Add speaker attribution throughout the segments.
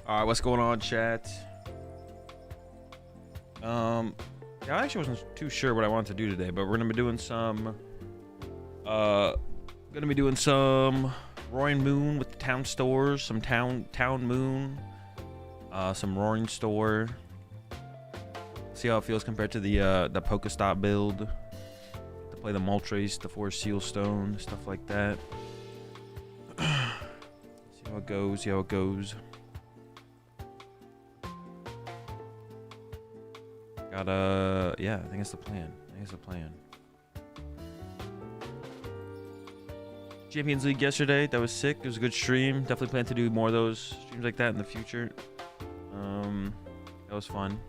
Speaker 1: All right, what's going on, chat? Yeah, I actually wasn't too sure what I wanted to do today, but we're gonna be doing some Roaring Moon with the town stores, some town moon, some Roaring store. See how it feels compared to the Pokestop build. To play the Moltres, the Forest Seal Stone, stuff like that. See how it goes. See how it goes. Yeah, I think it's the plan. Champions League yesterday, that was sick. It was a good stream. Definitely plan to do more of those streams like that in the future. That was fun.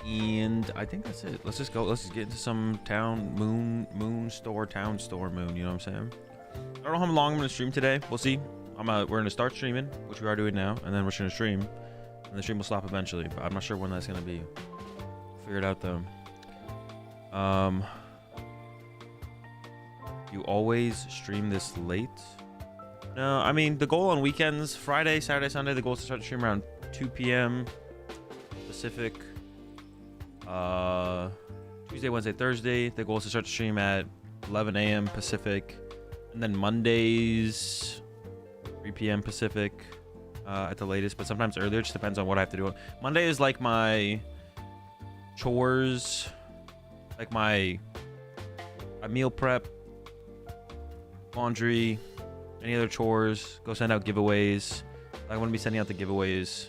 Speaker 1: And I think that's it. Let's just go. Let's just get into some town moon store, moon. You know what I'm saying? I don't know how long I'm gonna stream today. We'll see. We're gonna start streaming, which we are doing now, and then we're just gonna stream. And the stream will stop eventually, but I'm not sure when that's gonna be. Figure it out though. You always stream this late? No, I mean the goal on weekends, Friday, Saturday, Sunday, the goal is to start the stream around 2 p.m. Pacific. Tuesday, Wednesday, Thursday, the goal is to start the stream at 11 a.m. Pacific, and then Mondays, 3 p.m. Pacific. At the latest, but sometimes earlier. It just depends on what I have to do. Monday is like my chores, like my meal prep, laundry, any other chores, go send out giveaways. I want to be sending out the giveaways.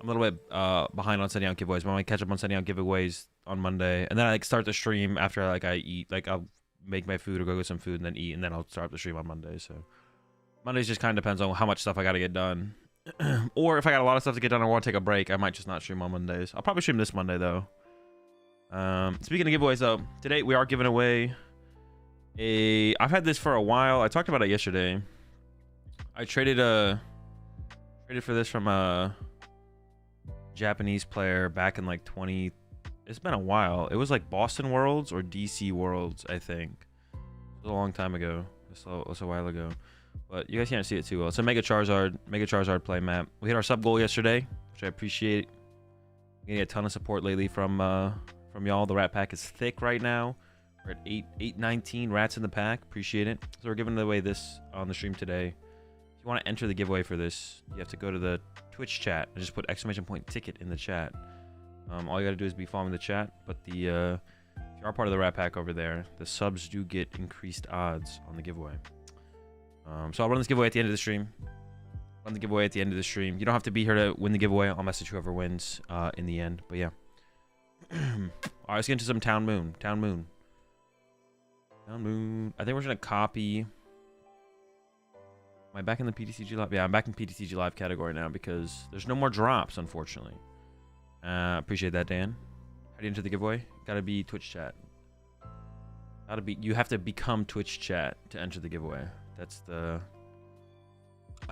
Speaker 1: I'm a little bit behind on sending out giveaways, but I might catch up on sending out giveaways on Monday, and then I like start the stream after I eat. Like I'll make my food or go get some food and then eat, and then I'll start the stream on Monday. So Mondays just kind of depends on how much stuff I got to get done. Or if I got a lot of stuff to get done, I want to take a break, I might just not stream on Mondays. I'll probably stream this Monday though. Speaking of giveaways though, today we are giving away I've had this for a while. I talked about it yesterday. I traded for this from a Japanese player back in like it's been a while. It was like Boston Worlds or DC Worlds, I think. It was a long time ago. It was a while ago. But you guys can't see it too well. It's a Mega Charizard play map. We hit our sub goal yesterday, which I appreciate. Getting a ton of support lately from y'all. The rat pack is thick right now. We're at 819 rats in the pack. Appreciate it. So we're giving away this on the stream today. If you want to enter the giveaway for this, you have to go to the Twitch chat and just put !ticket in the chat. All you gotta do is be following the chat. But if you are part of the rat pack over there, the subs do get increased odds on the giveaway. So I'll run this giveaway at the end of the stream. You don't have to be here to win the giveaway. I'll message whoever wins in the end. But yeah. Alright, let's get into some Town Moon. I think we're gonna copy. Am I back in the PTCG live? Yeah, I'm back in PTCG live category now because there's no more drops, unfortunately. Appreciate that, Dan. How do you enter the giveaway? Gotta be Twitch chat. You have to become Twitch chat to enter the giveaway. That's I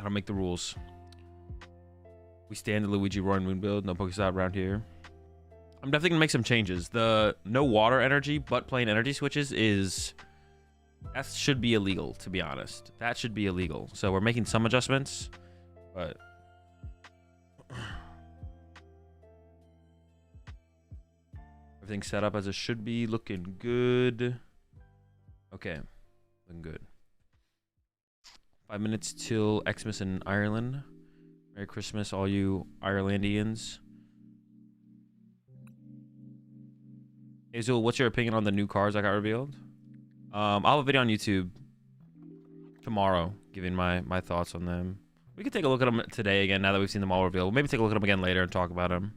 Speaker 1: don't make the rules. We stand the Luigi Roaring Moon build. No Pokestop around here. I'm definitely gonna make some changes. The no water energy but plain energy switches that should be illegal, to be honest. That should be illegal. So we're making some adjustments, but everything's set up as it should be. Looking good. Okay, looking good. 5 minutes till Xmas in Ireland. Merry Christmas, all you Irelandians. Azul, what's your opinion on the new cars that got revealed? I'll have a video on YouTube tomorrow giving my thoughts on them. We could take a look at them today again now that we've seen them all revealed. We'll maybe take a look at them again later and talk about them.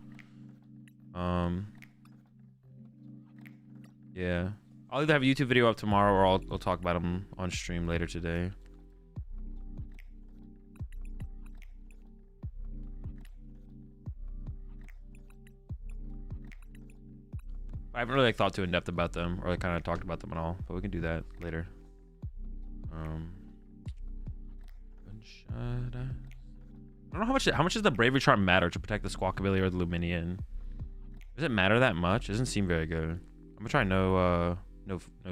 Speaker 1: Yeah. I'll either have a YouTube video up tomorrow or I'll talk about them on stream later today. I haven't really thought too in depth about them or kind of talked about them at all, but we can do that later. I don't know how much does the Bravery Charm matter to protect the Squawkabilly or the Luminion? Does it matter that much? It doesn't seem very good. I'm gonna try no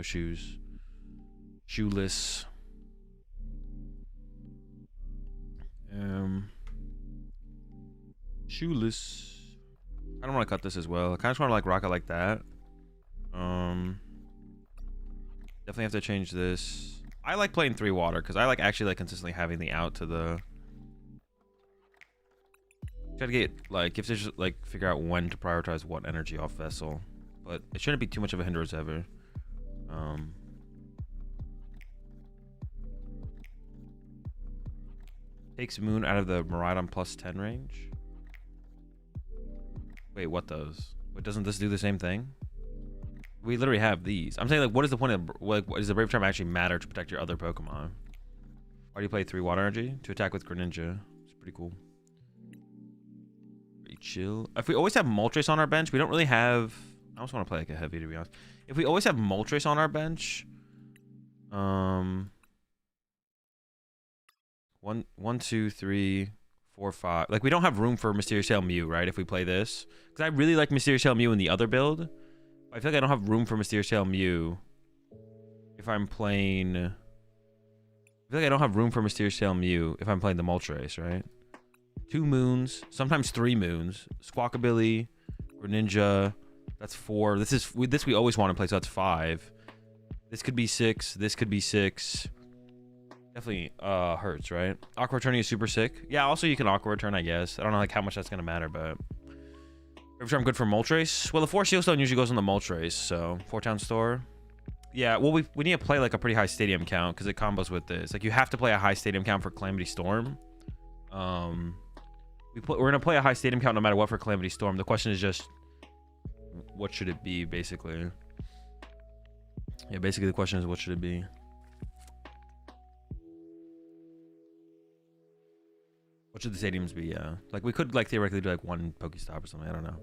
Speaker 1: shoes. Shoeless. Shoeless. I don't want to cut this as well. I kind of just want to like rock it like that. Definitely have to change this. I like playing 3 water because I like actually like consistently having the out to the. Try to get like if there's just like figure out when to prioritize what energy off vessel, but it shouldn't be too much of a hindrance ever. Takes Moon out of the Miraidon +10 range. Wait, what does? Wait, doesn't this do the same thing? We literally have these. I'm saying like, what is the point of like, does the Brave Charm actually matter to protect your other Pokemon? Why do you play 3 water energy to attack with Greninja? It's pretty cool. Pretty chill. If we always have Moltres on our bench, we don't really have. I also want to play like a heavy, to be honest. If we always have Moltres on our bench, 1, 2, 3, 4, 5. Like we don't have room for Mysterious Tail Mew, right? If we play this, because I really like Mysterious Tail Mew in the other build. I feel like I don't have room for Mysterious Tail Mew if I'm playing. I feel like I don't have room for Mysterious Tail Mew if I'm playing the Moltres, right? 2 moons, sometimes 3 moons. Squawkabilly, Greninja. That's 4. This we always want to play, so that's 5. This could be 6. This could be 6. Definitely hurts, right? Aqua Returning is super sick. Yeah, also you can Aqua Return, I guess. I don't know like how much that's gonna matter, but Brave Charm good for Moltres. Well, the 4 Seal Stone usually goes on the Moltres, so 4-town store. Yeah, well we need to play like a pretty high stadium count because it combos with this. Like you have to play a high stadium count for Calamity Storm. We're gonna play a high stadium count no matter what for Calamity Storm. The question is just what should it be, basically. Yeah, basically the question is what should it be. What should the stadiums be? Yeah, like we could like theoretically do like 1 Pokestop or something. I don't know.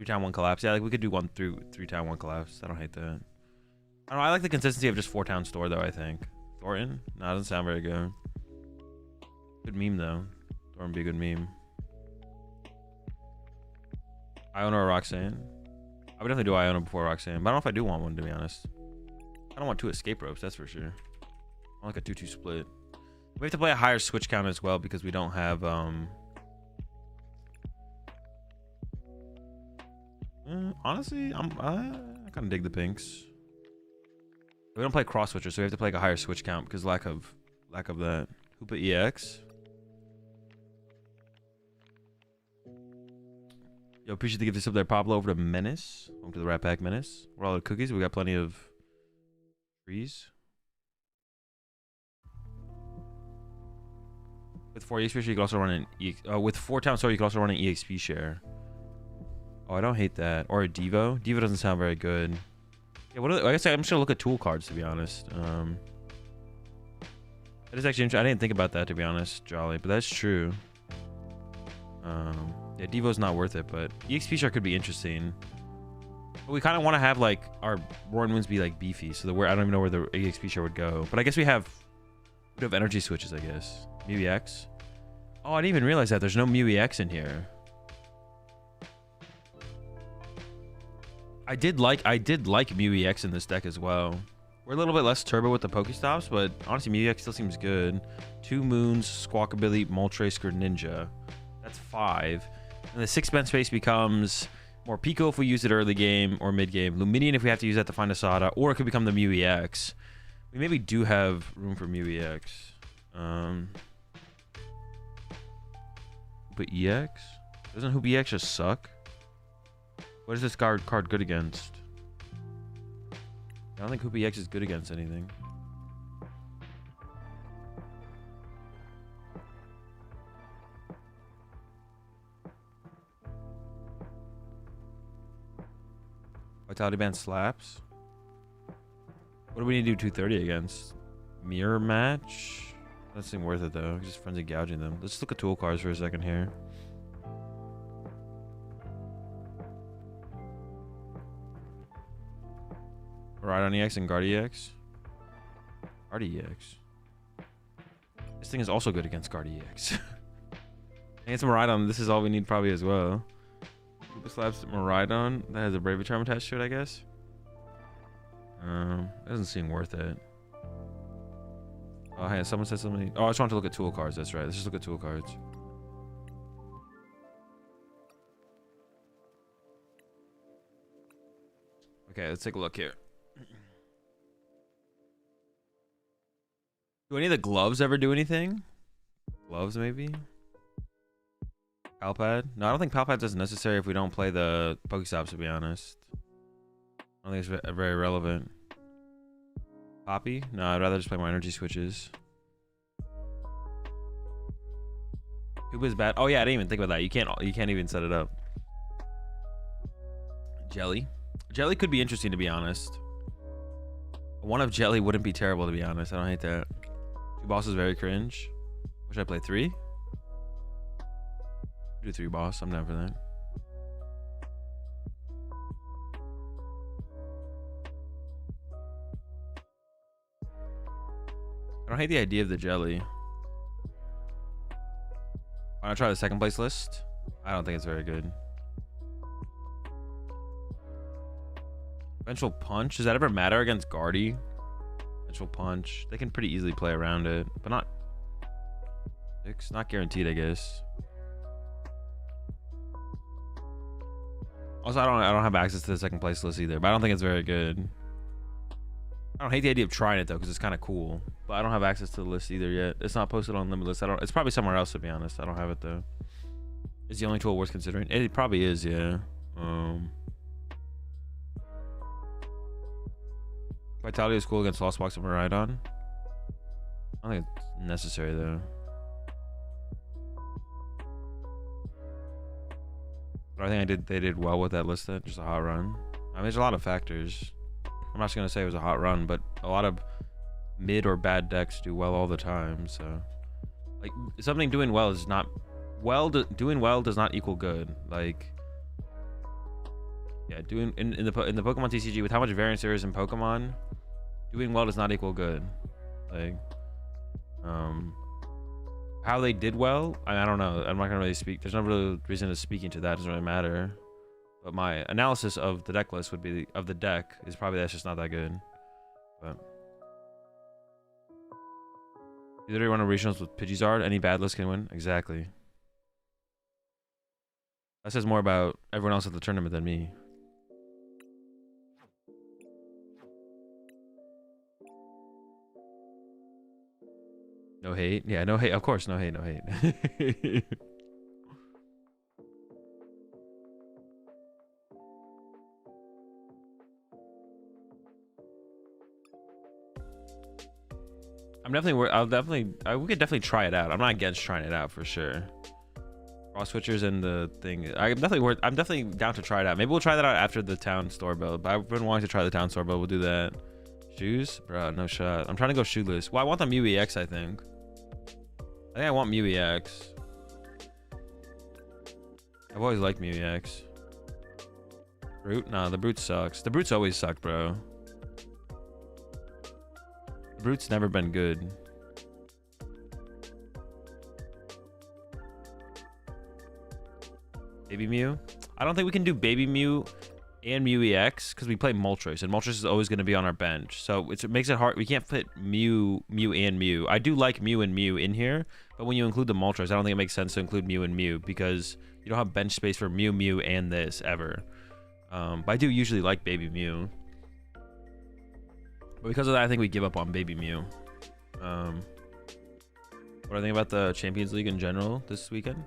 Speaker 1: 3-town 1 collapse. Yeah, like we could do 1 through 3-town 1 collapse. I don't hate that. I don't know. I like the consistency of just 4-town store though. I think Thornton. No, it doesn't sound very good. Good meme though. Thornton would be a good meme. Iona or Roxanne? I would definitely do Iona before Roxanne, but I don't know if I do want one, to be honest. I don't want 2 escape ropes, that's for sure. I want like a 2-2 split. We have to play a higher switch count as well because we don't have honestly, I kind of dig the pinks. We don't play cross switcher, so we have to play like a higher switch count because lack of that. Hoopa EX. Yo, appreciate the gift sub there, Pablo. Over to Menace. Over to the Rat Pack Menace. We're all out of cookies. We got plenty of trees. With 4 EXP share, you can also run an with 4-town store, you can also run an EXP share. Oh, I don't hate that. Or a Devo. Devo doesn't sound very good. Yeah, I guess I'm just gonna look at tool cards, to be honest. That is actually interesting. I didn't think about that, to be honest, Jolly, but that's true. Yeah, Devo's not worth it, but EXP share could be interesting. But we kind of want to have like our Roaring Winds be like beefy, so that I don't even know where the EXP share would go. But I guess we'd have energy switches, I guess. Mew EX. Oh, I didn't even realize that there's no Mew EX in here. I did like Mew EX in this deck as well. We're a little bit less turbo with the Pokestops, but honestly, Mew EX still seems good. 2 moons, Squawkabilly, Moltres, Greninja. That's 5. And the 6-spent space becomes Morpeko if we use it early game or mid game. Luminion if we have to use that to find a Sada, or it could become the Mew EX. We maybe do have room for Mew EX. But EX? Doesn't Hoop EX just suck? What is this card good against? I don't think Hoop EX is good against anything. Vitality Band slaps. What do we need to do 230 against? Mirror match? Doesn't seem worth it though. Just frenzy gouging them. Let's look at tool cards for a second here. Rhydon EX and Guard EX. Guard EX. This thing is also good against Guard EX. Against Miraidon, this is all we need probably as well. Super slaps Miraidon. That has a Brave Charm attached to it, I guess. Doesn't seem worth it. Oh, hey, someone said something. Oh, I just want to look at tool cards. That's right. Let's just look at tool cards. Okay, let's take a look here. Do any of the gloves ever do anything? Gloves, maybe? Palpad? No, I don't think Palpad's as necessary if we don't play the Pokestops, to be honest. I don't think it's very relevant. Poppy? No, I'd rather just play my energy switches. Cuba is bad. Oh yeah, I didn't even think about that. You can't even set it up. Jelly. Jelly could be interesting, to be honest. One of Jelly wouldn't be terrible, to be honest. I don't hate that. 2 bosses very cringe. What should I play? 3? Do 3 boss. I'm down for that. I don't hate the idea of the jelly. Why not try the second place list? I don't think it's very good. Vengeful Punch. Does that ever matter against Guardy? Vengeful Punch. They can pretty easily play around it, but not. It's not guaranteed, I guess. Also, I don't have access to the second place list either, but I don't think it's very good. I don't hate the idea of trying it though, because it's kind of cool. But I don't have access to the list either yet. It's not posted on Limitless. It's probably somewhere else, to be honest. I don't have it though. Is the only tool worth considering? It probably is, yeah. Vitality is cool against Lost Box and Maridon. I don't think it's necessary though. But I think they did well with that list then. Just a hot run. I mean, there's a lot of factors. I'm not just gonna say it was a hot run, but a lot of mid or bad decks do well all the time. So, like, something doing well is not doing well does not equal good. Like, yeah, doing in the Pokemon TCG with how much variance there is in Pokemon, doing well does not equal good. Like, how they did well, I don't know. I'm not gonna really speak. There's no real reason to speak into that. It doesn't really matter. But my analysis of the deck list would be of the deck is probably that's just not that good. But you literally run a regionals with Pidgeysard. Any bad list can win. Exactly. That says more about everyone else at the tournament than me. No hate. Yeah, no hate. Of course, no hate. No hate. We could definitely try it out. I'm not against trying it out for sure. Cross switchers and the thing. I'm definitely down to try it out. Maybe we'll try that out after the town store build. But I've been wanting to try the town store build. We'll do that. Shoes? Bro, no shot. I'm trying to go shoeless. Well, I want the Mew EX, I think. I want Mew EX. I've always liked Mew EX. Brute? Nah, the Brute sucks. The Brute's always sucked, bro. The Brute's never been good. Baby Mew? I don't think we can do Baby Mew and Mew EX because we play Moltres, and Moltres is always going to be on our bench. So it makes it hard. We can't fit Mew and Mew. I do like Mew and Mew in here, but when you include the Moltres, I don't think it makes sense to include Mew and Mew because you don't have bench space for Mew and this ever. But I do usually like Baby Mew. But because of that, I think we give up on Baby Mew. What do I think about the Champions League in general this weekend?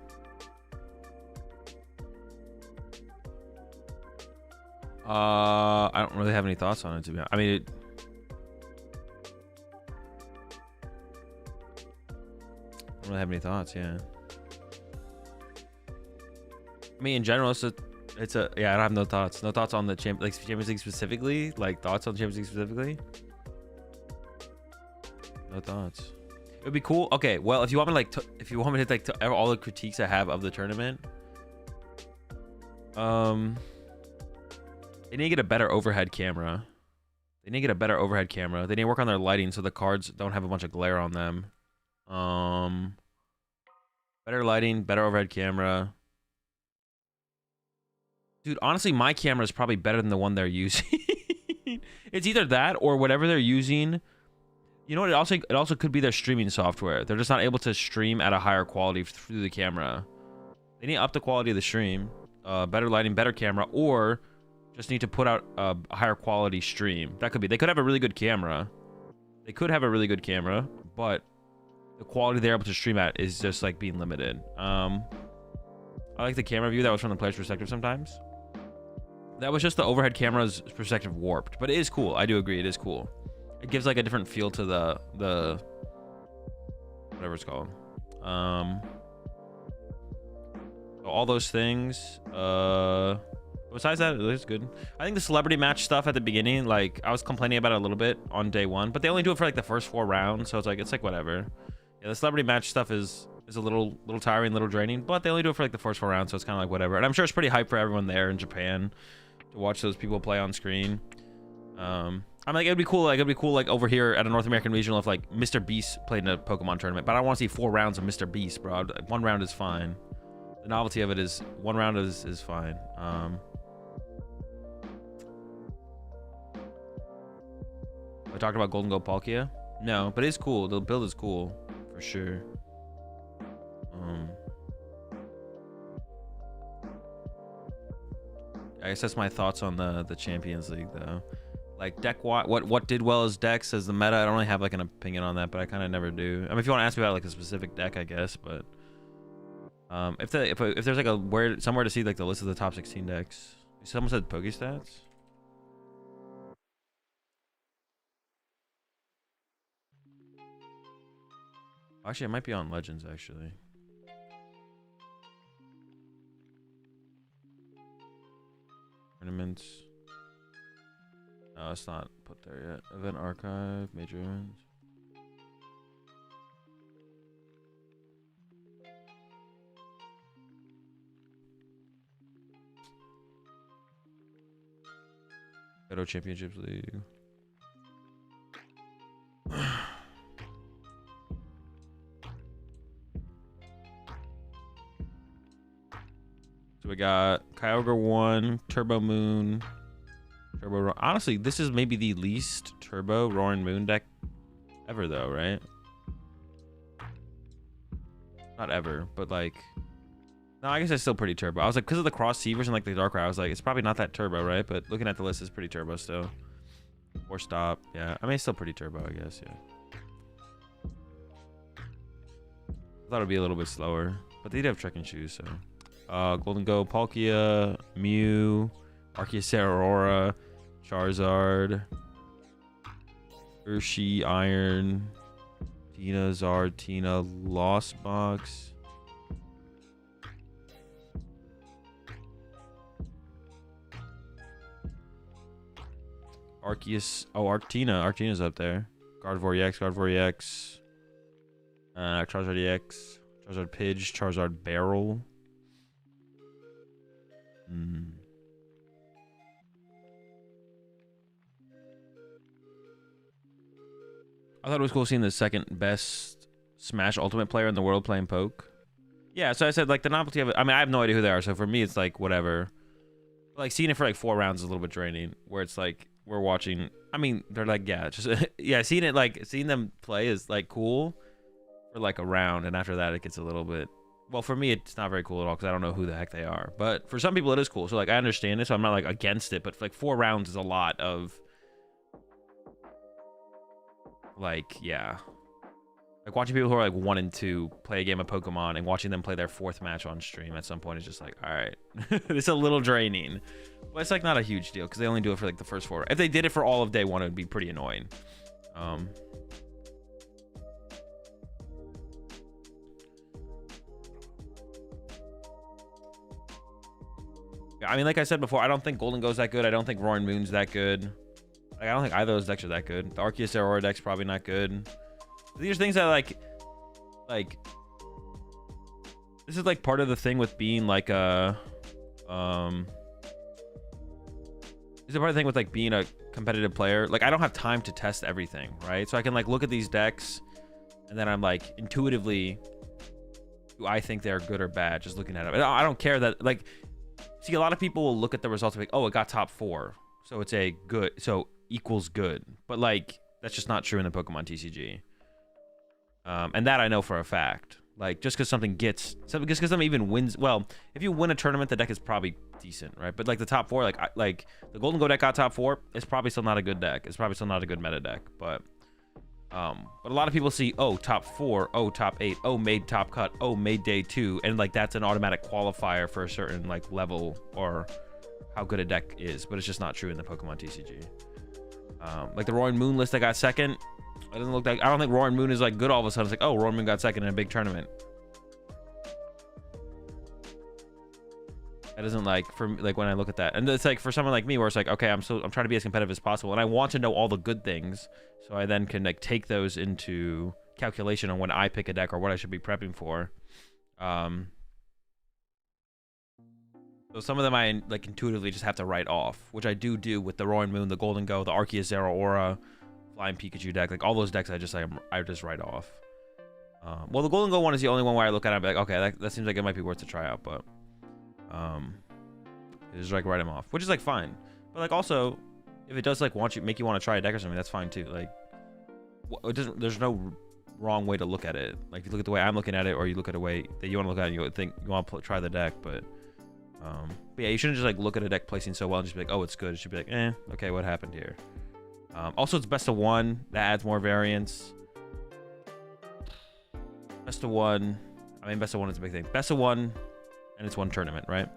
Speaker 1: I don't really have any thoughts on it, to be honest. I mean, I don't really have any thoughts, yeah. I mean, in general, yeah, I don't have no thoughts. No thoughts on the Champions League specifically? Like, thoughts on Champions League specifically? No thoughts. It would be cool. Okay, well, if you want me to like all the critiques I have of the tournament, they need to get a better overhead camera. They need to work on their lighting so the cards don't have a bunch of glare on them. Better lighting, better overhead camera. Dude, honestly, my camera is probably better than the one they're using. It's either that or whatever they're using. You know what? It also could be their streaming software. They're just not able to stream at a higher quality through the camera. They need to up the quality of the stream. Better lighting, better camera, or just need to put out a higher quality stream. That could be. They could have a really good camera. They could have a really good camera, but the quality they're able to stream at is just like being limited. I like the camera view that was from the player's perspective sometimes. That was just the overhead camera's perspective warped, but it is cool. I do agree, it is cool. It gives like a different feel to the whatever it's called. All those things. Besides that, it is good. I think the celebrity match stuff at the beginning, like I was complaining about it a little bit on day one, but they only do it for like the first 4 rounds, so it's like whatever. Yeah, the celebrity match stuff is a little tiring, little draining, but they only do it for like the first 4 rounds, so it's kind of like whatever. And I'm sure it's pretty hype for everyone there in Japan to watch those people play on screen. I'm like, it'd be cool like over here at a North American regional if like Mr. Beast played in a Pokemon tournament, but I don't want to see 4 rounds of Mr. Beast, bro. 1 round is fine. The novelty of it is 1 round is fine. I talked about Golden Gold Palkia. No, but it's cool. The build is cool for sure. I guess that's my thoughts on the Champions League though. Like deck what did well as decks as the meta. I don't really have like an opinion on that, but I kind of never do. I mean, if you want to ask me about like a specific deck, I guess, but if there's like somewhere to see like the list of the top 16 decks. Someone said Pokestats. Actually, it might be on Legends actually. Tournaments. No, it's not put there yet. Event archive, major events. Edo Championships League. So we got Kyogre 1, Turbo Moon, Turbo. Honestly, this is maybe the least Turbo Roaring Moon deck ever, though, right? Not ever, but like, no, I guess it's still pretty Turbo. I was like, because of the Cross Seavers and like the Darkrai, I was like, it's probably not that Turbo, right? But looking at the list, it's pretty Turbo still. 4 stop, yeah. I mean, it's still pretty Turbo, I guess, yeah. I thought it'd be a little bit slower, but they did have trekking shoes, so. Golden Go, Palkia, Mew, Arceus Aurora, Charizard, Urshi, Iron, Tina, Zard, Tina, Lost Box. Arceus, oh, Artina's up there. Gardevoir EX, Charizard EX, Charizard Pidge, Charizard Barrel. I thought it was cool seeing the second best Smash Ultimate player in the world playing Poke. Yeah, so I said like the novelty of it. I mean, I have no idea who they are, so for me it's like whatever. But, like seeing it for like 4 rounds is a little bit draining. Where it's like we're watching. I mean, they're like just yeah, seeing them play is like cool for like a round, and after that it gets a little bit. Well, for me, it's not very cool at all because I don't know who the heck they are. But for some people, it is cool. So, like, I understand it. So I'm not, like, against it. But, like, 4 rounds is a lot of, like, yeah. Like, watching people who are, like, 1 and 2 play a game of Pokemon and watching them play their 4th match on stream at some point is just like, all right. It's a little draining. But it's, like, not a huge deal because they only do it for, like, the first 4. If they did it for all of day 1, it would be pretty annoying. I mean, like I said before, I don't think Golden Go's that good. I don't think Roaring Moon's that good. Like, I don't think either of those decks are that good. The Arceus Aurora deck's probably not good. These are things that like this is like part of the thing with being like a this is part of the thing with like being a competitive player. Like, I don't have time to test everything, right? So I can like look at these decks and then I'm like intuitively, do I think they're good or bad just looking at it. I don't care that like. See, a lot of people will look at the results and be like, oh, it got top 4. So it's a good, so equals good. But, like, that's just not true in the Pokemon TCG. And that I know for a fact. Like just because something gets, just because something even wins. Well, if you win a tournament, the deck is probably decent, right? But like the top 4, like the Golden Go deck got top 4, it's probably still not a good deck. It's probably still not a good meta deck. But a lot of people see, oh, top 4, oh, top 8, oh, made top cut, oh, made day 2, and like that's an automatic qualifier for a certain like level or how good a deck is. But it's just not true in the Pokemon TCG. Like the Roaring Moon list that got second. It doesn't look like, I don't think Roaring Moon is like good all of a sudden. It's like, oh, Roaring Moon got second in a big tournament. That isn't like, for me, like when I look at that, and it's like for someone like me where it's like, okay, I'm trying to be as competitive as possible, and I want to know all the good things, so I then can like take those into calculation on when I pick a deck or what I should be prepping for. So some of them I like intuitively just have to write off, which I do with the Roaring Moon, the Golden Go, the Arceus Zero Aura, Flying Pikachu deck, like all those decks I just write off. Well, the Golden Go one is the only one where I look at it and be like, okay, that seems like it might be worth to try out, but just like write them off, which is like fine. But like also, if it does like make you want to try a deck or something, that's fine too. Like it doesn't, there's no wrong way to look at it. Like if you look at the way I'm looking at it, or you look at a way that you want to look at it, and you think you want to try the deck, but yeah, you shouldn't just like look at a deck placing so well and just be like, oh, it's good. It should be like, okay, what happened here? Also, it's best of 1. That adds more variance. Best of 1. I mean, best of 1 is a big thing. Best of 1, and it's 1 tournament, right?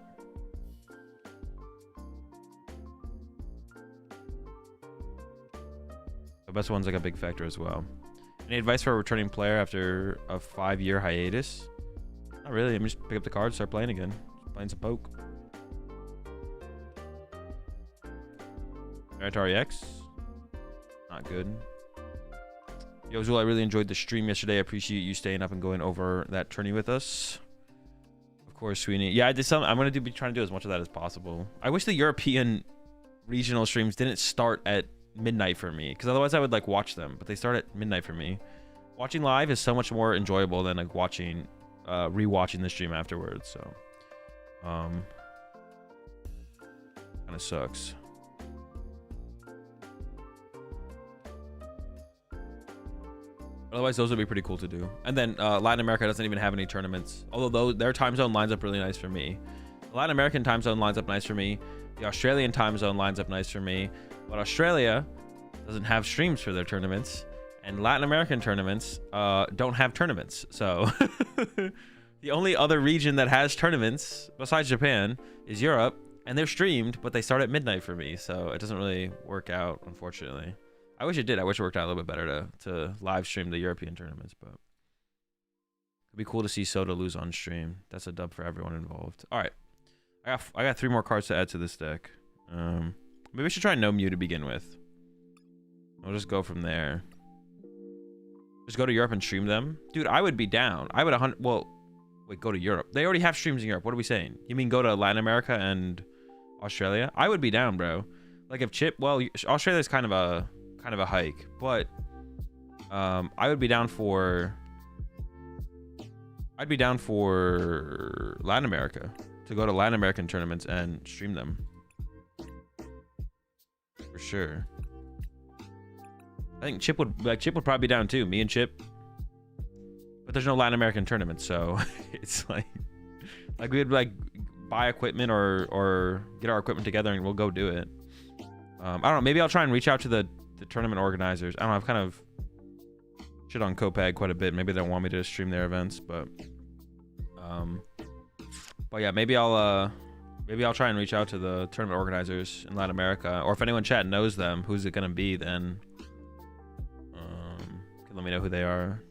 Speaker 1: So best of 1's like a big factor as well. Any advice for a returning player after a 5-year hiatus? Not really. I mean, just pick up the cards, start playing again. Just playing some poke. Atari X. Not good. Yo, Zul, I really enjoyed the stream yesterday. I appreciate you staying up and going over that tourney with us. Of course, Sweeney. Yeah, I did some. I'm gonna be trying to do as much of that as possible. I wish the European regional streams didn't start at midnight for me, because otherwise I would like watch them. But they start at midnight for me. Watching live is so much more enjoyable than like watching, rewatching the stream afterwards. So, kind of sucks. Otherwise, those would be pretty cool to do. And then Latin America doesn't even have any tournaments. Although their time zone lines up really nice for me. The Latin American time zone lines up nice for me. The Australian time zone lines up nice for me. But Australia doesn't have streams for their tournaments. And Latin American tournaments don't have tournaments. So the only other region that has tournaments besides Japan is Europe. And they're streamed, but they start at midnight for me. So it doesn't really work out, unfortunately. I wish it did. I wish it worked out a little bit better to live stream the European tournaments, but it'd be cool to see Soda lose on stream. That's a dub for everyone involved. All right, I got 3 more cards to add to this deck. Maybe we should try No Mew to begin with. I'll just go from there. Just go to Europe and stream them, dude. I would be down. I would 100. Well, wait, go to Europe. They already have streams in Europe. What are we saying? You mean go to Latin America and Australia? I would be down, bro. Like if Chip, well, Australia's kind of a hike, but I would be down for Latin America, to go to Latin American tournaments and stream them for sure. I think Chip would probably be down too, me and Chip, but there's no Latin American tournaments, so it's like we'd like buy equipment or get our equipment together and we'll go do it. I don't know, maybe I'll try and reach out to the tournament organizers. I don't know, I've kind of shit on Copag quite a bit. Maybe they don't want me to stream their events, but yeah, maybe I'll try and reach out to the tournament organizers in Latin America, or if anyone chat knows them, who's it gonna be, then can let me know who they are.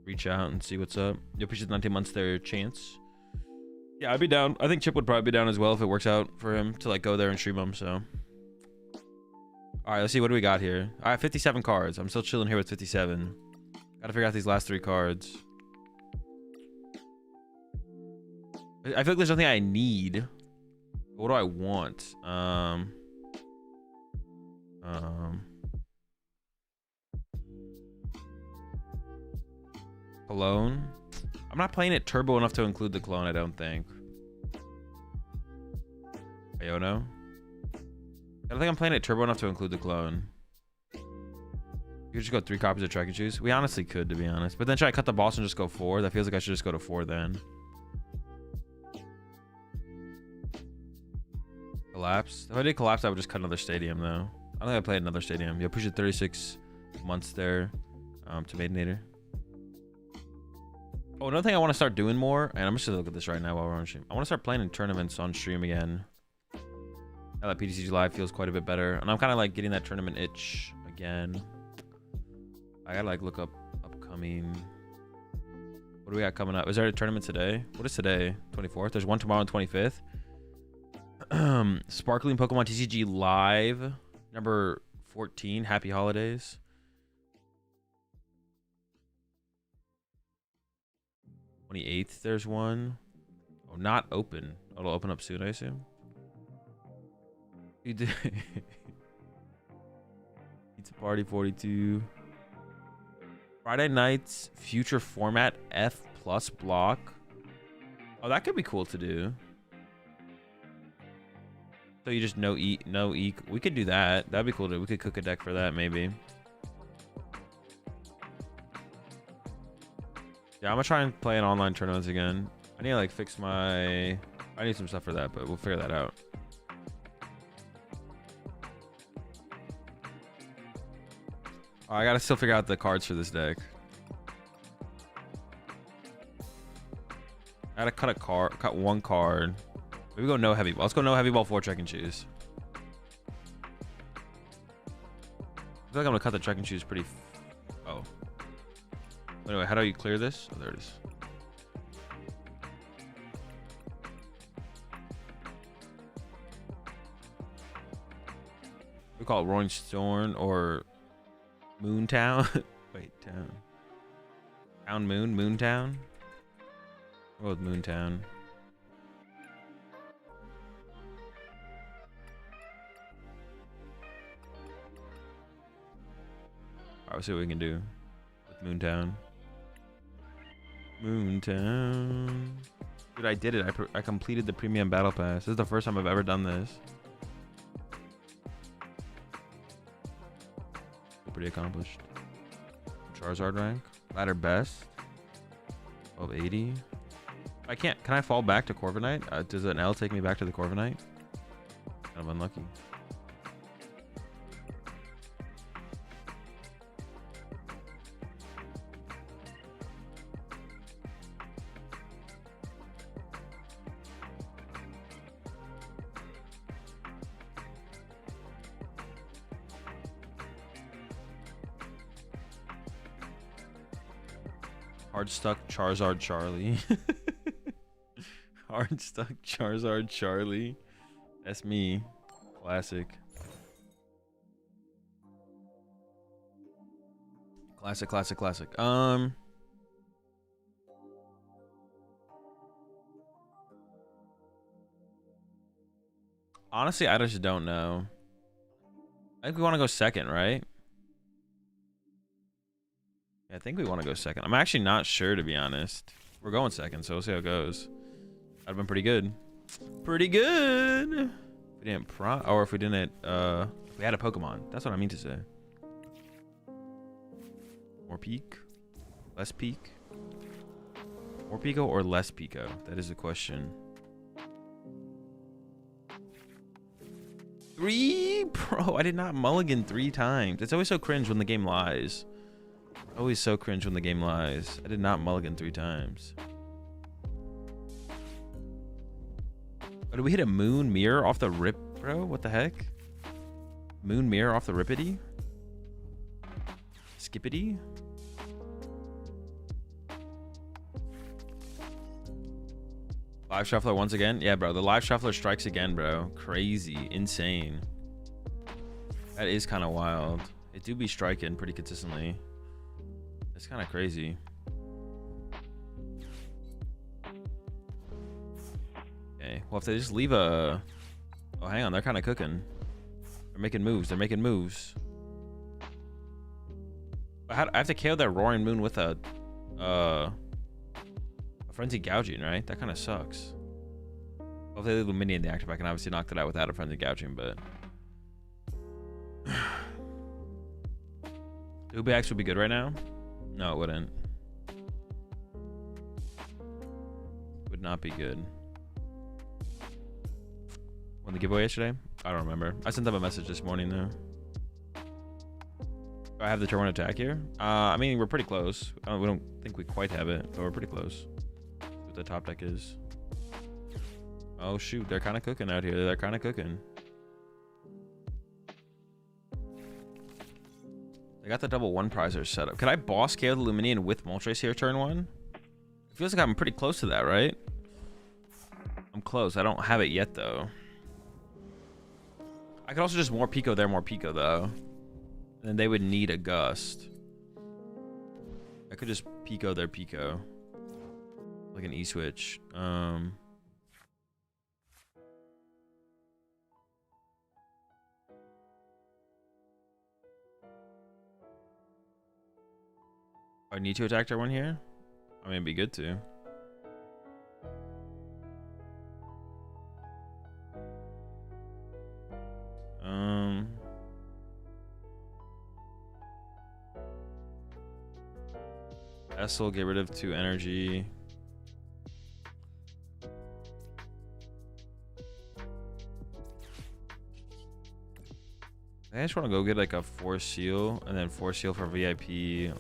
Speaker 1: Reach out and see what's up. You appreciate 19 months their chance. Yeah, I'd be down. I think Chip would probably be down as well if it works out for him to like go there and stream them. So all right, let's see, what do we got here? All right, 57 cards. I'm still chilling here with 57. Gotta figure out these last 3 cards. I feel like there's nothing I need. What do I want? Cologne. I'm not playing it turbo enough to include the clone, I don't think. Iono. I don't think I'm playing it turbo enough to include the clone. You could just go 3 copies of Trek and Choose. We honestly could, to be honest. But then should I cut the boss and just go 4? That feels like I should just go to 4 then. Collapse. If I did collapse, I would just cut another stadium, though. I don't think I played another stadium. You appreciate 36 months there to Maidinator. Oh, another thing I want to start doing more, and I'm just going to look at this right now while we're on stream. I want to start playing in tournaments on stream again. Now that PTCG Live feels quite a bit better. And I'm kind of like getting that tournament itch again. I gotta like look up upcoming. What do we got coming up? Is there a tournament today? What is today? 24th? There's one tomorrow on 25th. Sparkling Pokemon TCG Live. Number 14. Happy holidays. On the 28th, there's one. Oh, not open. Oh, it'll open up soon, I assume. You did. Pizza Party 42. Friday nights future format F plus block. Oh, that could be cool to do. So you just no E. We could do that. That'd be cool to. We could cook a deck for that maybe. Yeah, I'm gonna try and play in online tournaments again. I need to like fix my. I need some stuff for that, but we'll figure that out. Oh, I gotta still figure out the cards for this deck. I gotta cut a card, cut one card. Maybe go no heavy ball. Let's go no heavy ball 4 Trek and Choose. I feel like I'm gonna cut the Trek and Choose pretty. Oh. Anyway, how do you clear this? Oh, there it is. We call it Roaring Storm or Moontown. Wait, town. Town Moon, Moontown. We'll go with Moontown. Alright, we'll see what we can do with Moontown. Moontown. Dude, I did it. I completed the premium battle pass. This is the first time I've ever done this. Pretty accomplished. Charizard rank. Ladder best. 1280. I can't. Can I fall back to Corviknight? Does an L take me back to the Corviknight? Kind of unlucky. Hard stuck Charizard Charlie. Hard stuck Charizard Charlie. That's me. Classic. Classic. Honestly, I just don't know. I think we want to go second, right? I think we want to go second. I'm actually not sure, to be honest. We're going second, so we'll see how it goes. That'd have been pretty good. Pretty good. If we didn't or if we didn't, if we had a Pokemon. That's what I mean to say. More peak? Less peak? More Pico or less Pico? That is the question. 3? Bro, I did not mulligan 3 times. It's always so cringe when the game lies. Always so cringe when the game lies. I did not mulligan 3 times. Oh, did we hit a moon mirror off the rip, bro? What the heck? Moon mirror off the rippity? Skippity? Live shuffler once again? Yeah, bro. The live shuffler strikes again, bro. Crazy. Insane. That is kind of wild. It do be striking pretty consistently. It's kind of crazy. Okay. Well, if they just leave a... Oh, hang on. They're kind of cooking. They're making moves. They're making moves. I have to KO that Roaring Moon with a Frenzied Gouging, right? That kind of sucks. Well, if they leave a mini in the active, I can obviously knock that out without a Frenzied Gouging, but... Ubiax would be good right now? No, it wouldn't. Would not be good. Won the giveaway yesterday? I don't remember. I sent them a message this morning though. Do I have the turn 1 attack here? I mean, we're pretty close. We don't think we quite have it, but we're pretty close. What the top deck is. Oh shoot, they're kind of cooking out here. They're kind of cooking. They got the double 1 prizer set up. Could I boss KO the Luminian with Moltres here turn 1? It feels like I'm pretty close to that, right? I'm close. I don't have it yet though. I could also just more Pico there, more Pico though. And then they would need a Gust. I could just Pico their Pico. Like an E-switch. I need to attack turn 1 here? I mean, it'd be good to. Vessel, get rid of 2 energy. I just want to go get like a 4 seal and then 4 seal for VIP.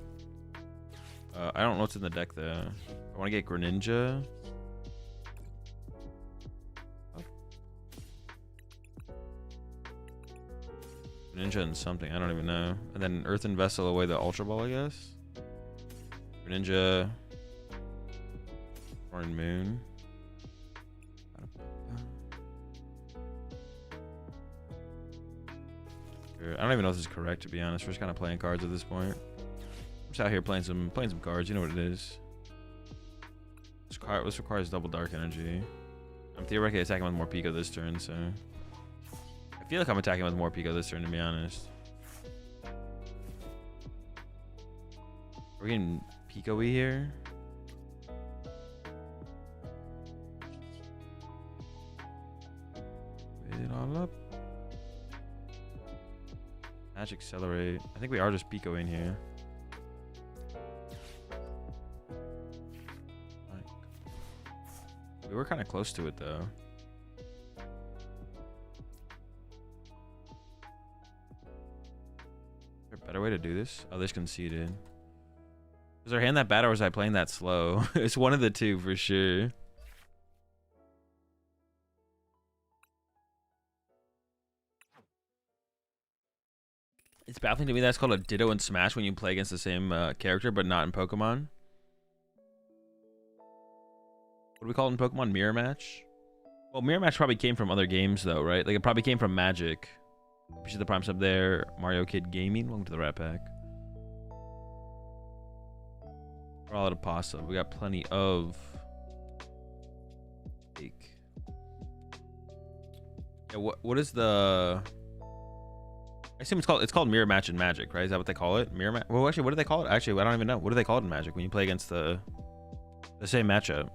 Speaker 1: I don't know what's in the deck though. I want to get Greninja. Greninja and something, I don't even know. And then Earthen Vessel away the Ultra Ball, I guess. Greninja. Orange Moon. I don't even know if this is correct, to be honest. We're just kind of playing cards at this point. I'm just out here playing some cards. You know what it is. This requires double dark energy. I'm theoretically attacking with more Pico this turn, so I feel like I'm attacking with more Pico this turn, to be honest. We're getting Pico-y here. Wait it all up. Match Accelerate. I think we are just Pico in here. We were kind of close to it though. Is there a better way to do this? Oh, this conceded. Was our hand that bad or was I playing that slow? It's one of the two for sure. It's baffling to me that's called a Ditto in Smash when you play against the same character, but not in Pokemon. What do we call it in Pokemon? Mirror Match? Well, Mirror Match probably came from other games, though, right? Like, it probably came from Magic. Appreciate the Prime sub there. Mario Kid Gaming. Welcome to the Rat Pack. We're all out of pasta. We got plenty of cake. Yeah, what is the... I assume it's called Mirror Match in Magic, right? Is that what they call it? Mirror Match? Well, actually, what do they call it? Actually, I don't even know. What do they call it in Magic when you play against the same matchup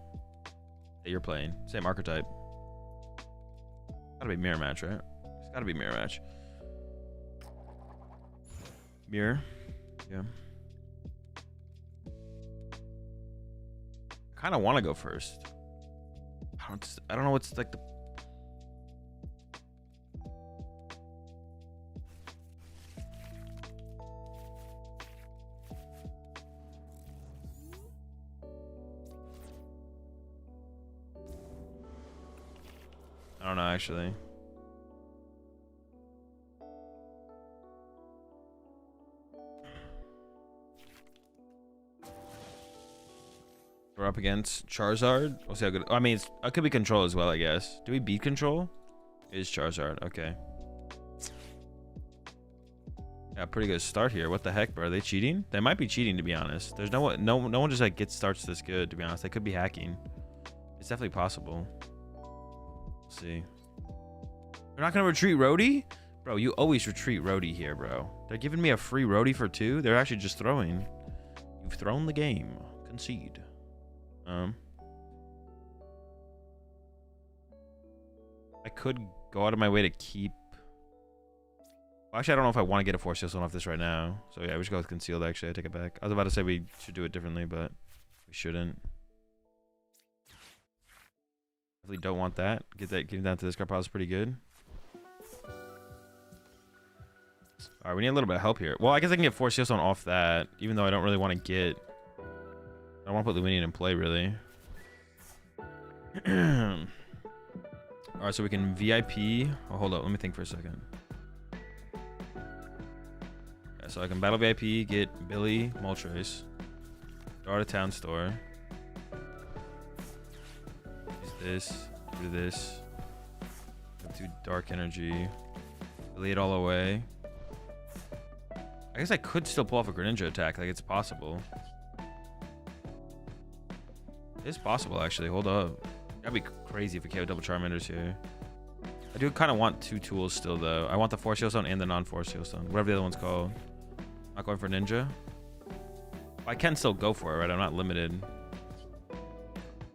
Speaker 1: that you're playing? Same archetype. Gotta be Mirror Match, right? It's gotta be Mirror Match. Mirror. Yeah. I kind of want to go first. I don't know what's like the... I don't know, actually. We're up against Charizard. We'll see how good... I mean, it could be Control as well, I guess. Do we beat Control? It is Charizard. Okay. Yeah, pretty good start here. What the heck, bro? Are they cheating? They might be cheating, to be honest. There's no one just like starts this good, to be honest. They could be hacking. It's definitely possible. Let's see. They're not gonna retreat Rhodey? Bro, you always retreat Rhodey here, bro. They're giving me a free Rhodey for 2. They're actually just throwing. You've thrown the game. Concede. I could go out of my way to keep... Actually, I don't know if I want to get a Force Seal off this right now. So yeah, we should go with concealed. Actually, I take it back. I was about to say we should do it differently, but we shouldn't. Definitely don't want that. Getting down to this card pile is pretty good. All right, we need a little bit of help here. Well, I guess I can get Force Seal off that, even though I don't really want to get. I don't want to put Luminian in play really. All right, so we can VIP. Oh, hold up. Let me think for a second. Yeah, so I can battle VIP, get Billy, Moltres, go to Town Store. Use this, do this. Do Dark Energy. Delete it all away. I guess I could still pull off a Greninja attack. Like, it's possible. It's possible, actually. Hold up. That'd be crazy if we KO double Charmanders here. I do kind of want 2 tools still, though. I want the Force Seal Stone and the non-Force Seal Stone. Whatever the other one's called. Not going for Ninja. I can still go for it, right? I'm not limited.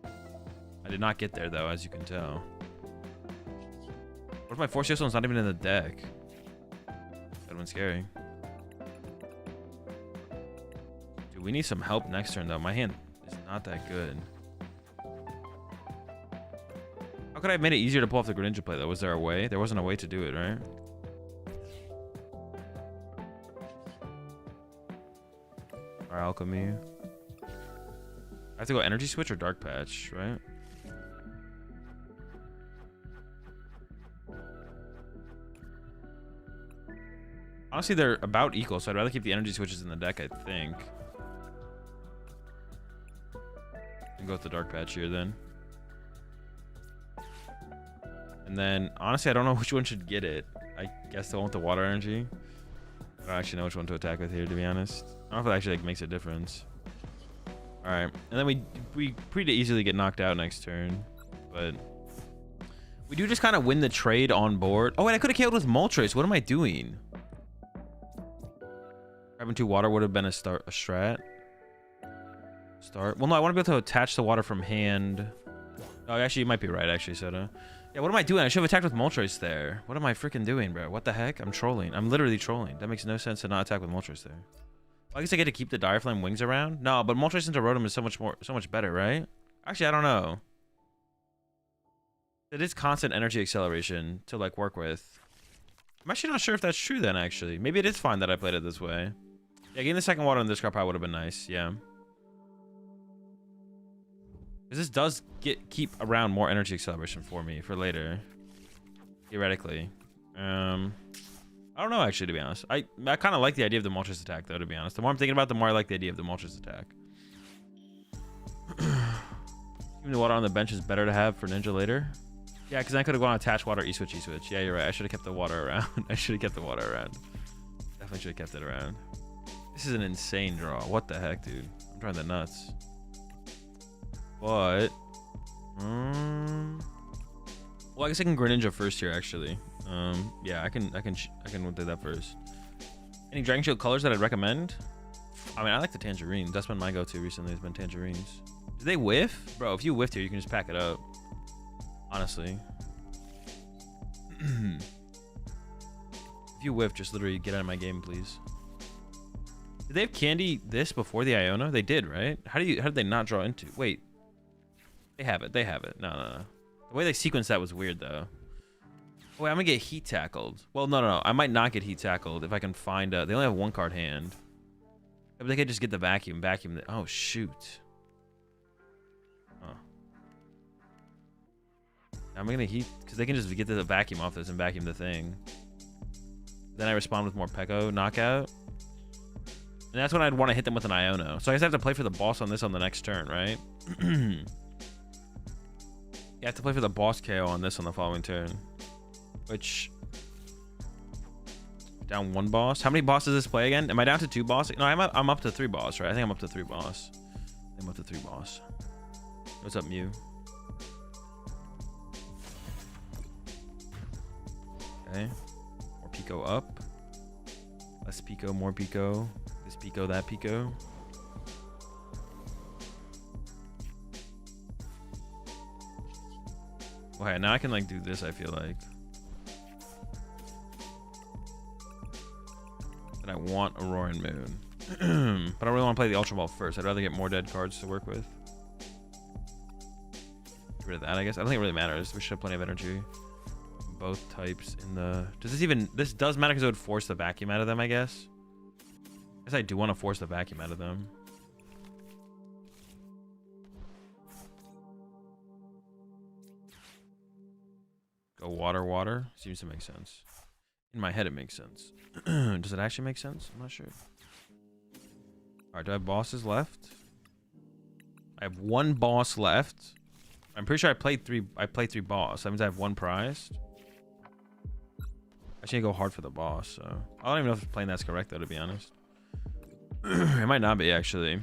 Speaker 1: I did not get there, though, as you can tell. What if my Force Seal Stone's not even in the deck? That'd been scary. Dude, we need some help next turn, though. My hand is not that good. How could I have made it easier to pull off the Greninja play, though? Was there a way? There wasn't a way to do it, right? Alright, Alchemy. I have to go Energy Switch or Dark Patch, right? Honestly, they're about equal, so I'd rather keep the Energy Switches in the deck, I think. And go with the Dark Patch here, then. And then, honestly, I don't know which one should get it. I guess the one with the Water Energy. I don't actually know which one to attack with here, to be honest. I don't know if it actually like, makes a difference. Alright, and then we pretty easily get knocked out next turn. But we do just kind of win the trade on board. Oh, wait, I could have killed with Moltres. What am I doing? Grabbing 2 water would have been a strat. Well, no, I want to be able to attach the water from hand. Oh, actually, you might be right, actually, Soda. Yeah, what am I doing? I should have attacked with Moltres there. What am I freaking doing, bro? What the heck? I'm trolling. I'm literally trolling. That makes no sense to not attack with Moltres there. Well, I guess I get to keep the Dire Flame wings around. No, but Moltres into Rotom is so much better, right? Actually, I don't know. It is constant energy acceleration to like work with. I'm actually not sure if that's true then, actually. Maybe it is fine that I played it this way. Yeah, getting the second water on this card probably would have been nice, yeah. Because this does keep around more energy acceleration for me for later. Theoretically. I don't know, actually, to be honest. I kind of like the idea of the Moltres attack, though, to be honest. The more I'm thinking about it, the more I like the idea of the Moltres attack. Even the water on the bench is better to have for Ninja later. Yeah, because I could have gone attach water, E-switch, E-switch. Yeah, you're right. I should have kept the water around. I should have kept the water around. Definitely should have kept it around. This is an insane draw. What the heck, dude? I'm trying the nuts. But well, I guess I can Greninja first here, actually. Yeah, I can do that first. Any Dragon Shield colors that I'd recommend? I mean, I like the tangerines. That's been my go-to recently. Has been tangerines. Do they whiff, bro? If you whiffed here, you can just pack it up. Honestly, if you whiff, just literally get out of my game, please. Did they have candy this before the Iona? They did, right? How did they not draw into? Wait. They have it. They have it. No. The way they sequenced that was weird, though. Oh, wait, I'm going to get heat tackled. Well, no. I might not get heat tackled if I can find... they only have 1 card hand. But they could just get the vacuum. Oh, shoot. Huh. I'm going to heat... Because they can just get the vacuum off this and vacuum the thing. Then I respond with more Peko knockout. And that's when I'd want to hit them with an Iono. So I guess I have to play for the boss on this on the next turn, right? You have to play for the boss KO on this on the following turn. Which... Down 1 boss. How many bosses does this play again? Am I down to 2 bosses? No, I'm up to 3 boss, right? I think I'm up to 3 boss. I'm up to 3 boss. What's up, Mew? Okay. More Pico up. Less Pico, more Pico. This Pico, that Pico. Okay, now I can like do this, I feel like. want Auroran Moon. But I don't really want to play the Ultra Ball first. I'd rather get more dead cards to work with. Get rid of that, I guess. I don't think it really matters. We should have plenty of energy. Both types in the... Does this even... This does matter because it would force the vacuum out of them, I guess. I guess I do want to force the vacuum out of them. Go water, water. Seems to make sense. In my head, it makes sense. Does it actually make sense? I'm not sure. Alright, do I have bosses left? I have one boss left. I'm pretty sure I played three boss. That means I have one prize. I should go hard for the boss, so I don't even know if playing that's correct though, to be honest. It might not be actually.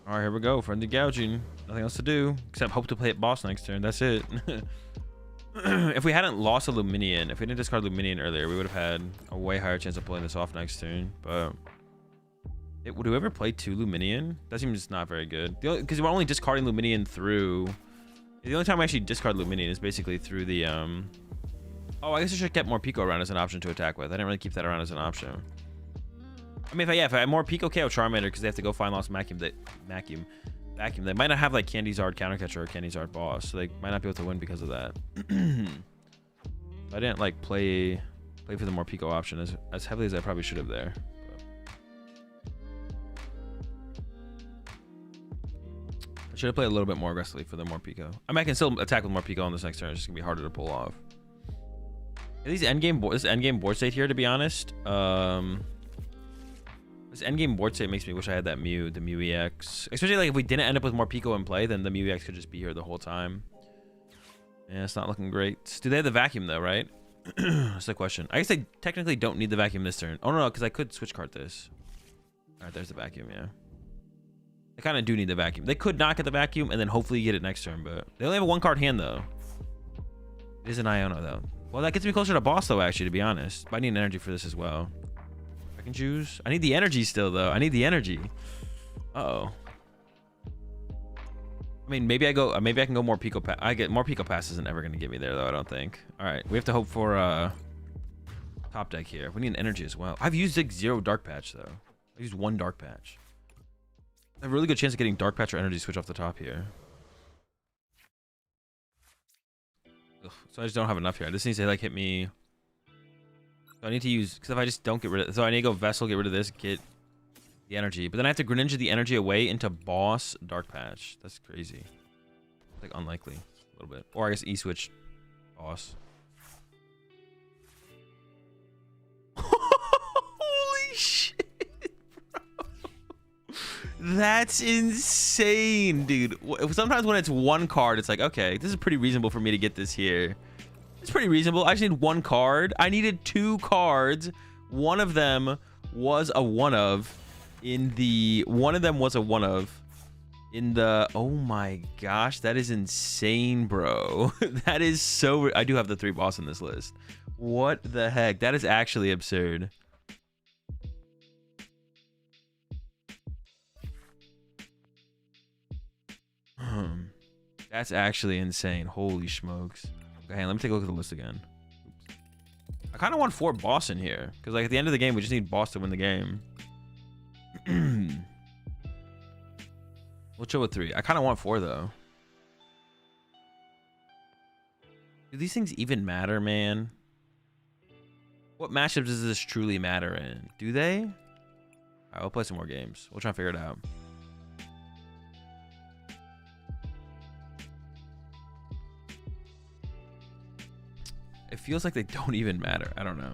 Speaker 1: All right, here we go. Friendly gouging. Nothing else to do except hope to play it boss next turn. That's it. If we hadn't lost a Luminion, if we didn't discard Luminion earlier, we would have had a way higher chance of pulling this off next turn. But would we ever play 2 Luminion? That seems not very good. Because we're only discarding Luminion through... The only time I actually discard Luminion is basically through the... Oh, I guess I should have kept more Pico around as an option to attack with. I didn't really keep that around as an option. I mean, if I had more Pico KO Charmander, because they have to go find Lost Vacuum. They might not have like Candy Zard Countercatcher or Candy Zard Boss, so they might not be able to win because of that. I didn't like play for the more Pico option as heavily as I probably should have there. I should have played a little bit more aggressively for the more Pico. I mean, I can still attack with more Pico on this next turn. It's just gonna be harder to pull off. This endgame board state here, to be honest. This endgame board state makes me wish I had that Mew, the Mew EX. Especially like if we didn't end up with more Pico in play, then the Mew EX could just be here the whole time. Yeah, it's not looking great. Do they have the vacuum though, right? That's the question. I guess they technically don't need the vacuum this turn. Oh no, because I could switch card this. All right, there's the vacuum, yeah. They kind of do need the vacuum. They could not get the vacuum and then hopefully get it next turn, but they only have a 1-card hand though. It is an Iono though. Well, that gets me closer to boss though, actually, to be honest. But I need an energy for this as well. I can choose. I need the energy still though. I need the energy. Uh-oh. I mean, maybe I can go more Pico Pass. I get more Pico Pass isn't ever going to get me there though, I don't think. All right, we have to hope for top deck here. We need an energy as well. I've used like 0 Dark Patch though. I used 1 Dark Patch. I have a really good chance of getting Dark Patch or energy switch off the top here. Ugh, so I just don't have enough here. This needs to like hit me. So I need to use, because if I just don't get rid of, so I need to go Vessel, get rid of this, get the energy. But then I have to Greninja the energy away into boss Dark Patch. That's crazy. Like unlikely a little bit. Or I guess E-switch boss. Holy shit, bro. That's insane, dude. Sometimes when it's 1 card, it's like, okay, this is pretty reasonable for me to get this here. It's pretty reasonable. I just need 1 card. I needed 2 cards. One of them was a one of in the oh my gosh, that is insane, bro. That is so, I do have the 3 boss in this list. What the heck? That is actually absurd. That's actually insane. Holy smokes. Okay, let me take a look at the list again. Oops. I kind of want 4 boss in here because like at the end of the game we just need boss to win the game. We'll chill with 3. I kind of want 4 though. Do these things even matter, man? What matchups does this truly matter in? Do they? All right, we'll play some more games. We'll try and figure it out. It feels like they don't even matter. I don't know.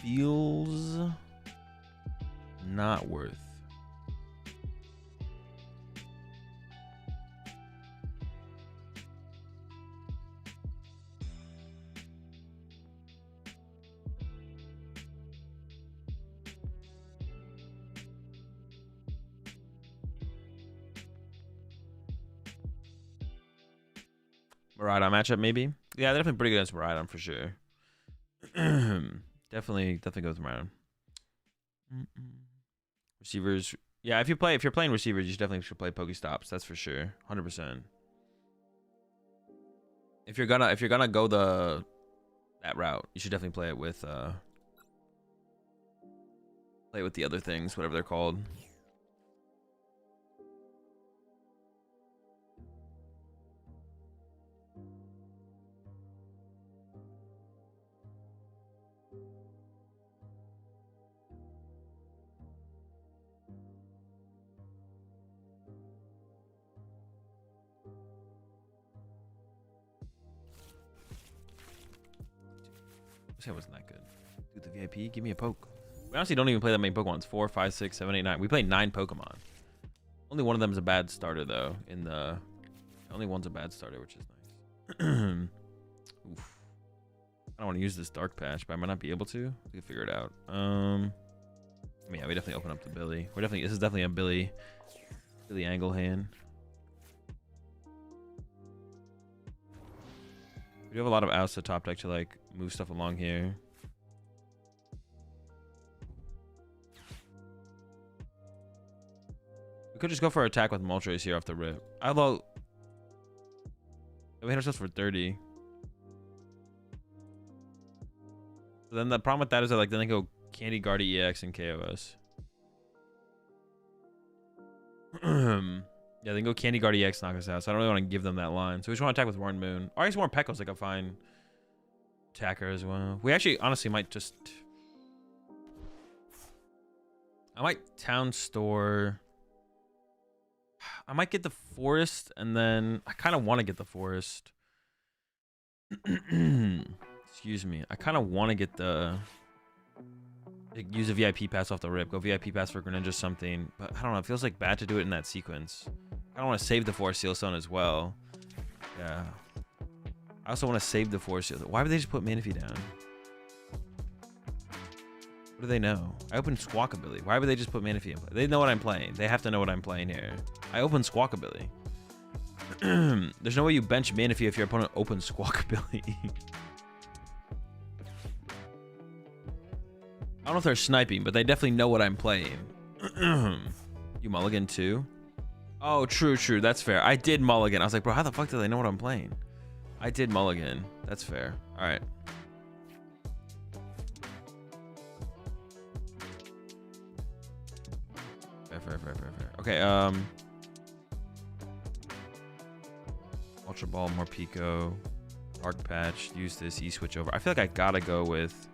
Speaker 1: Feels not worth. Miraidon matchup, maybe. Yeah, they're definitely pretty good against Miraidon for sure. definitely go with Miraidon. Receivers. Yeah, if you're playing receivers, you definitely should play Pokestops. That's for sure. 100%. If you're gonna go that route, you should definitely play it with the other things, whatever they're called. This wasn't that good. Dude, the VIP, give me a poke. We honestly don't even play that many Pokemons. 4, 5, 6, 7, 8, 9. We play 9 Pokemon. Only one of them is a bad starter though. Only one's a bad starter, which is nice. Oof. I don't want to use this dark patch, but I might not be able to. We can figure it out. Yeah, we definitely open up the Billy. This is definitely a Billy angle hand. We do have a lot of outs to top deck to like move stuff along here. We could just go for an attack with Moltres here off the rip. Although we hit ourselves for 30. So then the problem with that is that like then they go Candy Guard EX and KO us. Yeah, they can go Candy Guard EX, knock us out. So I don't really want to give them that line. So we just want to attack with Warren Moon. Or I guess Warren Peckle's like a fine attacker as well. We actually honestly might just... I might Town Store. I might get the Forest, and then I kind of want to get the Forest. Excuse me. I kind of want to get the... Use a VIP pass off the rip. Go VIP pass for Greninja something. But I don't know. It feels like bad to do it in that sequence. I don't want to save the Forest Seal Stone as well. Yeah. I also want to save the Forest Seal. Why would they just put Manaphy down? What do they know? I opened Squawkabilly. Why would they just put Manaphy in play? They know what I'm playing. They have to know what I'm playing here. I opened Squawkabilly. There's no way you bench Manaphy if your opponent opens Squawkabilly. I don't know if they're sniping, but they definitely know what I'm playing. You mulligan too? Oh, true. That's fair. I did mulligan. I was like, bro, how the fuck do they know what I'm playing? I did mulligan. That's fair. All right. Fair. Okay, Ultra Ball, more Pico, Dark Patch, use this, E-switch over. I feel like I gotta go with...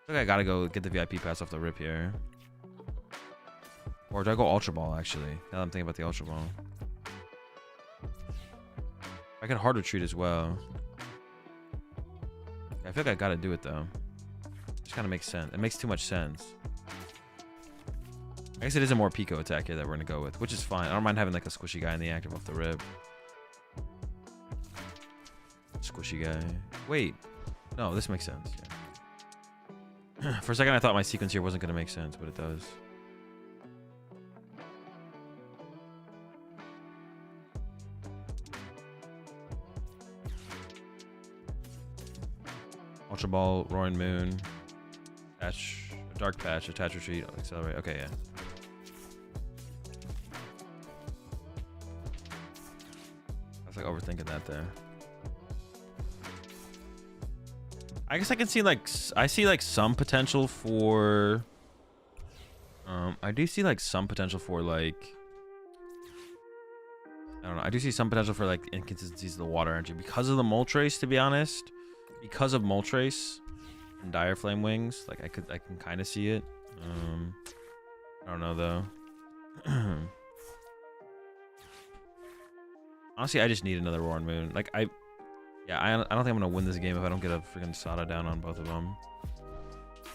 Speaker 1: I gotta go get the VIP pass off the rip here. Or do I go Ultra Ball, actually? Now that I'm thinking about the Ultra Ball. I could Hard Retreat as well. I feel like I gotta do it, though. Just kind of makes sense. It makes too much sense. I guess it is a more Pico attack here that we're gonna go with, which is fine. I don't mind having like a squishy guy in the active off the rip. Squishy guy. Wait. No, this makes sense. Yeah. For a second, I thought my sequence here wasn't gonna make sense, but it does. Ultra Ball, Roaring Moon, Patch, Dark Patch, Attach Retreat, Accelerate. Okay, yeah. Like overthinking that there. I guess I can see like some potential for I do see like some potential for like I don't know. I do see some potential for like inconsistencies of the water energy because of the Moltres, to be honest. Because of Moltres and Dire Flame Wings, like I can kind of see it. I don't know though. Honestly, I just need another Roaring Moon. Like, I don't think I'm going to win this game if I don't get a freaking Sada down on both of them.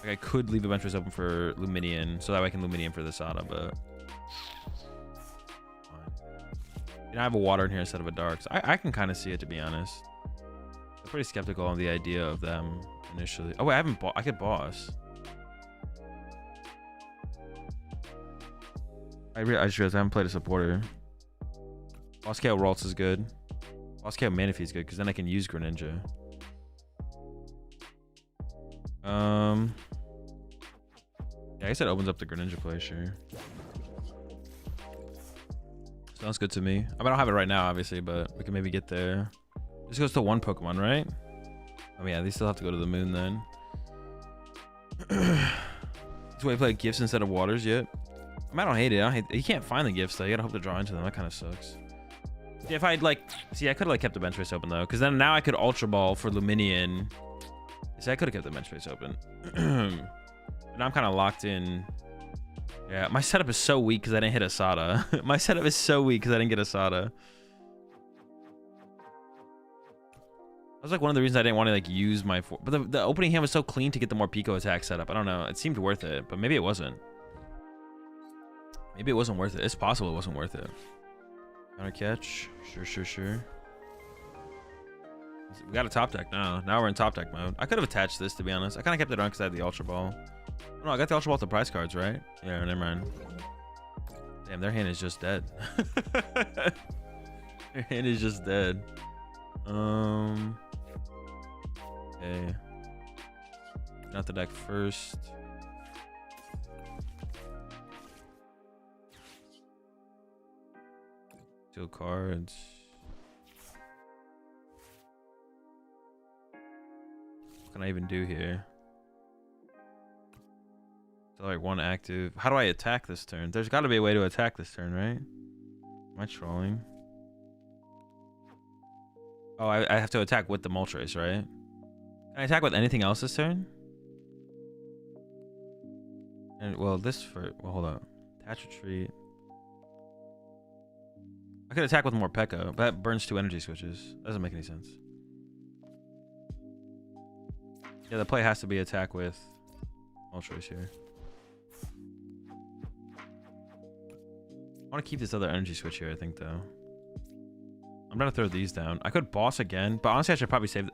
Speaker 1: Like, I could leave Adventures open for Luminian, so that way I can Luminian for the Sada, but... And I have a water in here instead of a dark, so I can kind of see it, to be honest. I'm pretty skeptical on the idea of them initially. Oh, wait, I could boss. I just realized I haven't played a supporter. Boss KO Ralts is good. Boss KO Manaphy is good because then I can use Greninja. Yeah, I guess it opens up the Greninja play, sure. Sounds good to me. I mean, I don't have it right now, obviously, but we can maybe get there. This goes to one Pokemon, right? Oh yeah, they still have to go to the moon then. That's why I play gifts instead of waters yet. I mean, I don't hate it. You can't find the gifts though. You gotta hope to draw into them. That kind of sucks. See, if I'd like, see, I could have like kept the bench space open though, because then now I could Ultra Ball for Luminion. See, I could have kept the bench space open. But now I'm kind of locked in. Yeah, my setup is so weak because I didn't hit Asada. My setup is so weak because I didn't get Asada. That was like one of the reasons I didn't want to like use my but the opening hand was so clean to get the more Pico attack setup. I don't know. It seemed worth it, but maybe it wasn't. Maybe it wasn't worth it. It's possible it wasn't worth it. Counter catch. Sure. We got a top deck now. Now we're in top deck mode. I could have attached this, to be honest. I kind of kept it on because I had the Ultra Ball. Oh, no, I got the Ultra Ball with the prize cards, right? Yeah, never mind. Damn, their hand is just dead. Their hand is just dead. Okay. Not the deck first. Two cards. What can I even do here? So like one active. How do I attack this turn? There's got to be a way to attack this turn, right? Am I trolling? Oh, I have to attack with the Moltres, right? Can I attack with anything else this turn? And well, hold up. Attach retreat. I could attack with more P.E.K.K.A, but that burns 2 energy switches. Doesn't make any sense. Yeah, the play has to be attack with Moltres here. I want to keep this other energy switch here, I think, though. I'm gonna throw these down. I could boss again, but honestly, I should probably save.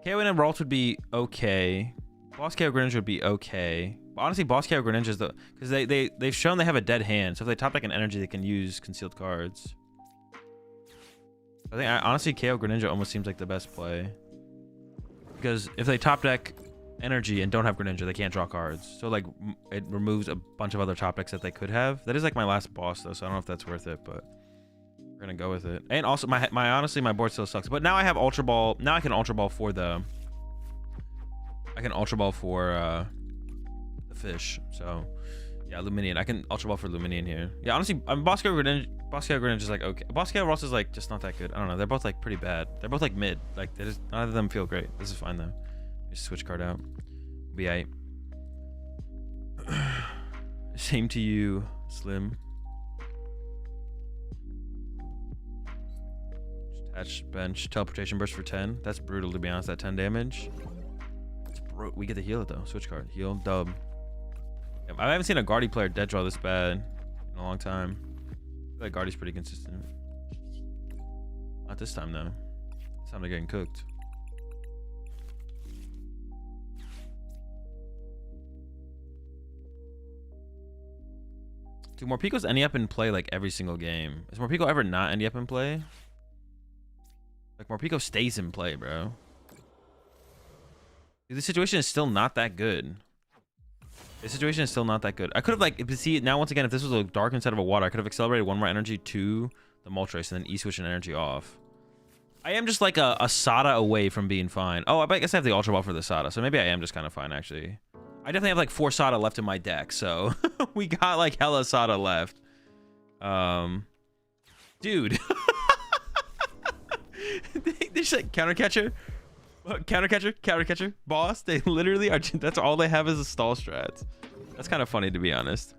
Speaker 1: KON and Ralt would be okay. Boss KO Greninja would be okay. But honestly, Boss KO Greninja is the because they've shown they have a dead hand. So if they top deck an energy, they can use concealed cards. I think honestly, KO Greninja almost seems like the best play because if they top deck energy and don't have Greninja, they can't draw cards. So like it removes a bunch of other top decks that they could have. That is like my last boss though, so I don't know if that's worth it, but. We're gonna go with it. And also honestly my board still sucks, but now I have Ultra Ball. Now I can Ultra Ball for the fish. So yeah, Luminion. I can Ultra Ball for Luminion here. Yeah, honestly, Boss KO Greninja is like okay. Boss KO Ross is like just not that good. I don't know. They're both like pretty bad. They're both like mid. Like they just none of them feel great. This is fine though. Just switch card out. Be aight. Same to you, Slim. Attach bench teleportation burst for 10. That's brutal to be honest. That 10 damage. We get to heal it though. Switch card. Heal. Dub. I haven't seen a Guardy player dead draw this bad in a long time. I feel like Guardy's pretty consistent. Not this time though. This time they're getting cooked. Do Morpeko's ending up in play like every single game? Is Morpeko ever not ending up in play? Like Morpeko stays in play, bro. Dude, this situation is still not that good. This situation is still not that good. I could have like see now once again if this was a dark instead of a water, I could have accelerated one more energy to the Moltres and then E-switch an energy off. I am just like a Sada away from being fine. Oh, I guess I have the Ultra Ball for the Sada, so maybe I am just kind of fine actually. I definitely have like 4 Sada left in my deck, so we got like hella Sada left. Dude. They just like counter catcher, boss. They literally are. That's all they have is a stall strats. That's kind of funny to be honest.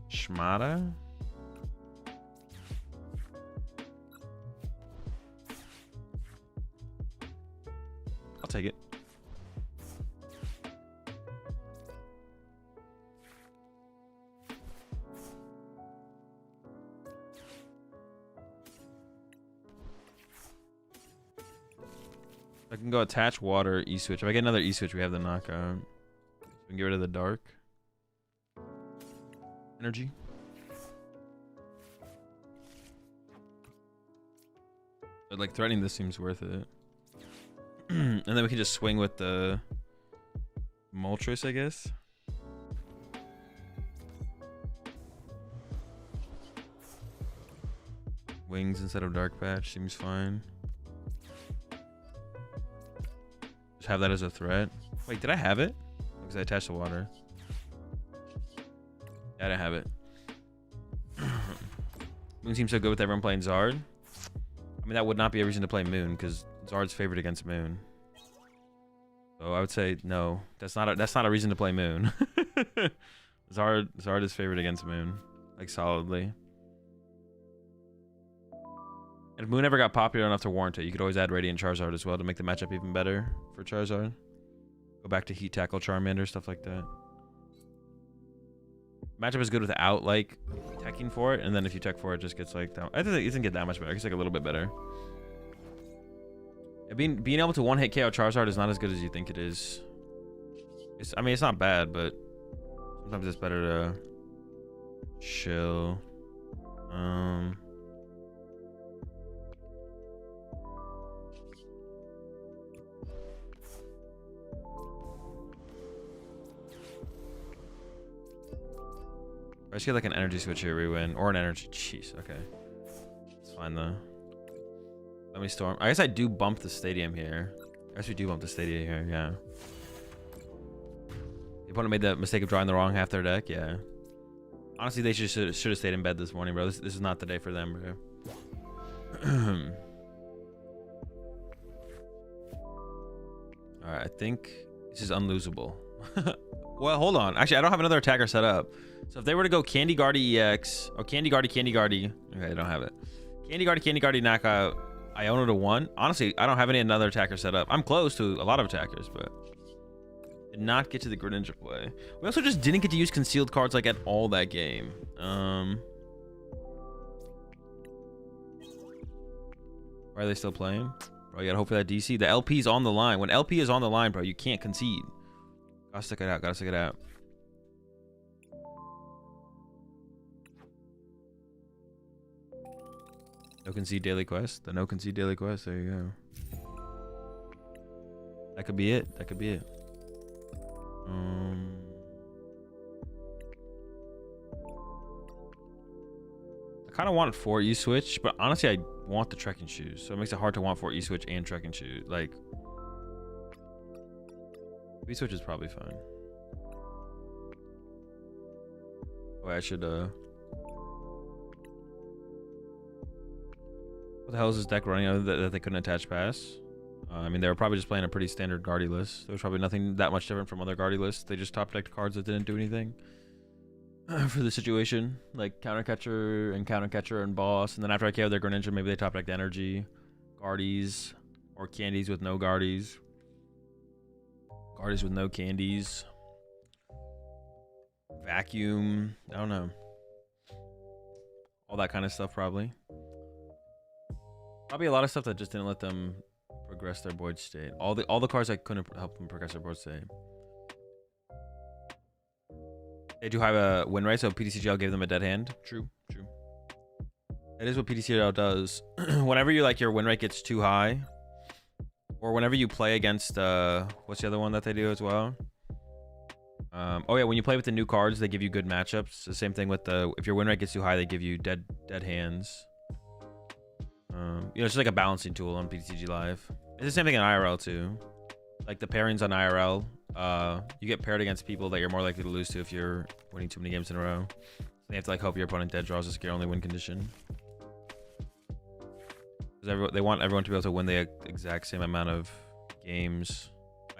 Speaker 1: Shmata. I'll take it. I can go attach water, E-switch. If I get another E-switch, we have the knockout. So we can get rid of the dark energy. But like threatening this seems worth it. And then we can just swing with the Moltres, I guess. Wings instead of Dark Patch seems fine. Just have that as a threat. Wait, did I have it? Because I attached the water. Yeah, I didn't have it. Moon seems so good with everyone playing Zard. I mean, that would not be a reason to play Moon because Zard's favored against Moon. So I would say no. That's not a reason to play Moon. Zard is favored against Moon, like solidly. And if Moon ever got popular enough to warrant it, you could always add Radiant Charizard as well to make the matchup even better for Charizard. Go back to Heat Tackle Charmander, stuff like that. Matchup is good without like teching for it, and then if you tech for it, it just gets like that. I think it doesn't get that much better. It gets like a little bit better. Yeah, being able to one hit KO Charizard is not as good as you think it is. I mean, it's not bad, but sometimes it's better to chill. I just get like an energy switch here, we win. Or an energy. Jeez, okay. It's fine though. Let me storm. I guess I do bump the stadium here. I guess we do bump the stadium here, yeah. The opponent made the mistake of drawing the wrong half their deck, yeah. Honestly, they should have stayed in bed this morning, bro. This is not the day for them, bro. Alright, I think this is unlosable. Well, hold on. Actually, I don't have another attacker set up. So if they were to go Candy Guardy EX, or Candy Guardy, okay, I don't have it. Candy Guardy, knockout, Iona to 1. Honestly, I don't have any another attacker set up. I'm close to a lot of attackers, but did not get to the Greninja play. We also just didn't get to use concealed cards like at all that game. Why are they still playing? Bro, you gotta hope for that DC. The LP's on the line. When LP is on the line, bro, you can't concede. Gotta stick it out. Gotta stick it out. No concede daily quest. The no concede daily quest. There you go. That could be it. That could be it. I kind of want 4 E-Switch, but honestly, I want the trekking shoes. So it makes it hard to want 4 E-Switch and trekking shoes. Like, E-Switch is probably fine. Oh, I should, what the hell is this deck running other that they couldn't attach pass? I mean, they were probably just playing a pretty standard Guardy list. There was probably nothing that much different from other Guardy lists. They just top decked cards that didn't do anything for the situation. Like Countercatcher and Boss. And then after I KO their Greninja, maybe they top decked Energy, Guardies, or Candies with no Guardies. Guardies with no Candies. Vacuum. I don't know. All that kind of stuff, probably. Probably a lot of stuff that just didn't let them progress their board state. All the cards that couldn't help them progress their board state. They do have a win rate, so PTCGL gave them a dead hand. True. That is what PTCGL does. Whenever your win rate gets too high, or whenever you play against what's the other one that they do as well? Oh yeah, when you play with the new cards, they give you good matchups. The same thing with if your win rate gets too high, they give you dead hands. You know, it's just like a balancing tool on PTCG Live. It's the same thing in IRL too. Like the pairings on IRL, you get paired against people that you're more likely to lose to if you're winning too many games in a row. So you have to like hope your opponent dead draws a scare only win condition. Because they want everyone to be able to win the exact same amount of games,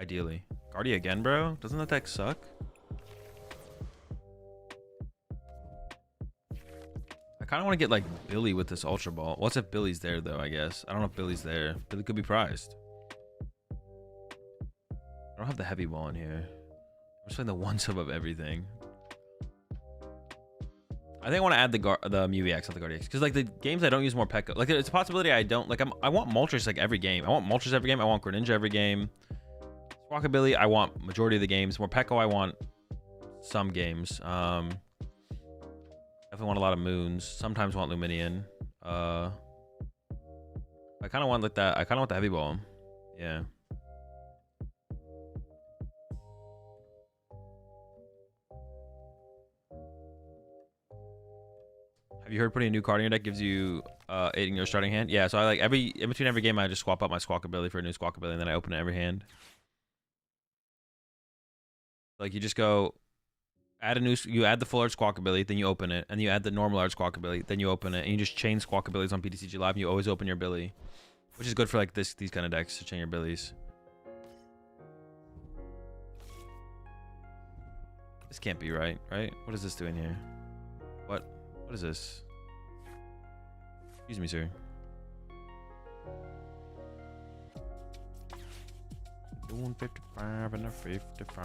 Speaker 1: ideally. Guardy again, bro? Doesn't that deck suck? I kind of want to get like Billy with this Ultra Ball. What's if Billy's there though, I guess? I don't know if Billy's there. Billy could be prized. I don't have the heavy ball in here. I'm just playing the one sub of everything. I think I want to add the Mew EX, not the Guardy EX. Because like the games I don't use more Pekka. Like it's a possibility I don't. Like I want Moltres like every game. I want Moltres every game. I want Greninja every game. Rockabilly, I want majority of the games. More Pekka, I want some games. Definitely want a lot of Moons. Sometimes want Luminion. I I kind of want like that. I kind of want the heavy ball. Yeah. Have you heard putting a new card in your deck gives you 8 in your starting hand? Yeah, so I like in between every game I just swap out my squawk ability for a new squawk ability and then I open it every hand. Like you just go you add the full art squawk ability, then you open it, and you add the normal art squawk ability, then you open it, and you just chain squawk abilities on PTCG Live and you always open your ability. Which is good for like these kind of decks to chain your abilities. This can't be right? What is this doing here? What is this? Excuse me, sir. Doing 55 and a 54.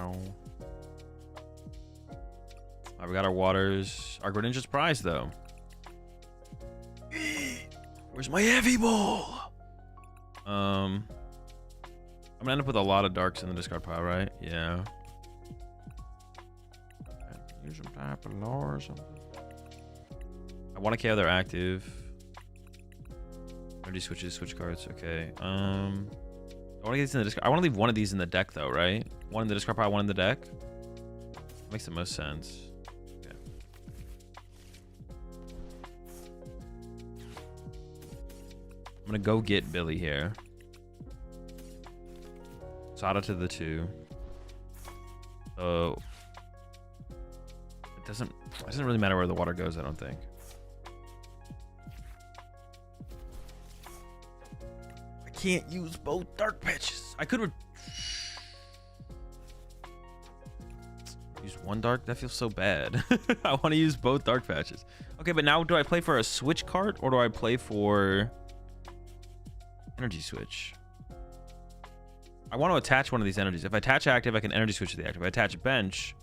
Speaker 1: Alright, we got our waters. Our Greninja's prize though. Where's my heavy ball? I'm gonna end up with a lot of darks in the discard pile, right? Yeah. Use some type of lore or something. I want to KO their active. Energy switches, switch cards. Okay. I want to get these in the discard. I want to leave one of these in the deck though, right? One in the discard pile, one in the deck. Makes the most sense. Okay. I'm gonna go get Billy here. Sada to the 2. So it doesn't really matter where the water goes, I don't think. I can't use both dark patches. I could use one dark. That feels so bad. I want to use both dark patches. Okay, but now do I play for a switch card or do I play for energy switch? I want to attach one of these energies. If I attach active, I can energy switch to the active. If I attach bench,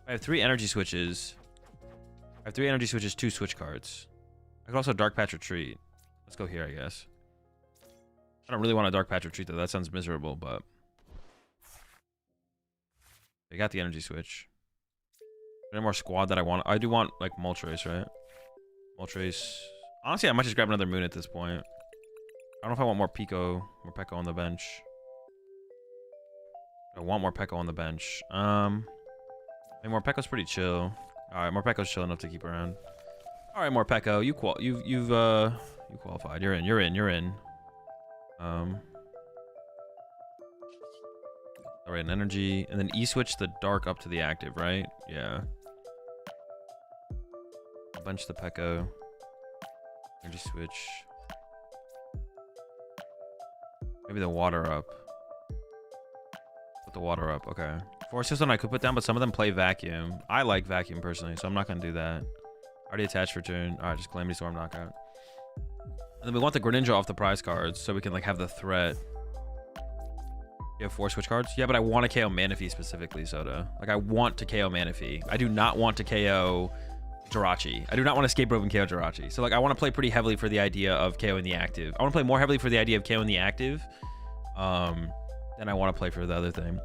Speaker 1: I have 3 energy switches. I have 3 energy switches, 2 switch cards. I could also dark patch retreat. Let's go here, I guess. I don't really want a dark patch retreat though. That sounds miserable, but I got the energy switch. Any more squad that I want? I do want like Moltres, right? Moltres. Honestly, I might just grab another moon at this point. I don't know if I want more Pekko on the bench. I want more Pekko on the bench. I mean, Morpekko's pretty chill. All right, Morpekko's chill enough to keep around. All right, Morpekko, you qualified. You're in. All right, an energy, and then E switch the dark up to the active, right? Yeah. Bench the Pekko. Energy switch. Maybe the water up. Put the water up. Okay. Force system I could put down, but some of them play vacuum. I like vacuum personally, so I'm not gonna do that. Already attached for turn. All right, just Calamity Storm knockout. And then we want the Greninja off the prize cards so we can like have the threat. You have 4 switch cards? Yeah, but I want to KO Manaphy specifically, Soda. Like I want to KO Manaphy. I do not want to KO Jirachi. I do not want to escape rope and KO Jirachi. So like I want to play pretty heavily for the idea of KOing the active. I want to play more heavily for the idea of KOing the active. Than I want to play for the other thing.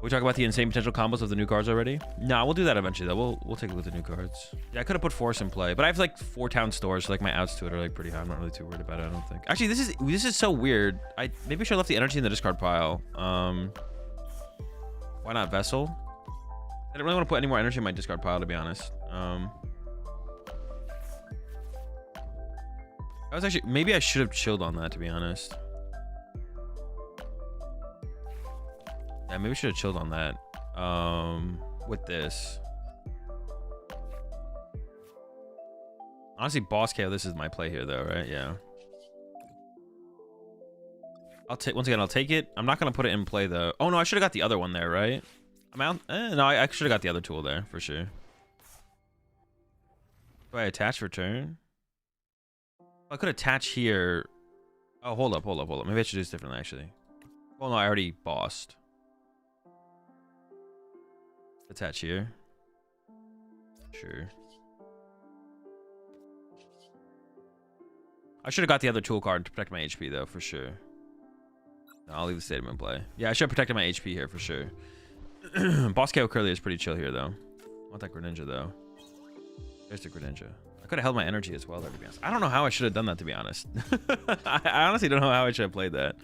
Speaker 1: We talk about the insane potential combos of the new cards already. No, we'll do that eventually though. We'll take a look at the new cards. Yeah, I could have put Force in play, but I have like 4 town stores, so like my outs to it are like pretty high. I'm not really too worried about it, I don't think. Actually, this is so weird. Maybe I should have left the energy in the discard pile. Why not Vessel? I didn't really want to put any more energy in my discard pile, to be honest. I was actually, maybe I should have chilled on that, to be honest. Yeah, maybe we should have chilled on that. With this. Honestly, boss KO, this is my play here though, right? Yeah. Once again, I'll take it. I'm not gonna put it in play though. Oh no, I should have got the other one there, right? No, I should have got the other tool there for sure. Do I attach for turn? I could attach here. Oh, hold up. Maybe I should do this differently actually. Well, no, I already bossed. Attach here. Sure. I should have got the other tool card to protect my HP though, for sure. No, I'll leave the stadium in play. Yeah, I should have protected my HP here for sure. Boss KO Curly is pretty chill here though. I want that Greninja though. There's the Greninja. I could could have held my energy as well there, to be honest. I don't know how I should have done that, to be honest. I honestly don't know how I should have played that.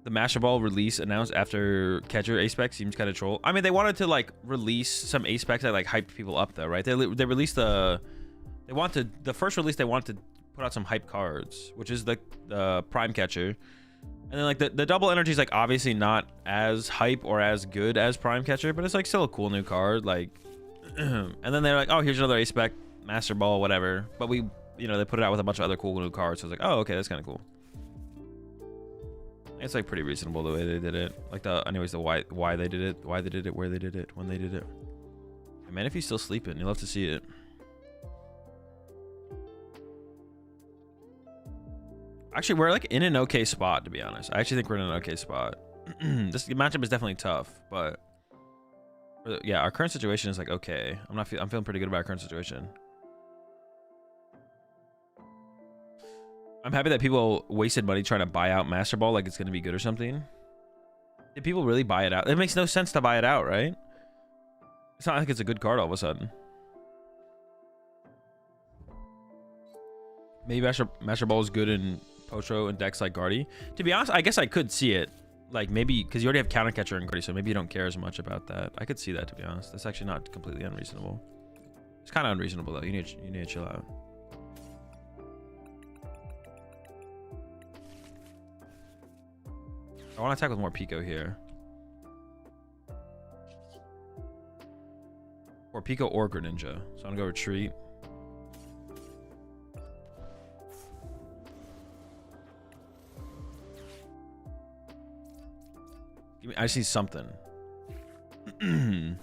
Speaker 1: The Master Ball release announced after Catcher Ace Spec seems kind of troll. I mean, they wanted to like release some Ace Specs that like hyped people up though, right? They released the first release they wanted to put out some hype cards, which is the Prime Catcher. And then like the double energy is like obviously not as hype or as good as Prime Catcher, but it's like still a cool new card. Like, and then they're like, oh, here's another Ace Spec Master Ball, whatever. But we, you know, they put it out with a bunch of other cool new cards. So I was like, oh, okay, that's kind of cool. It's like pretty reasonable the way they did it. Like anyways, the why they did it, where they did it, when they did it. Hey, man, if he's still sleeping, you'll have to see it. Actually, we're like in an okay spot, to be honest. I actually think we're in an okay spot. This matchup is definitely tough, but yeah, our current situation is like okay. I'm feeling pretty good about our current situation. I'm happy that people wasted money trying to buy out Master Ball like it's going to be good or something. Did people really buy it out? It makes no sense to buy it out, right? It's not like it's a good card all of a sudden. Maybe Master Ball is good in Potro and decks like Guardy. To be honest, I guess I could see it. Like maybe, because you already have Counter Catcher and Guardy, so maybe you don't care as much about that. I could see that, to be honest. That's actually not completely unreasonable. It's kind of unreasonable though. You need to chill out. I want to attack with more Pico here. Or Pico or Greninja. So I'm going to go retreat. I just need something. Wait,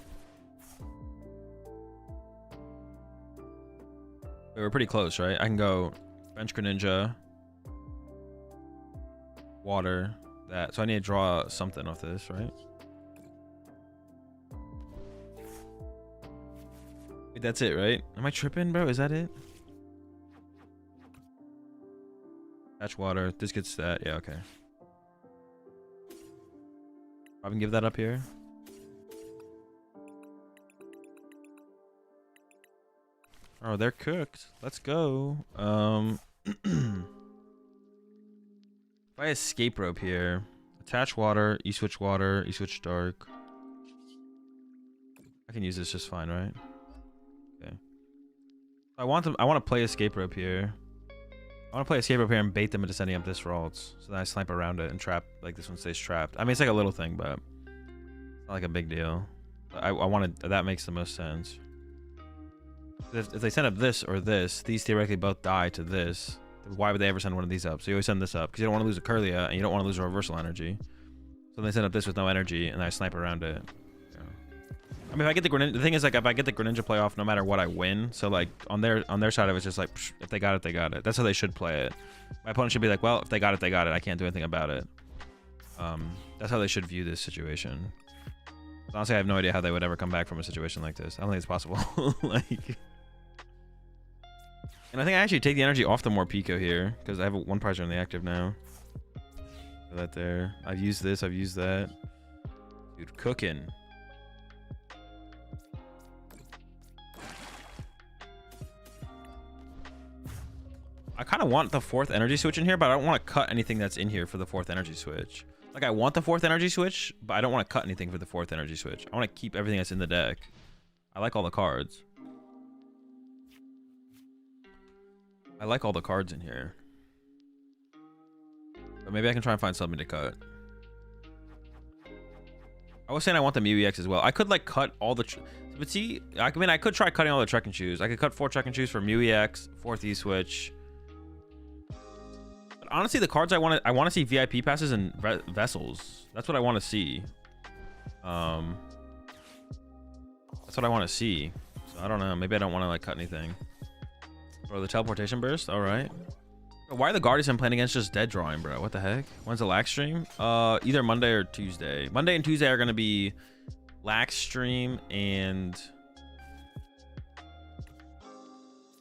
Speaker 1: we're pretty close, right? I can go bench Greninja. Water. That. So I need to draw something off this, right? Wait, that's it, right? Am I tripping, bro? Is that it? Catch water. This gets that. Yeah, okay. I can give that up here. Oh, they're cooked. Let's go. If I escape rope here, attach water, e-switch dark. I can use this just fine, right? Okay. I want to play escape rope here. I want to play escape rope here and bait them into sending up this for alts, so that I snipe around it and trap, like this one stays trapped. I mean, it's like a little thing, but it's not like a big deal. I wanted, that makes the most sense. If they send up this or this, these theoretically both die to this. Why would they ever send one of these up? So you always send this up because you don't want to lose a Curlia and you don't want to lose a reversal energy. So they send up this with no energy and I snipe around it. Yeah. I mean, if I get the Greninja, the thing is like if I get the Greninja play off, no matter what I win. So like on their side of it, it's just like psh, if they got it, they got it. That's how they should play it. My opponent should be like, well, if they got it, they got it. I can't do anything about it. That's how they should view this situation. Honestly, I have no idea how they would ever come back from a situation like this. I don't think it's possible. Like. And I think I actually take the energy off the more Pico here because I have one prizer on the active now. Put that there. I've used this. I've used that. Dude, cooking. I kind of want the fourth energy switch in here, but I don't want to cut anything that's in here for the fourth energy switch. Like I want the fourth energy switch, but I don't want to cut anything for the fourth energy switch. I want to keep everything that's in the deck. I like all the cards. I like all the cards in here. But maybe I can try and find something to cut. I was saying I want the Mew EX as well. I could like cut all the... But see, I mean, I could try cutting all the Trek and Shoes. I could cut 4 Trek and Shoes for Mew EX, 4th E-Switch. But honestly, the cards I want to see VIP passes and Vessels. That's what I want to see. That's what I want to see. So I don't know. Maybe I don't want to like cut anything. Bro, the teleportation burst. All right. Why are the Guardians I'm playing against just dead drawing, bro? What the heck? When's the lax stream? Either Monday or Tuesday. Monday and Tuesday are gonna be lax stream, and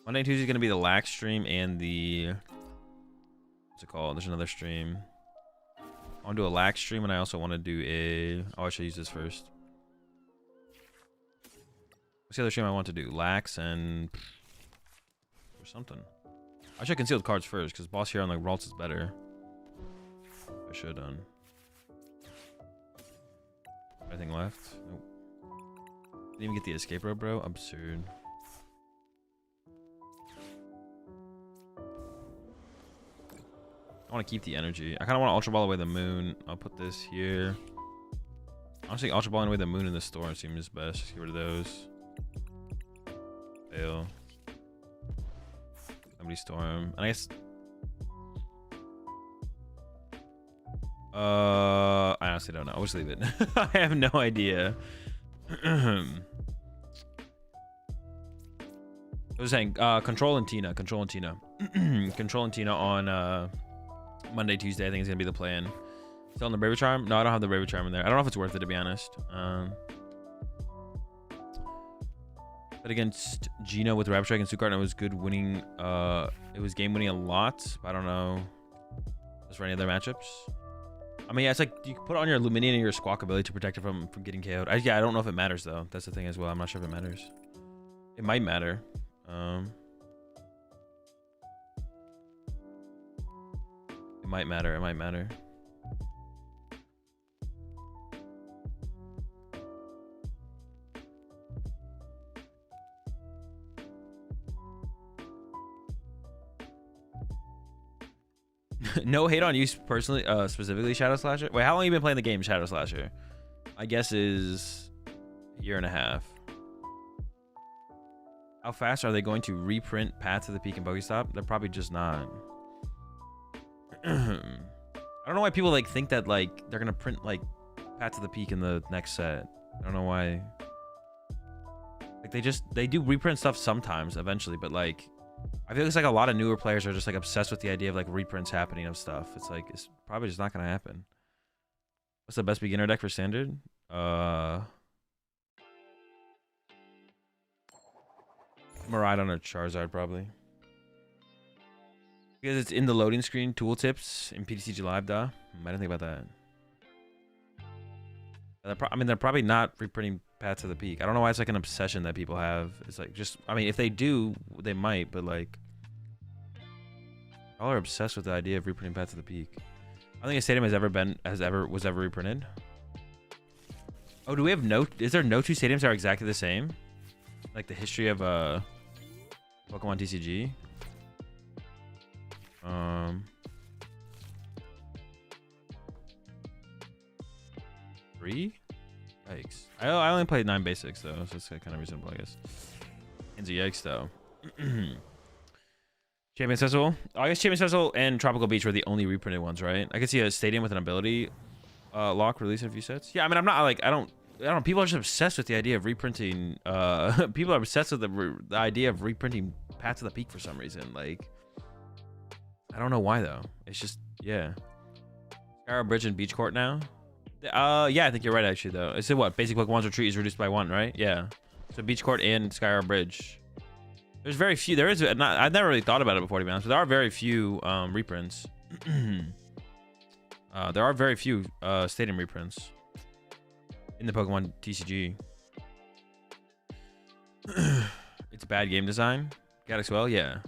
Speaker 1: Monday and Tuesday is gonna be the lax stream and the what's it called? There's another stream. I want to do a lax stream, and I also want to do a. Oh, I should use this first. What's the other stream I want to do? Lax and or something. I should conceal the cards first because boss here on like Ralts is better. I should have done. Anything left? Nope. Didn't even get the escape rope, bro. Absurd. I want to keep the energy. I kind of want to Ultra Ball away the moon. I'll put this here. Honestly, Ultra Balling away the moon in the storm seems best. Just get rid of those. Fail. Somebody storm. And I guess. I honestly don't know. I'll just leave it. I have no idea. I was saying, Control and Tina. Control and Tina. Control and Tina on Monday, Tuesday. I think is gonna be the plan. Still on the Braver Charm? No, I don't have the Braver Charm in there. I don't know if it's worth it, to be honest. But against Gino with Rapid Strike and Suicune, it was good winning. It was game winning a lot. I don't know. Just for any other matchups. I mean, yeah, it's like you can put on your Luminian and your Squawk ability to protect it from getting KO'd. Yeah, I don't know if it matters though. That's the thing as well. I'm not sure if it matters. It might matter. It might matter. It might matter. No hate on you personally, specifically Shadow Slasher. Wait, how long have you been playing the game Shadow Slasher? I guess is a year and a half. How fast are they going to reprint Path to the Peak and Pokestop? They're probably just not. I don't know why people like think that like they're gonna print like Path to the Peak in the next set. I don't know why. Like they do reprint stuff sometimes eventually, but like I feel it's like a lot of newer players are just like obsessed with the idea of like reprints happening of stuff. It's like it's probably just not gonna happen. What's the best beginner deck for standard? Miraidon or Charizard probably. Because it's in the loading screen, tooltips in PTCG Live, duh. I didn't think about that. I mean, they're probably not reprinting Path to the Peak. I don't know why it's like an obsession that people have. It's like just, I mean, if they do, they might, but like, all are obsessed with the idea of reprinting Path to the Peak. I don't think a stadium was ever reprinted. Oh, do we have is there no two stadiums that are exactly the same? Like the history of PokemonTCG. 3? Yikes. I only played 9 basics though, so it's kind of reasonable, I guess. Ends of yikes though. Champions Festival. Oh, I guess Champions Festival and Tropical Beach were the only reprinted ones, right? I could see a stadium with an ability lock release in a few sets. Yeah, I mean, I'm not like I don't know. People are just obsessed with the idea of reprinting. People are obsessed with the idea of reprinting Path to the Peak for some reason. Like, I don't know why though. It's just yeah. Skyro Bridge and Beach Court now. Yeah, I think you're right actually though. It said what? Basic Pokemon's retreat is reduced by 1, right? Yeah. So Beach Court and Skyro Bridge. There's very few. There is not. I've never really thought about it before, to be honest. But there are very few reprints. There are very few stadium reprints in the Pokemon TCG. It's bad game design. Galaxwell, yeah.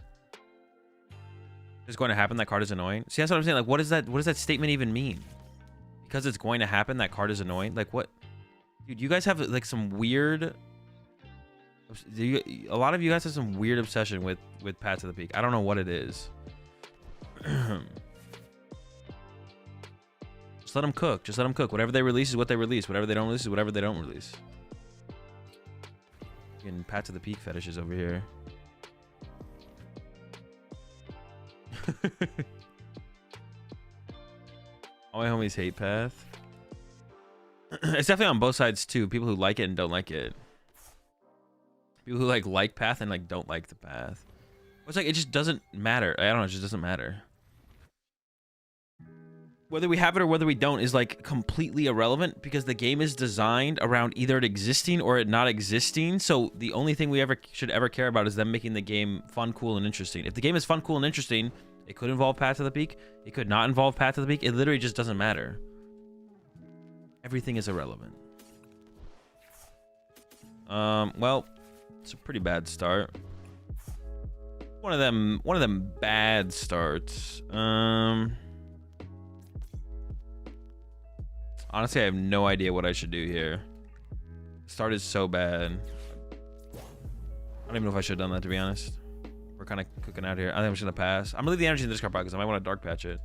Speaker 1: It's going to happen. That card is annoying. See, that's what I'm saying. Like, what does that statement even mean? Because it's going to happen, that card is annoying. Like, what? Dude, you guys have like some weird. A lot of you guys have some weird obsession with Path to the Peak. I don't know what it is. Just let them cook. Just let them cook. Whatever they release is what they release. Whatever they don't release is whatever they don't release. Getting Path to the Peak fetishes over here. All my homies hate Path. It's definitely on both sides too. People who like it and don't like it. People who like Path and like don't like the Path. It's like it just doesn't matter. I don't know. It just doesn't matter. Whether we have it or whether we don't is like completely irrelevant because the game is designed around either it existing or it not existing. So the only thing we should ever care about is them making the game fun, cool, and interesting. If the game is fun, cool, and interesting, it could involve Path to the Peak. It could not involve Path to the Peak. It literally just doesn't matter. Everything is irrelevant. Well, It's a pretty bad start. One of them bad starts. Honestly, I have no idea what I should do here. Start is so bad. I don't even know if I should have done that, to be honest. We're kind of cooking out here. I think I'm just gonna pass. I'm gonna leave the energy in this card because I might want to dark patch it.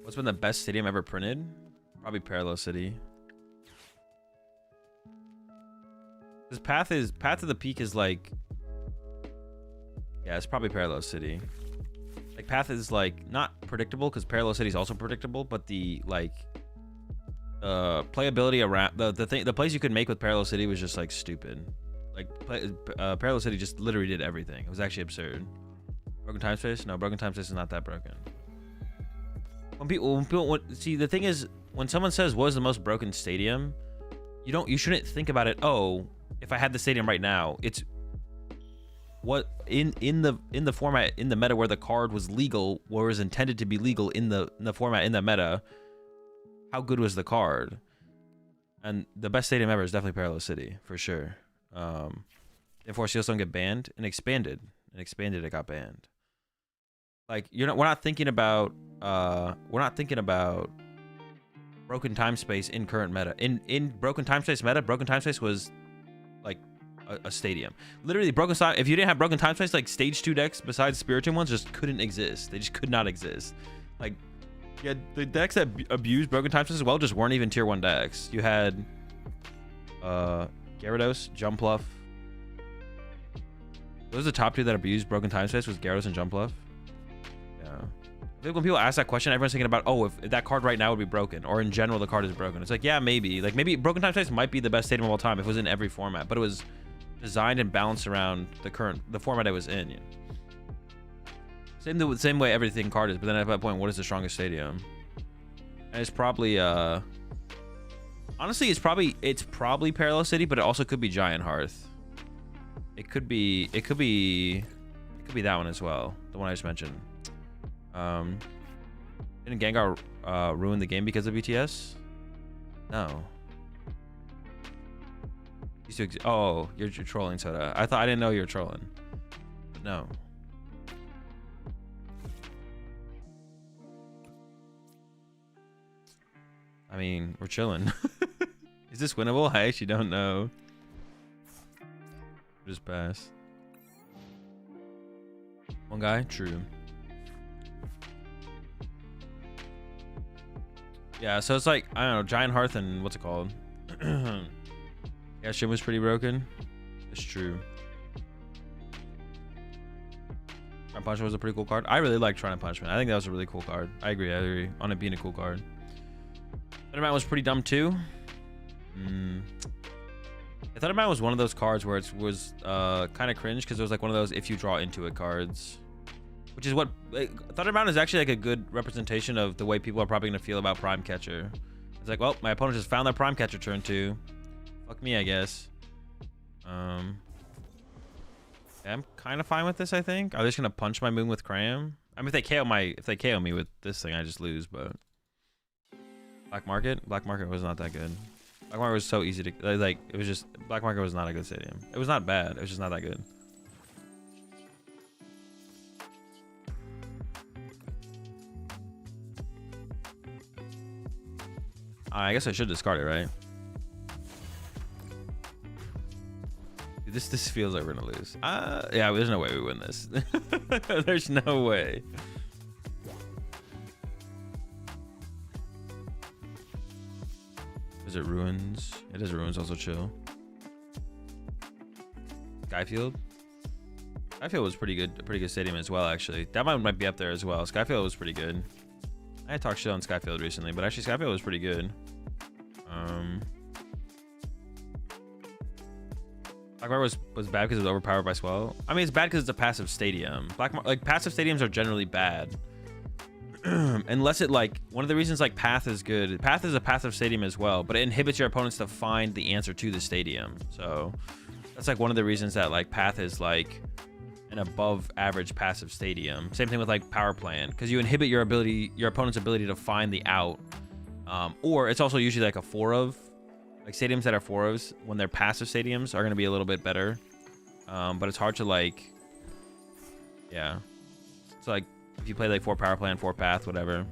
Speaker 1: What's been the best stadium ever printed? Probably Parallel City. This path of the peak is like, yeah, it's probably Parallel City. Like path is like not predictable because Parallel City is also predictable, but the like playability around the place you could make with Parallel City was just like stupid. Like Parallel City just literally did everything. It was actually absurd. Broken Time Space? No, Broken Time Space is not that broken. When people see, the thing is, when someone says what is the most broken stadium, you shouldn't think about it. Oh, if I had the stadium right now, it's what in the format, in the meta where the card was legal, or was intended to be legal in the format, in the meta. How good was the card? And the best stadium ever is definitely Parallel City for sure. Therefore, Seals don't get banned and expanded. It got banned. Like we're not thinking about Broken Time Space in current meta. In Broken Time Space meta, Broken Time Space was like a stadium. Literally, if you didn't have Broken Time Space, like stage 2 decks besides Spiritomb ones just couldn't exist. They just could not exist. Like, yeah, the decks that abused Broken Time Space as well just weren't even tier 1 decks. You had Gyarados, Jumpluff. Those are the top 2 that abused Broken Time Space, was Gyarados and Jumpluff. Yeah. I think when people ask that question, everyone's thinking about, oh, if that card right now would be broken, or in general the card is broken. It's like, yeah, maybe. Like maybe Broken Time Space might be the best stadium of all time if it was in every format, but it was designed and balanced around the format it was in. You know? Same way everything card is, but then at that point, what is the strongest stadium? And it's probably honestly, it's probably Parallel City, but it also could be Giant Hearth. It could be that one as well, the one I just mentioned. Didn't Gengar ruin the game because of BTS? No. Oh, you're trolling, Soda. I didn't know you were trolling. But no. I mean, we're chilling. Is this winnable? I actually don't know. Just pass. One guy? True. Yeah, so it's like, I don't know, Giant Hearth and what's it called? Yeah, Shin was pretty broken. It's true. Triumph Punishment was a pretty cool card. I really like Triumph Punishment. I think that was a really cool card. I agree on it being a cool card. Thundermount was pretty dumb too. Thundermount was one of those cards where it was kind of cringe because it was like one of those if you draw into it cards. Which is what Thundermount is actually like a good representation of the way people are probably going to feel about Prime Catcher. It's like, well, my opponent just found their Prime Catcher turn 2. Fuck me, I guess. Yeah, I'm kind of fine with this, I think. I'm just going to punch my moon with Cram. I mean, if they KO me with this thing, I just lose, but Black Market was not that good. Black Market was so easy to, like, it was just, Black Market was not a good stadium. It was not bad. It was just not that good. I guess I should discard it, right? Dude, this feels like we're gonna lose. Yeah, there's no way we win this. There's no way. Is it Ruins? It is Ruins, also chill. Skyfield? Skyfield was pretty good, a pretty good stadium as well, actually. That one might be up there as well. Skyfield was pretty good. I talked shit on Skyfield recently, but actually Skyfield was pretty good. Black Market was bad because it was overpowered by Swell. I mean, it's bad because it's a passive stadium. Passive stadiums are generally bad. Unless it like, one of the reasons like Path is good, Path is a passive stadium as well, but it inhibits your opponents to find the answer to the stadium. So that's like one of the reasons that like Path is like an above average passive stadium. Same thing with like Power Plant, because you inhibit your opponent's ability to find the out. Or it's also usually like a 4 of, like stadiums that are 4-ofs when they're passive stadiums are going to be a little bit better. But it's hard to like, yeah. So like if you play like 4 Power Plant, 4 Path, whatever.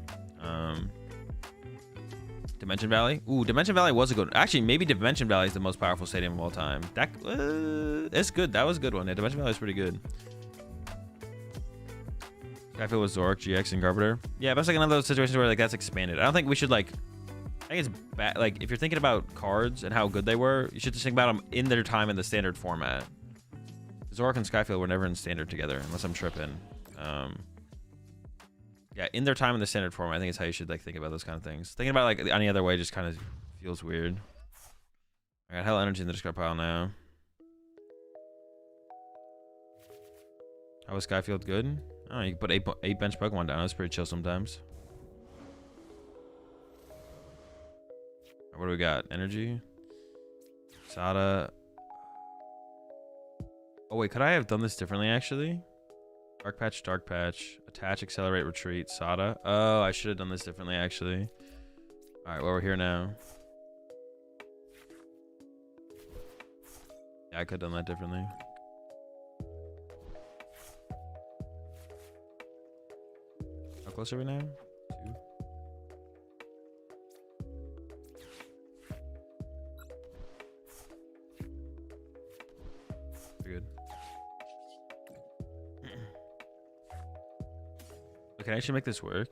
Speaker 1: Dimension Valley. Ooh, Dimension Valley was a good one. Actually, maybe Dimension Valley is the most powerful stadium of all time. That it's good. That was a good one. Yeah, Dimension Valley is pretty good. Skyfield was Zorak, GX, and Garbiter. Yeah, but it's like another of those situations where like that's expanded. I don't think we should like. I think it's bad. Like if you're thinking about cards and how good they were, you should just think about them in their time in the standard format. Zorak and Skyfield were never in standard together, unless I'm tripping. Yeah, in their time in the standard format, I think it's how you should like think about those kind of things. Thinking about like any other way just kind of feels weird. I got hell energy in the discard pile now. How was Skyfield good? Oh, you can put eight bench Pokemon down. That's pretty chill sometimes. What do we got? Energy? Sada. Oh wait, could I have done this differently actually? Dark Patch, attach, accelerate, retreat, Sada. Oh, I should have done this differently actually. Alright, well we're here now. Yeah, I could have done that differently. How close are we now? 2. Good. Can I actually make this work?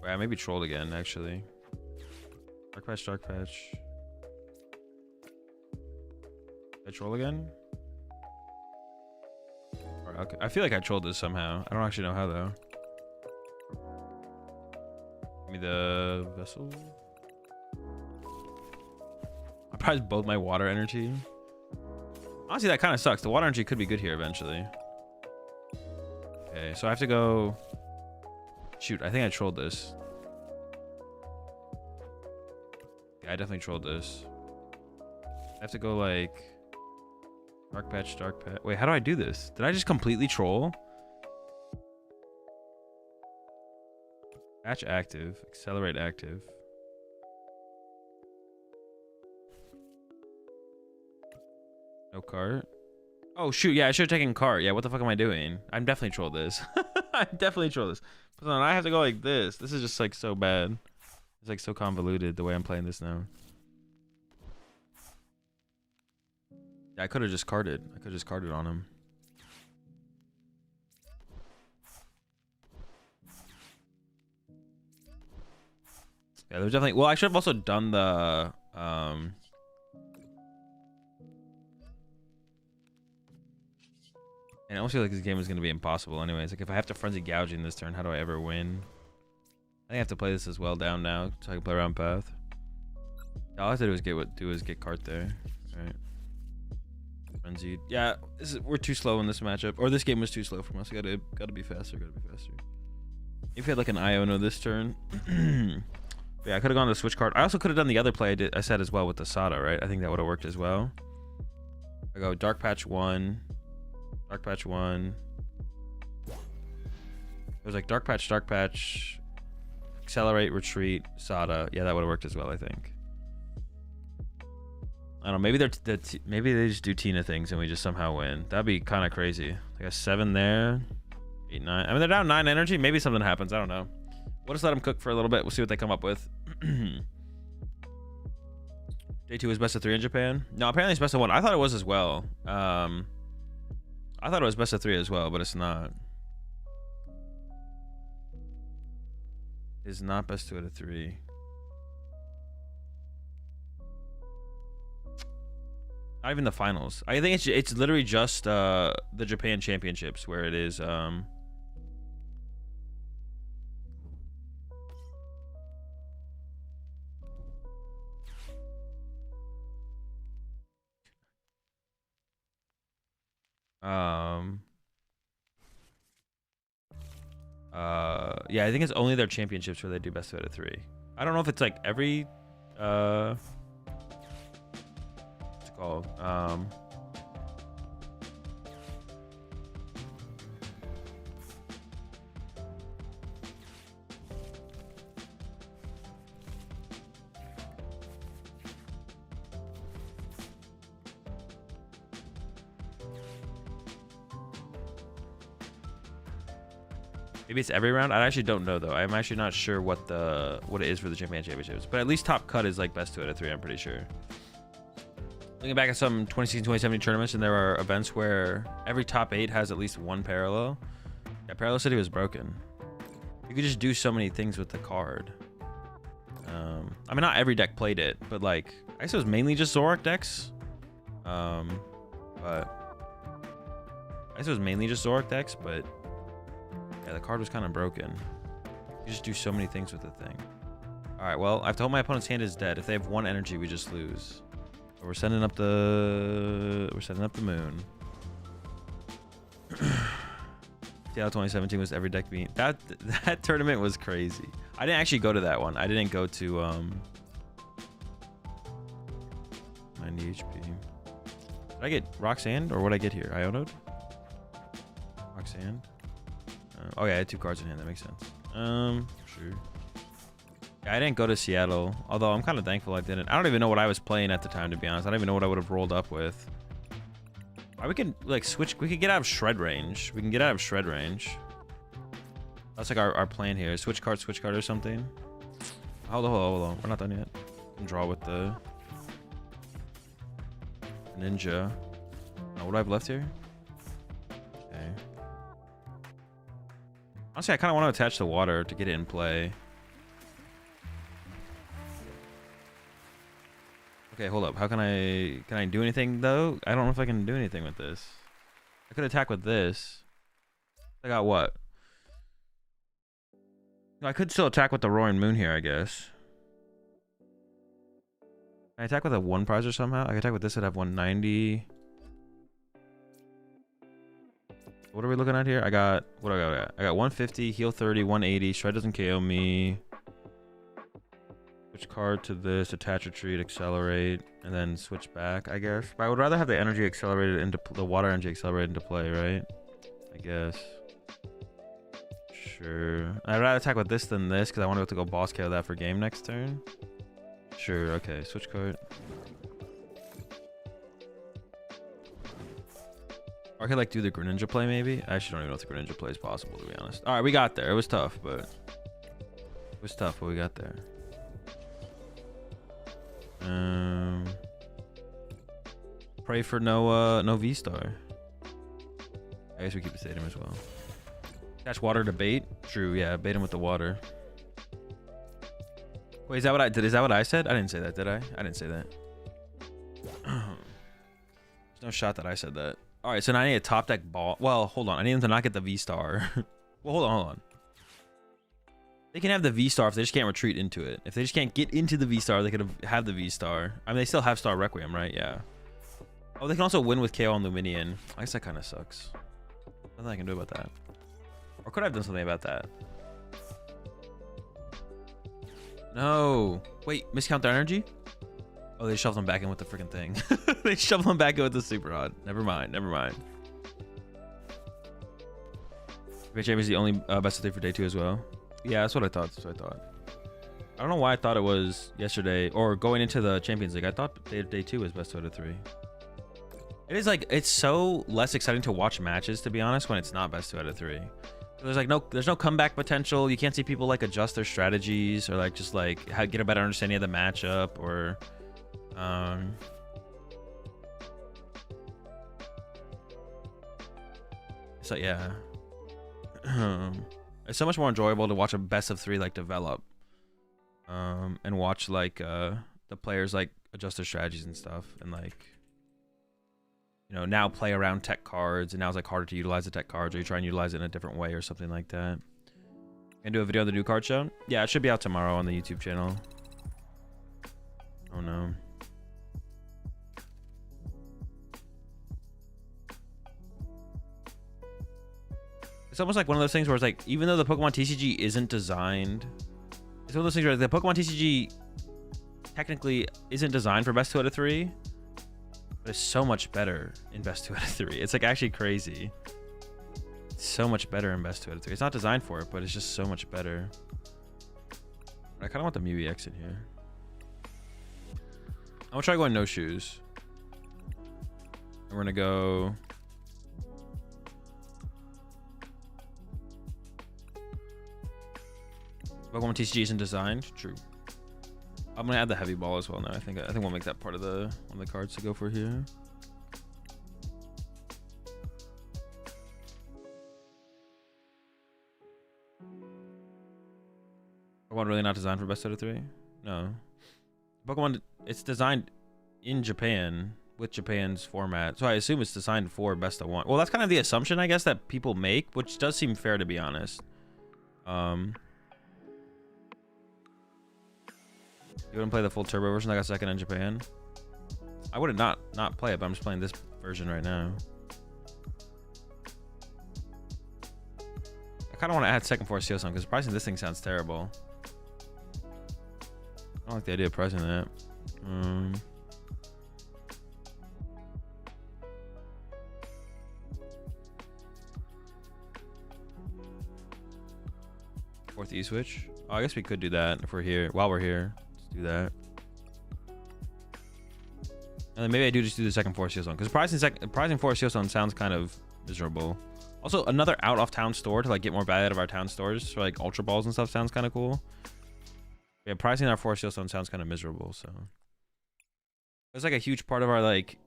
Speaker 1: Wait, I may be trolled again, actually. Dark Patch. Did I troll again? Alright, okay. I feel like I trolled this somehow. I don't actually know how, though. Give me the vessel. I prized both my water energy. Honestly, that kind of sucks. The water energy could be good here eventually. Okay, so I have to go... Shoot, I think I trolled this. Yeah, I definitely trolled this. I have to go like... Dark Patch. Wait, how do I do this? Did I just completely troll? Patch active. Accelerate active. No cart. Oh shoot, yeah, I should have taken cart. Yeah, what the fuck am I doing? I'm definitely trolled this. I definitely trolled this. But then I have to go like this. This is just like so bad. It's like so convoluted the way I'm playing this now. Yeah, I could have just carted. I could have just carted on him. Yeah, there's definitely... Well, I should have also done the... And I almost feel like this game is going to be impossible anyways. Like, if I have to Frenzy Gouging this turn, how do I ever win? I think I have to play this as well down now so I can play around Path. All I have to do is get cart there. Alright. Frenzied. Yeah, we're too slow in this matchup. Or this game was too slow for us. Gotta be faster. If we had like an Iono this turn. Yeah, I could have gone to the switch card. I also could have done the other play I said as well with the Sada, right? I think that would have worked as well. I go Dark Patch 1. Dark Patch 1. It was like Dark Patch, accelerate, retreat, Sada. Yeah, that would have worked as well, I think. I don't know. Maybe they just do Tina things and we just somehow win. That'd be kind of crazy. Like a 7 there, 8, 9. I mean, they're down 9 energy. Maybe something happens. I don't know. We'll just let them cook for a little bit. We'll see what they come up with. J2 is best of 3 in Japan. No, apparently it's best of 1. I thought it was as well. I thought it was best of 3 as well, but it's not. It's not best 2 out of 3. Not even the finals. I think it's literally just the Japan Championships where it is. Yeah, I think it's only their championships where they do best 2 out of 3. I don't know if it's like every what's it called? Maybe it's every round. I actually don't know though. I'm actually not sure what it is for the championships. But at least top cut is like best 2 out of 3. I'm pretty sure. Looking back at some 2016, 2017 tournaments, and there are events where every top 8 has at least one parallel. Yeah, Parallel City was broken. You could just do so many things with the card. I mean, not every deck played it, but like I guess it was mainly just Zoroark decks. But I guess it was mainly just Zoroark decks, but. Yeah, the card was kind of broken. You just do so many things with the thing. All right, well, I have to hope my opponent's hand is dead. If they have 1 energy, we just lose. So we're sending up the moon. Seattle 2017 was every deck beat. That tournament was crazy. I didn't actually go to that one. I didn't go to 90 HP. Did I get Rock Sand or what I get here? Ionoed? Rock Sand. Oh yeah, I had 2 cards in hand. That makes sense. Sure. Yeah, I didn't go to Seattle, although I'm kind of thankful I didn't. I don't even know what I was playing at the time, to be honest. I don't even know what I would have rolled up with. We can like switch. We could get out of shred range. We can get out of shred range. That's like our plan here. Switch card or something. Hold on. We're not done yet. Can draw with the ninja. What do I have left here? Okay. Honestly, I kind of want to attach the water to get it in play. Okay, hold up. How can I do anything though? I don't know if I can do anything with this. I could attack with this. I got what? No, I could still attack with the Roaring Moon here, I guess. Can I attack with a 1 prizer somehow? I can attack with this. I'd have 190. What are we looking at here? I got 150, heal 30, 180. Shred doesn't KO me. Switch card to this, attach, retreat, accelerate, and then switch back, I guess. But I would rather have the energy accelerated into the water energy accelerated into play, right? I guess. Sure. I'd rather attack with this than this because I want to be able to go boss KO that for game next turn. Sure. Okay. Switch card. Or I could like do the Greninja play maybe. I actually don't even know if the Greninja play is possible, to be honest. All right, we got there. It was tough, but we got there. Pray for no V-Star. I guess we keep the stadium as well. Catch water to bait. True, yeah, bait him with the water. Wait, is that what I did? Is that what I said? I didn't say that, did I? I didn't say that. There's no shot that I said that. All right, so now I need a top deck ball. Well, hold on. I need him to not get the V-Star. Well, hold on. They can have the V-Star if they just can't retreat into it. If they just can't get into the V-Star, they could have the V-Star. I mean, they still have Star Requiem, right? Yeah. Oh, they can also win with KO on Luminion. I guess that kind of sucks. Nothing I can do about that. Or could I have done something about that? No. Wait, miscount their energy? Oh, they shoved them back in with the freaking thing. They shoved them back in with the Super Rod. Never mind. VHM is the only best of 3 for day 2 as well. Yeah, that's what I thought. I don't know why I thought it was yesterday or going into the Champions League. I thought day 2 was best out of 3. It is like, it's so less exciting to watch matches, to be honest, when it's not best 2 out of 3. There's like there's no comeback potential. You can't see people like adjust their strategies or like just like get a better understanding of the matchup or so yeah. It's so much more enjoyable to watch a best of 3 like develop and watch like the players like adjust their strategies and stuff and like, you know, now play around tech cards and now it's like harder to utilize the tech cards or you try and utilize it in a different way or something like that. And do a video of the new card show. Yeah, it should be out tomorrow on the YouTube channel. Oh no. It's almost like one of those things where it's like, even though the Pokemon TCG isn't designed, it's one of those things where the Pokemon TCG technically isn't designed for best 2 out of 3, but it's so much better in best 2 out of 3. It's like actually crazy. It's so much better in best 2 out of 3. It's not designed for it, but it's just so much better. I kind of want the Mew EX in here. I'm gonna try going no shoes. And we're gonna go. Pokemon TCG isn't designed. True. I'm gonna add the heavy ball as well now. I think we'll make that part of one of the cards to go for here. Pokemon really not designed for best out of 3? No. Pokemon, it's designed in Japan with Japan's format, so I assume it's designed for best of 1. Well, that's kind of the assumption, I guess, that people make, which does seem fair, to be honest. You wouldn't play the full turbo version that got second in Japan? I would not play it, but I'm just playing this version right now. I kind of want to add second force seal song because pricing this thing sounds terrible. I don't like the idea of pricing that. Fourth E switch. Oh, I guess we could do that if we're here. While we're here, let's do that. And then maybe I do just do the second force seal zone because pricing force seal zone sounds kind of miserable. Also, another out of town store to like get more value out of our town stores for like ultra balls and stuff sounds kind of cool. Yeah, pricing our force seal zone sounds kind of miserable. So it's like a huge part of our like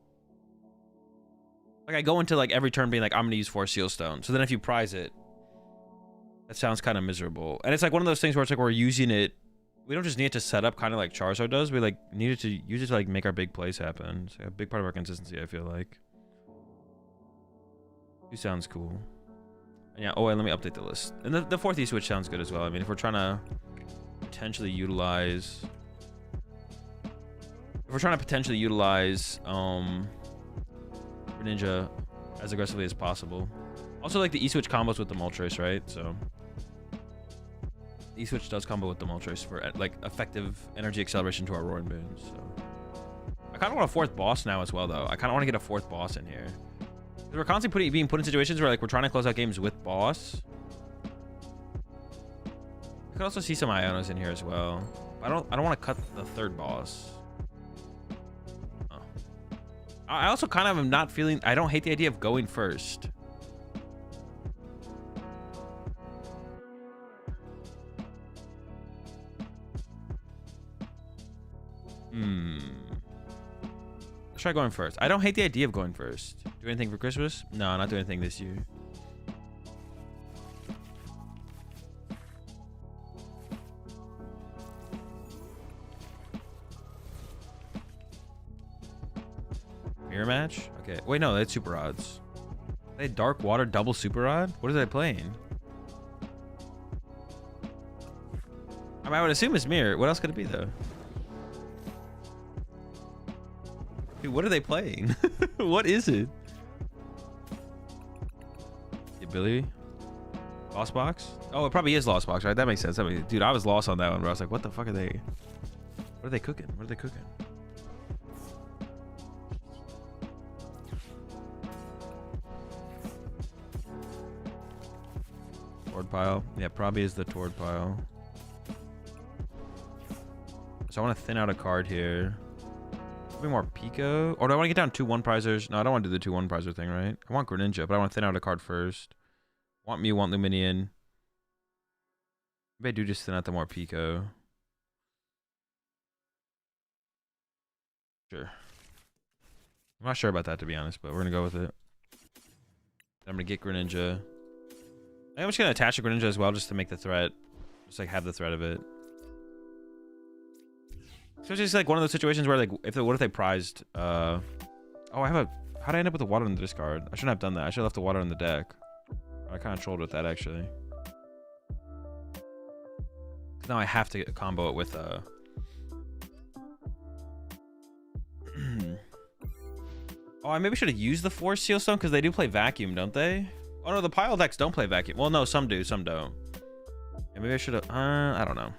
Speaker 1: I go into like every turn being like I'm gonna use force seal stone. So then if you prize it, that sounds kind of miserable. And it's like one of those things where it's like we're using it. We don't just need it to set up kind of like Charizard does. We like needed to use it to like make our big plays happen. It's like a big part of our consistency, I feel like. It sounds cool. And yeah, oh wait, let me update the list. And the fourth E switch sounds good as well. I mean, if we're trying to potentially utilize Greninja as aggressively as possible. Also like the E switch combos with the Moltres, right? So E switch does combo with the Moltres for like effective energy acceleration to our Roaring Boons. So I kind of want a fourth boss now as well, though. I kind of want to get a fourth boss in here. We're constantly being put in situations where like we're trying to close out games with boss. I could also see some Ionos in here as well. I don't want to cut the third boss. Oh. I also kind of am not feeling. I don't hate the idea of going first. Let's try going first. I don't hate the idea of going first. Do anything for Christmas? No, not doing anything this year. Mirror match? Okay. Wait, no, that's super odds. They dark water double super rod? What are they playing? I mean, I would assume it's mirror. What else could it be though? Dude, what are they playing? What is it? Hey, Billy? Lost Box? Oh, it probably is Lost Box, right? That makes sense. Dude, I was lost on that one, bro. I was like, what the fuck are they? What are they cooking? What are they cooking? Tord pile. Yeah, probably is the Tord pile. So I want to thin out a card here. Probably more Pico. Or do I want to get down 2 1-prizers? No, I don't want to do the 2 1-prizer thing, right? I want Greninja, but I want to thin out a card first. Want Mew, want Luminion. Maybe I do just thin out the more Pico. Sure. I'm not sure about that, to be honest, but we're going to go with it. I'm going to get Greninja. I think I'm just going to attach a Greninja as well, just to make the threat. Just like have the threat of it. So it's just like one of those situations where like, what if they prized, oh, how did I end up with the water in the discard? I shouldn't have done that. I should have left the water in the deck. I kind of trolled with that, actually. Now I have to combo it with, oh, I maybe should have used the Force Seal Stone because they do play Vacuum, don't they? Oh no, the pile decks don't play vacuum. Well, no, some do, some don't. Yeah, maybe I should have. I don't know.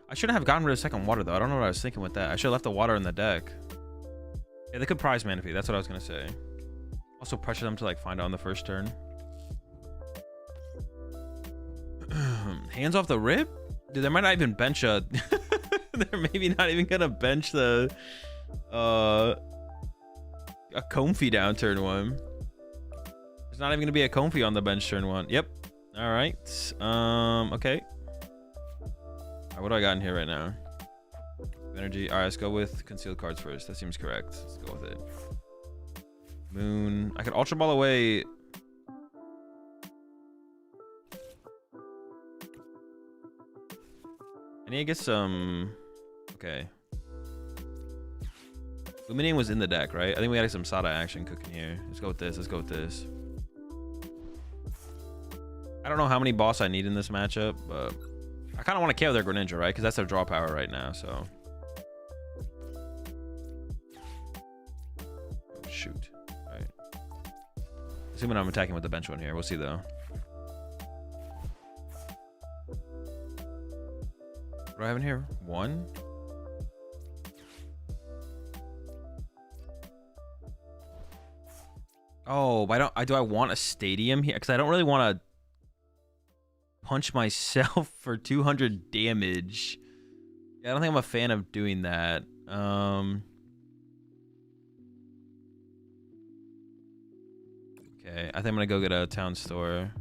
Speaker 1: I shouldn't have gotten rid of second water though. I don't know what I was thinking with that. I should have left the water in the deck. Yeah, they could prize mana fee. That's what I was gonna say. Also pressure them to like find it on the first turn. Hands off the rip? Dude, they might not even bench a. They're maybe not even gonna bench the a Comfy down turn 1. There's not even gonna be a Comfy on the bench turn 1. Yep. All right. Okay. All right, what do I got in here right now? Energy. All right, let's go with concealed cards first. That seems correct. Let's go with it. Moon. I could Ultra Ball away. I need to get some. Okay. Luminating was in the deck, right? I think we had some Sada action cooking here. Let's go with this. Let's go with this. I don't know how many boss I need in this matchup, but I kind of want to KO their Greninja, right? Because that's their draw power right now, so. Oh, shoot. All right. Assuming I'm attacking with the bench one here. We'll see, though. What do I have in here? 1? Oh, but do I want a stadium here? Because I don't really want to punch myself for 200 damage. Yeah, I don't think I'm a fan of doing that. Okay, I think I'm gonna go get a town store.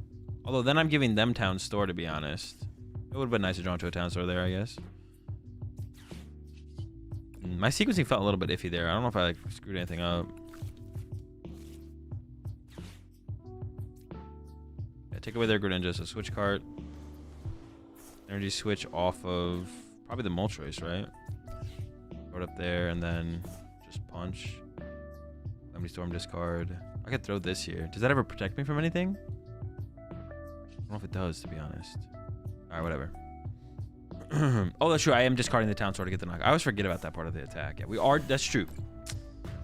Speaker 1: Although then I'm giving them town store, to be honest. It would have been nice to draw into a town store there, I guess. My sequencing felt a little bit iffy there. I don't know if I like screwed anything up. Yeah, take away their Greninja, so switch card. Energy switch off of probably the Moltres, right? Throw it up there and then just punch. Lemony Storm discard. I could throw this here. Does that ever protect me from anything? I don't know if it does, to be honest. Alright, whatever. Oh, that's true. I am discarding the town store to get the knock. I always forget about that part of the attack. Yeah, we are. That's true.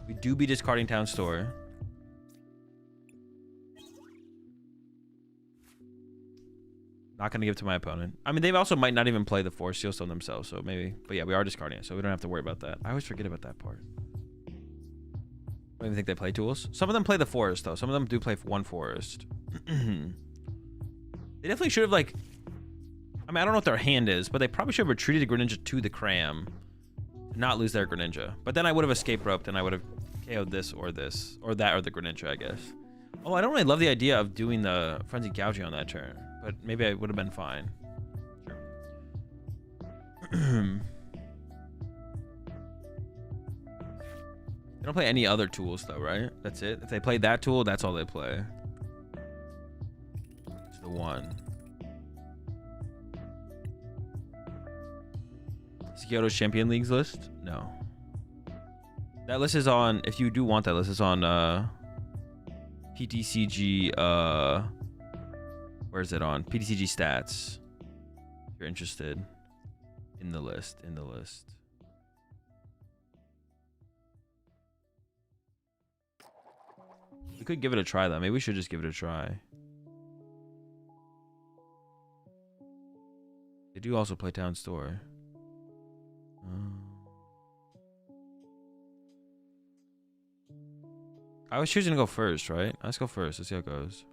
Speaker 1: We do be discarding town store. Not going to give it to my opponent. I mean, they also might not even play the Force Seal Stone themselves, so maybe. But yeah, we are discarding it, so we don't have to worry about that. I always forget about that part. I don't even think they play tools. Some of them play the forest, though. Some of them do play one forest. They definitely should have, like... I mean, I don't know what their hand is, but they probably should have retreated the Greninja to the Cram. Not lose their Greninja. But then I would have escape roped, and I would have KO'd this. Or that, or the Greninja, I guess. Oh, I don't really love the idea of doing the Frenzied Gouging on that turn. But maybe I would have been fine. Sure. They don't play any other tools, though, right? That's it. If they play that tool, that's all they play. It's the one. Is Kyoto's Champion Leagues list? No. That list is on, if you do want that list, it's on PTCG, where is it on? PTCG stats. If you're interested in the list, We could give it a try, though. Maybe we should just give it a try. They do also play Town Store. I was choosing to go first, right? Let's go first. Let's see how it goes.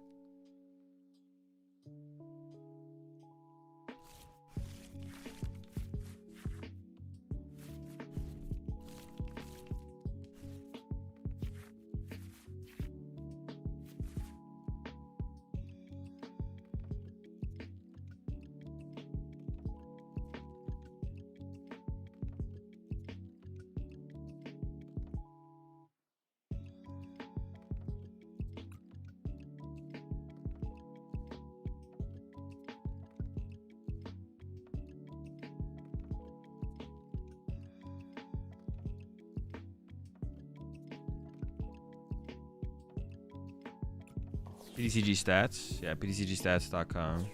Speaker 1: PTCG stats. Yeah, PTCGstats.com.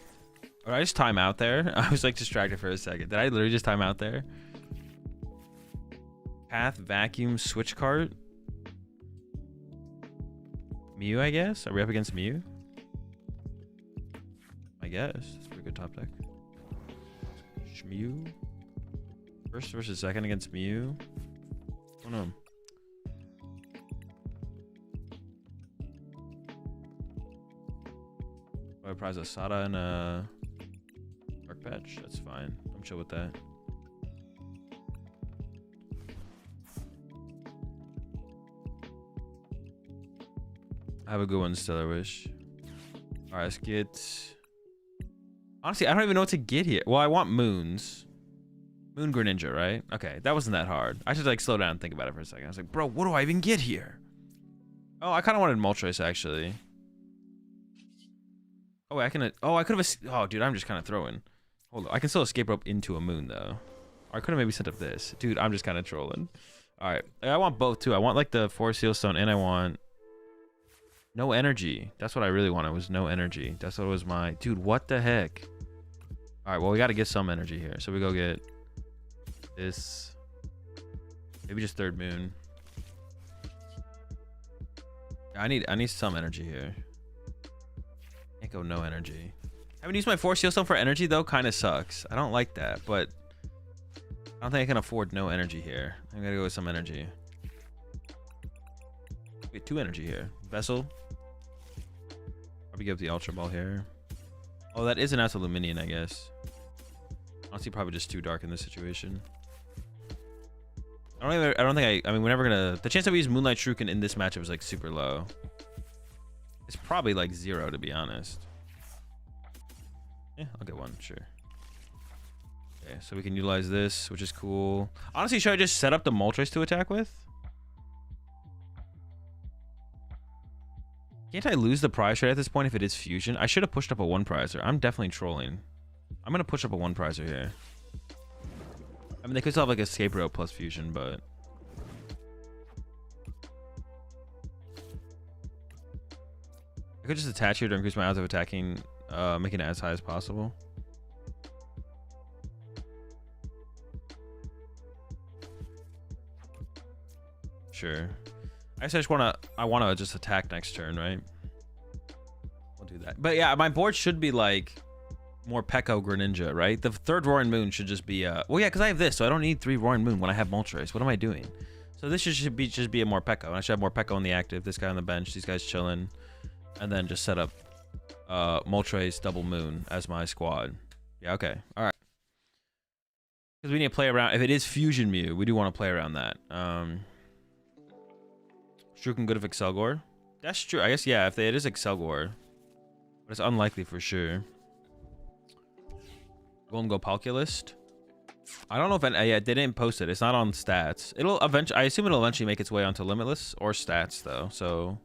Speaker 1: Or I just time out there. I was like distracted for a second. Did I literally just time out there? Path, vacuum, switch cart. Mew, I guess. Are we up against Mew? I guess. It's a pretty good top deck. Mew. First versus second against Mew. Oh no. I prize a Sada and a Dark Patch. That's fine. I'm chill with that. I have a good one, Stellar Wish. Alright, let's get... Honestly, I don't even know what to get here. Well, I want moons. Moon Greninja, right? Okay, that wasn't that hard. I should like slow down and think about it for a second. I was like, bro, what do I even get here? Oh, I kind of wanted Moltres, actually. Oh, I can... Oh, I could have... Oh, dude, I'm just kind of throwing. Hold on. I can still escape rope into a moon, though. Or I could have maybe sent up this. Dude, I'm just kind of trolling. Alright. I want both, too. I want, like, the Forest Seal Stone, and I want... No energy. That's what I really wanted, was no energy. That's what was my... Dude, what the heck? Alright, well, we got to get some energy here. So we go get this. Maybe just third moon. Yeah, I need some energy here. Can't go no energy. Having used my Force Seal Stone for energy, though, kind of sucks. I don't like that, but I don't think I can afford no energy here. I'm going to go with some energy. Get 2 energy here. Vessel. Probably give the Ultra Ball here. Oh, that is an Absolute Minion, I guess. Honestly, probably just too dark in this situation. I mean, we're never gonna... The chance that we use Moonlight Shuriken in this matchup is like super low. It's probably like 0, to be honest. Yeah, I'll get one, sure. Okay, so we can utilize this, which is cool. Honestly, should I just set up the Moltres to attack with? Can't I lose the prize trade at this point if it is fusion? I should have pushed up a 1 prizer. I'm definitely trolling. I'm gonna push up a 1 prizer here. I mean, they could still have like escape rope plus fusion, but I could just attach here to increase my odds of attacking, making it as high as possible. Sure. I just wanna just attack next turn, right? We'll do that. But yeah, my board should be like more Pekko Greninja, right? The third Roaring Moon should just be well, yeah, because I have this, so I don't need 3 Roaring Moon when I have Moltres. What am I doing? So this should just be a more Pekko, and I should have more Pekko on the active. This guy on the bench, these guys chilling, and then just set up Moltres Double Moon as my squad. Yeah, okay, all right. Because we need to play around. If it is Fusion Mew, we do want to play around that. Shuriken good if Excelgor. That's true. I guess yeah. If it is Excelgor, but it's unlikely for sure. Golden Go Palculist. I don't know if yeah, they didn't post it. It's not on stats. It'll eventually. I assume it'll eventually make its way onto Limitless or stats though. So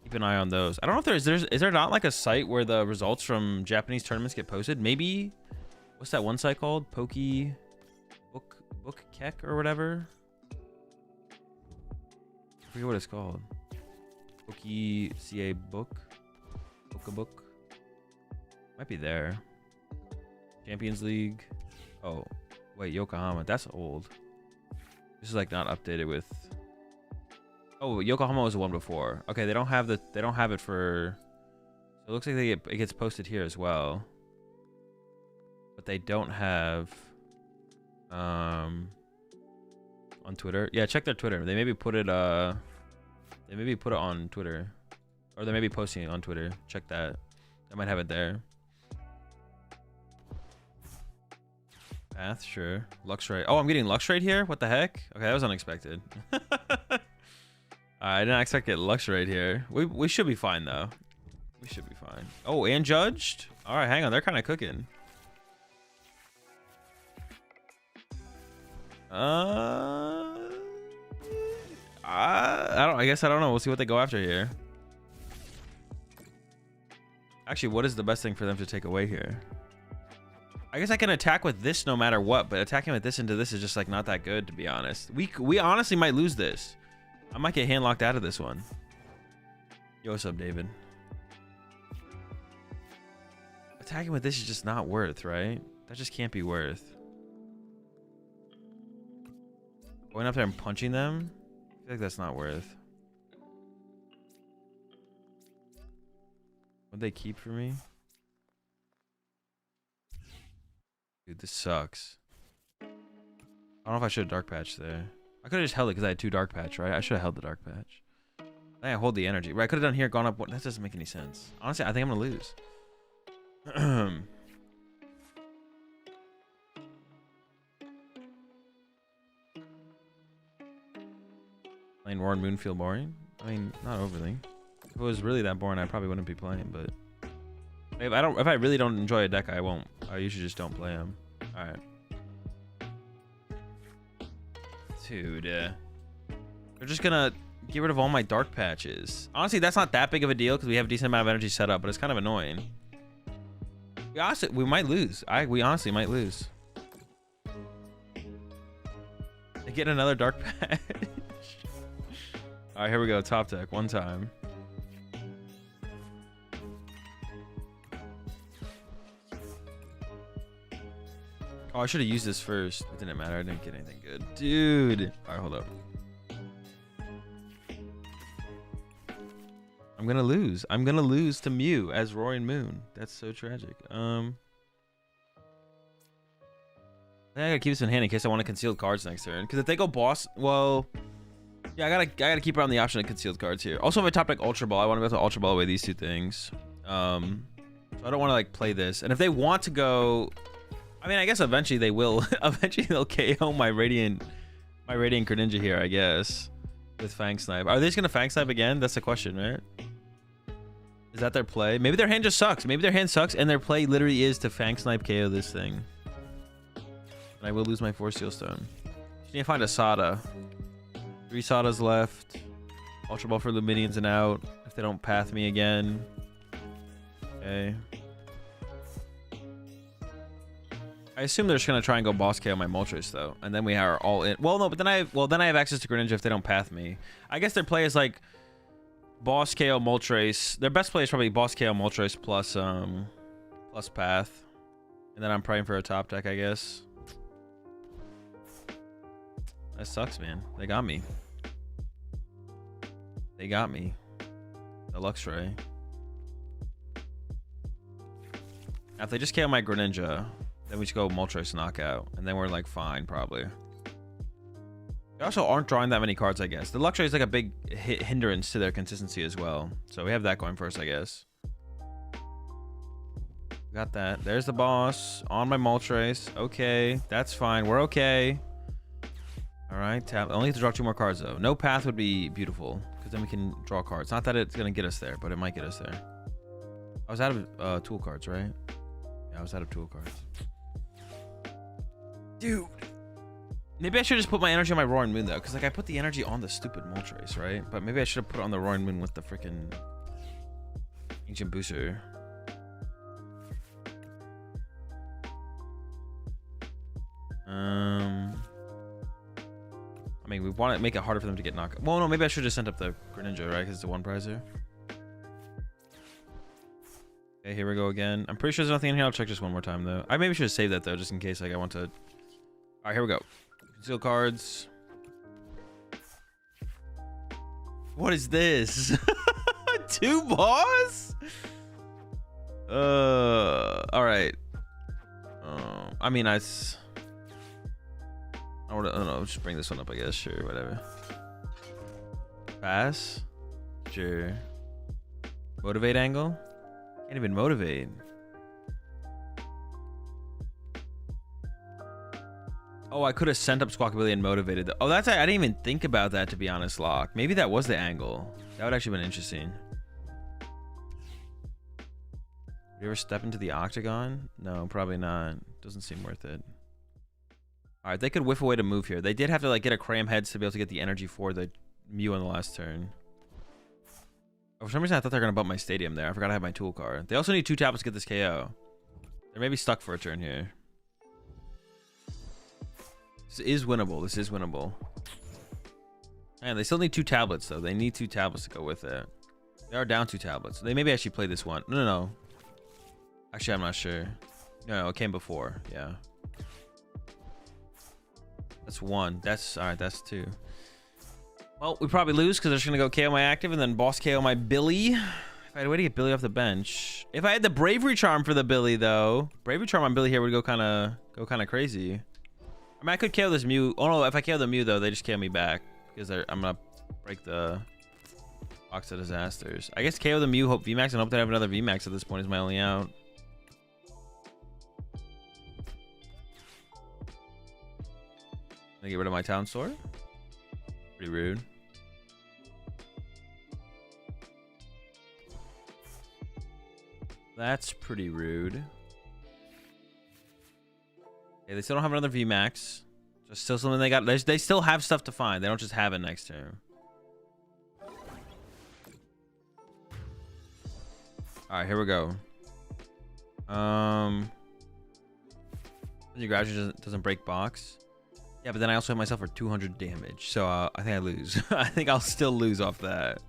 Speaker 1: keep an eye on those. I don't know if is there not like a site where the results from Japanese tournaments get posted? Maybe. What's that one site called? Book Keck or whatever. I forget what it's called. CA Book. Book. Might be there. Champions League. Oh, wait, Yokohama. That's old. This is like not updated with. Oh, Yokohama was the one before. Okay, they don't have it for. So it looks like it gets posted here as well. But they don't have on Twitter. Yeah, check their Twitter. They maybe put it on Twitter. Or they may be posting it on Twitter. Check that. I might have it there. Path, sure. Luxray. Oh, I'm getting Luxray here? What the heck? Okay, that was unexpected. I didn't expect to get Luxray here. We should be fine, though. We should be fine. Oh, and judged? All right, hang on. They're kind of cooking. I guess I don't know. We'll see what they go after here. Actually, what is the best thing for them to take away here? I guess I can attack with this no matter what, but attacking with this into this is just like not that good, to be honest. We honestly might lose this. I might get hand locked out of this one. Yo, what's up, David? Attacking with this is just not worth, right? That just can't be worth. Going up there and punching them? I feel like that's not worth. What'd they keep for me? Dude, this sucks. I don't know if I should have dark patch there. I could have just held it because I had 2 dark patch, right? I should have held the dark patch. I hold the energy. Right, I could have done here, gone up. That doesn't make any sense. Honestly, I think I'm going to lose. Playing Roaring Moon feel boring? I mean, not overly. If it was really that boring, I probably wouldn't be playing, but if I really don't enjoy a deck, I won't. I usually just don't play them. All right. Dude, they're just gonna get rid of all my dark patches. Honestly, that's not that big of a deal because we have a decent amount of energy set up, but it's kind of annoying. We might lose. We honestly might lose. They get another dark patch. All right, here we go. Top deck, one time. Oh, I should have used this first. It didn't matter. I didn't get anything good. Dude. All right, hold up. I'm going to lose. I'm going to lose to Mew as Roaring Moon. That's so tragic. I got to keep this in hand in case I want to concealed cards next turn. Because if they go boss, well, yeah, I gotta keep around the option of concealed cards here. Also, if I top deck Ultra Ball, I want to be able to Ultra Ball away these 2 things. So I don't want to like play this. And if they want to go, I mean, I guess eventually they will. Eventually they'll KO my Radiant Greninja here, I guess, with Fang Snipe. Are they just gonna Fang Snipe again? That's the question, right? Is that their play? Maybe their hand just sucks. Maybe their hand sucks and their play literally is to Fang Snipe KO this thing. And I will lose my 4 Steel Stone. Just need to find a Sada. 3 Sadas left. Ultra Ball for the minions and out. If they don't path me again. Okay. I assume they're just gonna try and go boss KO my Moltres though, and then we are all in. Well, no, but then I have access to Greninja if they don't path me. I guess their play is like boss KO Moltres. Their best play is probably boss KO Moltres plus path, and then I'm praying for a top deck, I guess. That sucks, man. They got me. They got me. The Luxray. Now, if they just KO my Greninja, then we just go Moltres knockout, and then we're like fine, probably. They also aren't drawing that many cards, I guess. The Luxray is like a big hindrance to their consistency as well. So we have that going first, I guess. Got that. There's the boss on my Moltres. Okay, that's fine. We're okay. All right, tap. I only have to draw 2 more cards though. No path would be beautiful because then we can draw cards. Not that it's gonna get us there, but it might get us there. I was out of tool cards, right? Yeah, I was out of tool cards. Dude, maybe I should just put my energy on my Roaring Moon though, because like I put the energy on the stupid Moltres, right? But maybe I should have put it on the Roaring Moon with the freaking Ancient Booster. I mean, we want to make it harder for them to get knocked. Well, no, maybe I should have sent up the Greninja, right? Because it's a 1-prizer. Okay, here we go again. I'm pretty sure there's nothing in here. I'll check just one more time, though. I maybe should have saved that, though, just in case like I want to... All right, here we go. Conceal cards. What is this? 2 boss? All right. I mean, I don't know. Just bring this one up, I guess. Sure, whatever. Pass. Sure. Motivate angle. Can't even motivate. Oh, I could have sent up Squawkabilly and motivated. Oh, that's... I didn't even think about that, to be honest, Locke. Maybe that was the angle. That would actually been interesting. Would you ever step into the octagon? No, probably not. Doesn't seem worth it. All right, they could whiff away to move here. They did have to like get a Cram Heads to be able to get the energy for the Mew on the last turn. Oh, for some reason, I thought they were going to bump my Stadium there. I forgot I have my tool card. They also need 2 tablets to get this KO. They're maybe stuck for a turn here. This is winnable. This is winnable. Man, they still need 2 tablets, though. They need 2 tablets to go with it. They are down 2 tablets. They maybe actually play this one. No. Actually, I'm not sure. No, it came before. Yeah. That's 1. That's... All right, that's 2. Well, we probably lose because they're just going to go KO my active and then boss KO my Billy. If Right, way to get Billy off the bench. If I had the Bravery Charm for the Billy, though, Bravery Charm on Billy here would go kind of crazy. I mean, I could KO this Mew. Oh no, if I KO the Mew though, they just KO me back because I'm gonna break the box of disasters. I guess KO the Mew, hope VMAX, and hope to have another VMAX at this point is my only out. Gonna get rid of my town sword. Pretty rude. That's pretty rude. Okay, they still don't have another VMAX. Just still something they got. They still have stuff to find. They don't just have it next turn. All right, here we go. Your graduation doesn't break box. Yeah, but then I also hit myself for 200 damage. So I think I lose. I think I'll still lose off that.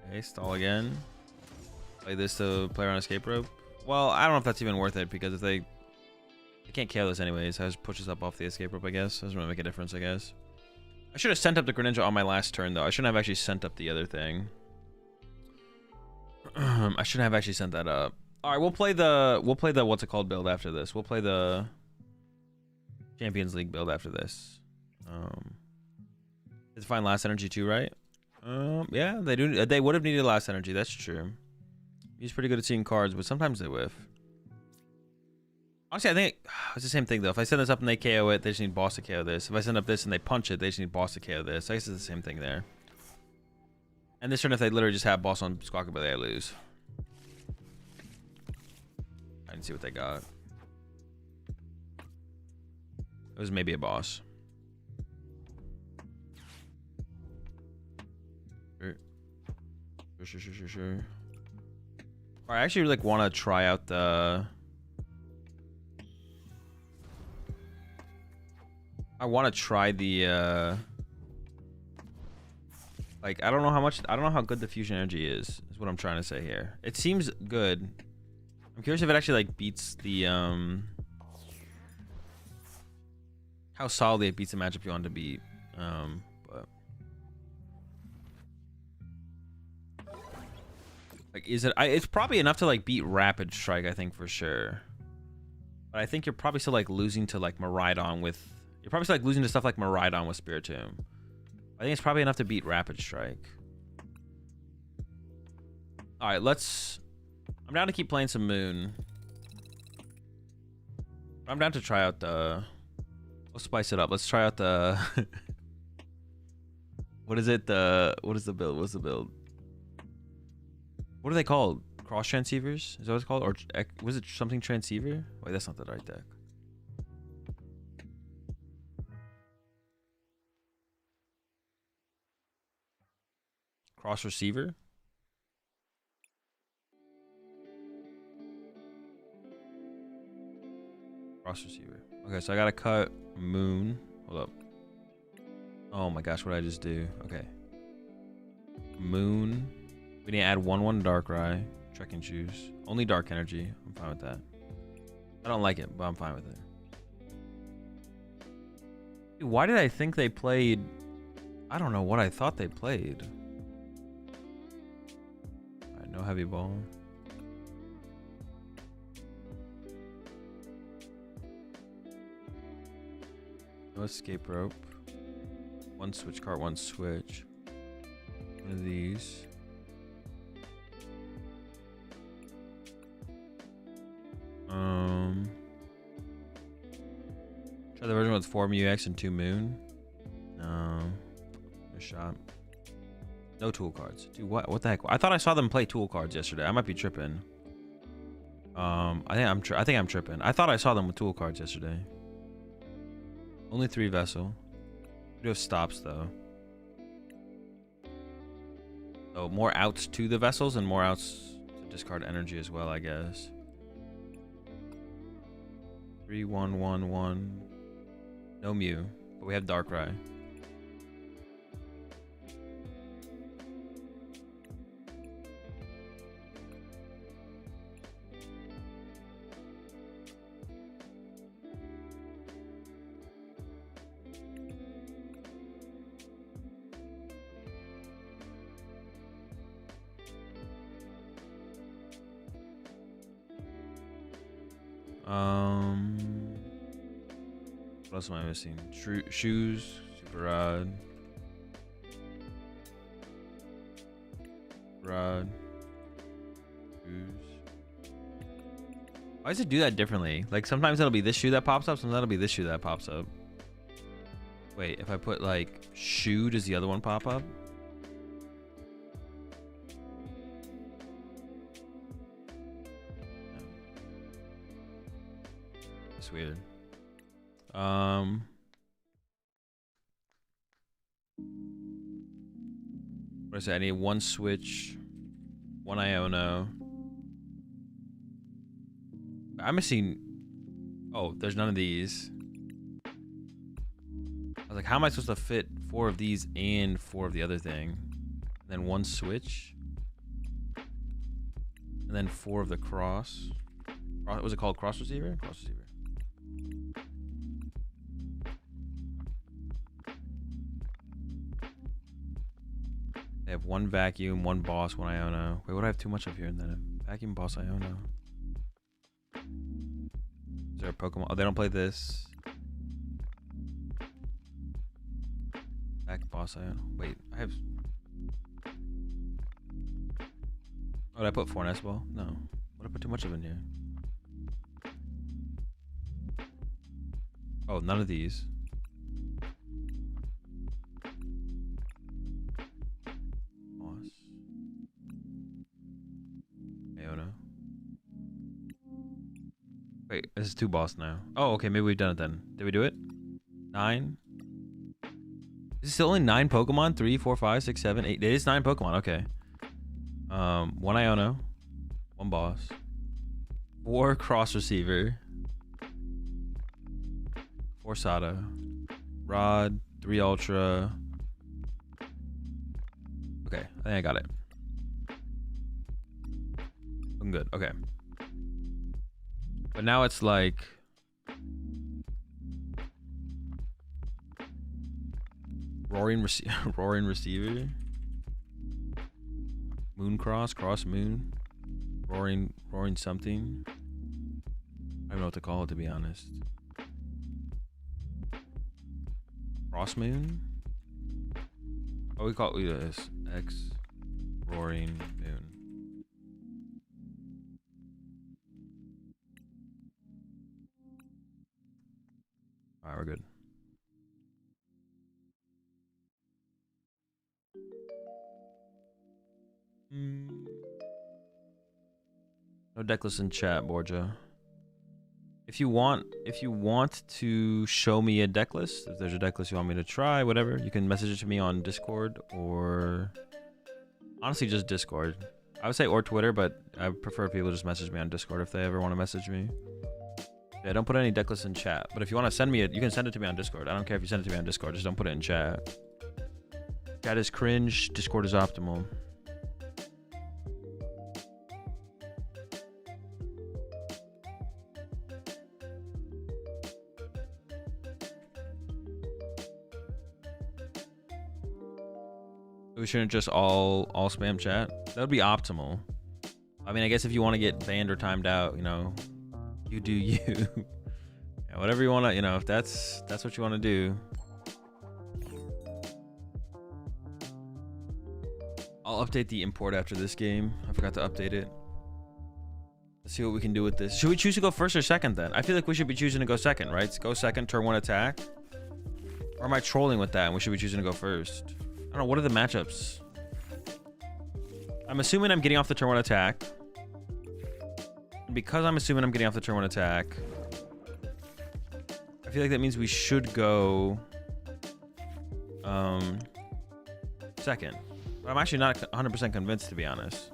Speaker 1: Okay, stall again. Play this to play around escape rope. Well, I don't know if that's even worth it because if they can't KO this anyways, so I just push this up off the escape rope, I guess. Doesn't really make a difference, I guess. I should have sent up the Greninja on my last turn though. I shouldn't have actually sent up the other thing. I shouldn't have actually sent that up. All right, we'll play the what's it called build after this. We'll play the Champions League build after this. It's fine last energy too, right? Yeah, they do. They would have needed last energy. That's true. He's pretty good at seeing cards, but sometimes they whiff. Honestly, I think it's the same thing though. If I send this up and they KO it, they just need boss to KO this. If I send up this and they punch it, they just need boss to KO this. I guess it's the same thing there. And this turn, if they literally just have boss on Squawkabilly, they lose. I didn't see what they got. It was maybe a boss. Sure. I actually like want to try out the. I want to try the. Like I don't know how good the fusion energy is what I'm trying to say here. It seems good. I'm curious if it actually like beats the how solidly it beats the matchup you want to beat. But like is it it's probably enough to like beat Rapid Strike, I think for sure. But I think you're probably still like losing to like Miraidon with you're probably still like losing to stuff like Miraidon with Spiritomb. I think it's probably enough to beat Rapid Strike. All right, I'm down to keep playing some Moon. I'm down to try out the. Let's spice it up. Let's try out the. What is it? What is the build? What's the build? What are they called? Cross transceivers? Is that what it's called? Or was it something transceiver? Wait, that's not the right deck. Cross receiver? Cross receiver. Okay, so I gotta cut Moon. Hold up. Oh my gosh, what did I just do? Okay. Moon. We need to add 1/1 Darkrai. Trekking Shoes. Only Dark Energy. I'm fine with that. I don't like it, but I'm fine with it. Dude, why did I think they played... I don't know what I thought they played. Alright, no heavy ball. No escape rope. One switch card, one switch. One of these. Try the version with 4 MUX and 2 Moon. No. No shot. No tool cards. Dude, what the heck? I thought I saw them play tool cards yesterday. I might be tripping. I think I'm tripping. I thought I saw them with tool cards yesterday. Only 3 vessel. We do have stops though. So more outs to the vessels and more outs to discard energy as well, I guess. 3-1-1-1. No Mew, but we have Darkrai. What else am I missing? Shoes, super rod. Rod. Shoes. Why does it do that differently? Like sometimes it'll be this shoe that pops up, sometimes it'll be this shoe that pops up. Wait, if I put like shoe, does the other one pop up? It's weird. What is it? I need one switch, one Iono. I'm missing. Oh, there's none of these. I was like, how am I supposed to fit 4 of these and 4 of the other thing? And then one switch. And then 4 of the cross. What was it called? Cross receiver? Cross receiver. They have one vacuum, one boss, one Iono. Wait, what do I have too much of here? And then a vacuum, boss, Iono. Is there a Pokemon? Oh, they don't play this. Back boss Iono. Wait, I have. Oh, did I put 4 Nest Ball? No. What did I put too much of in here? Oh, none of these. Boss. Iono. Wait, this is 2 boss now. Oh, okay, maybe we've done it then. Did we do it? 9? Is it still only 9 Pokemon? 3, 4, 5, 6, 7, 8. It is 9 Pokemon, okay. 1 Iono. 1 boss. 4 cross receiver. 4 Sada. Rod. 3 Ultra. Okay, I think I got it. I'm good, okay. But now it's like... Roaring receiver. Moon cross moon. Roaring something. I don't know what to call it, to be honest. Cross moon? Oh, we call it this. X roaring moon. Alright, we're good. No decklist in chat, Borgia. If you want to show me a decklist, if there's a decklist you want me to try, whatever, you can message it to me on Discord or honestly just Discord. I would say or Twitter, but I prefer people just message me on Discord if they ever want to message me. Yeah, don't put any decklists in chat. But if you want to send me it, you can send it to me on Discord. I don't care if you send it to me on Discord. Just don't put it in chat. Chat is cringe. Discord is optimal. We shouldn't just all spam chat. That would be optimal. I mean, I guess if you want to get banned or timed out, you know, you do you. Yeah, whatever you want to, you know, if that's what you want to do. I'll update the import after this game. I forgot to update it. Let's see what we can do with this. Should we choose to go first or second then? I feel like we should be choosing to go second, right? Let's go second, turn 1 attack. Or am I trolling with that and we should be choosing to go first? I don't know, what are the matchups? I'm assuming I'm getting off the turn 1 attack. And because I'm assuming I'm getting off the turn 1 attack, I feel like that means we should go second. But I'm actually not 100% convinced, to be honest.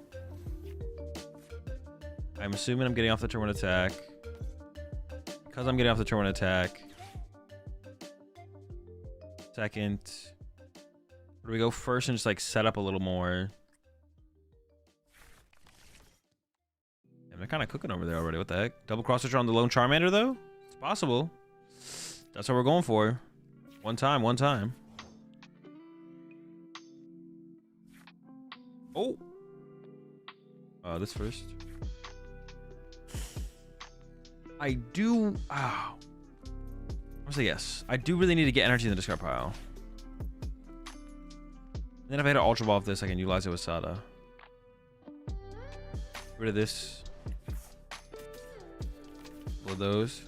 Speaker 1: I'm assuming I'm getting off the turn 1 attack. Because I'm getting off the turn 1 attack. Second. Do we go first and just like set up a little more? And they're kind of cooking over there already. What the heck? Double cross switcher on the lone Charmander though? It's possible. That's what we're going for. One time. Oh. This first. I do. Oh, I'm gonna say yes. I do really need to get energy in the discard pile. And then if I hit an Ultra Ball of this, I can utilize it with Sada. Get rid of this. Blow those.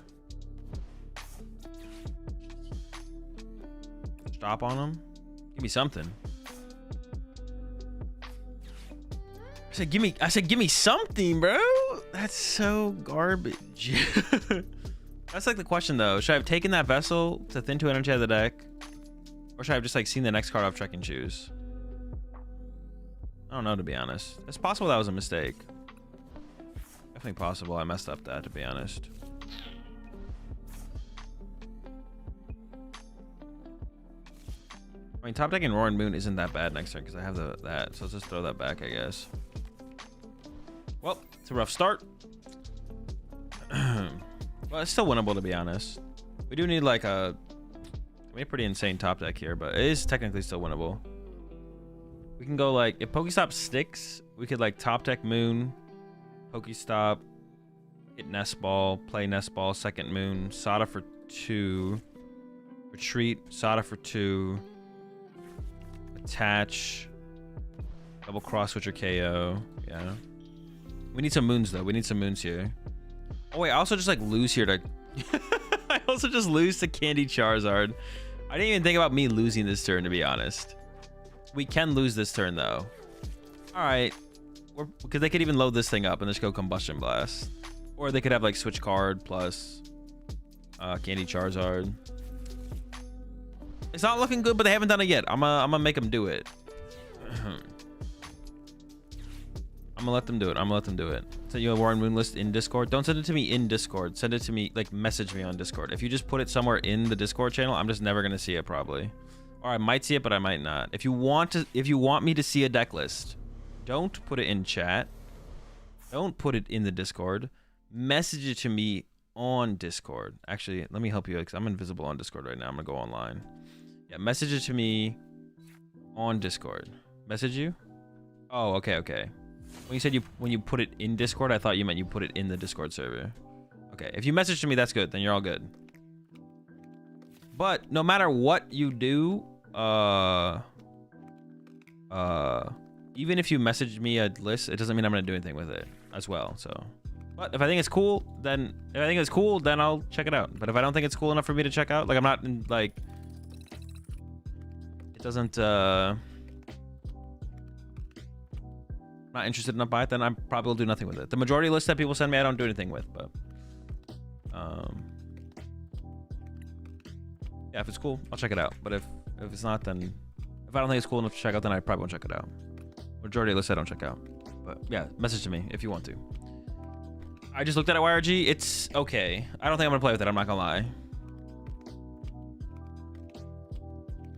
Speaker 1: Stop on them. Give me something. I said give me something, bro. That's so garbage. That's like the question though. Should I have taken that vessel to thin 2 energy out of the deck? Or should I have just like seen the next card off, check and choose? I don't know, to be honest. It's possible that was a mistake. Definitely possible I messed up that, to be honest. I mean, top decking Roaring Moon isn't that bad next turn because I have that, so let's just throw that back, I guess. Well, it's a rough start. Well, it's still winnable, to be honest. We do need like a pretty insane top deck here, but it is technically still winnable. We can go like, if Pokestop sticks, we could like top deck Moon, Pokestop, hit Nest Ball, play Nest Ball, second Moon, Sada for 2, retreat, Sada for 2, attach, double cross switch or KO. Yeah. We need some moons though. We need some moons here. Oh wait, I also just like lose here to I also just lose to Candy Charizard. I didn't even think about me losing this turn, to be honest. We can lose this turn though. All right, because they could even load this thing up and just go Combustion Blast, or they could have like switch card plus Candy Charizard. It's not looking good, but they haven't done it yet. I'm gonna make them do it. I'm gonna let them do it. I'm gonna let them do it. Send you a Roaring Moon list in Discord. Don't send it to me in Discord. Send it to me, like message me on Discord. If you just put it somewhere in the Discord channel, I'm just never gonna see it probably. Or I might see it, but I might not. If you want me to see a deck list, don't put it in chat. Don't put it in the Discord. Message it to me on Discord. Actually, let me help you because I'm invisible on Discord right now. I'm gonna go online. Yeah, message it to me on Discord. Message you? Oh, okay, okay. When you said when you put it in Discord, I thought you meant you put it in the Discord server. Okay, if you message to me, that's good. Then you're all good. But no matter what you do, even if you message me a list, it doesn't mean I'm gonna do anything with it as well. So, but if I think it's cool, then I'll check it out. But if I don't think it's cool enough for me to check out, like I'm not in, like, it doesn't not interested enough by it, then I probably will do nothing with it. The majority of lists that people send me, I don't do anything with, but yeah, if it's cool, I'll check it out. But if it's not, then if I don't think it's cool enough to check out, then I probably won't check it out. Majority of lists I don't check out. But yeah, message to me if you want to. I just looked at it, YRG. It's okay. I don't think I'm gonna play with it, I'm not gonna lie.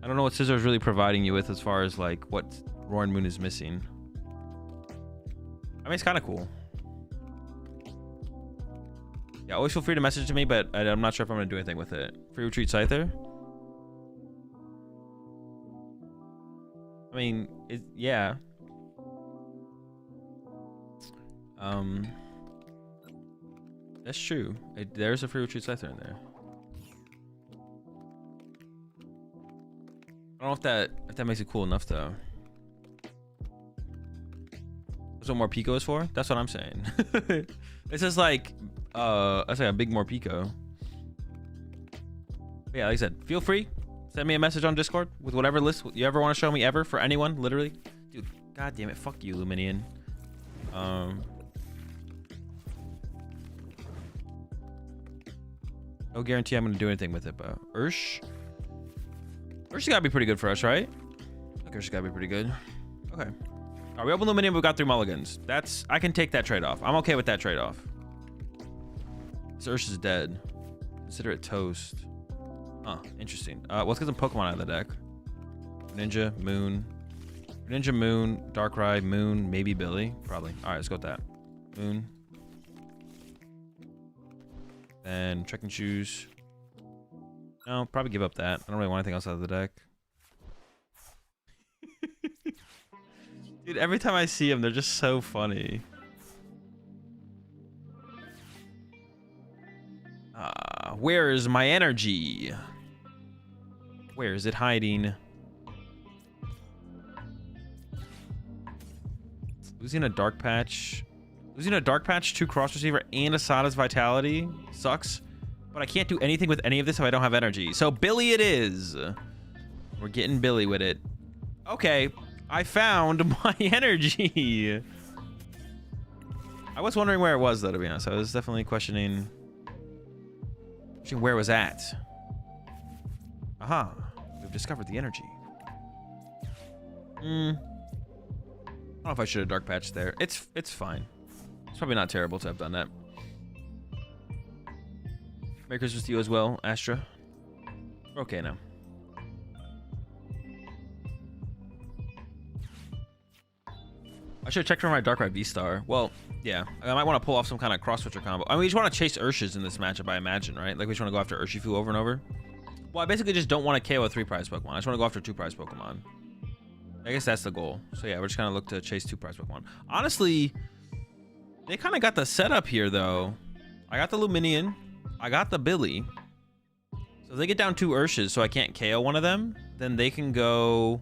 Speaker 1: I don't know what Scissor is really providing you with as far as like what Roaring Moon is missing. I mean, it's kind of cool. Yeah, always feel free to message to me, but I'm not sure if I'm going to do anything with it. Free Retreat Scyther? I mean, yeah. That's true. There's a Free Retreat Scyther in there. I don't know if that makes it cool enough, though. That's what more Pico is for? That's what I'm saying. This is like, that's like a big more Pico. But yeah, like I said, feel free. Send me a message on Discord with whatever list you ever want to show me ever for anyone, literally. Dude, god damn it. Fuck you, Luminian. No guarantee I'm going to do anything with it, but Ursh has got to be pretty good for us, right? I think Ursh has got to be pretty good. Okay. All right, we open Luminium. We've got 3 mulligans. I can take that trade-off. I'm okay with that trade-off. This Ursh is dead. Consider it toast. Huh, interesting. Let's get some Pokemon out of the deck. Ninja, Moon. Ninja, Moon, Darkrai, Moon, maybe Billy. Probably. All right, let's go with that. Moon. Then Check and Choose. No, probably give up that. I don't really want anything else out of the deck. Dude, every time I see them, they're just so funny. Where is my energy? Where is it hiding? Losing a dark patch. Losing a dark patch, 2 cross receiver, and Asada's vitality sucks. But I can't do anything with any of this if I don't have energy. So Billy it is. We're getting Billy with it. Okay, I found my energy. I was wondering where it was, though, to be honest. I was definitely questioning where it was at. Aha. We've discovered the energy. I don't know if I should have dark patched there. It's fine. It's probably not terrible to have done that. Merry Christmas to you as well, Astra. We're okay now. I should have checked for my Darkrai V-Star. Well, yeah. I might want to pull off some kind of cross-switcher combo. I mean, we just want to chase Urshi's in this matchup, I imagine, right? Like, we just want to go after Urshifu over and over. Well, I basically just don't want to KO a 3-prize Pokemon. I just want to go after 2-prize Pokemon. I guess that's the goal. So, yeah, we're just going to look to chase 2-prize Pokemon. Honestly, they kind of got the setup here, though. I got the Luminion. I got the Billy. So if they get down 2 Urshi's so I can't KO one of them, then they can go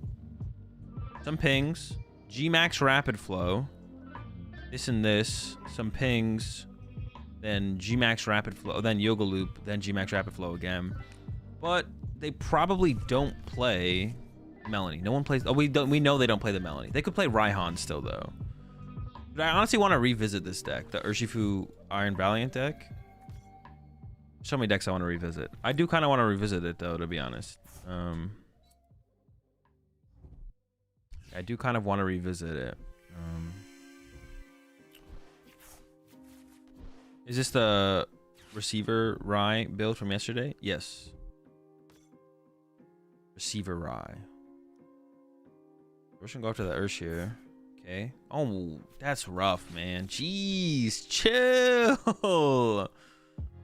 Speaker 1: some pings, G-Max Rapid Flow, this and this, some pings, then G-Max Rapid Flow, then Yoga Loop, then G-Max Rapid Flow again. But they probably don't play Melanie. No one plays. Oh, we know they don't play the Melanie. They could play Raihan still, though. But I honestly want to revisit this deck, the Urshifu Iron Valiant deck. So many decks I want to revisit. I do kind of want to revisit it, though, to be honest. I do kind of want to revisit it. Is this the Receiver Rai build from yesterday? Yes. Receiver Rai. We're just gonna go after the Ursh here. Okay. Oh, that's rough, man. Jeez, chill.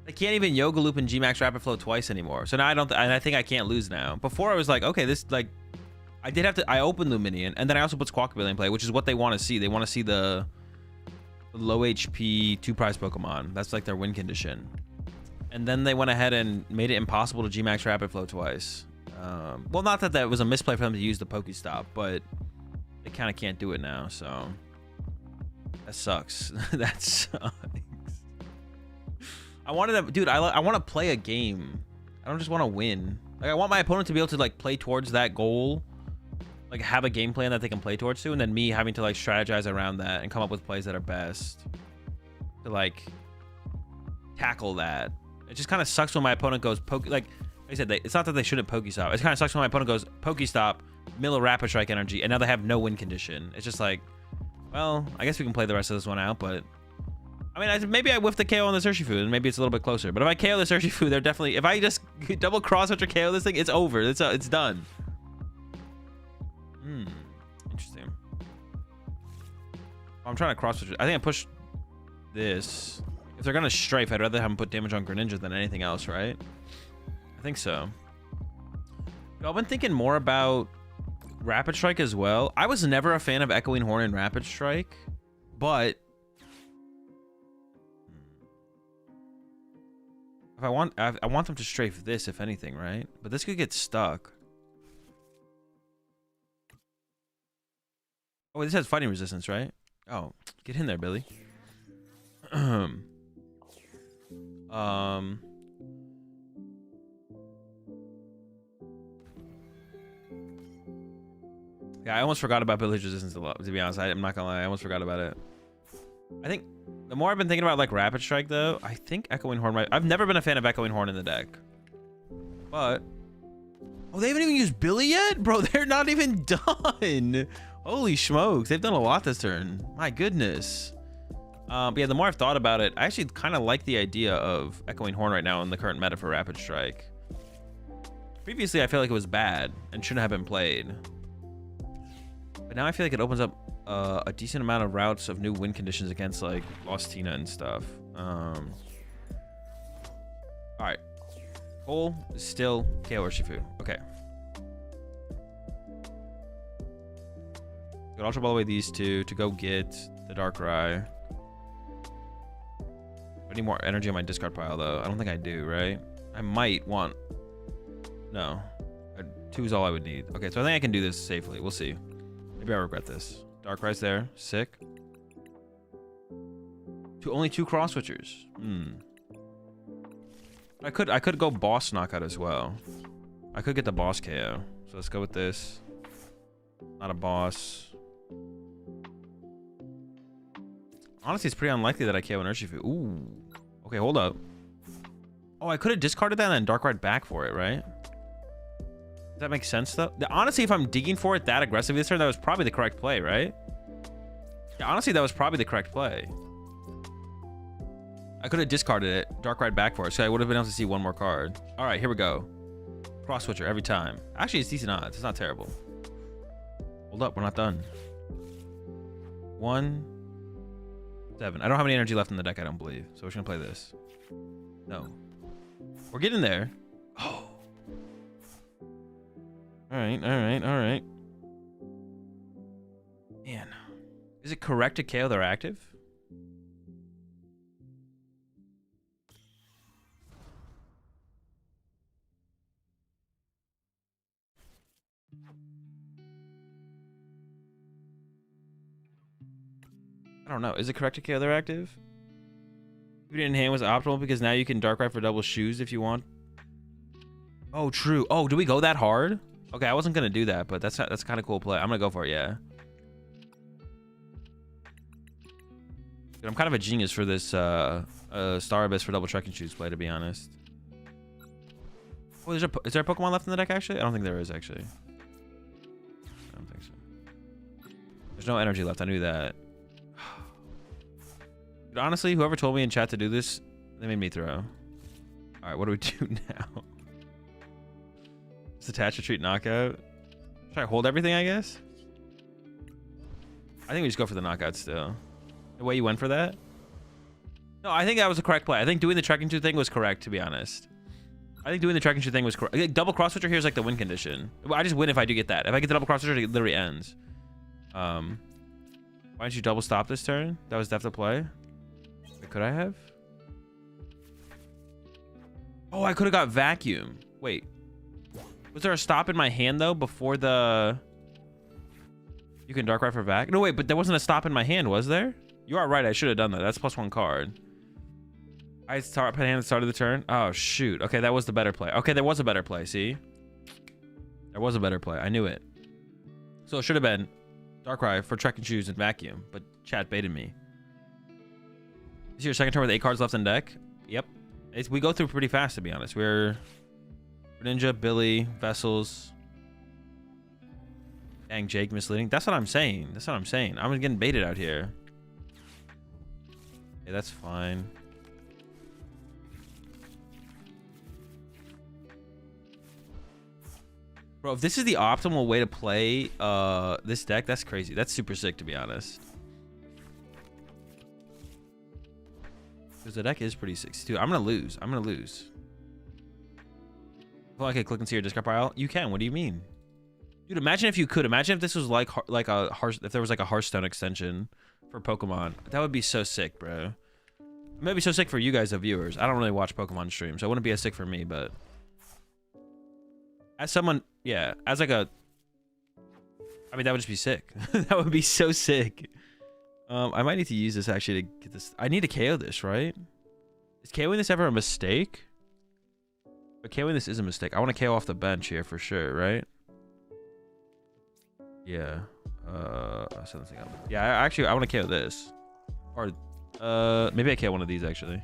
Speaker 1: I can't even Yoga Loop and G-Max Rapid Flow twice anymore. So now I think I can't lose now. Before I was like, okay, this like, I did have to. I opened Luminion, and then I also put Squawkabilly in play, which is what they want to see. They want to see the low HP 2-prize Pokemon. That's like their win condition. And then they went ahead and made it impossible to G-Max Rapid Flow twice. Well, not that that was a misplay for them to use the Pokestop, but they kind of can't do it now. So that sucks. That sucks. I wanted to, dude. I want to play a game. I don't just want to win. Like, I want my opponent to be able to like play towards that goal, like have a game plan that they can play towards to, and then me having to like strategize around that and come up with plays that are best to like tackle that. It just kind of sucks when my opponent goes like I said, it's not that they shouldn't Pokestop. It kind of sucks when my opponent goes Pokestop, Miller Rapid Strike energy, and now they have no win condition. It's just like, well, I guess we can play the rest of this one out, but I mean, maybe I whiff the KO on this Urshifu, and maybe it's a little bit closer. But if I KO this Urshifu, they're definitely. If I just double cross or KO this thing, it's over. It's done. Interesting. I'm trying to cross switch. I think I push this. If they're gonna strafe, I'd rather have them put damage on Greninja than anything else, right? I think so. I've been thinking more about Rapid Strike as well. I was never a fan of Echoing Horn and Rapid Strike, but if I want them to strafe this, if anything, right? But this could get stuck. Oh, this has fighting resistance, right? Oh, get in there, Billy. Yeah, I almost forgot about Billy's resistance a lot, to be honest. I'm not gonna lie, I almost forgot about it. I think the more I've been thinking about like Rapid Strike, though, I think Echoing Horn might. I've never been a fan of Echoing Horn in the deck, but oh, they haven't even used Billy yet, bro. They're not even done. Holy smokes, they've done a lot this turn. My goodness. But yeah, the more I've thought about it, I actually kind of like the idea of Echoing Horn right now in the current meta for Rapid Strike. Previously, I feel like it was bad and shouldn't have been played. But now I feel like it opens up a decent amount of routes of new win conditions against like Lost Tina and stuff. All right, goal is still KO Urshifu. Okay. Got Ultra Ball away these two to go get the Darkrai. I need more energy on my discard pile, though. I don't think I do, right? I might want... No. 2 is all I would need. Okay, so I think I can do this safely. We'll see. Maybe I regret this. Darkrai's there. Sick. Only 2 cross switchers. I could go boss knockout as well. I could get the boss KO. So let's go with this. Not a boss. Honestly, it's pretty unlikely that I KO an Urshifu. Ooh. Okay, hold up. Oh, I could have discarded that and then Darkrai back for it, right? Does that make sense, though? Honestly, if I'm digging for it that aggressively this turn, that was probably the correct play, right? Yeah, honestly, that was probably the correct play. I could have discarded it, Darkrai back for it, so I would have been able to see 1 more card. All right, here we go. Cross switcher every time. Actually, it's decent odds. It's not terrible. Hold up, we're not done. 1, 7. I don't have any energy left in the deck, I don't believe. So we're just gonna play this. No. We're getting there. Oh. Alright. Man. Is it correct to KO their active? I don't know. Is it correct to KO their active? Keep it in hand was optimal because now you can Darkrai for double shoes if you want. Oh, true. Oh, do we go that hard? Okay, I wasn't gonna do that, but that's kind of cool play. I'm gonna go for it, yeah. Dude, I'm kind of a genius for this Star Abyss for double trekking shoes play, to be honest. Oh, is there a Pokemon left in the deck, actually? I don't think there is, actually. I don't think so. There's no energy left. I knew that. Dude, honestly, whoever told me in chat to do this, they made me throw. All right, what do we do now? Just attach, retreat, knockout. Should I hold everything, I guess? I think we just go for the knockout still. The way you went for that? No, I think that was the correct play. I think doing the trekking shoe thing was correct, to be honest. I think doing the trekking shoe thing was correct. Like, double cross switcher here is like the win condition. I just win if I do get that. If I get the double cross switcher, it literally ends. Why didn't you double stop this turn? That was def to play. Wait, could I have? Oh, I could have got vacuum. Wait. Was there a stop in my hand, though, before the... You can Darkrai for vac? No, wait, but there wasn't a stop in my hand, was there? You are right, I should have done that. That's +1 card. I start put hand at the start of the turn. Oh, shoot. Okay, that was the better play. Okay, there was a better play, see? There was a better play. I knew it. So it should have been Darkrai for trekking shoes and vacuum, but chat baited me. This is your second turn with 8 cards left in deck? Yep. We go through pretty fast, to be honest. We're Ninja, Billy, Vessels. Dang, Jake misleading. That's what I'm saying. That's what I'm saying. I'm getting baited out here. Okay, that's fine. Bro, if this is the optimal way to play this deck, that's crazy. That's super sick, to be honest. Because the deck is pretty 62. I'm gonna lose. I'm gonna lose. Well, I can click and see your discard pile. You can. What do you mean, dude? Imagine if you could. Imagine if this was like a if there was like a Hearthstone extension for Pokemon. That would be so sick, bro. It might be so sick for you guys, the viewers. I don't really watch Pokemon streams, so it wouldn't be as sick for me. But as someone, yeah, as like a, I mean, that would just be sick. That would be so sick. I might need to use this actually to get this. I need to KO this, right? Is KOing this ever a mistake? But KOing this is a mistake. I want to KO off the bench here for sure, right? Yeah. I'll set this thing up. Yeah, I want to KO this. Or, maybe I KO one of these actually.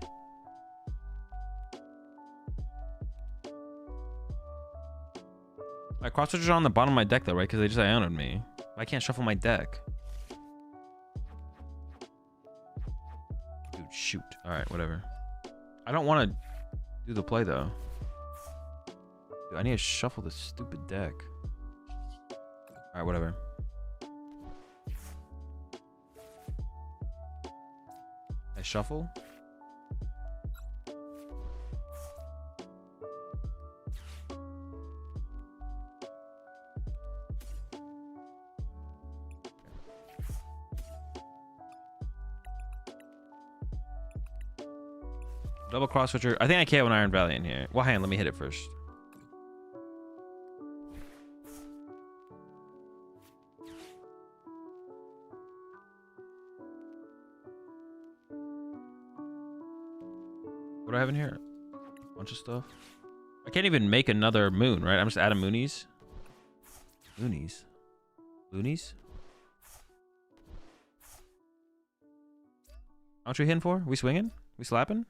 Speaker 1: My cross switchers are on the bottom of my deck though, right? Because they just Ionoed me. I can't shuffle my deck. Dude, shoot. All right, whatever. I don't want to do the play though. Dude, I need to shuffle this stupid deck. All right, whatever. I shuffle. Double cross switcher. I think I KO an Iron Valiant here. Well, hang on, let me hit it first. What do I have in here? A bunch of stuff. I can't even make another moon, right? I'm just adding moonies. Moonies? Loonies? How much are we hitting for? We swinging? We slapping?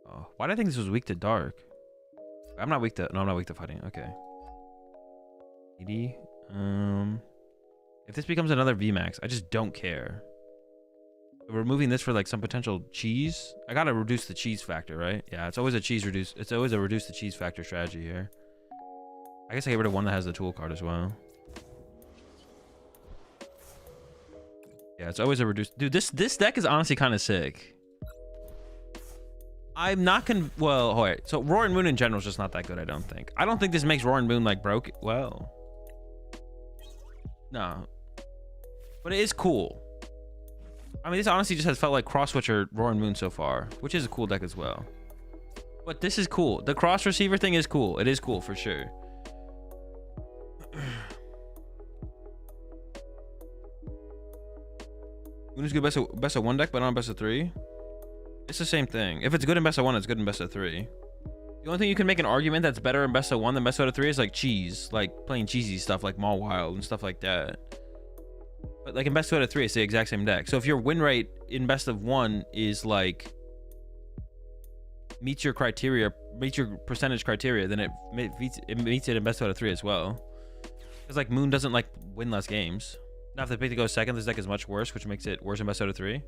Speaker 1: Oh, why did I think this was weak to dark? I'm not weak to... No, I'm not weak to fighting. Okay. 80. If this becomes another VMAX, I just don't care. Removing this for like some potential cheese. I gotta reduce the cheese factor, right? Yeah, it's always a cheese reduce. It's always a reduce the cheese factor strategy here. I guess I get rid of one that has the tool card as well. Yeah, it's always a reduce. Dude, this deck is honestly kind of sick. I'm not well, alright. So Roaring Moon in general is just not that good, I don't think. I don't think this makes Roaring Moon like broke. Well, no, but it is cool. I mean, this honestly just has felt like cross switcher Roaring Moon so far, which is a cool deck as well. But this is cool. The cross receiver thing is cool. It is cool for sure. Moon is good best of one deck, but not best of three. It's the same thing. If it's good in best of one, it's good in best of three. The only thing you can make an argument that's better in best of one than best out of three is like cheese, like playing cheesy stuff like Maul Wild and stuff like that. But like in best 2 out of 3, it's the exact same deck. So if your win rate in best of 1 is like meets your criteria, meets your percentage criteria, then it meets it in best 2 out of 3 as well. Because like Moon doesn't like win less games. Now if they pick to go second, this deck is much worse, which makes it worse in best out of 3.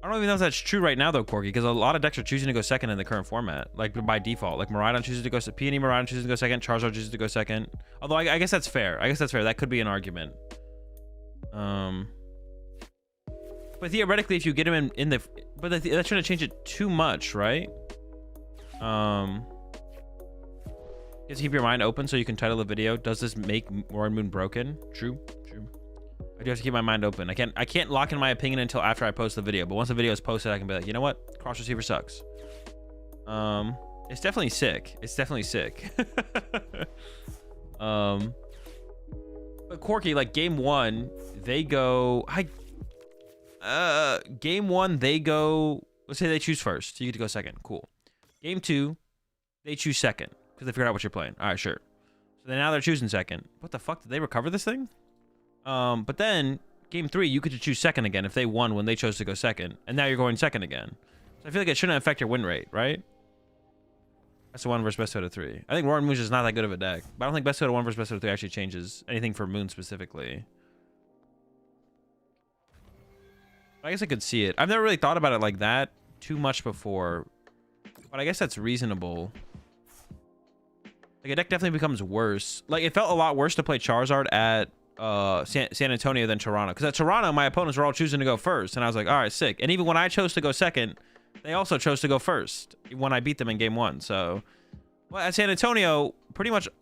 Speaker 1: I don't even know if that's true right now though, Corky, because a lot of decks are choosing to go second in the current format, like by default. Like Miraidon chooses to go second, Peony Miraidon chooses to go second, Charizard chooses to go second. Although I guess that's fair. I guess that's fair. That could be an argument. But theoretically, if you get him in the, but that's trying to change it too much, right? Just keep your mind open so you can title the video. Does this make Roaring Moon broken? True. I do have to keep my mind open. I can't lock in my opinion until after I post the video. But once the video is posted, I can be like, you know what? Cross receiver sucks. It's definitely sick. It's definitely sick. But Corky, like game one, they go. Game one, they go. Let's say they choose first. You get to go second. Cool. Game two, they choose second because they figured out what you're playing. All right, sure. So then now they're choosing second. What the fuck? Did they recover this thing? But then game three, you get to choose second again if they won when they chose to go second, and now you're going second again. So I feel like it shouldn't affect your win rate, right? Best of one versus best out of three. I think Roaring Moon is not that good of a deck, but I don't think best out of one versus best out of three actually changes anything for Moon specifically. I guess I could see it. I've never really thought about it like that too much before, but I guess that's reasonable. Like a deck definitely becomes worse. Like it felt a lot worse to play Charizard at San Antonio than Toronto, because at Toronto my opponents were all choosing to go first and I was like, all right, sick. And even when I chose to go second, they also chose to go first when I beat them in game one. So well, at San Antonio,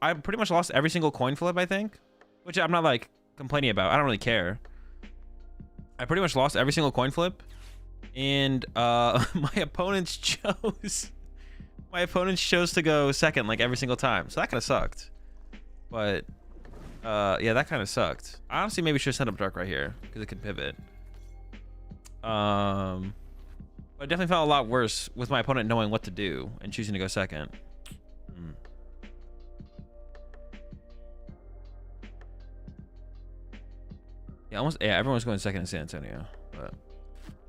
Speaker 1: I pretty much lost every single coin flip, I think, which I'm not like complaining about. I don't really care. I pretty much lost every single coin flip, and my opponents chose to go second like every single time, so that kind of sucked. But yeah, that kind of sucked. I honestly maybe should set up Dark right here because it can pivot. But it definitely felt a lot worse with my opponent knowing what to do and choosing to go second. Yeah, everyone's going second in San Antonio. But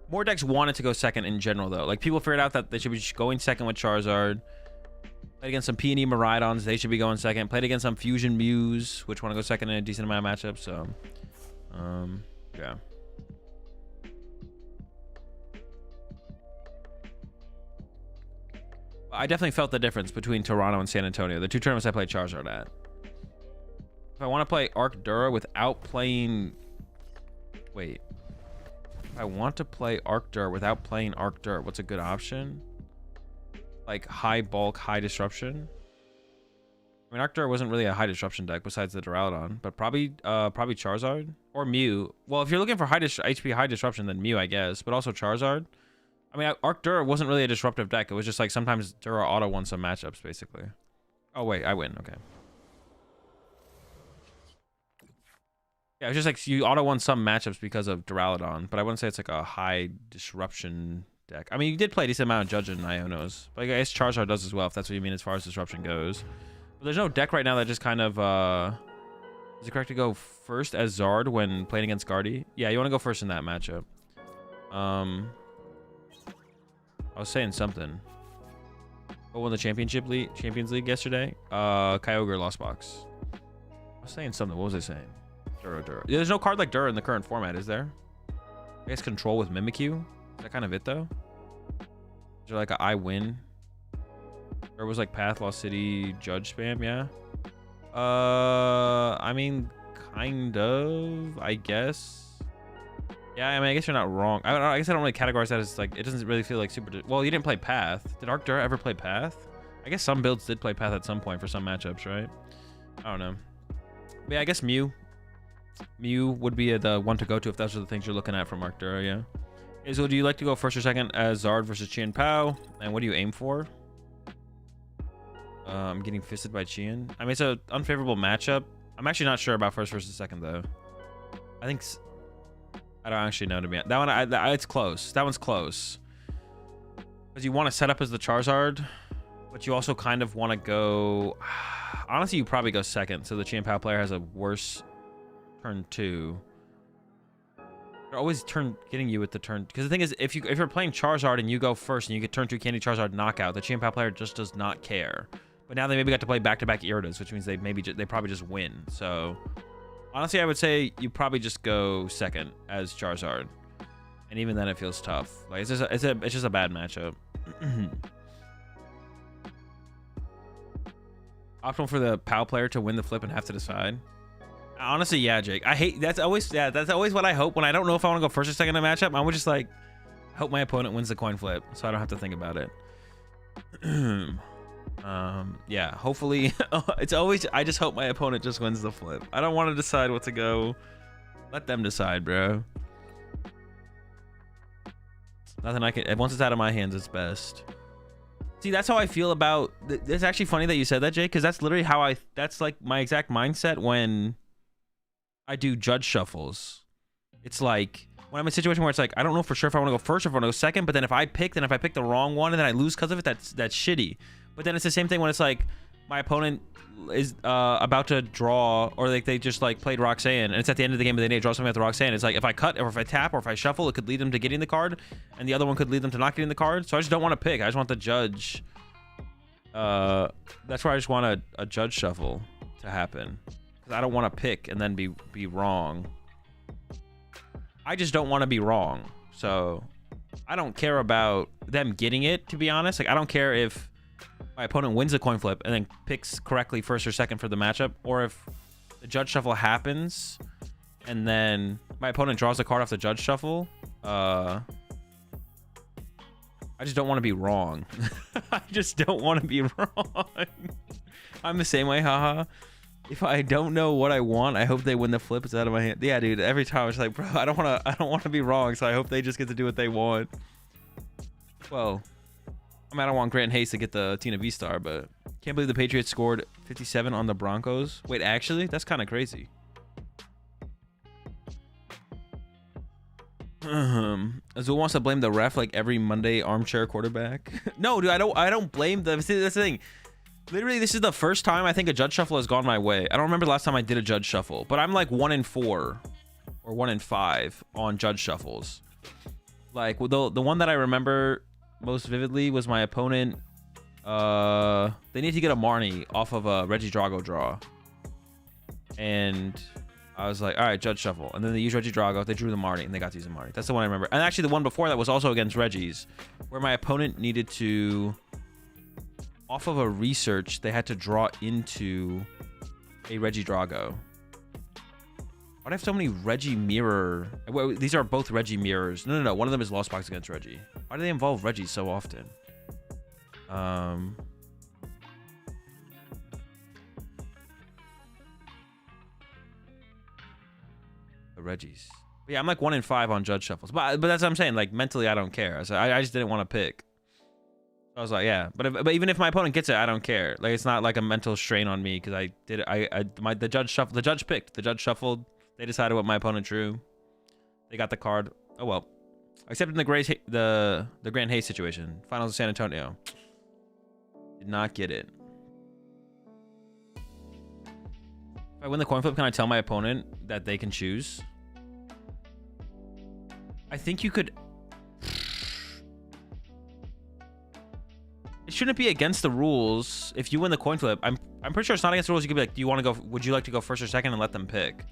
Speaker 1: more decks wanted to go second in general, though. Like, people figured out that they should be going second with Charizard. Played against some Peony Miraidons, they should be going second. Played against some Fusion Mews, which want to go second in a decent amount of matchups. So, yeah. I definitely felt the difference between Toronto and San Antonio, the two tournaments I played Charizard at. If I want to play Arcdura without playing... Wait. If I want to play Arcdura without playing Arcdura, what's a good option? Like high bulk, high disruption? I mean, Arcdura wasn't really a high disruption deck besides the Duraludon, but probably Charizard. Or Mew. Well, if you're looking for HP high disruption, then Mew, I guess. But also Charizard. I mean, Arc Dura wasn't really a disruptive deck. It was just like sometimes Dura auto won some matchups, basically. Oh, wait. I win. Okay. Yeah, it's just like you auto won some matchups because of Duraludon. But I wouldn't say it's like a high disruption deck. I mean, you did play a decent amount of Judge and Ionos. But I guess Charizard does as well, if that's what you mean as far as disruption goes. But there's no deck right now that just kind of... Is it correct to go first as Zard when playing against Guardy? Yeah, you want to go first in that matchup. I was saying something. What won the Champions League yesterday? Kyogre Lost Box. I was saying something. What was I saying? Dura. Yeah, there's no card like Dura in the current format, is there? I guess Control with Mimikyu. Is that kind of it, though? Is there like a I win? Or was like Path, Lost City, Judge spam, yeah? I mean, kind of, I guess. Yeah, I mean, I guess you're not wrong. I guess I don't really categorize that as like, it doesn't really feel like super... Well, you didn't play Path. Did Arc Dura ever play Path? I guess some builds did play Path at some point for some matchups, right? I don't know. But yeah, I guess Mew. Mew would be the one to go to if those are the things you're looking at from Arc Dura, yeah. Azul, do you like to go first or second as Zard versus Chien Pao? And what do you aim for? I'm getting fisted by Chien. I mean, it's an unfavorable matchup. I'm actually not sure about first versus second, though. I think... I don't actually know, to be honest. That one, it's close. That one's close. Because you want to set up as the Charizard, but you also kind of want to go... Honestly, you probably go second, so the Chien Pao player has a worse turn 2. They're always getting you with the turn... Because the thing is, if you're playing Charizard and you go first and you get turn 2 Candy Charizard knockout, the Chien Pao player just does not care. But now they maybe got to play back-to-back Iridas, which means they probably just win. So honestly, I would say you probably just go second as Charizard, and even then it feels tough. Like it's just a bad matchup. Optimal for the POW player to win the flip and have to decide. Honestly, yeah, Jake. I hate that's always what I hope when I don't know if I want to go first or second in a matchup. I would just like hope my opponent wins the coin flip, so I don't have to think about it. Yeah, hopefully it's always I just hope my opponent just wins the flip. I don't want to decide what to go. Let them decide, bro. Nothing I can... Once it's out of my hands, it's best. See, that's how I feel about... It's actually funny that you said that, Jake, because that's literally how I... That's like my exact mindset when I do judge shuffles. It's like... When I'm in a situation where it's like, I don't know for sure if I want to go first or if I want to go second, but then if I pick the wrong one and then I lose because of it, that's shitty. But then it's the same thing when it's like my opponent is about to draw, or like they just like played Roxanne and it's at the end of the game but they need to draw something at the Roxanne. It's like if I cut or if I tap or if I shuffle, it could lead them to getting the card and the other one could lead them to not getting the card. So I just don't want to pick. I just want the judge. That's why I just want a judge shuffle to happen, because I don't want to pick and then be wrong. I just don't want to be wrong. So I don't care about them getting it, to be honest. Like I don't care if my opponent wins a coin flip and then picks correctly first or second for the matchup, or if the judge shuffle happens and then my opponent draws a card off the judge shuffle. I just don't want to be wrong. I just don't want to be wrong. I'm the same way, haha. If I don't know what I want, I hope they win the flip. It's out of my hand. Yeah, dude. Every time it's like, bro, I don't want to be wrong. So I hope they just get to do what they want. Well, I mean, I don't want Grant Hayes to get the Tina V-Star, but can't believe the Patriots scored 57 on the Broncos. Wait, actually, that's kind of crazy. Azul wants to blame the ref like every Monday armchair quarterback. No, dude, I don't blame them. See, that's the thing. Literally, this is the first time I think a judge shuffle has gone my way. I don't remember the last time I did a judge shuffle, but I'm like 1 in 4 or 1 in 5 on judge shuffles. Like the one that I remember most vividly was my opponent. They need to get a Marnie off of a Reggie Drago draw, and I was like, all right, judge shuffle, and then they used Reggie Drago. They drew the Marnie, and they got to use the Marnie. That's the one I remember. And actually, the one before that was also against Reggie's, where my opponent needed to, off of a research, they had to draw into a Reggie Drago. Why do I have so many Reggie mirror? Wait, these are both Reggie mirrors. No. One of them is Lost Box against Reggie. Why do they involve Reggie so often? Reggie's. But yeah, I'm like 1 in 5 on judge shuffles. But that's what I'm saying. Like mentally, I don't care. So I just didn't want to pick. I was like, yeah. But even if my opponent gets it, I don't care. Like it's not like a mental strain on me because I did it. The judge shuffled. The judge picked. The judge shuffled. They decided what my opponent drew. They got the card. Oh well. Except in the Grant Hayes situation. Finals of San Antonio. Did not get it. If I win the coin flip, can I tell my opponent that they can choose? I think you could. It shouldn't be against the rules if you win the coin flip. I'm pretty sure it's not against the rules. You could be like, do you want to go? Would you like to go first or second, and let them pick?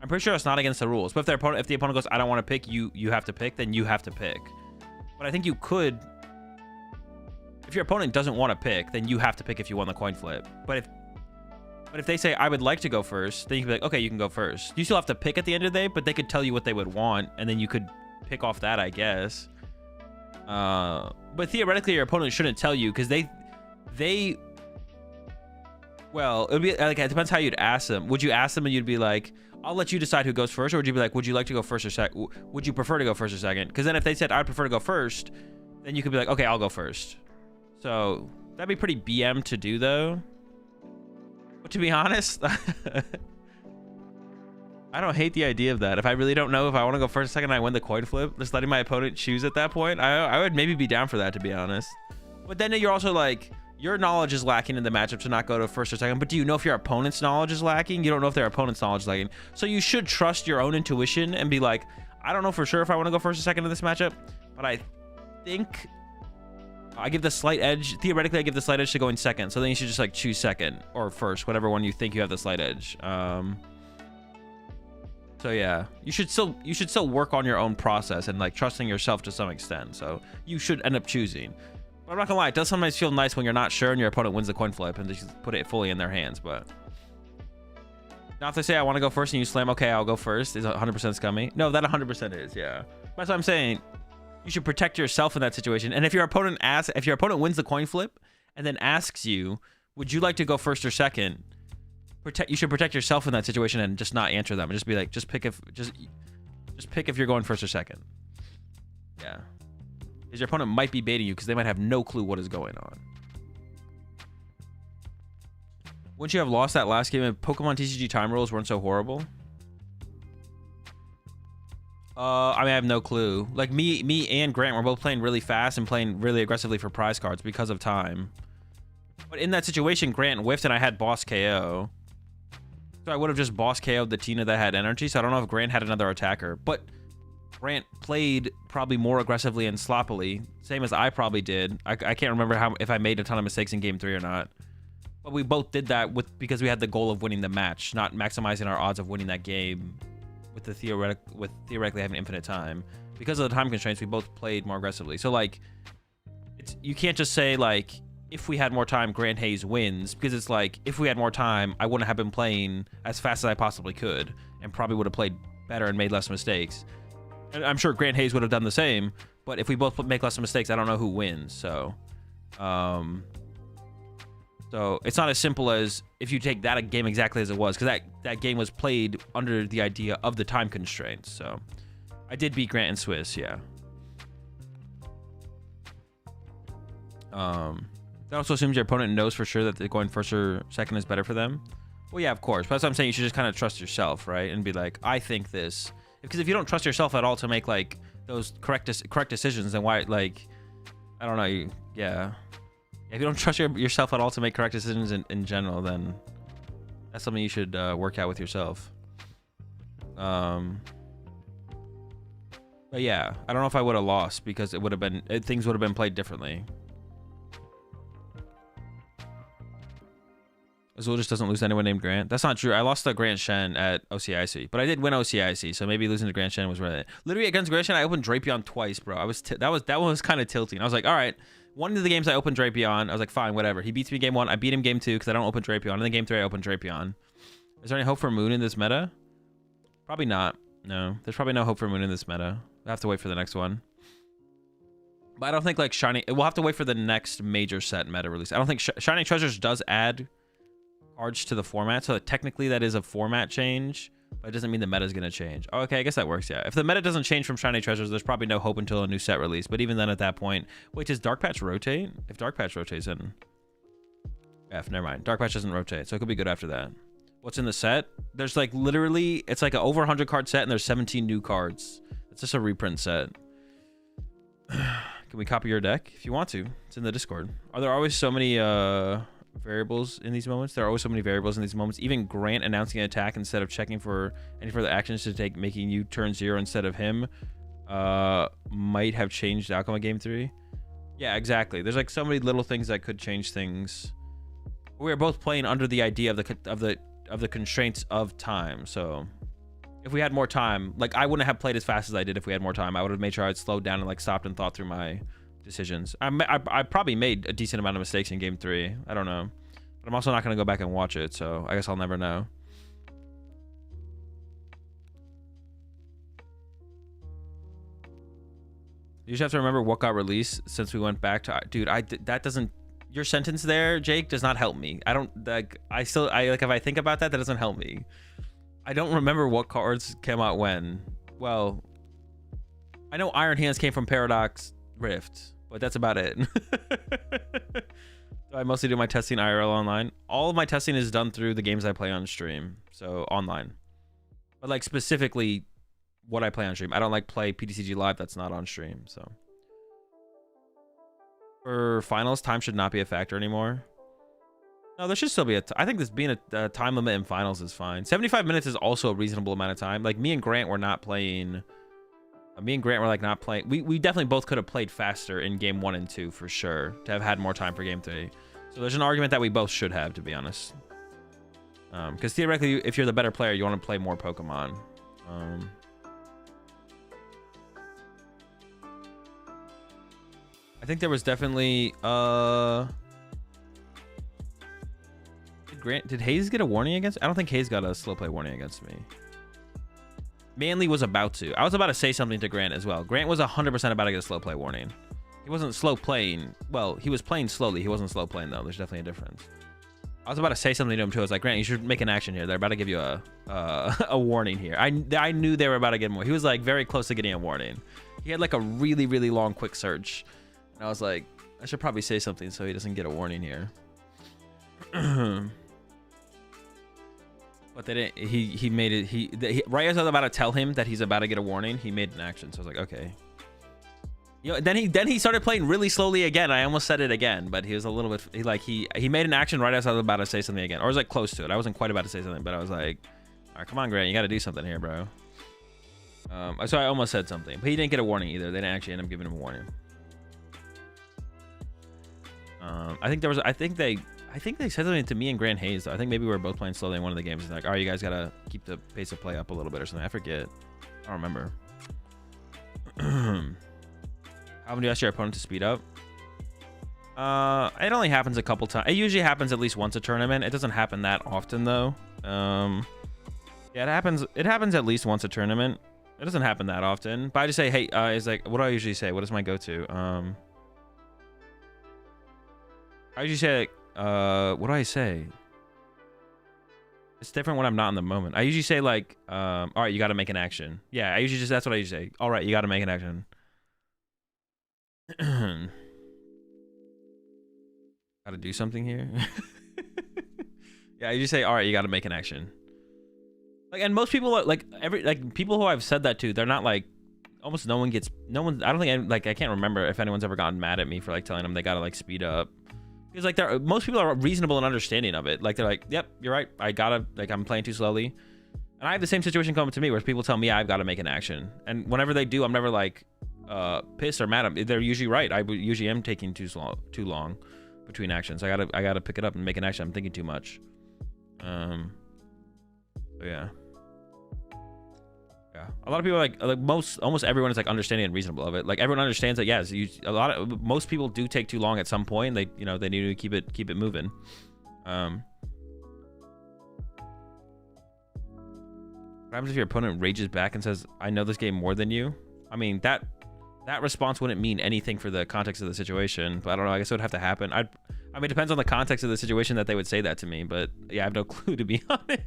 Speaker 1: I'm pretty sure it's not against the rules. But if the opponent goes, I don't want to pick, you have to pick, then you have to pick. But I think you could. If your opponent doesn't want to pick, then you have to pick if you won the coin flip. But if they say, I would like to go first, then you can be like, okay, you can go first. You still have to pick at the end of the day, but they could tell you what they would want, and then you could pick off that, I guess. But theoretically, your opponent shouldn't tell you because well, it would be like, it depends how you'd ask them. Would you ask them and you'd be like, I'll let you decide who goes first, or would you be like, would you like to go first or second? Would you prefer to go first or second? Because then if they said, I'd prefer to go first, then you could be like, okay, I'll go first. So that'd be pretty BM to do, though. But to be honest, I don't hate the idea of that. If I really don't know if I want to go first or second and I win the coin flip, just letting my opponent choose at that point, I would maybe be down for that, to be honest. But then you're also like, your knowledge is lacking in the matchup to not go to first or second. But do you know if your opponent's knowledge is lacking? You don't know if their opponent's knowledge is lacking. So you should trust your own intuition and be like, I don't know for sure if I want to go first or second in this matchup, but I think I give the slight edge. Theoretically, I give the slight edge to going second. So then you should just like choose second or first, whatever one you think you have the slight edge. So yeah, you should still work on your own process and like trusting yourself to some extent. So you should end up choosing. But I'm not gonna lie, it does sometimes feel nice when you're not sure and your opponent wins the coin flip and they just put it fully in their hands. But now if they say I want to go first and you slam, okay, I'll go first, is 100% scummy? No, that 100% is, yeah. That's what I'm saying. You should protect yourself in that situation. And if your opponent wins the coin flip and then asks you, would you like to go first or second? You should protect yourself in that situation and just not answer them and just be like, just pick if you're going first or second. Yeah. Because your opponent might be baiting you because they might have no clue what is going on. Wouldn't you have lost that last game if PokemonTCG time rules weren't so horrible? I mean, I have no clue. Like me and Grant were both playing really fast and playing really aggressively for prize cards because of time. But in that situation, Grant whiffed and I had boss KO. So I would have just boss KO'd the Tina that had energy. So I don't know if Grant had another attacker. But Grant played probably more aggressively and sloppily, same as I probably did. I can't remember if I made a ton of mistakes in game 3 or not. But we both did that because we had the goal of winning the match, not maximizing our odds of winning that game with theoretically having infinite time. Because of the time constraints, we both played more aggressively. So like, you can't just say like, if we had more time, Grant Hayes wins, because it's like, if we had more time, I wouldn't have been playing as fast as I possibly could and probably would have played better and made less mistakes. And I'm sure Grant Hayes would have done the same, but if we both make less mistakes, I don't know who wins. So it's not as simple as if you take that game exactly as it was, because that game was played under the idea of the time constraints. So I did beat Grant and Swiss, yeah. That also assumes your opponent knows for sure that they're going first or second is better for them. Well, yeah, of course. But that's what I'm saying. You should just kind of trust yourself, right? And be like, I think this. Because if you don't trust yourself at all to make like those correct decisions, then why, like, I don't know. Yeah. If you don't trust yourself at all to make correct decisions in general, then that's something you should work out with yourself. But yeah, I don't know if I would have lost because it would have been things would have been played differently. Azul just doesn't lose to anyone named Grant. That's not true. I lost to Grant Shen at OCIC, but I did win OCIC, so maybe losing to Grant Shen was really literally against Grant Shen. I opened Drapion twice, bro. That was kind of tilting. I was like, all right, one of the games I opened Drapion, I was like, fine, whatever. He beats me game 1. I beat him game 2 because I don't open Drapion. And then game 3, I opened Drapion. Is there any hope for Moon in this meta? Probably not. No, there's probably no hope for Moon in this meta. We'll have to wait for the next one. But I don't think like Shining. We'll have to wait for the next major set meta release. I don't think Shining Treasures does add cards to the format, so technically that is a format change. But it doesn't mean the meta is going to change. Oh, okay, I guess that works, yeah. If the meta doesn't change from Shiny Treasures, there's probably no hope until a new set release. But even then at that point... Wait, does Dark Patch rotate? If Dark Patch rotates in... F, never mind. Dark Patch doesn't rotate, so it could be good after that. What's in the set? There's like literally... It's like an over 100 card set and there's 17 new cards. It's just a reprint set. Can we copy your deck? If you want to. It's in the Discord. Are there always so many... variables in these moments? There are always so many variables in these moments. Even Grant announcing an attack instead of checking for any further actions to take, making you turn 0 instead of him, might have changed the outcome of game 3. Yeah, exactly. There's like so many little things that could change things. We are both playing under the idea of the constraints of time. So if we had more time, like I wouldn't have played as fast as I did if we had more time. I would have made sure I'd slowed down and like stopped and thought through my decisions. I probably made a decent amount of mistakes in game 3. I don't know, but I'm also not going to go back and watch it, so I guess I'll never know. You just have to remember what got released since we went back to... Dude, that doesn't... Your sentence there, Jake, does not help me. I don't... Like, if I think about that, that doesn't help me. I don't remember what cards came out when. Well, I know Iron Hands came from Paradox Rift, but that's about it. I mostly do my testing IRL online. All of my testing is done through the games I play on stream, so online. But like specifically what I play on stream. I don't like play PTCG live that's not on stream, so. For finals, time should not be a factor anymore. No, there should still be I think this being a time limit in finals is fine. 75 minutes is also a reasonable amount of time. Like me and Grant were not playing... Me and Grant were like not playing. We definitely both could have played faster in game 1 and 2 for sure to have had more time for game 3. So there's an argument that we both should have, to be honest. Because theoretically, if you're the better player, you want to play more Pokemon. I think there was definitely did Hayes get a warning against? I don't think Hayes got a slow play warning against me. Manly was about to. I was about to say something to Grant as well. Grant was 100% about to get a slow play warning. He wasn't slow playing. Well, he was playing slowly. He wasn't slow playing, though. There's definitely a difference. I was about to say something to him, too. I was like, Grant, you should make an action here. They're about to give you a warning here. I knew they were about to get more. He was, like, very close to getting a warning. He had, like, a really, really long quick search. And I was like, I should probably say something so he doesn't get a warning here. But they didn't. He made it. Right as I was about to tell him that he's about to get a warning, he made an action. So I was like, okay. You know, then he started playing really slowly again. I almost said it again, but he was a little bit. He made an action right as I was about to say something again, or I was like close to it. I wasn't quite about to say something, but I was like, all right, come on, Grant, you got to do something here, bro. So I almost said something, but he didn't get a warning either. They didn't actually end up giving him a warning. I think they said something to me and Grant Hayes, though. I think maybe we were both playing slowly in one of the games. Like, all right, you guys gotta keep the pace of play up a little bit or something. I forget. I don't remember. How often do you ask your opponent to speed up? It only happens a couple times. It usually happens at least once a tournament. It doesn't happen that often, though. Yeah, it happens. It happens at least once a tournament. It doesn't happen that often. But I just say, hey, it's like, what do I usually say? What is my go-to? I usually say, like, what do I say? It's different when I'm not in the moment. I usually say, like, all right, you got to make an action. Yeah, I usually that's what I usually say. All right, you got to make an action. Got to do something here. Yeah, I usually say, all right, you got to make an action. Like, and most people, like, people who I've said that to, they're not like, almost no one, I don't think, I can't remember if anyone's ever gotten mad at me for, like, telling them they got to, like, speed up. Because, like, most people are reasonable and understanding of it. Like, they're like, yep, you're right. I gotta, like, I'm playing too slowly. And I have the same situation come to me where people tell me I've got to make an action. And whenever they do, I'm never, like, pissed or mad at them. They're usually right. I usually am taking too long between actions. I gotta pick it up and make an action. I'm thinking too much. So yeah. Yeah, a lot of people almost everyone is like understanding and reasonable of it. Like everyone understands that yes, most people do take too long at some point. They they need to keep it moving. What happens if your opponent rages back and says, "I know this game more than you"? I mean that response wouldn't mean anything for the context of the situation. But I don't know. I guess it would have to happen. I mean, it depends on the context of the situation that they would say that to me. But yeah, I have no clue, to be honest.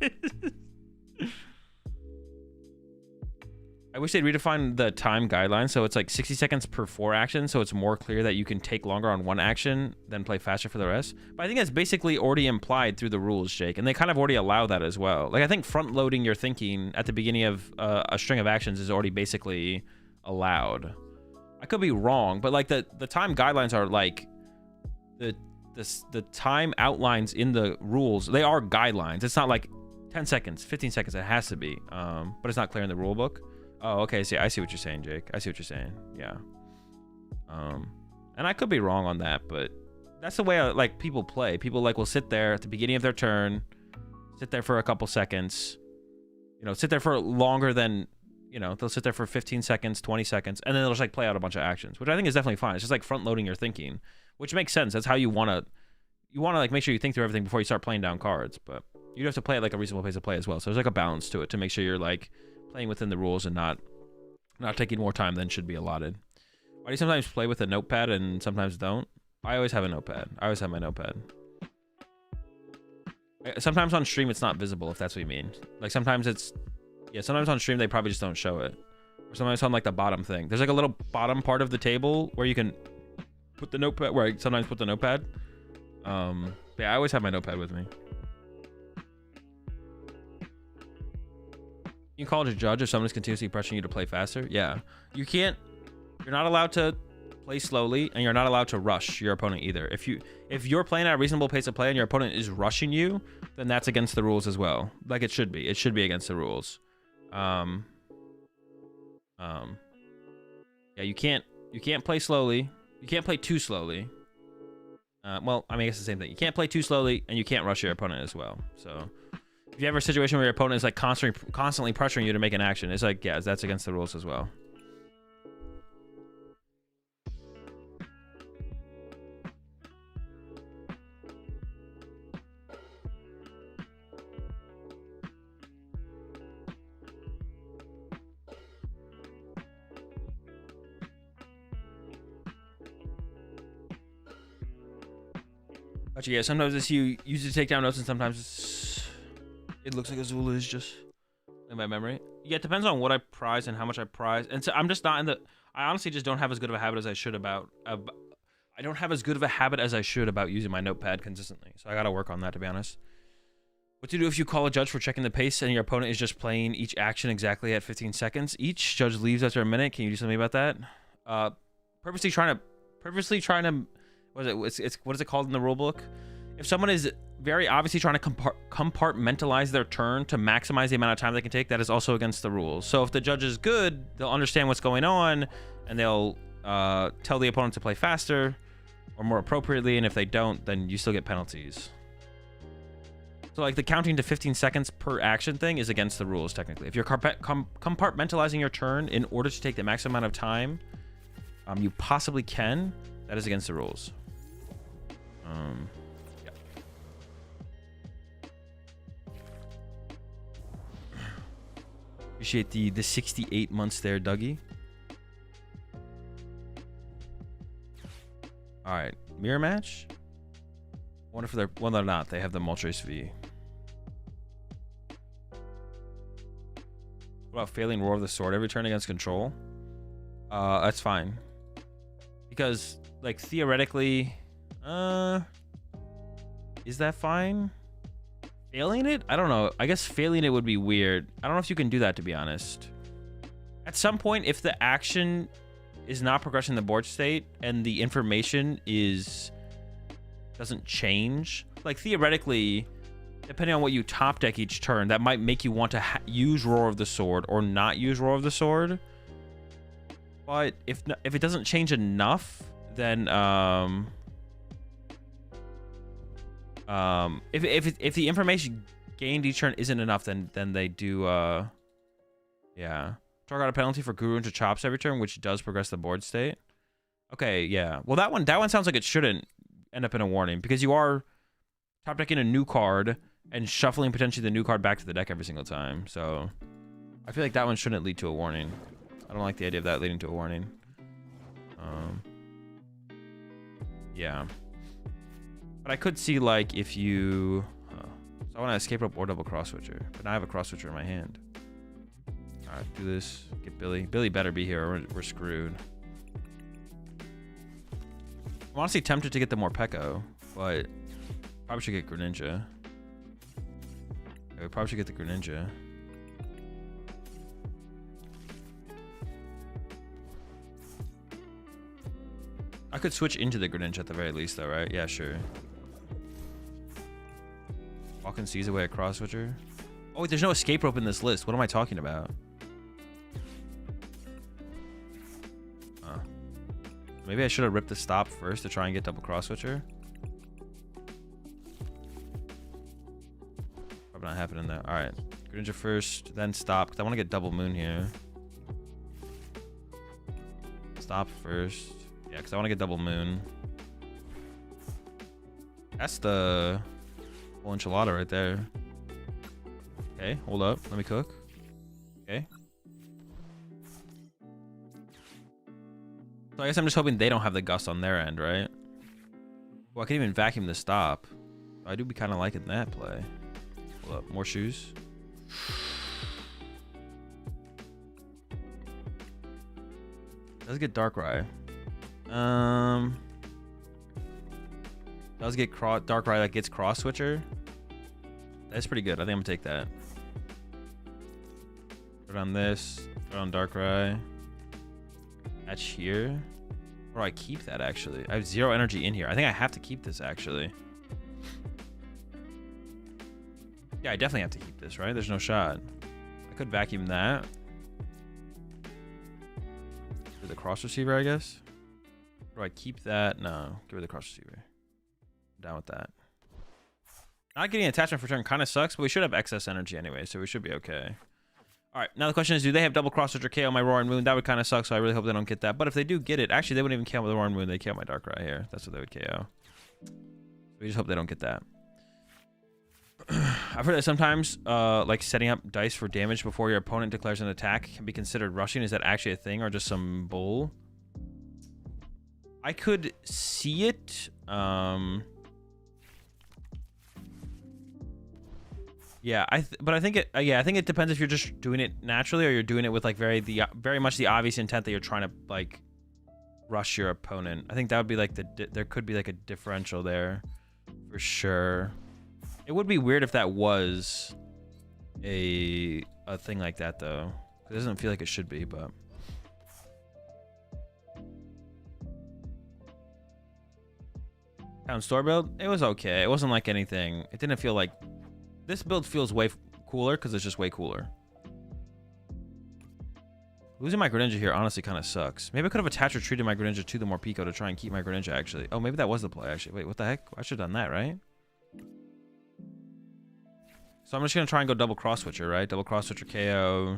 Speaker 1: I wish they'd redefine the time guideline so it's like 60 seconds per 4 actions, so it's more clear that you can take longer on one action than play faster for the rest. But I think that's basically already implied through the rules, Jake, and they kind of already allow that as well. Like I think front loading your thinking at the beginning of a string of actions is already basically allowed. I could be wrong, but like the time guidelines are like the time outlines in the rules. They are guidelines. It's not like 10 seconds, 15 seconds. It has to be, but it's not clear in the rule book. Oh, okay. See, I see what you're saying, Jake. I see what you're saying. Yeah. And I could be wrong on that, but that's the way like people play. People like will sit there at the beginning of their turn, sit there for a couple seconds, you know, sit there for longer than, you know, they'll sit there for 15 seconds, 20 seconds, and then they'll just like play out a bunch of actions, which I think is definitely fine. It's just like front loading your thinking, which makes sense. That's how you want to like make sure you think through everything before you start playing down cards, but you have to play at like a reasonable pace of play as well. So there's like a balance to it to make sure you're like playing within the rules and not taking more time than should be allotted. Why do you sometimes play with a notepad and sometimes don't? I always have a notepad. I always have my notepad. Sometimes on stream it's not visible, if that's what you mean. Like sometimes it's, yeah, sometimes on stream they probably just don't show it. Or sometimes on like the bottom thing. There's like a little bottom part of the table where you can put the notepad, where I sometimes put the notepad. Yeah, I always have my notepad with me. You can call it a judge if someone's continuously pressuring you to play faster. Yeah, you can't. You're not allowed to play slowly, and you're not allowed to rush your opponent either. If you're playing at a reasonable pace of play and your opponent is rushing you, then that's against the rules as well. Like it should be. It should be against the rules. Yeah, you can't play slowly. You can't play too slowly. Well, I mean, I guess the same thing. You can't play too slowly, and you can't rush your opponent as well. So if you have a situation where your opponent is like constantly pressuring you to make an action, it's like, yeah, that's against the rules as well. But yeah, sometimes it's you use it to take down notes, and sometimes it looks like Azul is just in my memory. Yeah, it depends on what I prize and how much I prize. And so I'm just not in the. I honestly just don't have as good of a habit as I should about. I don't have as good of a habit as I should about using my notepad consistently. So I gotta work on that, to be honest. What to do if you call a judge for checking the pace and your opponent is just playing each action exactly at 15 seconds each? Judge leaves after a minute. Can you do something about that? Purposely trying to. What is it called in the rule book? If someone is very obviously trying to compartmentalize their turn to maximize the amount of time they can take, that is also against the rules. So if the judge is good, they'll understand what's going on, and they'll tell the opponent to play faster or more appropriately, and if they don't, then you still get penalties. So like the counting to 15 seconds per action thing is against the rules technically. If you're compartmentalizing your turn in order to take the maximum amount of time you possibly can, that is against the rules. Yeah. Appreciate the 68 months there, Dougie. All right, mirror match. Wonder if they're well, they're not. They have the Moltres V. What about failing Roar of the Sword every turn against control? That's fine. Because like theoretically, is that fine? Failing it? I don't know. I guess failing it would be weird. I don't know if you can do that, to be honest. At some point, if the action is not progressing the board state and the information doesn't change, like theoretically, depending on what you top deck each turn, that might make you want to use Roar of the Sword or not use Roar of the Sword. But if it doesn't change enough, then if the information gained each turn isn't enough, then they do yeah, target a penalty for Guru into chops every turn, which does progress the board state. Okay, yeah. Well, that one sounds like it shouldn't end up in a warning, because you are top decking a new card and shuffling potentially the new card back to the deck every single time. So I feel like that one shouldn't lead to a warning. I don't like the idea of that leading to a warning. Yeah. But I could see, like, if you... so I want to escape rope or double cross switcher. But now I have a cross switcher in my hand. All right, do this. Get Billy. Billy better be here or we're screwed. I'm honestly tempted to get the Morpeko, but probably should get Greninja. Okay, we probably should get the Greninja. I could switch into the Greninja at the very least, though, right? Yeah, sure. Walking sees away a cross switcher. Oh, wait, there's no escape rope in this list. What am I talking about? Maybe I should have ripped the stop first to try and get double cross switcher. Probably not happening there. All right, Greninja first, then stop, because I want to get double moon here. Stop first. Yeah, because I want to get double moon. That's the whole enchilada right there. Okay, hold up. Let me cook. Okay. So I guess I'm just hoping they don't have the gust on their end, right? Well, I can even vacuum the stop. I do be kind of liking that play. Hold up. More shoes. Does get Darkrai. Does get Darkrai that gets cross switcher. That's pretty good. I think I'm gonna take that. Put on this. Put on Darkrai. That's here. Or I keep that actually. I have 0 energy in here. I think I have to keep this actually. Yeah, I definitely have to keep this, right? There's no shot. I could vacuum that. For the cross receiver, I guess. Or do I keep that? No. Give her the cross receiver. I'm down with that. Not getting attachment for turn kind of sucks, but we should have excess energy anyway, so we should be okay. All right, now the question is, do they have double cross switch or KO my Roaring Moon? That would kind of suck, so I really hope they don't get that. But if they do get it, actually, they wouldn't even KO the Roaring Moon. They KO my Darkrai here. That's what they would KO. We just hope they don't get that. I've heard that sometimes, like setting up dice for damage before your opponent declares an attack can be considered rushing. Is that actually a thing or just some bull? I could see it. Yeah, but I think it. Yeah, I think it depends if you're just doing it naturally or you're doing it with like very much the obvious intent that you're trying to like rush your opponent. I think that would be like there could be like a differential there, for sure. It would be weird if that was a thing like that though. It doesn't feel like it should be, but. Town store build, it was okay. It wasn't like anything. It didn't feel like. This build feels way cooler because it's just way cooler. Losing my Greninja here honestly kind of sucks. Maybe I could have attached or treated my Greninja to the Morpeko to try and keep my Greninja actually. Oh, maybe that was the play actually. Wait, what the heck? I should have done that, right? So I'm just going to try and go double cross switcher, right? Double cross switcher KO.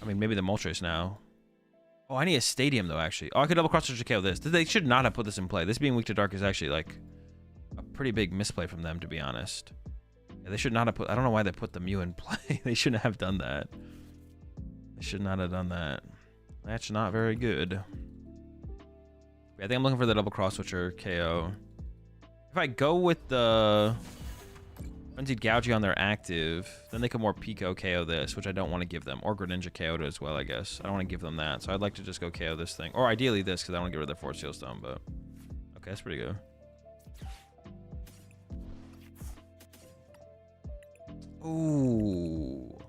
Speaker 1: I mean, maybe the Moltres now. Oh, I need a stadium though, actually. Oh, I could double cross switcher KO this. They should not have put this in play. This being weak to dark is actually like a pretty big misplay from them, to be honest. Yeah, they should not have put. I don't know why they put the Mew in play. They shouldn't have done that. They should not have done that. That's not very good. Yeah, I think I'm looking for the double cross switcher KO. If I go with the Frenzied Gougy on their active, then they can more Pico KO this, which I don't want to give them. Or Greninja KO it as well, I guess. I don't want to give them that. So I'd like to just go KO this thing. Or ideally this, because I want to get rid of their Force Seal Stone, but okay, that's pretty good. Ooh.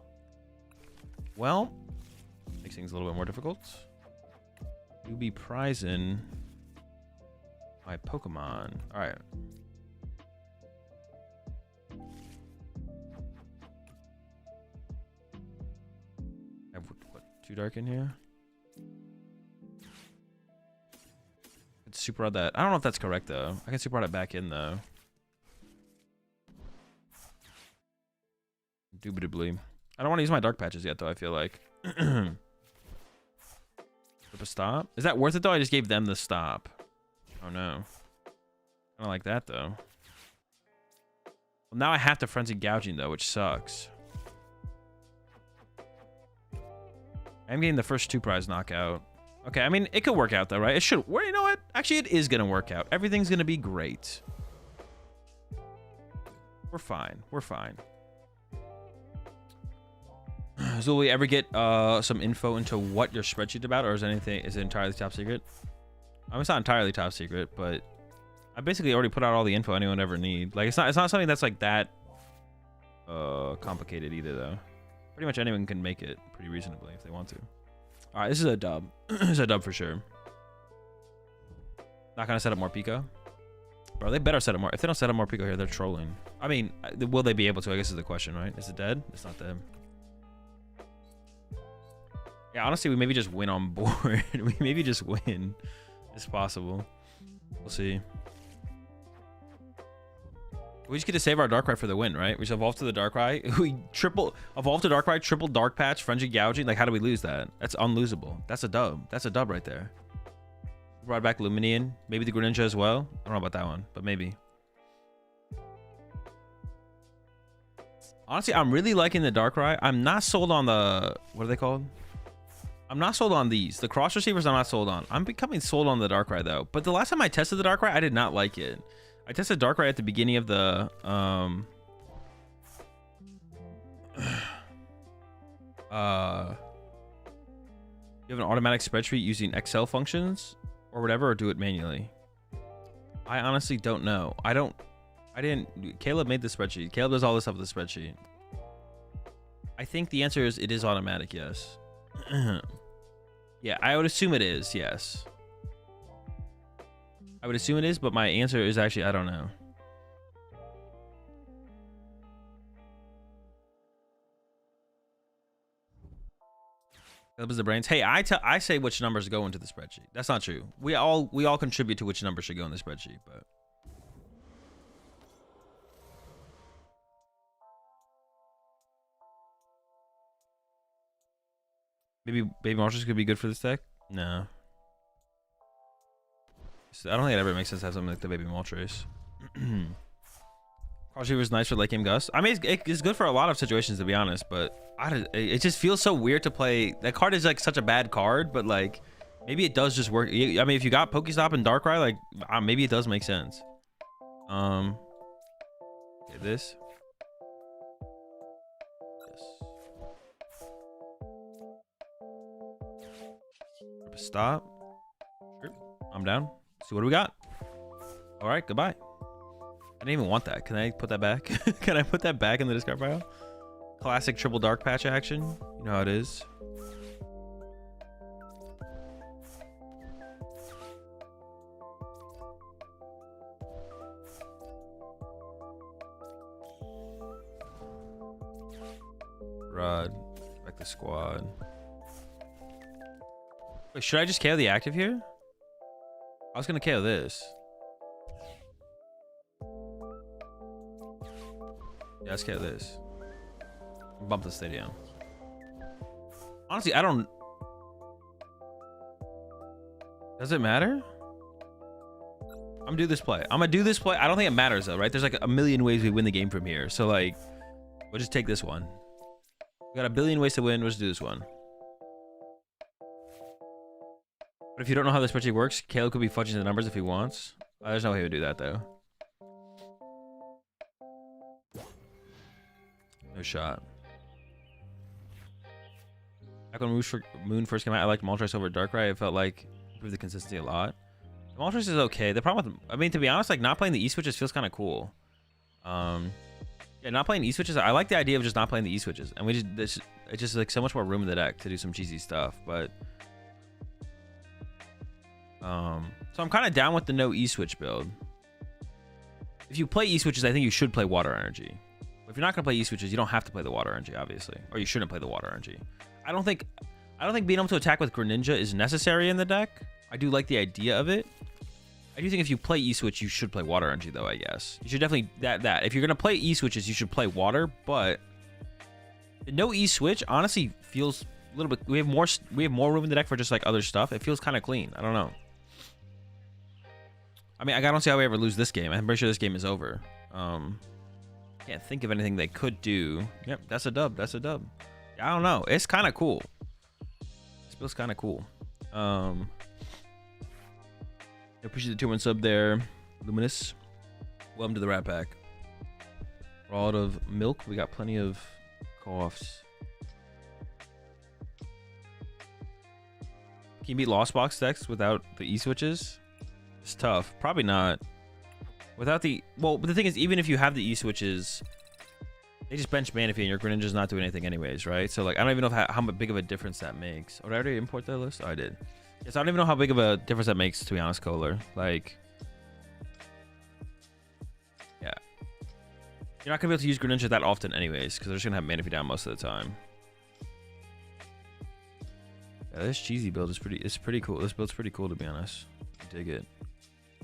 Speaker 1: Well, makes things a little bit more difficult. You be prizing my Pokemon. All right. I have what, too dark in here? It's super rod that. I don't know if that's correct though. I can super rod it back in though. Indubitably. I don't want to use my dark patches yet, though, I feel like. Flip a stop? Is that worth it, though? I just gave them the stop. Oh, no. I don't like that, though. Well, now I have to Frenzy Gouging, though, which sucks. I'm getting the first 2 prize knockout. Okay, I mean, it could work out, though, right? It should. You know what? Actually, it is going to work out. Everything's going to be great. We're fine. We're fine. So will we ever get some info into what your spreadsheet about, or is it entirely top secret? I mean, it's not entirely top secret, but I basically already put out all the info anyone ever need. Like, it's not something that's like that complicated either, though. Pretty much anyone can make it pretty reasonably if they want to. All right, this is a dub. This is a dub for sure. Not gonna set up more Pico. Bro, they better set up more. If they don't set up more Pico here, they're trolling. I mean, will they be able to? I guess is the question, right? Is it dead? It's not dead. Yeah, honestly, we maybe just win on board. We maybe just win. It's possible. We'll see. We just get to save our Darkrai for the win, right? We just evolve to the Darkrai. We evolve to Darkrai, triple Dark Patch, Frenzy Gouging. Like, how do we lose that? That's unlosable. That's a dub. That's a dub right there. Brought back Luminian. Maybe the Greninja as well. I don't know about that one, but maybe. Honestly, I'm really liking the Darkrai. I'm not sold on the... What are they called? I'm not sold on these. The cross receivers I'm not sold on. I'm becoming sold on the Darkrai, though. But the last time I tested the Darkrai, I did not like it. I tested Darkrai at the beginning of the... you have an automatic spreadsheet using Excel functions or whatever, or do it manually? I honestly don't know. I didn't... Caleb made the spreadsheet. Caleb does all this stuff with the spreadsheet. I think the answer is it is automatic, yes. Yeah, I would assume it is, yes. I would assume it is, but my answer is actually, I don't know. Caleb is the brains. Hey, I say which numbers go into the spreadsheet. That's not true. We all contribute to which numbers should go in the spreadsheet, but... Maybe Baby Monsters could be good for this deck? No. I don't think it ever makes sense to have something like the Baby Moltres. Cross Reaver is nice for late game Gus. I mean, it's good for a lot of situations, to be honest, but it just feels so weird to play. That card is like such a bad card, but like maybe it does just work. I mean, if you got Pokestop and Darkrai, like maybe it does make sense. Okay, this. Yes. Stop. Sure. I'm down. See what do we got? All right, goodbye. I didn't even want that. Can I put that back? Can I put that back in the discard pile? Classic triple dark patch action. You know how it is. Rod. Back the squad. Wait, should I just KO the active here? I was gonna KO this. Yeah, let's KO this. Bump the stadium. Honestly, I don't... Does it matter? I'm gonna do this play. I'm gonna do this play. I don't think it matters though, right? There's like a million ways we win the game from here. So like, we'll just take this one. We got a billion ways to win. We'll just do this one. But if you don't know how the spreadsheet works, Caleb could be fudging the numbers if he wants. There's no way he would do that, though. No shot. Back when Moon first came out, I liked Moltres over Darkrai. It felt like improved the consistency a lot. Moltres is okay. The problem with... I mean, to be honest, like, not playing the E-switches feels kind of cool. Yeah, not playing E-switches. I like the idea of just not playing the E-switches. And it's just, like, so much more room in the deck to do some cheesy stuff, but... So I'm kind of down with the no E-switch build. If you play E-switches, I think you should play water energy. If you're not gonna play E-switches, you don't have to play the water energy, obviously, or you shouldn't play the water energy. I don't think being able to attack with Greninja is necessary in the deck. I do like the idea of it. I do think if you play E-switch, you should play water energy, though. I guess you should definitely that. If you're gonna play E-switches, you should play water. But the no E-switch honestly feels a little bit. We have more room in the deck for just like other stuff. It feels kind of clean. I don't know. I mean, I don't see how we ever lose this game. I'm pretty sure this game is over. Can't think of anything they could do. Yep, that's a dub. That's a dub. I don't know. It's kind of cool. This feels kind of cool. I appreciate the 2-1 sub there, Luminous. Welcome to the Rat Pack. We're all out of milk. We got plenty of coughs. Can you beat Lost Box decks without the E-switches? It's tough. Probably not. Without the... Well, but the thing is, even if you have the E-switches, they just bench Manaphy and your Greninja's not doing anything anyways, right? So, like, I don't even know how big of a difference that makes. Oh, did I already import that list? Oh, I did. Yes, I don't even know how big of a difference that makes, to be honest, Kohler. Like... Yeah. You're not going to be able to use Greninja that often anyways, because they're just going to have Manaphy down most of the time. Yeah, this cheesy build is pretty cool. This build's pretty cool, to be honest. I dig it.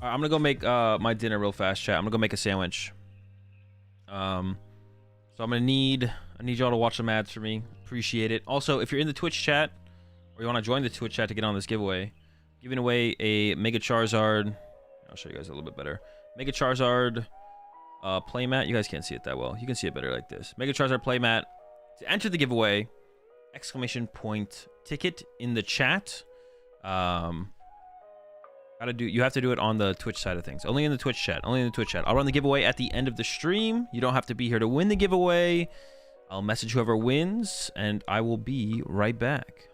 Speaker 1: All right, I'm gonna go make my dinner real fast, chat. I'm gonna go make a sandwich. So I need y'all to watch some ads for me. Appreciate it. Also, if you're in the Twitch chat or you want to join the Twitch chat to get on this giveaway, giving away a Mega Charizard. I'll show you guys a little bit better. Mega Charizard playmat. You guys can't see it that well. You can see it better like this. Mega Charizard playmat. To enter the giveaway, exclamation point ticket in the chat. You have to do it on the Twitch side of things. Only in the Twitch chat. Only in the Twitch chat. I'll run the giveaway at the end of the stream. You don't have to be here to win the giveaway. I'll message whoever wins, and I will be right back.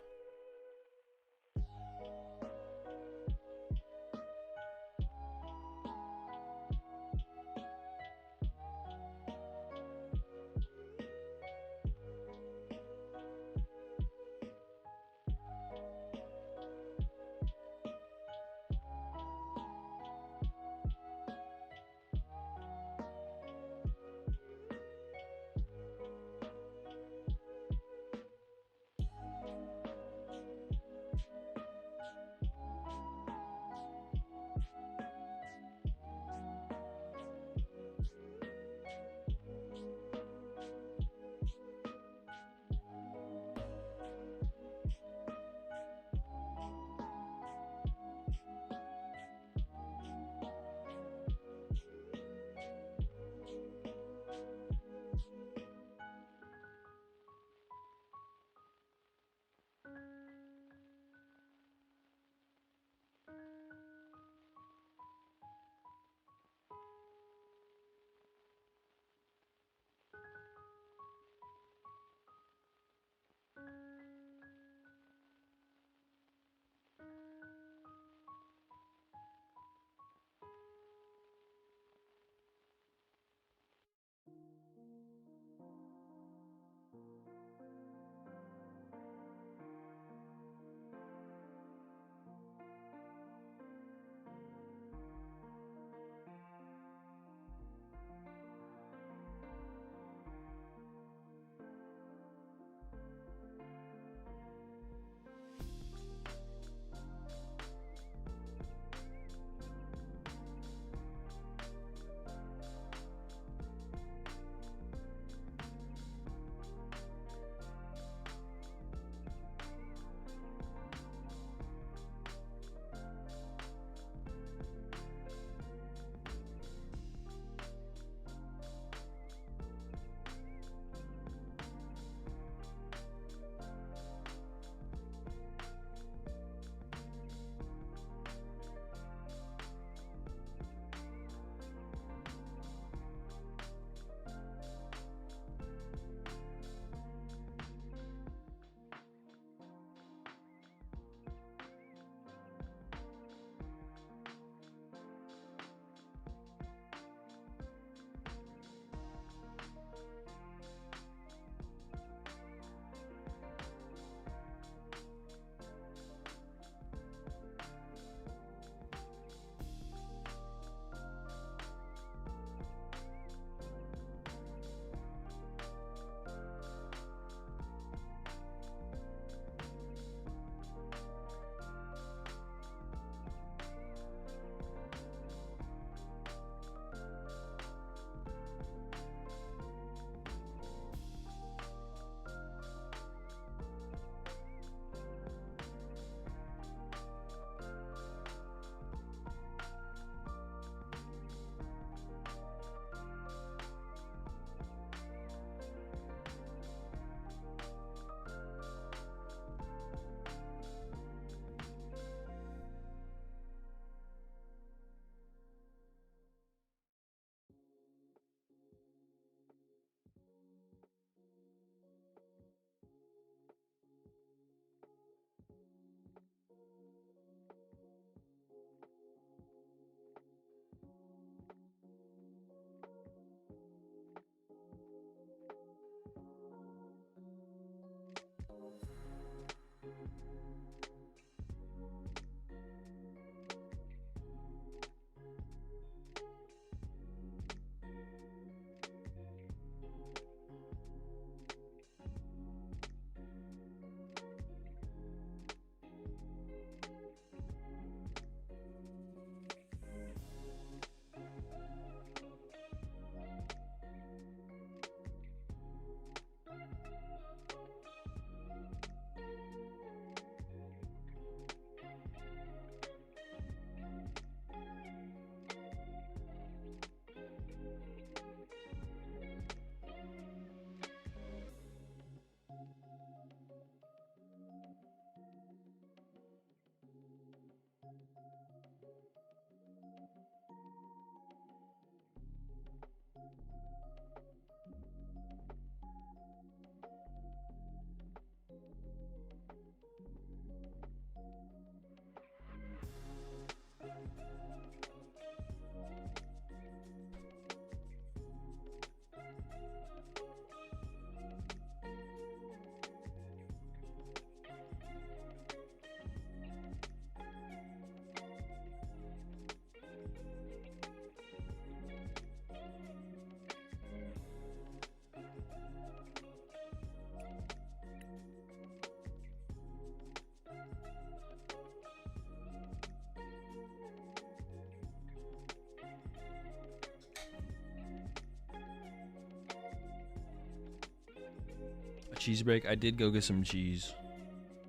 Speaker 1: cheese break. I did go get some cheese.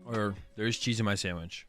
Speaker 1: Or there is cheese in my sandwich.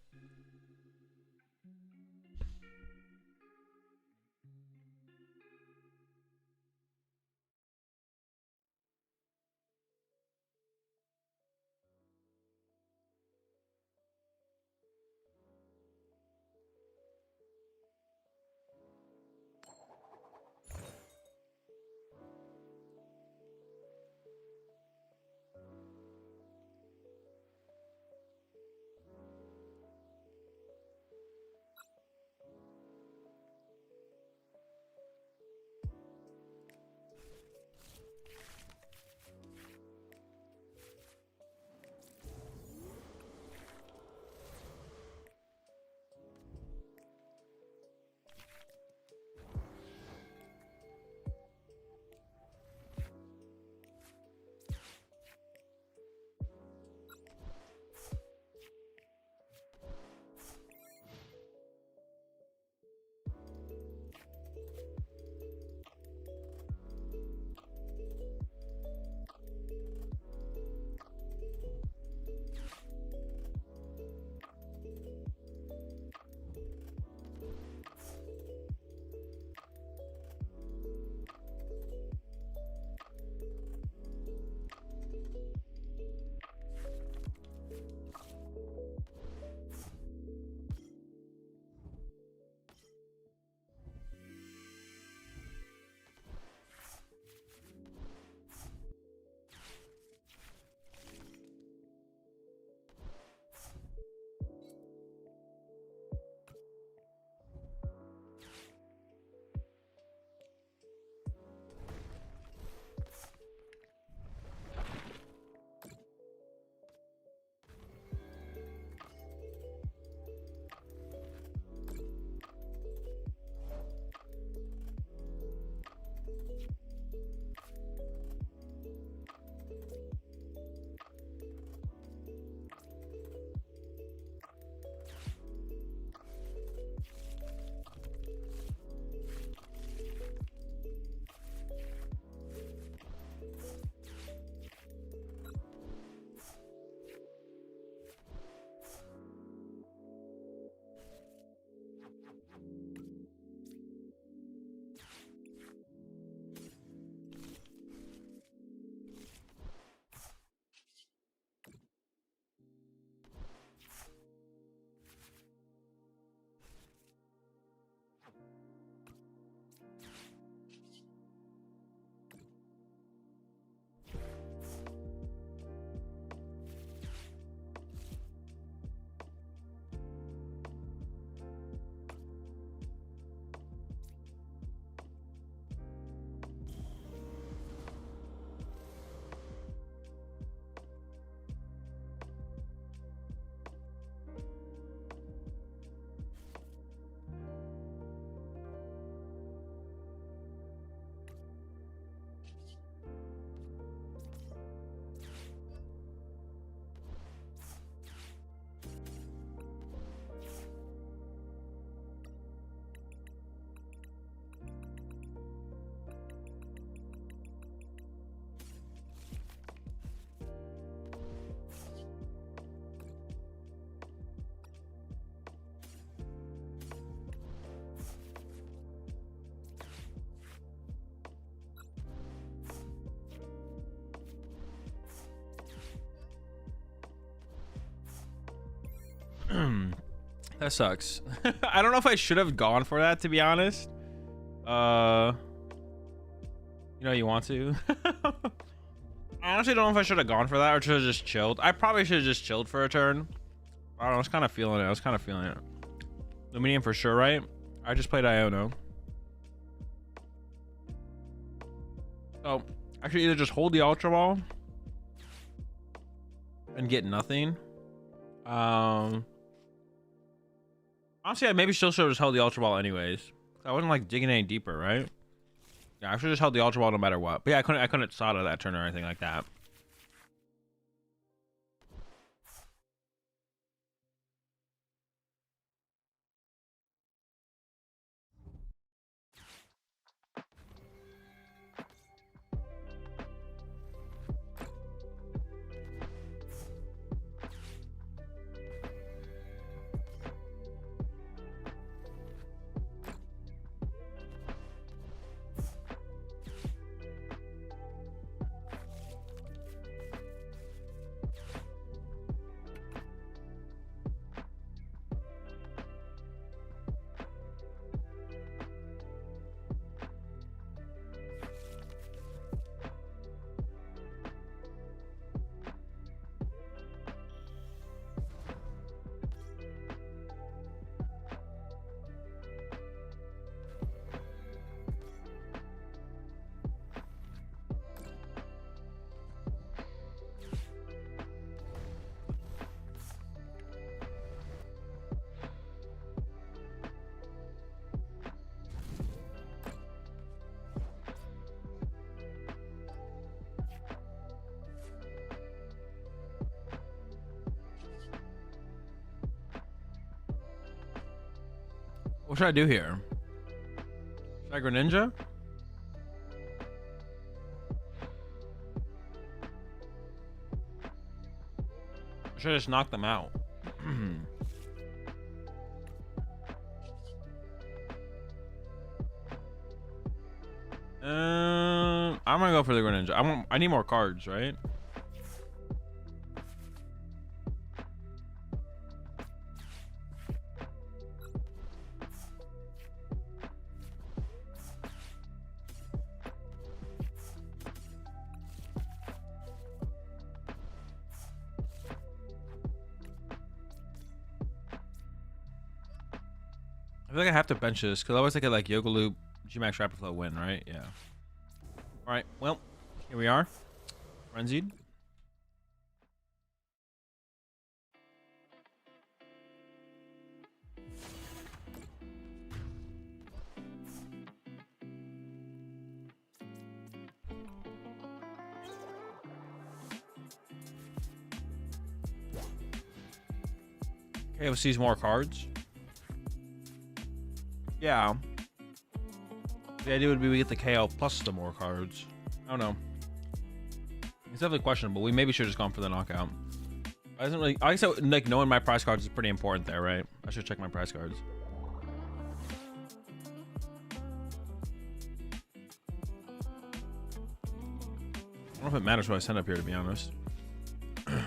Speaker 1: That sucks. I don't know if I should have gone for that, to be honest. You know you want to. I honestly don't know if I should have gone for that or should have just chilled. I probably should have just chilled for a turn. I don't know, I was kind of feeling it. Luminium for sure, right? I just played Iono. Oh, I should either just hold the Ultra Ball and get nothing. Honestly, I maybe still should have just held the Ultra Ball anyways. I wasn't like digging any deeper, right? Yeah, I should have just held the Ultra Ball no matter what. But yeah, I couldn't Sada that turn or anything like that. What should I do here? Should I Greninja? Or should I just knock them out? I'm gonna go for the Greninja. I need more cards, right? I feel like I have to bench this because otherwise I could like Yoga Loop, G-Max Rapid Flow win, right? Yeah. All right, well, here we are. Frenzied. Okay, let's see more cards. Yeah. The idea would be we get the KO plus the more cards. I don't know. It's definitely questionable. We maybe should have just gone for the knockout. I doesn't really. I guess like knowing my prize cards is pretty important there, right? I should check my prize cards. I don't know if it matters what I send up here, to be honest. Yeah,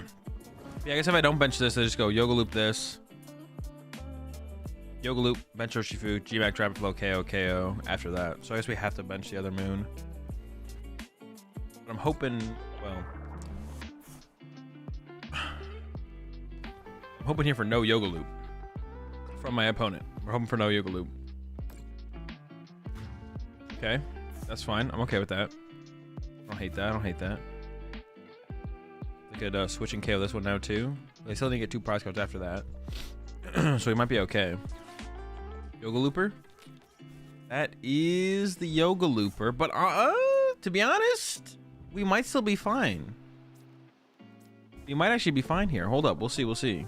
Speaker 1: I guess if I don't bench this, I just go Yoga Loop this. Yoga Loop, bench Urshifu, G-Max Rapid Flow, KO, KO after that. So I guess we have to bench the other moon. But I'm hoping, well... I'm hoping here for no Yoga Loop from my opponent. We're hoping for no Yoga Loop. Okay, that's fine. I'm okay with that. I don't hate that. I don't hate that. I could switch and KO this one now too. They still didn't get 2 prize cards after that. So we might be okay. Yoga Looper. That is the Yoga Looper, but to be honest, we might still be fine. We might actually be fine here. Hold up, we'll see, we'll see.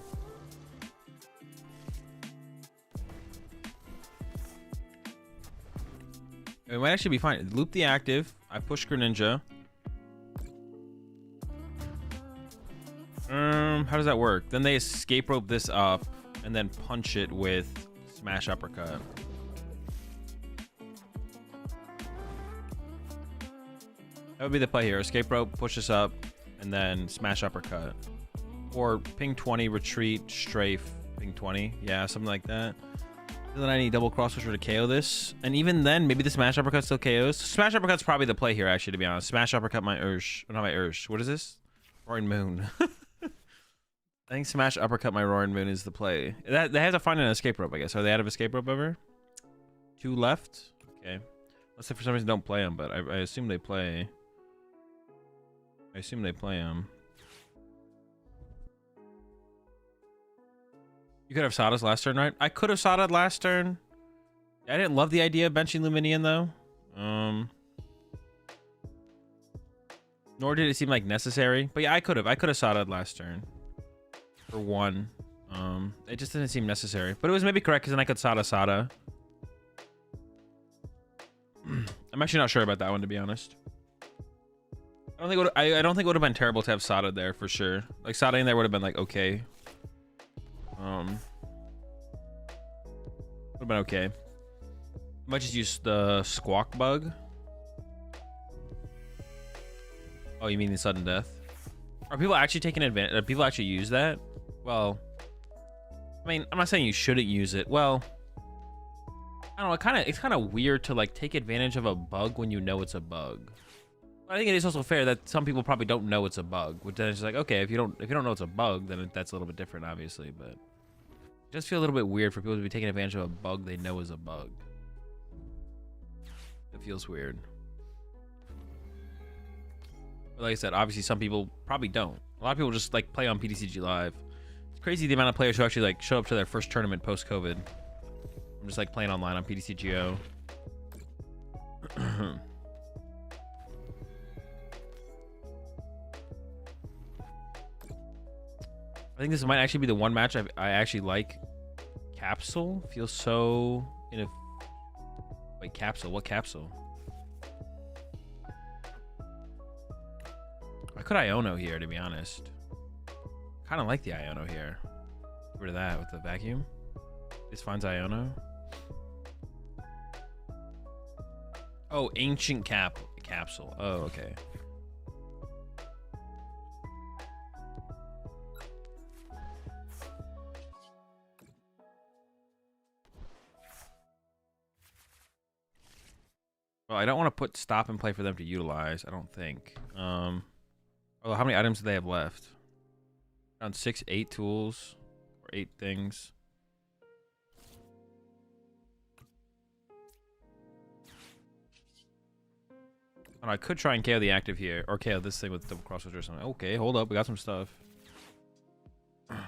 Speaker 1: We might actually be fine. Loop the active. I push Greninja. How does that work? Then they escape rope this up and then punch it with Smash Uppercut. That would be the play here. Escape rope, push this up, and then Smash Uppercut. Or ping 20, retreat, strafe, ping 20. Yeah, something like that. Then I need double cross switcher to KO this. And even then, maybe the Smash Uppercut still KOs. Smash Uppercut's probably the play here, actually, to be honest. Smash Uppercut my Ursh. Not my Ursh. What is this? Roaring Moon. I think Smash Uppercut my Roaring Moon is the play. They have to find an escape rope, I guess. Are they out of escape rope ever? 2 left? Okay. Let's say for some reason don't play them, but I assume they play. I assume they play them. You could have Sada's last turn, right? I could have Sada last turn. I didn't love the idea of benching Luminian, though. Nor did it seem like necessary. But yeah, I could have Sada last turn. For 1. It just didn't seem necessary. But it was maybe correct, because then I could Sada. I'm actually not sure about that one, to be honest. I don't think it would have been terrible to have Sada there, for sure. Like, Sada in there would have been, like, okay. Would have been okay. Might just use the Squawk Bug. Oh, you mean the sudden death? Are people actually taking advantage? Do people actually use that? Well, I mean, I'm not saying you shouldn't use it. Well, I don't know. It's kind of weird to like take advantage of a bug when you know it's a bug. But I think it is also fair that some people probably don't know it's a bug. Which then it's like, okay, if you don't know it's a bug, then that's a little bit different, obviously. But it does feel a little bit weird for people to be taking advantage of a bug they know is a bug. It feels weird. But like I said, obviously some people probably don't. A lot of people just like play on PTCG Live. It's crazy the amount of players who actually like show up to their first tournament post-COVID. I'm just like playing online on PTCGO. I think this might actually be the one match I actually like Capsule feels so in a. Wait, capsule? What capsule? I could Iono here, to be honest. Kind of like the Iono here. Get rid of that with the vacuum. This finds Iono. Oh, ancient capsule. Oh, okay. Well, I don't want to put stop and play for them to utilize. I don't think. Oh, how many items do they have left? Around 6, 8 tools or 8 things. And I could try and KO the active here, or KO this thing with double crossroads or something. Okay, hold up, we got some stuff. I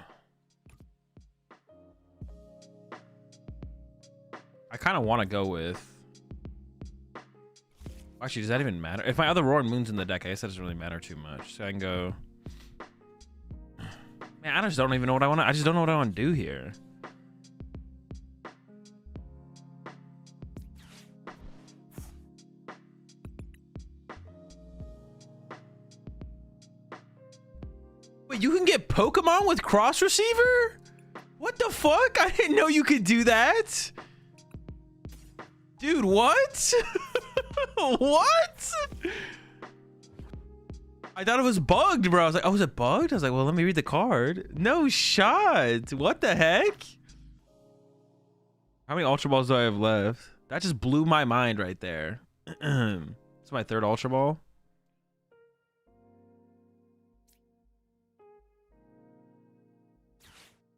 Speaker 1: kind of want to go with. Actually, does that even matter? If my other Roaring Moon's in the deck, I guess that doesn't really matter too much. So I can go. Man, I just don't even know what I want to. I just don't know what I want to do here. Wait, you can get Pokemon with cross receiver? What the fuck? I didn't know you could do that. Dude, what? What? I thought it was bugged, bro. I was like, oh, is it bugged? I was like, well, let me read the card. No shot. What the heck? How many Ultra Balls do I have left? That just blew my mind right there. It's my 3rd Ultra Ball.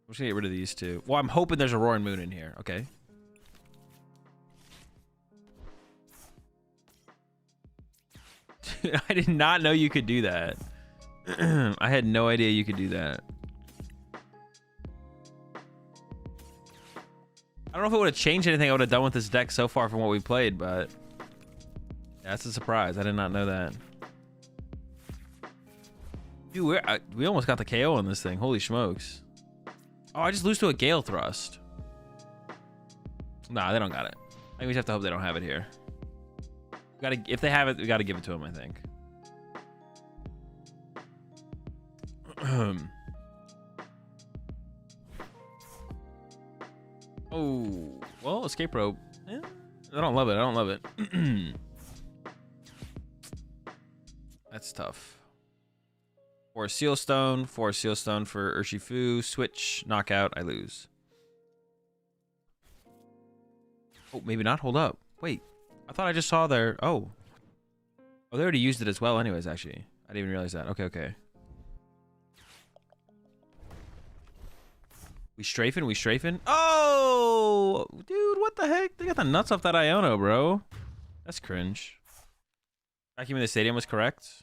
Speaker 1: I'm just gonna get rid of these 2. Well, I'm hoping there's a Roaring Moon in here. Okay. Dude, I did not know you could do that. I had no idea you could do that. I don't know if it would have changed anything I would have done with this deck so far from what we played, but that's a surprise. I did not know that. Dude, we almost got the KO on this thing. Holy smokes. Oh, I just lose to a Gale Thrust. Nah, they don't got it. I think we just have to hope they don't have it here. If they have it, we gotta give it to them, I think. Oh, well, escape rope. Eh, I don't love it. I don't love it. That's tough. 4 Sealstone, 4 Sealstone for Urshifu. Switch, knockout, I lose. Oh, maybe not. Hold up. Wait. I thought I just saw their... Oh. Oh, they already used it as well anyways, actually. I didn't even realize that. Okay, okay. We strafing? We strafing? Oh! Dude, what the heck? They got the nuts off that Iono, bro. That's cringe. Vacuuming the stadium was correct.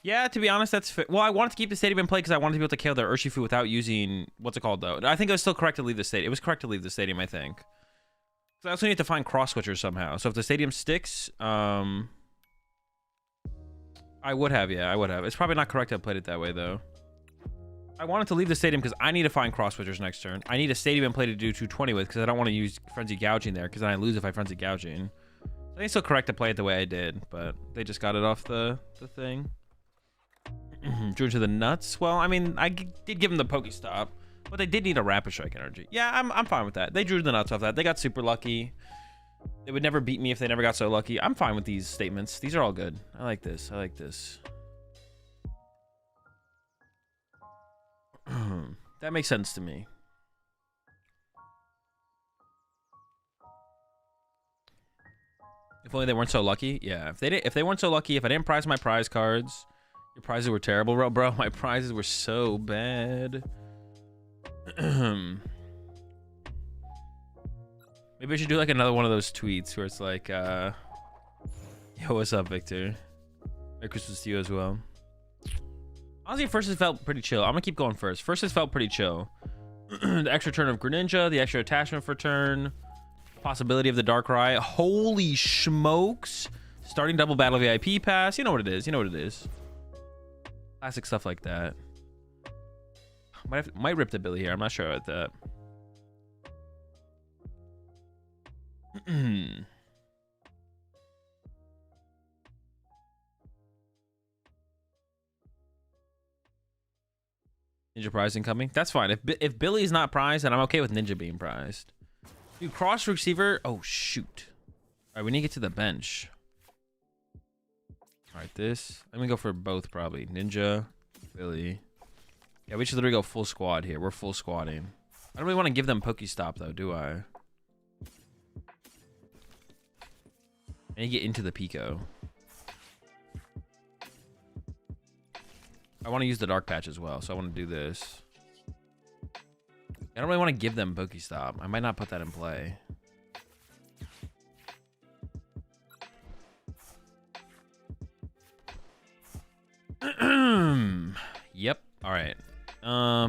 Speaker 1: Yeah, to be honest, that's... Well, I wanted to keep the stadium in play because I wanted to be able to kill their Urshifu without using... What's it called, though? I think it was still correct to leave the stadium. It was correct to leave the stadium, I think. So I also need to find cross switchers somehow. So if the stadium sticks, I would have, yeah, I would have. It's probably not correct to have played it that way, though. I wanted to leave the stadium because I need to find cross switchers next turn. I need a stadium in play to do 220 with because I don't want to use Frenzy Gouging there because then I lose if I Frenzy Gouging. So I think it's still correct to play it the way I did, but they just got it off the thing. Drew into the nuts. Well, I mean, I did give them the Pokestop. But they did need a Rapid Strike energy. Yeah, I'm fine with that. They drew the nuts off that. They got super lucky. They would never beat me if they never got so lucky. I'm fine with these statements. These are all good. I like this. I like this. That makes sense to me. If only they weren't so lucky. Yeah, if they weren't so lucky, if I didn't prize my prize cards, your prizes were terrible, bro. My prizes were so bad. Maybe I should do like another one of those tweets where it's like, yo, what's up, Victor? Merry Christmas to you as well. Honestly, first has felt pretty chill. I'm gonna keep going first. First has felt pretty chill. The extra turn of Greninja, the extra attachment for turn, possibility of the Darkrai. Holy smokes! Starting double battle VIP pass. You know what it is. You know what it is. Classic stuff like that. Might rip the Billy here. I'm not sure about that. Ninja prize incoming. That's fine. If Billy's not prized, then I'm okay with Ninja being prized. Dude, cross receiver. Oh, shoot. All right, we need to get to the bench. All right, this. Let me go for both, probably. Ninja, Billy. Yeah, we should literally go full squad here. We're full squatting. I don't really want to give them Pokestop, though, do I? I need to get into the Pico. I want to use the Dark Patch as well, so I want to do this. I don't really want to give them Pokestop. I might not put that in play. Yep. All right.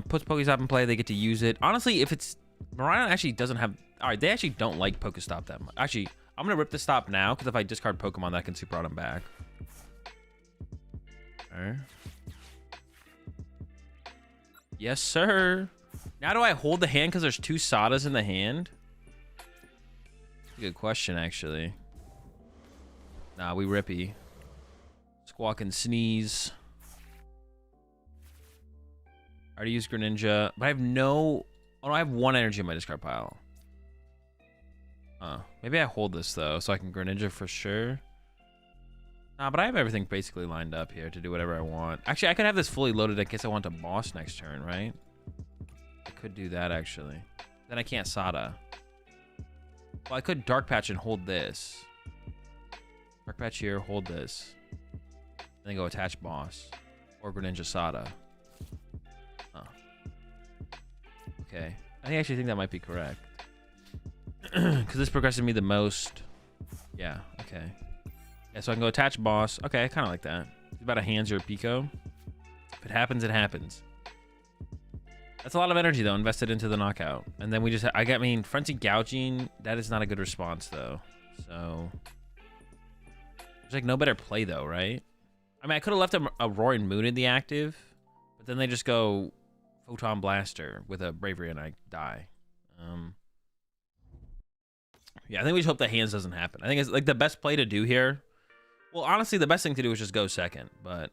Speaker 1: Puts Pokestop in play. They get to use it. Honestly, if it's... Miraidon actually doesn't have... All right, they actually don't like Pokestop that much. Actually, I'm going to rip the stop now, because if I discard Pokemon, that can Super Autumn back. All right. Yes, sir. Now do I hold the hand because there's 2 Sadas in the hand? That's a good question, actually. Nah, we rippy. Squawk and sneeze. I already used Greninja, but I have no... Oh, no, I have 1 energy in my discard pile. Maybe I hold this, though, so I can Greninja for sure. Nah, but I have everything basically lined up here to do whatever I want. Actually, I could have this fully loaded in case I want to boss next turn, right? I could do that, actually. Then I can't Sada. Well, I could Dark Patch and hold this. Dark Patch here, hold this. And then go attach boss. Or Greninja Sada. Huh. Okay. I actually think that might be correct. Because this progresses me the most. Yeah, okay. Yeah, so I can go attach boss. Okay, I kind of like that. It's about a hands or a Pico. If it happens, it happens. That's a lot of energy, though, invested into the knockout. And then we just... I mean, Frenzy Gouging, that is not a good response, though. So... There's, like, no better play, though, right? I mean, I could have left a Roaring Moon in the active. But then they just go Photon Blaster with a Bravery and I die. Yeah, I think we just hope that hands doesn't happen. I think it's, like, the best play to do here... Well, honestly, the best thing to do is just go second, but,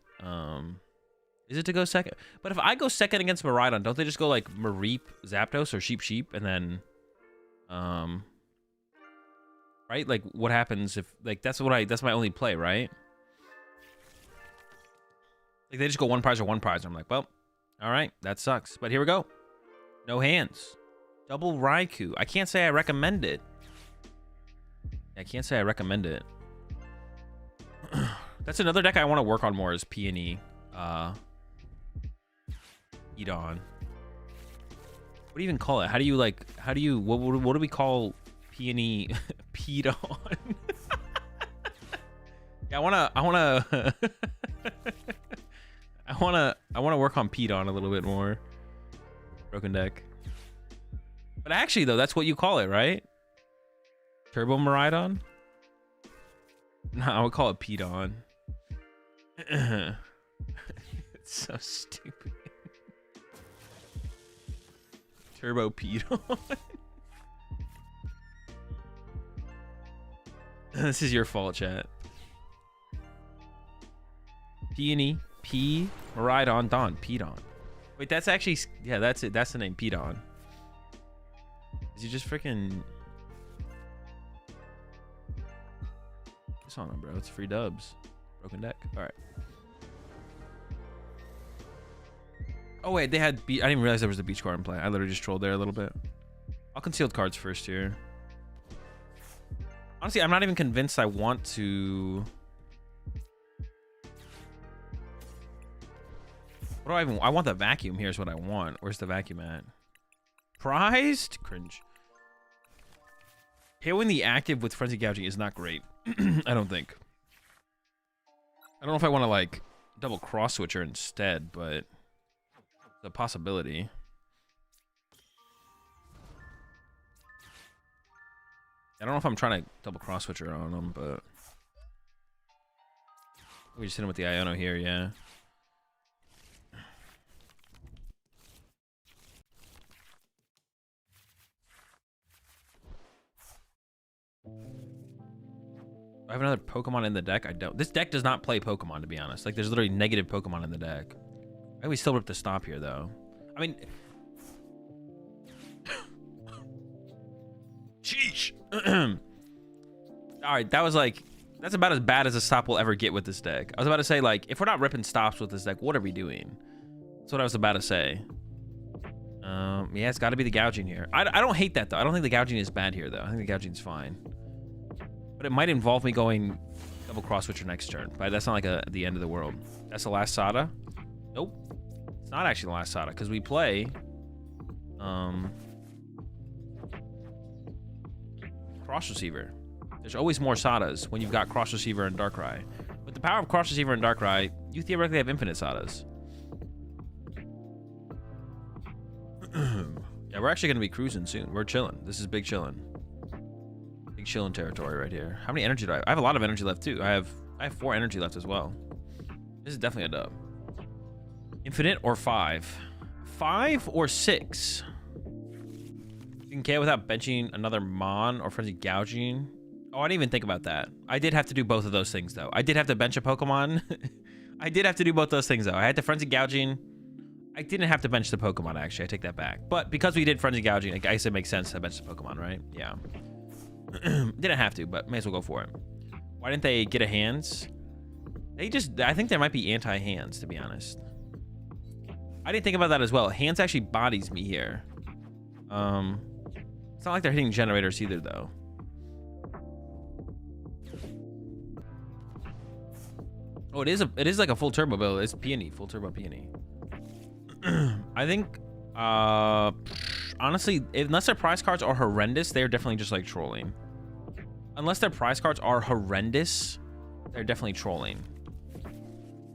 Speaker 1: is it to go second? But if I go second against Miraidon, don't they just go, like, Mareep, Zapdos, or Sheep, and then, right? Like, what happens if, like, that's my only play, right? Like, they just go 1 prize or 1 prize, and I'm like, well, all right, that sucks. But here we go. No hands. Double Raikou. I can't say I recommend it. I can't say I recommend it. That's another deck I want to work on more is Peony. Edon. What do you even call it? How do you what do we call Peony Pedon? Yeah, I wanna work on Pedon a little bit more. Broken deck. But actually though, that's what you call it, right? Turbo Miraidon? No, I would call it Pedon. It's so stupid. Turbo Pedon. This is your fault, chat. Peony, P, Miraidon, Don, Pedon. Wait, that's actually... Yeah, that's it. That's the name, Pedon. Is he just freaking... on them, bro. It's free dubs. Broken deck. All right. Oh wait, they had. I didn't even realize there was a beach card in play. I literally just trolled there a little bit. I'll concealed cards first here. Honestly, I'm not even convinced I want to. What do I even? I want the vacuum. Here's what I want. Where's the vacuum at? Prized? Cringe. KOing the active with Frenzy Gouging is not great. I don't think. I don't know if I want to, like, double cross switcher instead, but it's a possibility. I don't know if I'm trying to double cross switcher on them, but we just hit him with the Iono here, yeah. I have another Pokemon in the deck? I don't. This deck does not play Pokemon, to be honest. Like, there's literally negative Pokemon in the deck. I we still rip the stop here, though. I mean... Sheesh! Alright, that was like... That's about as bad as a stop will ever get with this deck. I was about to say, like, if we're not ripping stops with this deck, what are we doing? That's what I was about to say. Yeah, it's got to be the gouging here. I don't hate that, though. I don't think the gouging is bad here, though. I think the gouging's fine. But it might involve me going double cross switcher next turn. But that's not like the end of the world. That's the last Sada. Nope. It's not actually the last Sada, because we play... Cross Receiver. There's always more Sadas when you've got Cross Receiver and Darkrai. With the power of Cross Receiver and Darkrai, you theoretically have infinite Sadas. Yeah, we're actually going to be cruising soon. We're chilling. This is big chilling. Big chilling territory right here. How many energy do I have? I have a lot of energy left, too. I have 4 energy left as well. This is definitely a dub. Infinite or 5? 5 or 6? You can KO without benching another Mon or Frenzy Gouging. Oh, I didn't even think about that. I did have to do both of those things, though. I did have to bench a Pokemon. I did have to do both those things, though. I had to Frenzy Gouging. I didn't have to bench the Pokemon, actually. I take that back. But because we did Frenzy Gouging, I guess it makes sense to bench the Pokemon, right? Yeah. Didn't have to, but may as well go for it. Why didn't they get a hands? They just... I think there might be anti-hands, to be honest. I didn't think about that as well. Hands actually bodies me here. It's not like they're hitting generators either, though. Oh, it is like a full turbo build. It's Peony, full turbo Peony. I think, honestly, unless their prize cards are horrendous, they're definitely just like trolling. Unless their prize cards are horrendous, they're definitely trolling.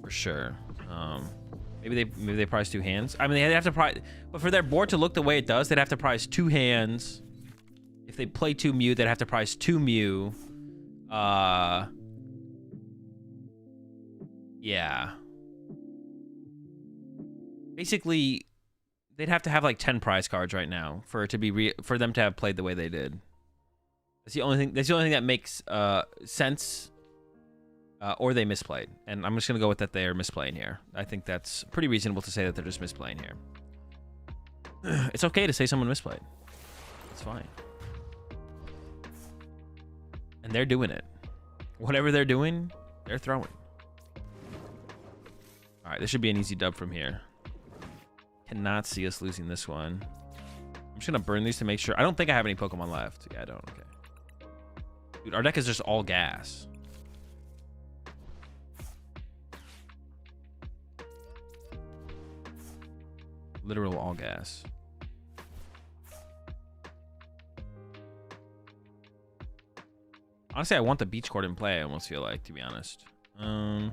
Speaker 1: For sure. Maybe they prize 2 hands. I mean, they have to prize, but for their board to look the way it does, they'd have to prize 2 hands. If they play 2 Mew, they'd have to prize 2 Mew. Yeah. Basically, they'd have to have like 10 prize cards right now for it to be for them to have played the way they did. That's the only thing. That's the only thing that makes sense. Or they misplayed, and I'm just gonna go with that they are misplaying here. I think that's pretty reasonable to say that they're just misplaying here. It's okay to say someone misplayed. It's fine. And they're doing it. Whatever they're doing, they're throwing. All right, this should be an easy dub from here. Cannot see us losing this one. I'm just gonna burn these to make sure. I don't think I have any Pokemon left. Yeah, I don't. Okay. Dude, our deck is just all gas. Literal all gas. Honestly, I want the beach court in play, I almost feel like, to be honest. I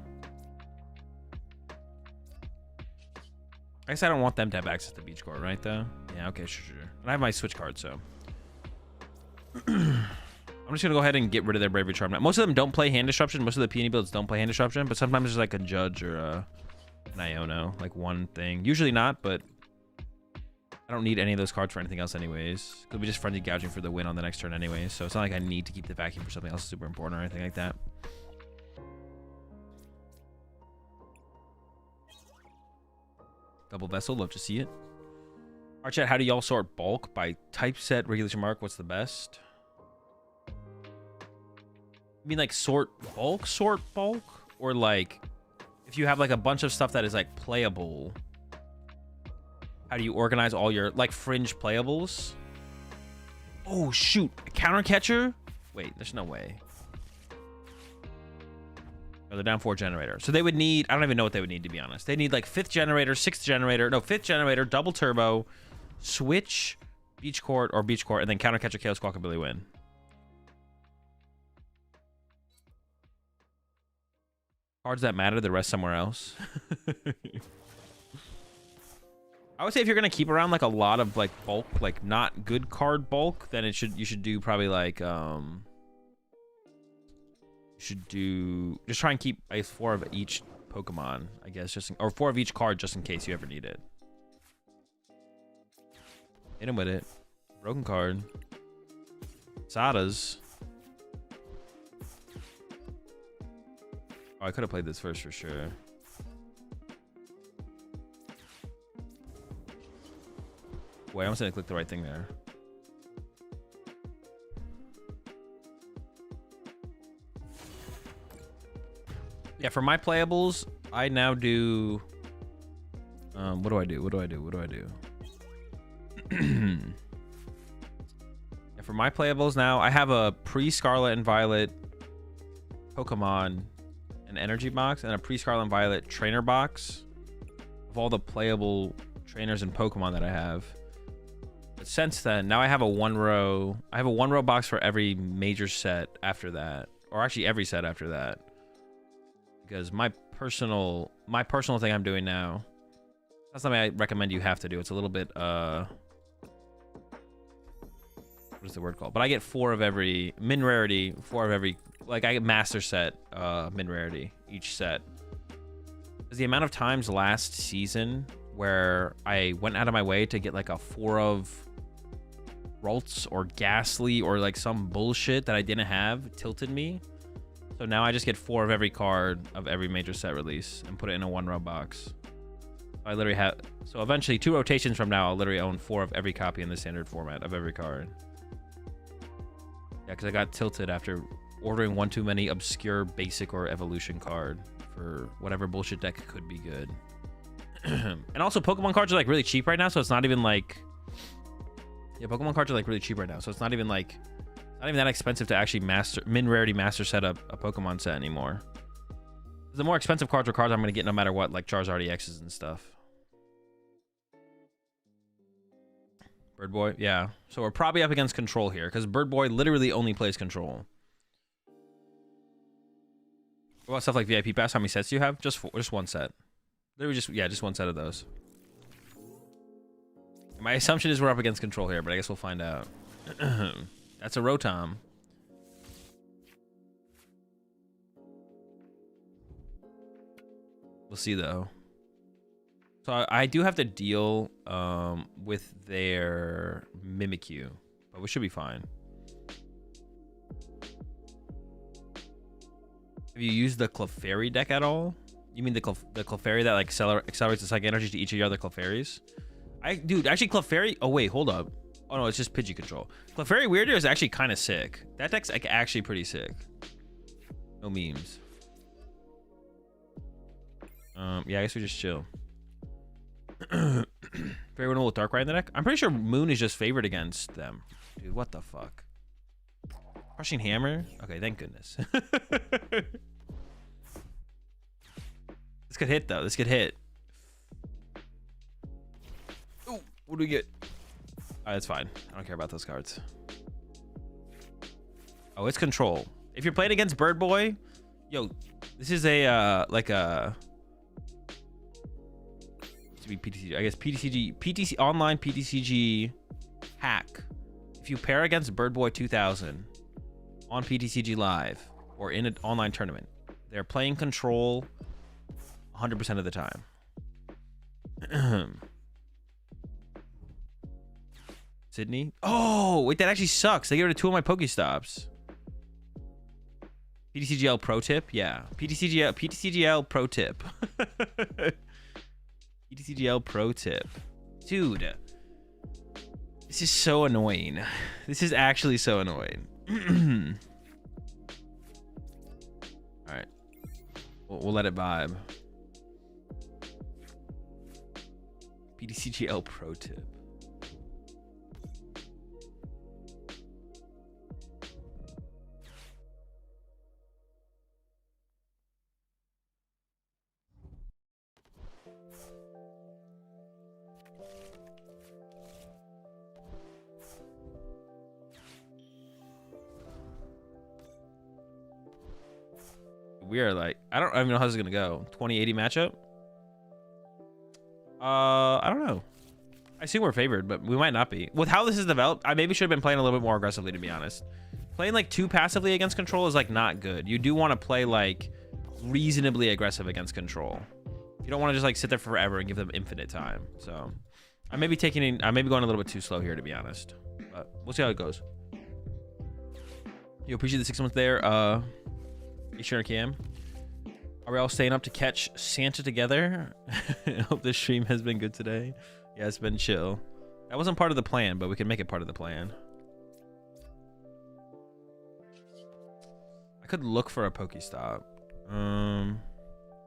Speaker 1: guess I don't want them to have access to beach court, right, though? Yeah, okay, sure. And I have my switch card, so. I'm just going to go ahead and get rid of their Bravery Charm. Most of them don't play Hand Disruption. Most of the Peony builds don't play Hand Disruption, but sometimes there's like a Judge or an Iono, like one thing. Usually not, but I don't need any of those cards for anything else anyways. Could be just Frenzy Gouging for the win on the next turn anyways, so it's not like I need to keep the vacuum for something else super important or anything like that. Double Vessel, love to see it. Our chat, how do y'all sort bulk? By typeset, regulation mark, what's the best? You mean like sort bulk? Or like, if you have like a bunch of stuff that is like playable, how do you organize all your like fringe playables? Oh shoot, a counter catcher? Wait, there's no way. Oh, they're down 4 generator. So they would need, I don't even know what they would need, to be honest. They need like 5th generator, 6th generator, no, 5th generator, double turbo, switch, beach court, and then counter catcher, Chaos Squawkabilly win. Cards that matter, the rest somewhere else. I would say if you're gonna keep around like a lot of like bulk, like not good card bulk, then you should do probably like just try and keep 4 of each Pokemon, I guess, or 4 of each card just in case you ever need it. Hit him with it. Broken card. Sadas. Oh, I could have played this first for sure. Wait, I almost didn't click the right thing there. Yeah, for my playables, I now do... what do I do? Yeah, for my playables now, I have a pre-Scarlet and Violet Pokemon and energy box, and a pre-Scarlet and Violet trainer box of all the playable trainers and Pokemon that I have. But since then, now I have a one row box for every major set after that, or actually every set after that, because my personal thing I'm doing now, that's something I recommend you have to do. It's a little bit what is the word called? But I get 4 of every min rarity, 4 of every, like I get master set min rarity each set. Because the amount of times last season where I went out of my way to get like a 4 of Ralts or Ghastly or like some bullshit that I didn't have tilted me. So now I just get 4 of every card of every major set release and put it in a 1 row box. I literally have, so eventually 2 rotations from now, I'll literally own 4 of every copy in the standard format of every card. Yeah, because I got tilted after ordering one too many obscure basic or evolution card for whatever bullshit deck could be good. And also Pokemon cards are like really cheap right now, so it's not even like, yeah, Pokemon cards are like really cheap right now, so it's not even like, not even that expensive to actually min rarity master set up a Pokemon set anymore. The more expensive cards are cards I'm gonna get no matter what, like Charizard EXs and stuff. Bird Boy, yeah. So we're probably up against Control here, because Bird Boy literally only plays Control. What about stuff like VIP Pass? How many sets do you have? Just 1 set. Literally just one set of those. My assumption is we're up against Control here, but I guess we'll find out. That's a Rotom. We'll see though. So I do have to deal with their Mimikyu, but we should be fine. Have you used the Clefairy deck at all? You mean the Clefairy that like accelerates the psychic energy to each of your other Clefairies? Dude, actually Clefairy. Oh wait, hold up. Oh no, it's just Pidgey control. Clefairy Weirdo is actually kind of sick. That deck's like actually pretty sick. No memes. Yeah, I guess we just chill. Fairy Winnable with Darkrai in the deck? I'm pretty sure Moon is just favored against them. Dude, what the fuck? Crushing Hammer? Okay, thank goodness. This could hit though. This could hit. Ooh, what do we get? Alright, that's fine. I don't care about those cards. Oh, it's Control. If you're playing against Bird Boy, yo, this is a like a to be PTCG. I guess PTC online PTCG hack. If you pair against Bird Boy 2000 on PTCG Live or in an online tournament, they're playing Control 100% of the time. Sydney? Oh, wait, that actually sucks. They get rid of 2 of my Pokestops. PTCGL pro tip? Yeah. PTCGL pro tip. PTCGL pro tip. Dude. This is so annoying. This is actually so annoying. Alright. We'll let it vibe. PTCGL pro tip. We are like, I don't even know how this is gonna go. 2080 matchup. I don't know. I assume we're favored, but we might not be. With how this is developed, I maybe should have been playing a little bit more aggressively, to be honest. Playing like too passively against Control is like not good. You do want to play like reasonably aggressive against Control. You don't want to just like sit there forever and give them infinite time. So I may be going a little bit too slow here, to be honest. But we'll see how it goes. You appreciate the 6 months there. You sure, Cam? Are we all staying up to catch Santa together? I hope this stream has been good today. Yeah, it's been chill. That wasn't part of the plan, but we can make it part of the plan. I could look for a Pokestop. Or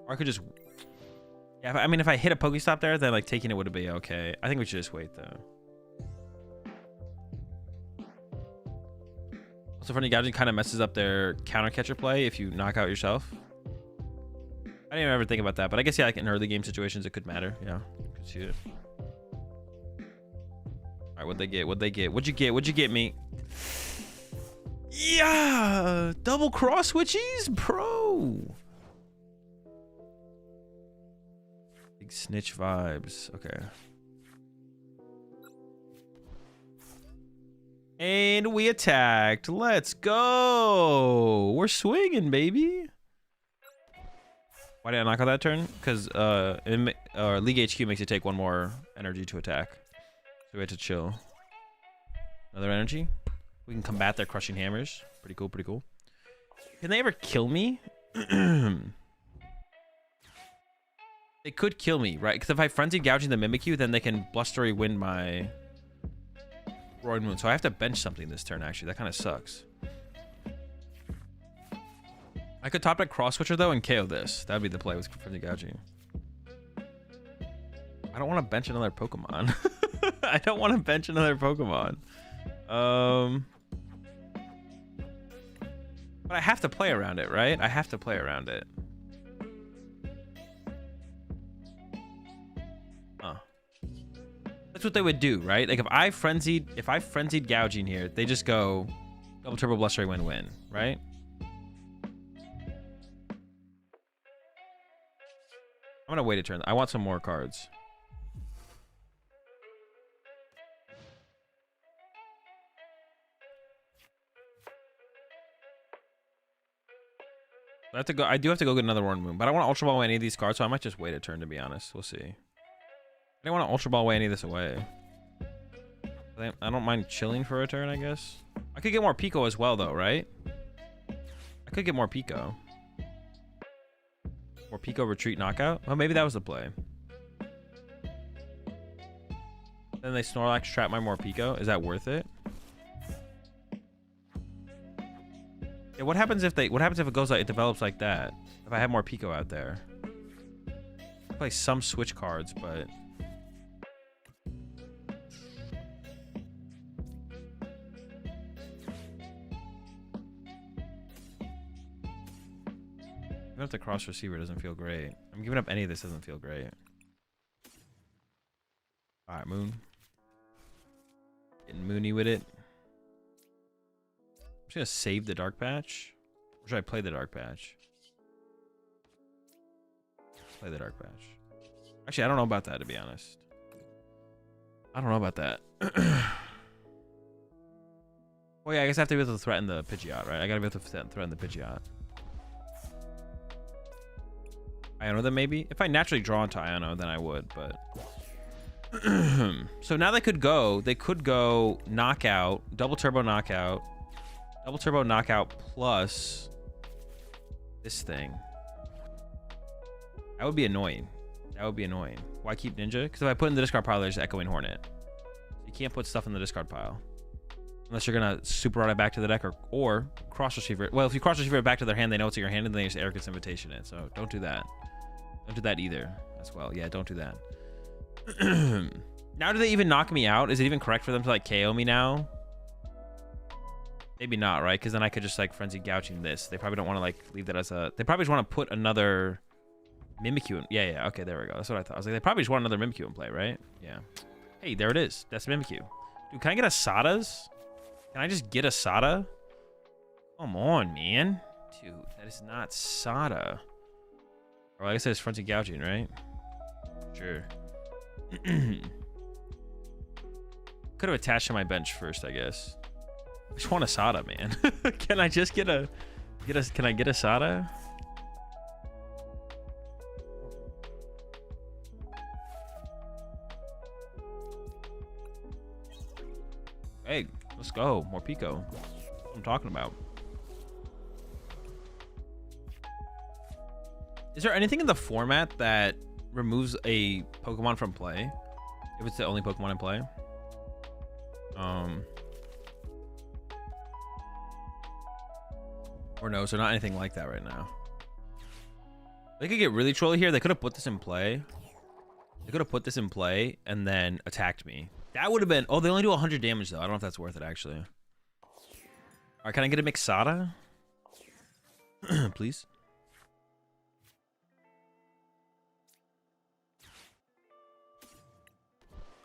Speaker 1: I could just... Yeah, I mean, if I hit a Pokestop there, then like taking it would be okay. I think we should just wait though. Also, Friendly Gouging kind of messes up their counter catcher play if you knock out yourself. I didn't even ever think about that, but I guess yeah, like in early game situations, it could matter. Yeah, could see it. All right, what'd they get? What'd they get? What'd you get? What'd you get me? Yeah, double cross switchies, bro. Big snitch vibes. Okay. And we attacked. Let's go. We're swinging, baby. Why did I knock out that turn? Because League HQ makes you take one more energy to attack. So we had to chill. Another energy. We can combat their crushing hammers. Pretty cool, pretty cool. Can they ever kill me? They could kill me, right? Because if I Frenzy Gouging the Mimikyu, then they can Blustery Wind my Roaring Moon. So I have to bench something this turn, actually. That kind of sucks. I could top deck Cross Switcher, though, and KO this. That would be the play with Frenzy Gouging. I don't want to bench another Pokemon. I don't want to bench another Pokemon. But I have to play around it, right? I have to play around it. That's what they would do, right? Like if I frenzied Gouging here, they just go double turbo blustery win, right? I'm gonna wait a turn. I want some more cards. I have to go. I do have to go get another Roaring Moon, but I want to Ultra Ball away any of these cards, so I might just wait a turn, to be honest. We'll see. I don't want to Ultra Ball away any of this away. I don't mind chilling for a turn, I guess. I could get more Pico as well, though, right? I could get more Pico. More Pico retreat knockout. Well, maybe that was the play. Then they Snorlax trap my more Pico. Is that worth it? Yeah, what happens if it goes like it develops like that? If I have more Pico out there. I play some switch cards, but giving up the cross receiver doesn't feel great. I'm giving up any of this doesn't feel great. Alright, Moon. Getting moony with it. I'm just gonna save the Dark Patch. Or should I play the Dark Patch? Play the Dark Patch. Actually, I don't know about that, to be honest. I don't know about that. Well, yeah, I guess I have to be able to threaten the Pidgeot, right? I gotta be able to threaten the Pidgeot. Iono them, maybe? If I naturally draw into Iono, then I would, but... So now they could go knockout, double turbo knockout plus this thing. That would be annoying. Why keep Ninja? Because if I put in the discard pile, there's Echoing Hornet. You can't put stuff in the discard pile. Unless you're gonna super run it back to the deck or cross receiver it. Well, if you cross receiver it back to their hand, they know it's in your hand, and then they just Eric's Invitation it. So don't do that. Don't do that either as well. Yeah, don't do that. Now do they even knock me out? Is it even correct for them to like KO me now? Maybe not, right? Because then I could just like Frenzy Gouging this. They probably don't want to like leave that as a... They probably just want to put another Mimikyu in... Yeah, okay, there we go. That's what I thought. I was like, they probably just want another Mimikyu in play, right? Yeah. Hey, there it is. That's Mimikyu. Dude, can I get a Sada's? Can I just get a Sada? Come on, man. Dude, that is not Sada. Or I guess it's Frenzy Gouging, right? Sure. Could have attached to my bench first, I guess. I just want a Sada, man. Can I just can I get a Sada? Hey, let's go. More Pico. That's what I'm talking about. Is there anything in the format that removes a Pokemon from play if it's the only Pokemon in play? Or no, so not anything like that right now. They could get really trolly here. They could have put this in play. They could have put this in play and then attacked me. That would have been... Oh, they only do 100 damage, though. I don't know if that's worth it, actually. All right, can I get a Mixada? Please?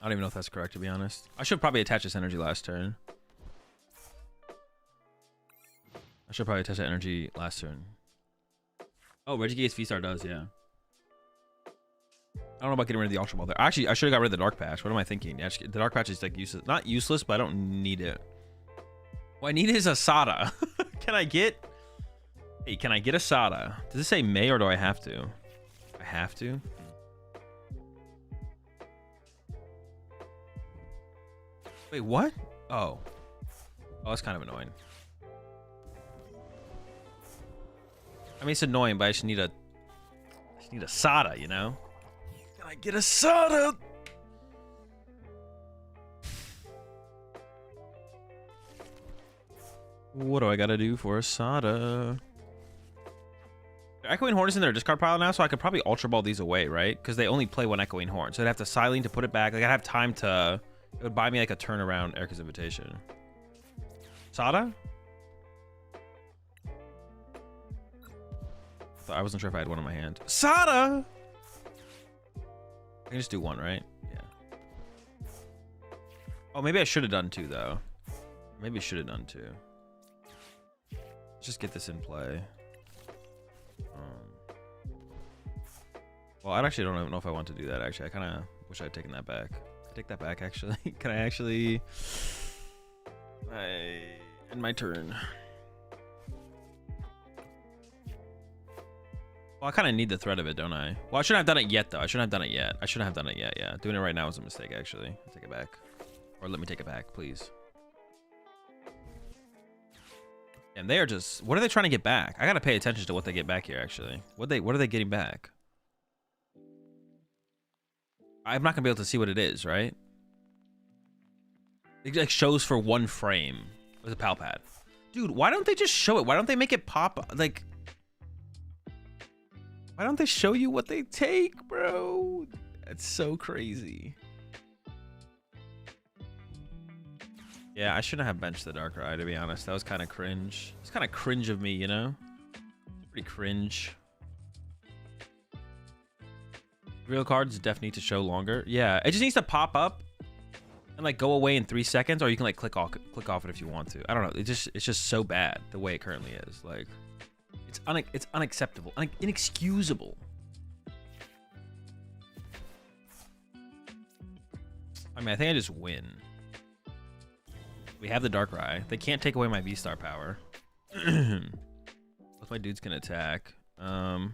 Speaker 1: I don't even know if that's correct, to be honest. I should probably attach this energy last turn. I should probably attach that energy last turn. Oh, Regigate's V-Star does, yeah. I don't know about getting rid of the Ultra Ball there. Actually, I should have got rid of the Dark Patch. What am I thinking? Actually, the Dark Patch is like useless. Not useless, but I don't need it. What I need is a Sada. Can I get... Hey, can I get a Sada? Does it say may or do I have to? I have to? Wait, what? Oh. Oh, that's kind of annoying. I mean, it's annoying, but I just need a Sada, you know? Can I get a Sada? What do I gotta do for a Sada? Echoing Horn is in their discard pile now, so I could probably Ultra Ball these away, right? Because they only play one Echoing Horn. So I'd have to Silene to put it back. Like, I'd have time to... It would buy me like a turnaround Erica's Invitation. Sada? I wasn't sure if I had one in my hand. Sada! I can just do one, right? Yeah. Oh, maybe I should have done two, though. Maybe I should have done two. Let's just get this in play. Well, I actually don't even know if I want to do that, actually. I kind of wish I had taken that back. I take that back, actually. Can I actually... end my turn. Well, I kind of need the threat of it, don't I? Well, I shouldn't have done it yet, though. I shouldn't have done it yet. I shouldn't have done it yet, yeah. Doing it right now was a mistake, actually. I'll take it back. Or let me take it back, please. And they are just... What are they trying to get back? I gotta pay attention to what they get back here, actually. What are they getting back? I'm not gonna be able to see what it is, right? It like shows for one frame with a pal pad. Dude, why don't they just show it? Why don't they make it pop? Like... Why don't they show you what they take, bro? That's so crazy. Yeah, I shouldn't have benched the Darkrai, to be honest. That was kind of cringe. It's kind of cringe of me, you know? Pretty cringe. Real cards definitely need to show longer. Yeah, it just needs to pop up and like go away in 3 seconds, or you can like click off it if you want to. I don't know. It's just so bad the way it currently is. Like, it's unacceptable, inexcusable. I mean, I think I just win. We have the Darkrai. They can't take away my V-Star power. Both my dudes can attack. Yeah,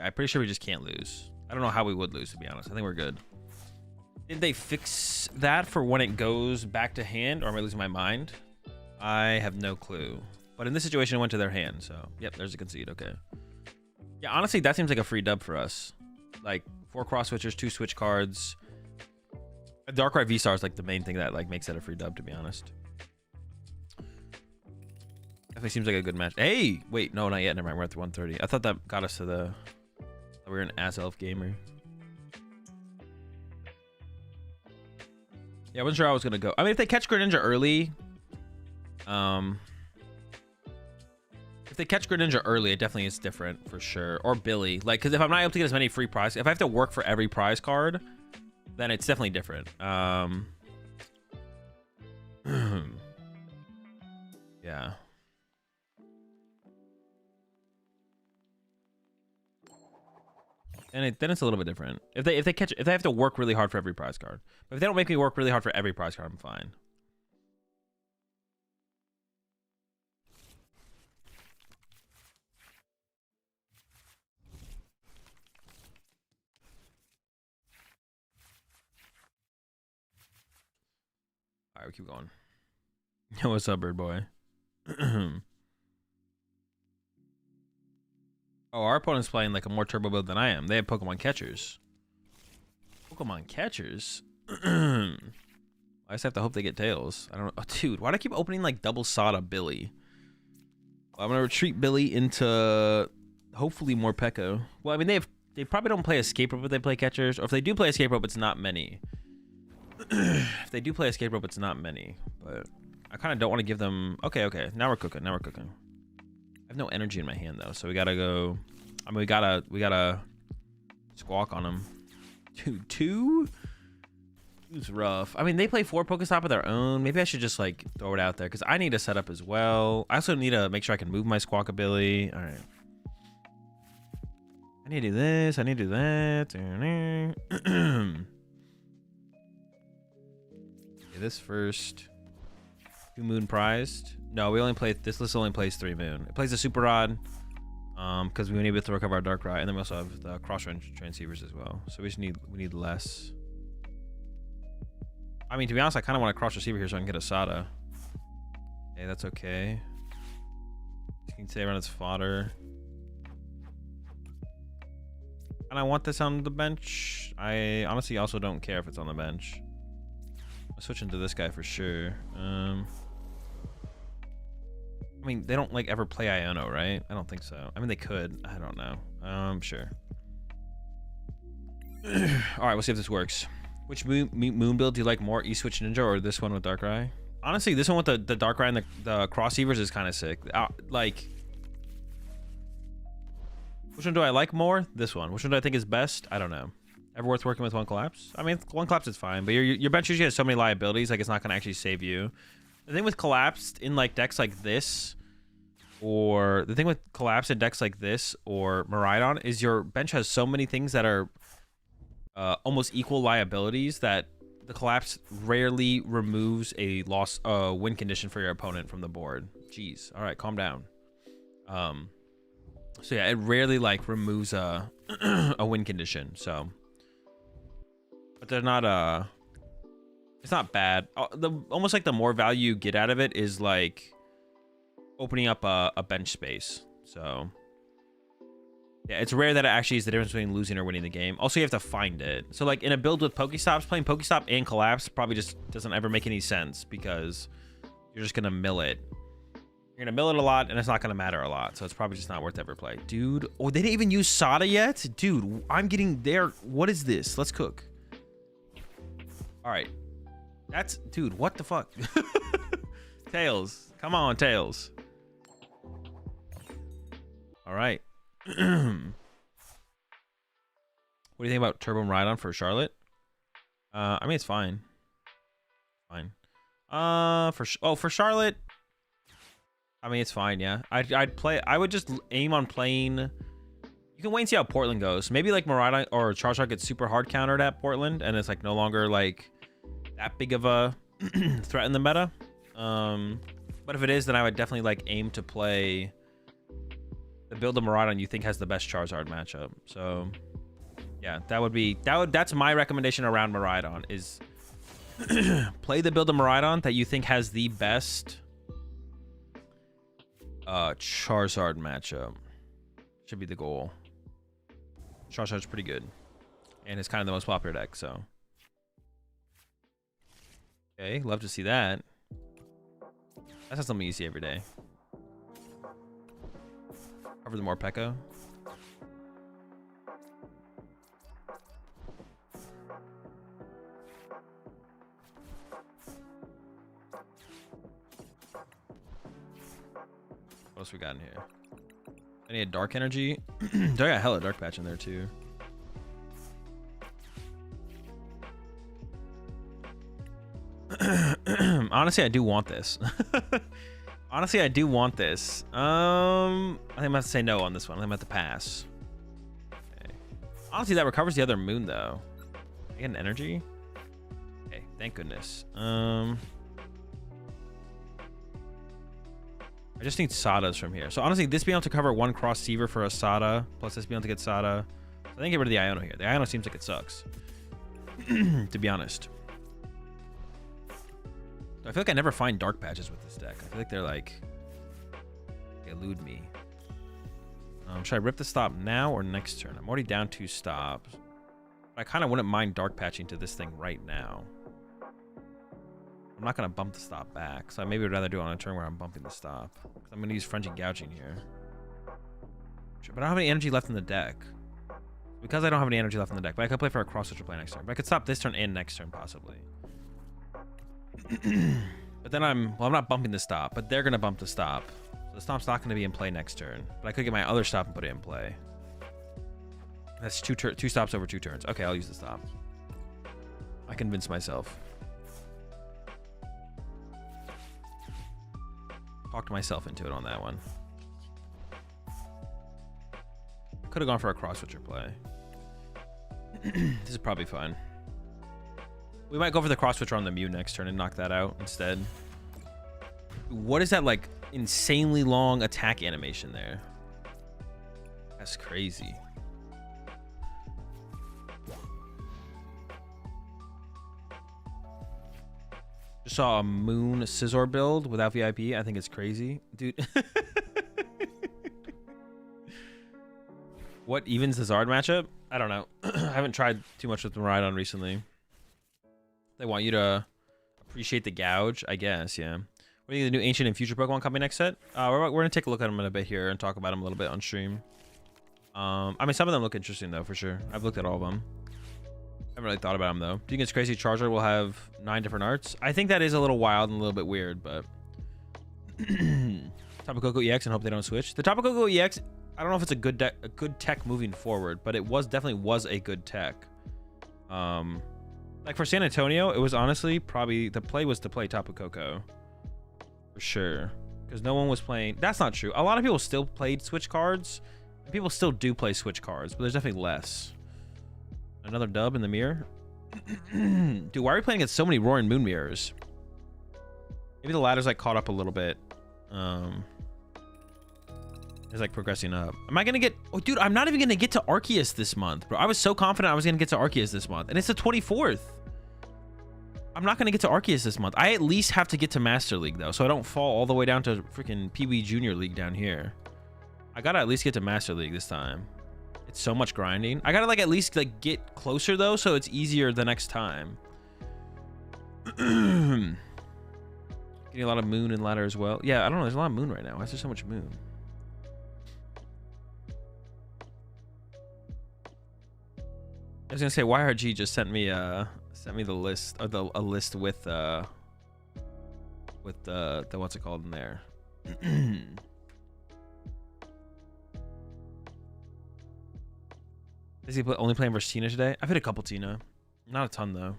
Speaker 1: I'm pretty sure we just can't lose. I don't know how we would lose, to be honest. I think we're good. Did they fix that for when it goes back to hand, or am I losing my mind? I have no clue. But in this situation, it went to their hand, so... Yep, there's a concede, okay. Yeah, honestly, that seems like a free dub for us. Like, 4 cross switchers, 2 switch cards. A Darkrai V-Star is like the main thing that like makes it a free dub, to be honest. Definitely seems like a good match. Hey! Wait, no, not yet. Never mind, we're at the 130. I thought that got us to the... We were an ass-elf gamer. Yeah, I wasn't sure how I was gonna go. I mean, if they catch Greninja early... If they catch Greninja early, it definitely is different, for sure. Or Billy. Like, because if I'm not able to get as many free prize... If I have to work for every prize card, then it's definitely different. Yeah. And then it's a little bit different. If they have to work really hard for every prize card. But if they don't make me work really hard for every prize card, I'm fine. All right, we keep going. What's up, bird boy? Oh, our opponent's playing like a more turbo build than I am. They have Pokemon catchers. Pokemon catchers? I just have to hope they get tails. I don't know. Oh, dude, why do I keep opening like double Sada Billy? Well, I'm gonna retreat Billy into hopefully more Pekko. Well, I mean they probably don't play escape rope if they play catchers, or if they do play escape rope, it's not many. If they do play escape rope, it's not many. But I kind of don't want to give them. Okay, now we're cooking. Now we're cooking. I have no energy in my hand though, so we gotta go. I mean, we gotta squawk on them. Dude, two? It's rough. I mean, they play 4 Pokestop of their own. Maybe I should just like throw it out there because I need to set up as well. I also need to make sure I can move my Squawkabilly. All right. I need to do this. I need to do that. Okay, this first. 2 moon prized. No, we only play this list only plays 3 moon. It plays a super rod. Because we need it to recover our Darkrai, and then we also have the cross range transceivers as well. So we need less. I mean, to be honest, I kind of want a cross receiver here so I can get a Sada. Okay, that's okay. You can stay around its fodder. And I want this on the bench. I honestly also don't care if it's on the bench. I'll switch into this guy for sure. I mean, they don't like ever play Iono, right? I don't think so. I mean, they could. I don't know. Sure. All right, we'll see if this works. Which moon build do you like more? E-Switch Ninja or this one with Darkrai? Honestly, this one with the Darkrai and the Crossevers is kind of sick. Like, which one do I like more? This one. Which one do I think is best? I don't know. Ever worth working with one collapse? I mean, one collapse is fine, but your bench usually has so many liabilities, like it's not going to actually save you. The thing with collapsed in like decks like this, or the thing with collapsed in decks like this or Miraidon is your bench has so many things that are almost equal liabilities that the collapse rarely removes a win condition for your opponent from the board. Jeez. All right, calm down. So yeah, it rarely like removes a win condition. So, but they're not it's not bad. Almost like the more value you get out of it is like opening up a bench space. So yeah, it's rare that it actually is the difference between losing or winning the game. Also, you have to find it. So like in a build with Pokestops, playing Pokestop and Collapse probably just doesn't ever make any sense because you're just gonna mill it. You're gonna mill it a lot and it's not gonna matter a lot. So it's probably just not worth ever play. Dude, oh, they didn't even use Sada yet? Dude, I'm getting there. What is this? Let's cook. All right. That's, dude, what the fuck? Tails. Come on, Tails. All right. What do you think about Turbo Miraidon for Charlotte? I mean, it's fine. Fine. For Charlotte, I mean, it's fine, yeah. I would just aim on playing. You can wait and see how Portland goes. Maybe like Miraidon or Charizard gets super hard countered at Portland, and it's like no longer like that big of a threat in the meta. But if it is, then I would definitely like aim to play the build of Miraidon you think has the best Charizard matchup. So yeah, that's my recommendation around Miraidon is play the build of Miraidon that you think has the best Charizard matchup. Should be the goal. Charizard's pretty good. And it's kind of the most popular deck, so. Okay, love to see that. That's not something you see every day. Cover the more Pekko. What else we got in here? I need a dark energy. I got hella dark patch in there too. Honestly, I do want this. Honestly, I do want this. I think I'm gonna have to say no on this one. I'm gonna have to pass. Okay. Honestly, that recovers the other moon though. I get an energy. Okay, thank goodness. I just need Sadas from here. So honestly, this being able to cover one cross Seaver for a Sada, plus this being able to get Sada. So I think get rid of the Iono here. The Iono seems like it sucks. To be honest. I feel like I never find dark patches with this deck. I feel like they're like elude me. Should I rip the stop now or next turn? I'm already down 2 stops. I kind of wouldn't mind dark patching to this thing right now. I'm not going to bump the stop back, so I maybe would rather do it on a turn where I'm bumping the stop. I'm going to use Frenzy Gouging here. But I don't have any energy left in the deck. Because I don't have any energy left in the deck, but I could play for a cross switcher play next turn. But I could stop this turn and next turn, possibly. But then I'm not bumping the stop, but they're going to bump the stop. So the stop's not going to be in play next turn. But I could get my other stop and put it in play. That's 2 stops over 2 turns. Okay, I'll use the stop. I convinced myself. Talked myself into it on that one. Could have gone for a cross switcher play. This is probably fine. We might go for the cross switcher on the Mew next turn and knock that out instead. What is that, like, insanely long attack animation there? That's crazy. Just saw a Moon Scizor build without VIP. I think it's crazy. Dude. What evens the Zard matchup? I don't know. I haven't tried too much with Miraidon recently. They want you to appreciate the gouge, I guess, yeah. What do you think of the new Ancient and Future Pokemon coming next set? We're going to take a look at them in a bit here and talk about them a little bit on stream. I mean, some of them look interesting, though, for sure. I've looked at all of them. I haven't really thought about them, though. Do you think it's crazy Charizard will have 9 different arts? I think that is a little wild and a little bit weird, but... Tapu Koko EX and hope they don't switch. The Tapu Koko EX... I don't know if it's a good tech moving forward, but it definitely was a good tech. Like for San Antonio, it was honestly probably the play was to play Tapu Koko for sure, because no one was playing. That's not true. A lot of people still played Switch cards. And people still do play Switch cards, but there's definitely less. Another dub in the mirror. Dude, why are we playing against so many Roaring Moon mirrors? Maybe the ladder's like caught up a little bit. It's like progressing up. Am I gonna get... Oh, dude, I'm not even gonna get to Arceus this month, bro. I was so confident I was gonna get to Arceus this month, and it's the 24th. I'm not gonna get to Arceus this month. I at least have to get to Master League, though, so I don't fall all the way down to freaking PB Junior League down here. I gotta at least get to Master League this time. It's so much grinding. I gotta, like, at least, like, get closer, though, so it's easier the next time. Getting a lot of moon and ladder as well. Yeah, I don't know. There's a lot of moon right now. Why is there so much moon? I was gonna say YRG just sent me the list, or a list with the what's it called in there. Is he only playing versus Tina today? I've hit a couple Tina, not a ton though.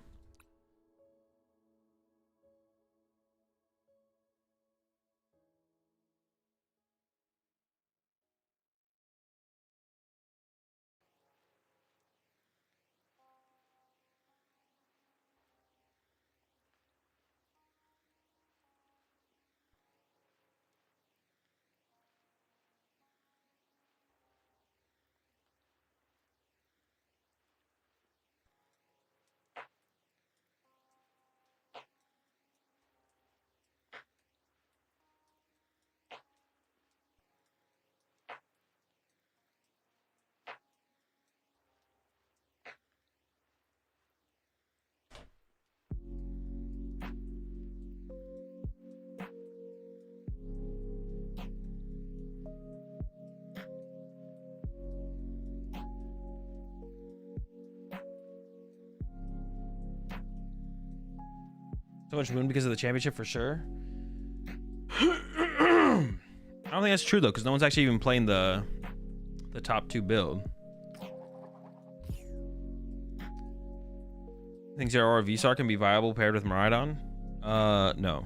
Speaker 1: So much moon because of the championship for sure. I don't think that's true though, because no one's actually even playing the top 2 build. Think Zero Vsar can be viable paired with Miraidon? No.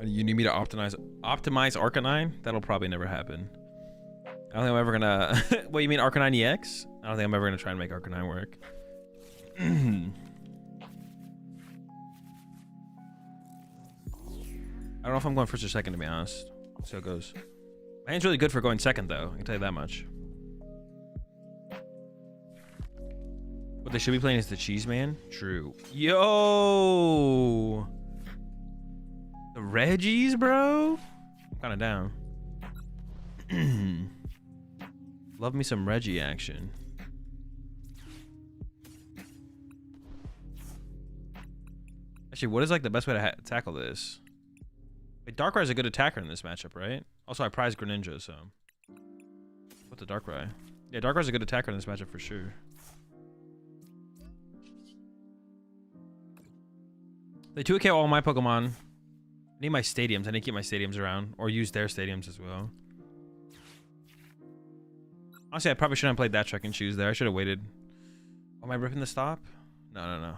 Speaker 1: You need me to optimize Arcanine? That'll probably never happen. I don't think I'm ever gonna... What, you mean Arcanine EX? I don't think I'm ever gonna try and make Arcanine work. I don't know if I'm going first or second, to be honest. So it goes. My hand's really good for going second, though. I can tell you that much. What they should be playing is the Cheese Man? True. Yo! Reggies, bro? I'm kind of down. Love me some Reggie action. Actually, what is like the best way to tackle this? Wait, Darkrai is a good attacker in this matchup, right? Also, I prize Greninja, so. What's the Darkrai? Yeah, Darkrai is a good attacker in this matchup for sure. They 2K all my Pokemon. I need my stadiums. I need to keep my stadiums around. Or use their stadiums as well. Honestly, I probably shouldn't have played that Chuck and Choose there. I should have waited. Am I ripping the stop? No.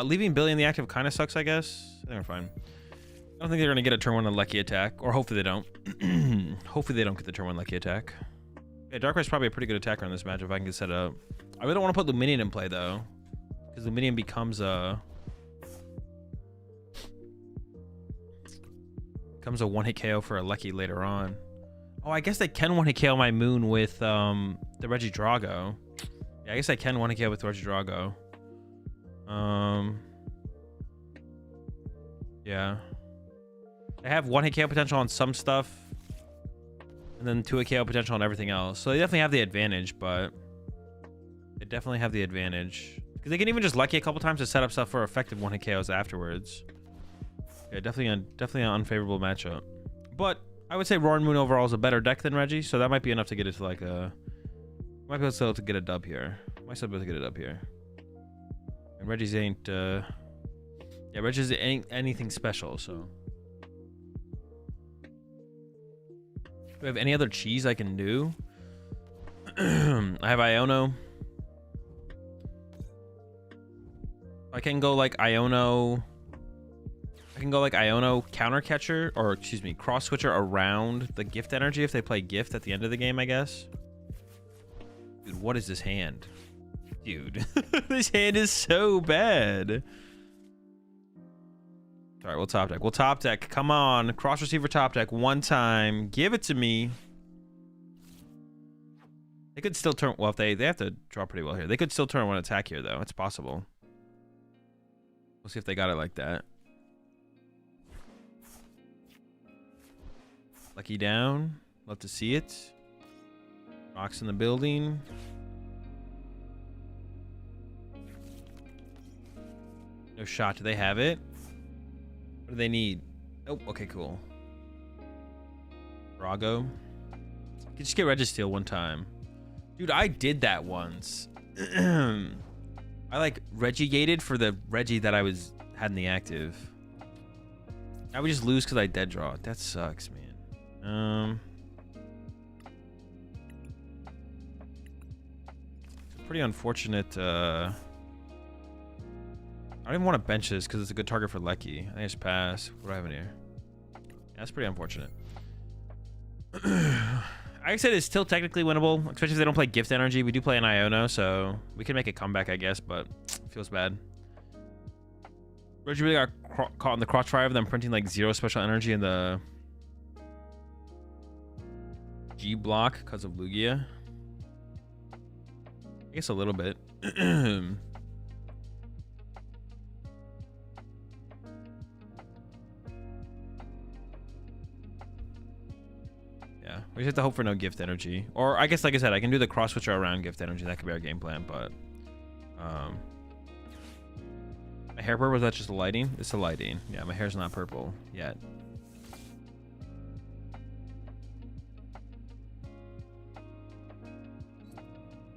Speaker 1: Leaving Billy in the active kind of sucks, I guess. I think we're fine. I don't think they're going to get a turn 1 Lucky attack. Or hopefully they don't. Hopefully they don't get the turn 1 Lucky attack. Yeah, Darkrai's probably a pretty good attacker in this match if I can get set up. I really don't want to put Luminion in play, though. Because Luminion becomes a 1-hit KO for a Lucky later on. Oh, I guess they can 1-hit KO my Moon with the Regidrago. Yeah, I guess I can 1-hit KO with Regidrago. Yeah. They have 1-hit KO potential on some stuff. And then 2-hit KO potential on everything else. So they definitely have the advantage, but... They definitely have the advantage. Because they can even just Lucky a couple times to set up stuff for effective 1-hit KOs afterwards. Yeah, definitely an unfavorable matchup. But I would say Roaring Moon overall is a better deck than Reggie, so that might be enough to get it to like a... Might be able to get a dub here. Might still be able to get it up here. And Reggie's ain't... Yeah, Reggie's ain't anything special, so... Do I have any other cheese I can do? I have Iono. I can go like Iono... I can go like Iono counter catcher, or excuse me, cross switcher around the gift energy if they play gift at the end of the game, I guess. Dude, what is this hand? Dude, this hand is so bad. All right, we'll top deck. We'll top deck. Come on, cross receiver top deck one time. Give it to me. They could still turn. Well, if they have to draw pretty well here. They could still turn 1 attack here, though. It's possible. We'll see if they got it like that. Lucky down. Love to see it. Rocks in the building. No shot. Do they have it? What do they need? Oh, okay, cool. Brago. You can just get Registeel one time. Dude, I did that once. I like Regigated for the Reggie that I had in the active. I would just lose because I dead draw. That sucks, man. It's a pretty unfortunate. I don't even want to bench this because it's a good target for Lecky. I just pass. What do I have in here? Yeah, that's pretty unfortunate. I said it's still technically winnable, especially if they don't play Gift Energy. We do play an Iono, so we can make a comeback, I guess, but it feels bad. Reggie really got caught in the crossfire of them printing like 0 special energy in the G block because of Lugia. I guess a little bit. Yeah, we just have to hope for no gift energy. Or I guess, like I said, I can do the cross switcher around gift energy. That could be our game plan, but my hair purple, was that just a lighting? It's a lighting. Yeah, my hair's not purple yet.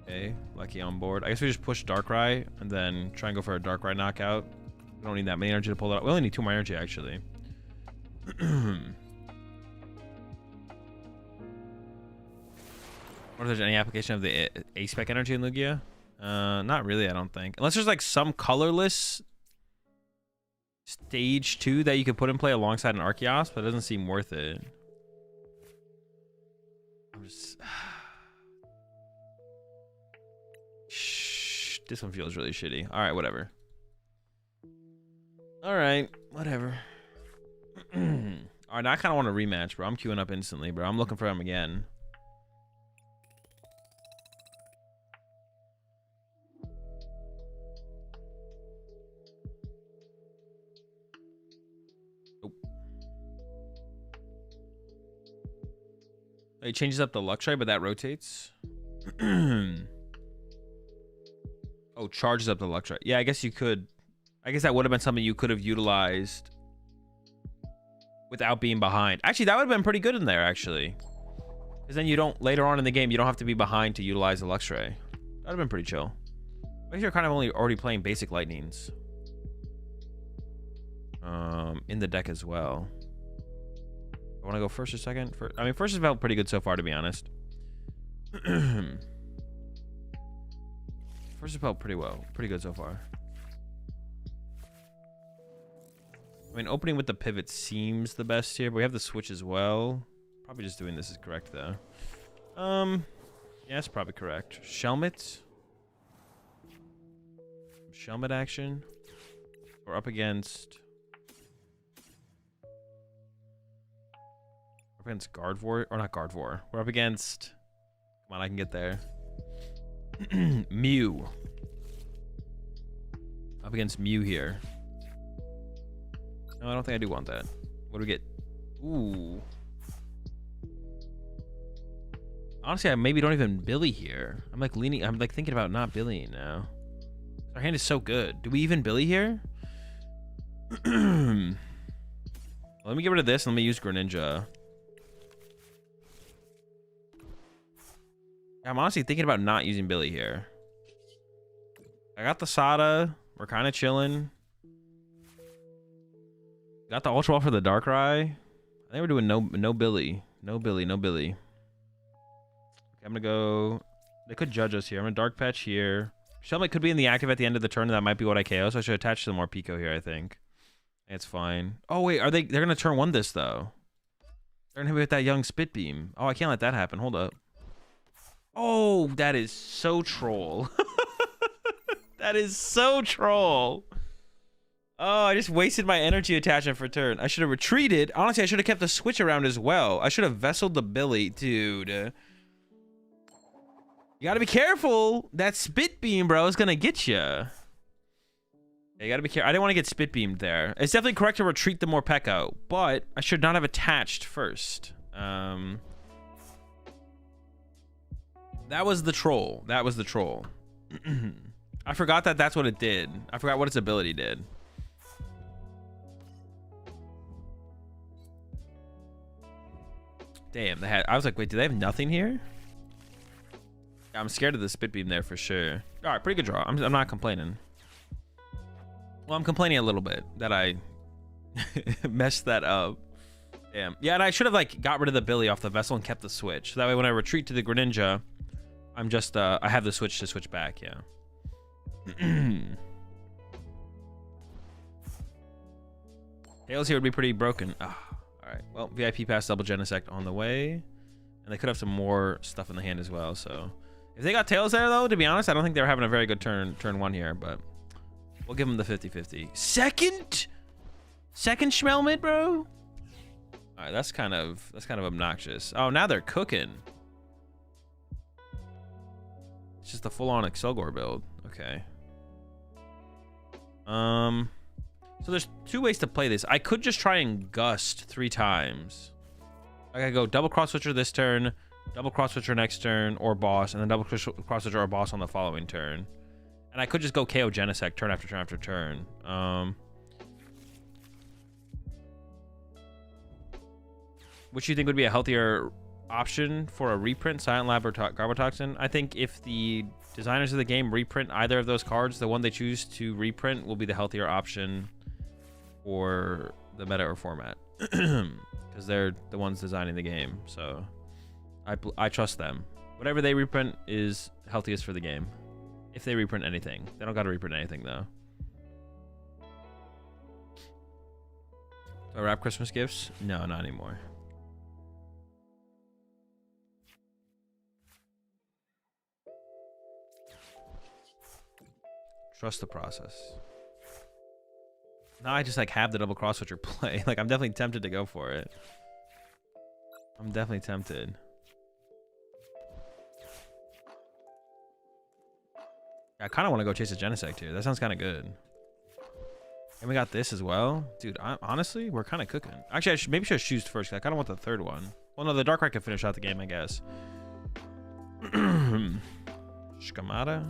Speaker 1: Okay, Lucky on board. I guess we just push Darkrai and then try and go for a Darkrai knockout. We don't need that many energy to pull it out. We only need 2 more energy, actually. Or if there's any application of the A-Spec energy in Lugia? Not really, I don't think. Unless there's like some colorless stage 2 that you could put in play alongside an Arceus, but it doesn't seem worth it. I'm just... Shh, this one feels really shitty. Alright, whatever. Alright, whatever. Alright, now I kind of want a rematch, bro. I'm queuing up instantly, bro. I'm looking for him again. It changes up the Luxray, but that rotates. Oh, charges up the Luxray. Yeah, I guess you could. I guess that would have been something you could have utilized without being behind. Actually, that would have been pretty good in there, actually. Because then you don't, later on in the game, you don't have to be behind to utilize the Luxray. That would have been pretty chill. I guess you're kind of already playing basic lightnings. In the deck as well. I want to go first or second? I mean, first has felt pretty good so far, to be honest. First has felt pretty good so far. I mean, opening with the pivot seems the best here, but we have the switch as well. Probably just doing this is correct, though. Yeah, that's probably correct. Shelmet. Shelmet action. We're up against... We're up against Gardevoir. Or not Gardevoir. We're up against... Come on, I can get there. Mew. Up against Mew here. No, I don't think I do want that. What do we get? Ooh. Honestly, I maybe don't even Billy here. I'm like thinking about not Billying now. Our hand is so good. Do we even Billy here? Let me get rid of this and let me use Greninja. I'm honestly thinking about not using Billy here. I got the Sada. We're kind of chilling. Got the Ultra Ball for the Darkrai. I think we're doing no Billy. No Billy. Okay, I'm gonna go... They could judge us here. I'm gonna Dark Patch here. Shelmet could be in the active at the end of the turn. That might be what I KO, so I should attach some more Pico here, I think. It's fine. Oh, wait. They're gonna turn 1 this, though. They're gonna hit with that young Spit Beam. Oh, I can't let that happen. Hold up. Oh, that is so troll. That is so troll. Oh, I just wasted my energy attachment for turn. I should have retreated. Honestly, I should have kept the switch around as well. I should have vesseled the Billy, dude. You gotta be careful. That Spit Beam, bro, is gonna get you. Yeah, you gotta be careful. I didn't want to get Spit Beamed there. It's definitely correct to retreat the Morpeko, but I should not have attached first. That was the troll. That was the troll. I forgot that that's what it did. I forgot what its ability did. Damn, they had... I was like, wait, do they have nothing here? Yeah, I'm scared of the Spit Beam there for sure. All right, pretty good draw. I'm not complaining. Well, I'm complaining a little bit that I messed that up. Damn. Yeah, and I should have like got rid of the Billy off the vessel and kept the switch. So that way when I retreat to the Greninja, I'm just I have the switch to switch back, yeah. Tails here would be pretty broken. All right. Well, VIP pass double Genesect on the way. And they could have some more stuff in the hand as well, so if they got Tails there though, to be honest, I don't think they were having a very good turn 1 here, but we'll give them the 50-50. Second Schmelmet, bro. All right, that's kind of obnoxious. Oh, now they're cooking. It's just a full-on Excelgor build. Okay. So there's 2 ways to play this. I could just try and gust 3 times. I gotta go double cross switcher this turn, double cross switcher next turn, or boss, and then double cross switcher or boss on the following turn. And I could just go KO Genesect turn after turn after turn. Which you think would be a healthier option for a reprint, Silent Lab or Garbotoxin? I think if the designers of the game reprint either of those cards, the one they choose to reprint will be the healthier option for the meta or format. Because they're the ones designing the game, so I trust them. Whatever they reprint is healthiest for the game. If they reprint anything. They don't gotta reprint anything, though. Do I wrap Christmas gifts? No, not anymore. Trust the process. Now I just like have the double cross switcher play. Like I'm definitely tempted to go for it. I'm definitely tempted. I kind of want to go chase a Genesect here. That sounds kind of good. And we got this as well. Dude, honestly, we're kind of cooking. Actually, maybe I should choose first. I kind of want the third one. Well, no, the Darkrai can finish out the game, I guess. Shkamata.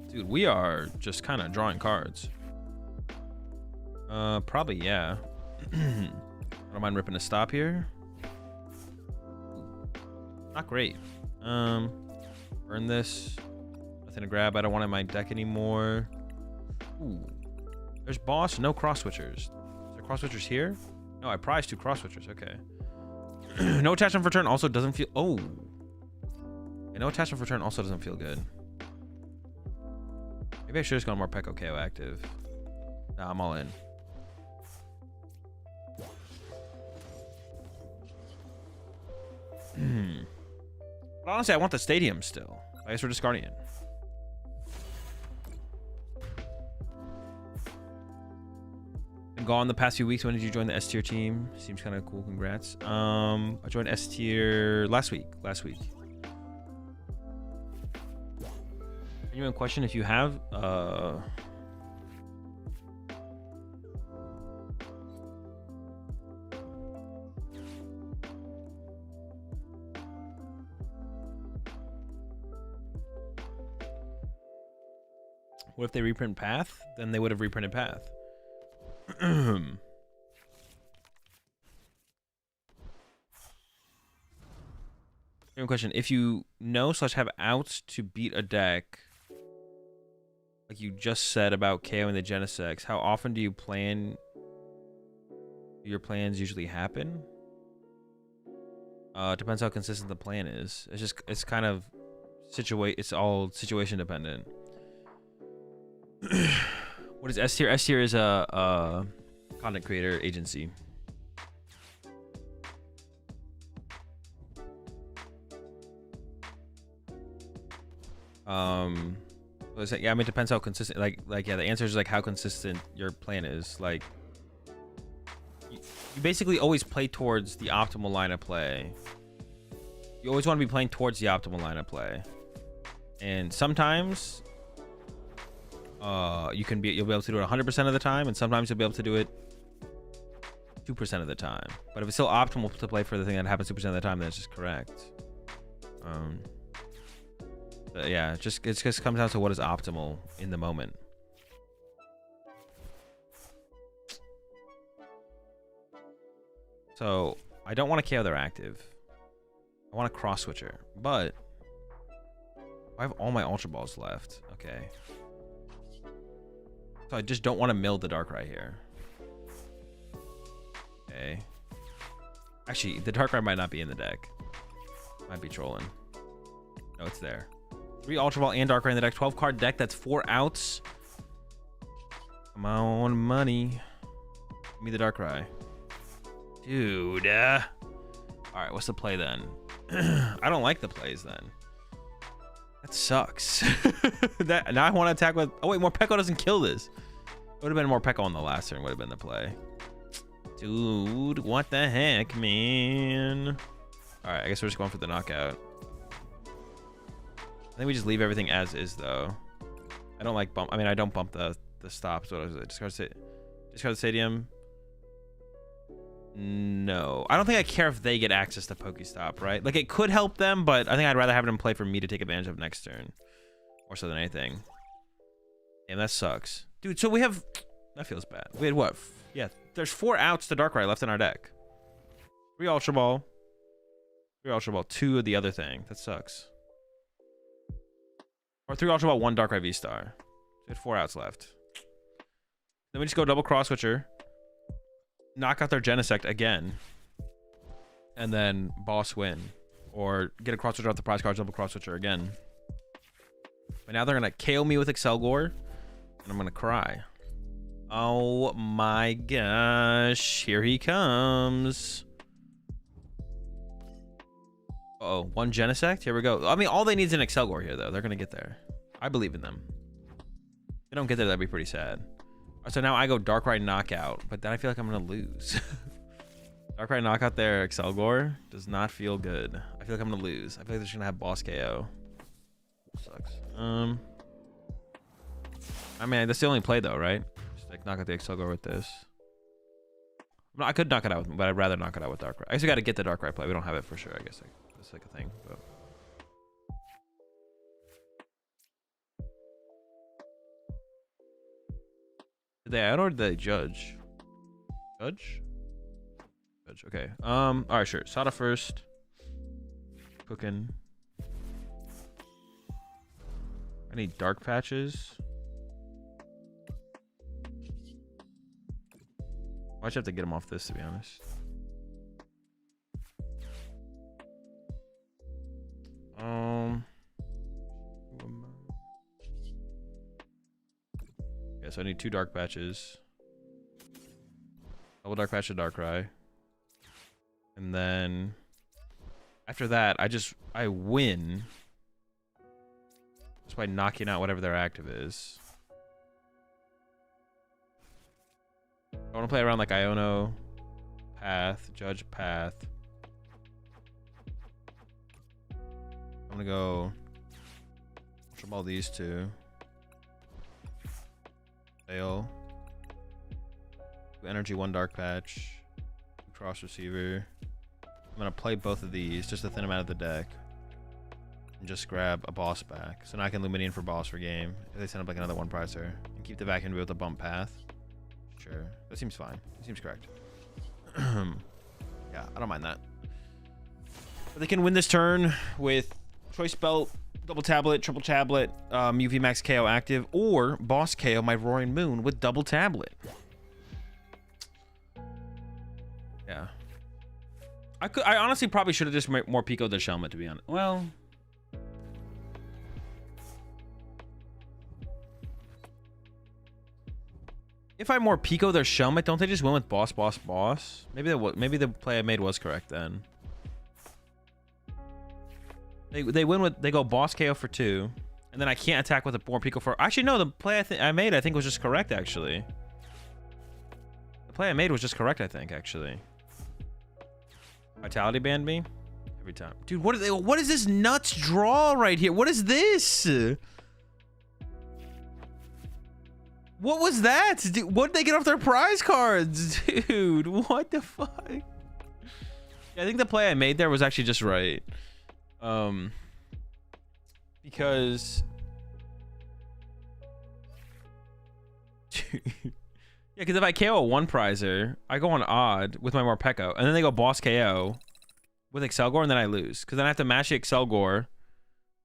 Speaker 1: Dude, we are just kind of drawing cards. Probably, yeah. I don't mind ripping a stop here. Not great. Burn this. Nothing to grab. I don't want it in my deck anymore. Ooh. There's boss, no cross switchers. Is there cross switchers here? No, I prized 2 cross switchers. Okay. No attachment for turn also doesn't feel. Oh. Yeah, no attachment for turn also doesn't feel good. Maybe I should have just gone more Pekko KO active. Nah, I'm all in. But honestly, I want the stadium still. I guess we're discarding it. Been gone the past few weeks. When did you join the S tier team? Seems kind of cool. Congrats. I joined S tier last week. Genuine question: if you have what if they reprint Path? Then they would have reprinted Path. Question: if you know / have outs to beat a deck, like you just said about KO and the Genesects, how often do you plan? Do your plans usually happen? Depends how consistent the plan is. It's kind of it's all situation dependent. What is S tier? S tier is a content creator agency. Yeah, I mean, it depends how consistent. Like yeah, the answer is like how consistent your plan is. Like, you basically always play towards the optimal line of play. You always want to be playing towards the optimal line of play, and sometimes you'll be able to do it 100% of the time, and sometimes you'll be able to do it 2% of the time. But if it's still optimal to play for the thing that happens 2% of the time, then it's just correct. But yeah, it just comes down to what is optimal in the moment. So I don't want to KO their active. I want a cross switcher, but I have all my Ultra Balls left. Okay. So I just don't want to mill the Darkrai here. Okay. Actually, the Darkrai might not be in the deck. Might be trolling. No, it's there. 3 Ultra Ball and Darkrai in the deck. 12 card deck. That's 4 outs. Come on, money. Give me the Darkrai. Dude. All right, what's the play then? I don't like the plays then. That sucks. Now I want to attack with. Oh wait, more Pekko doesn't kill this. It would have been more Pekko on the last turn. Would have been the play. Dude, what the heck, man? All right, I guess we're just going for the knockout. I think we just leave everything as is though. I don't like bump. I mean, I don't bump the stops. What was it? Discard the stadium. No, I don't think I care if they get access to Pokestop, right? Like, it could help them, but I think I'd rather have them play for me to take advantage of next turn, more so than anything. Damn, that sucks, dude. So we have, that feels bad. We had what? Yeah, there's 4 outs to Darkrai left in our deck. 3 Ultra Ball, 2 of the other thing. That sucks. Or 3 Ultra Ball, 1 Darkrai V-Star. We had 4 outs left. Then we just go double cross switcher. Knock out their Genesect again, and then boss win, or get a cross switcher off the prize card, double cross switcher again. But now they're gonna KO me with Excelgor, and I'm gonna cry. Oh my gosh, here he comes. Uh-oh, 1 Genesect, here we go. I mean, all they need is an Excelgor here though. They're gonna get there. I believe in them. If they don't get there, that'd be pretty sad. So now I go Darkrai knockout, but then I feel like I'm gonna lose. Darkrai knockout there, Excelgor does not feel good. I feel like I'm gonna lose. I feel like they're just gonna have boss KO. Sucks. I mean, that's the only play though, right? Just like knock out the Excelgor with this. I could knock it out with, but I'd rather knock it out with Darkrai. I guess we got to get the Darkrai play. We don't have it for sure. I guess that's like a thing. But did they add or did they judge? Judge. Okay. All right, sure. Sada first. Cooking. I need dark patches. Why'd you have to get him off this, to be honest? Yeah, so I need 2 dark patches. Double dark patch to Darkrai. And then after that, I win just by knocking out whatever their active is. I want to play around like Iono, Path, Judge, Path. I'm gonna go Ultra Ball these 2. Fail. Energy 1 dark patch. Cross receiver. I'm gonna play both of these just to thin them out of the deck. And just grab a boss back. So now I can Luminian for boss for game. If they send up like another 1 pricer. And keep the vacuum with a bump path. Sure. That seems fine. That seems correct. Yeah, I don't mind that. But they can win this turn with Choice Belt, Double Tablet, Triple Tablet, UV Max KO active, or Boss KO my Roaring Moon with Double Tablet. Yeah. I honestly probably should have just made more Pico the Shelmet, to be honest. Well, if I more Pico their Shelmet, don't they just win with boss, boss, boss? Maybe the play I made was correct then. They win with, they go boss KO for 2, and then I can't attack with a more Pico for. Actually, no, the play I made I think was just correct actually. The play I made was just correct, I think actually. Vitality banned me every time, dude. What is this nuts draw right here? What is this? What was that? Dude, what did they get off their prize cards? Dude, what the fuck? Yeah, I think the play I made there was actually just right. Because yeah, because if I KO a 1 prizer, I go on odd with my Morpeko, and then they go boss KO with Excelgor, and then I lose. Because then I have to match the Excelgor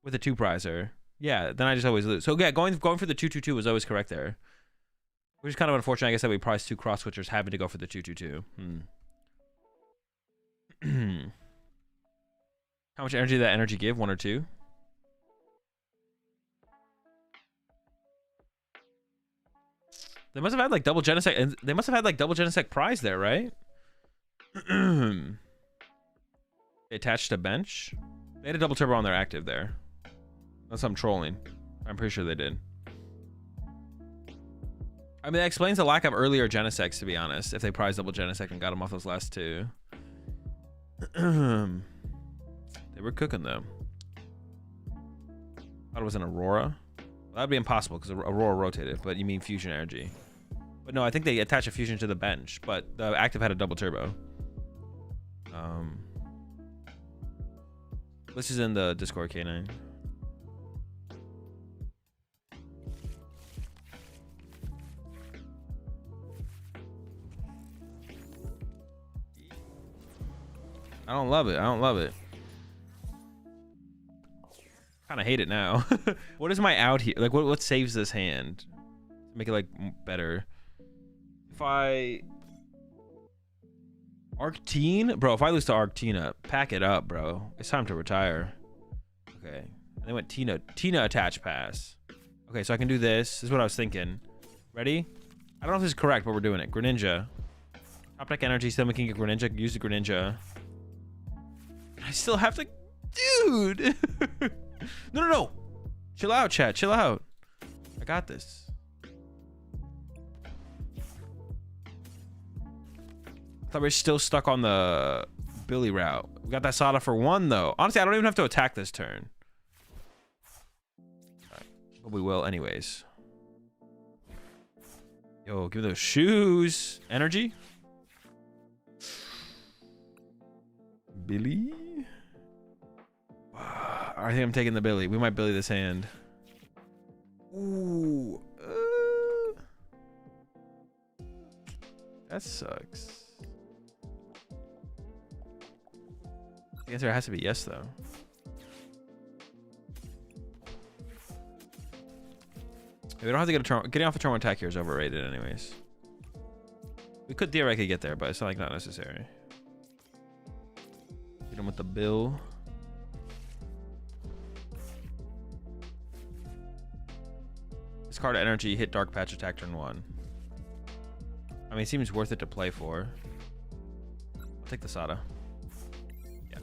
Speaker 1: with a 2 prizer. Yeah, then I just always lose. So yeah, going for the 2/2/2 was always correct there. Which is kind of unfortunate, I guess, that we priced 2 cross switchers having to go for the 2/2/2. How much energy did that energy give? 1 or 2? They must have had like double Genesect, and they must have had like double Genesect prize there, right? They attached a bench. They had a double turbo on their active there. Unless I'm trolling. I'm pretty sure they did. I mean, that explains the lack of earlier Genesects, to be honest. If they prized double Genesect and got them off those last 2. They were cooking though. Thought it was an Aurora. Well, that'd be impossible because Aurora rotated. But you mean fusion energy? But no, I think they attach a fusion to the bench. But the active had a double turbo. This is in the Discord K9. I don't love it. I don't love it. Kind of hate it now. What is my out here? Like, what saves this hand? Make it like better. If I Arctine, bro. If I lose to Arctina, pack it up, bro. It's time to retire. Okay. And they went Tina attach pass. Okay, so I can do this. This is what I was thinking. Ready? I don't know if this is correct, but we're doing it. Greninja. Top deck energy. Still making a Greninja. Use the Greninja. I still have to, dude. No. Chill out, chat. Chill out. I got this. I thought we were still stuck on the Billy route. We got that Sada for 1 though. Honestly, I don't even have to attack this turn. Right. But we will anyways. Yo, give me those shoes. Energy. Billy. I think I'm taking the Billy. We might Billy this hand. Ooh. That sucks. The answer has to be yes, though. We don't have to get a turn. Getting off a turn 1 attack here is overrated, anyways. We could theoretically get there, but it's not necessary. Hit him with the bill. Discard energy, hit Dark Patch, attack turn 1. I mean, it seems worth it to play for. I'll take the Sada. Yeah,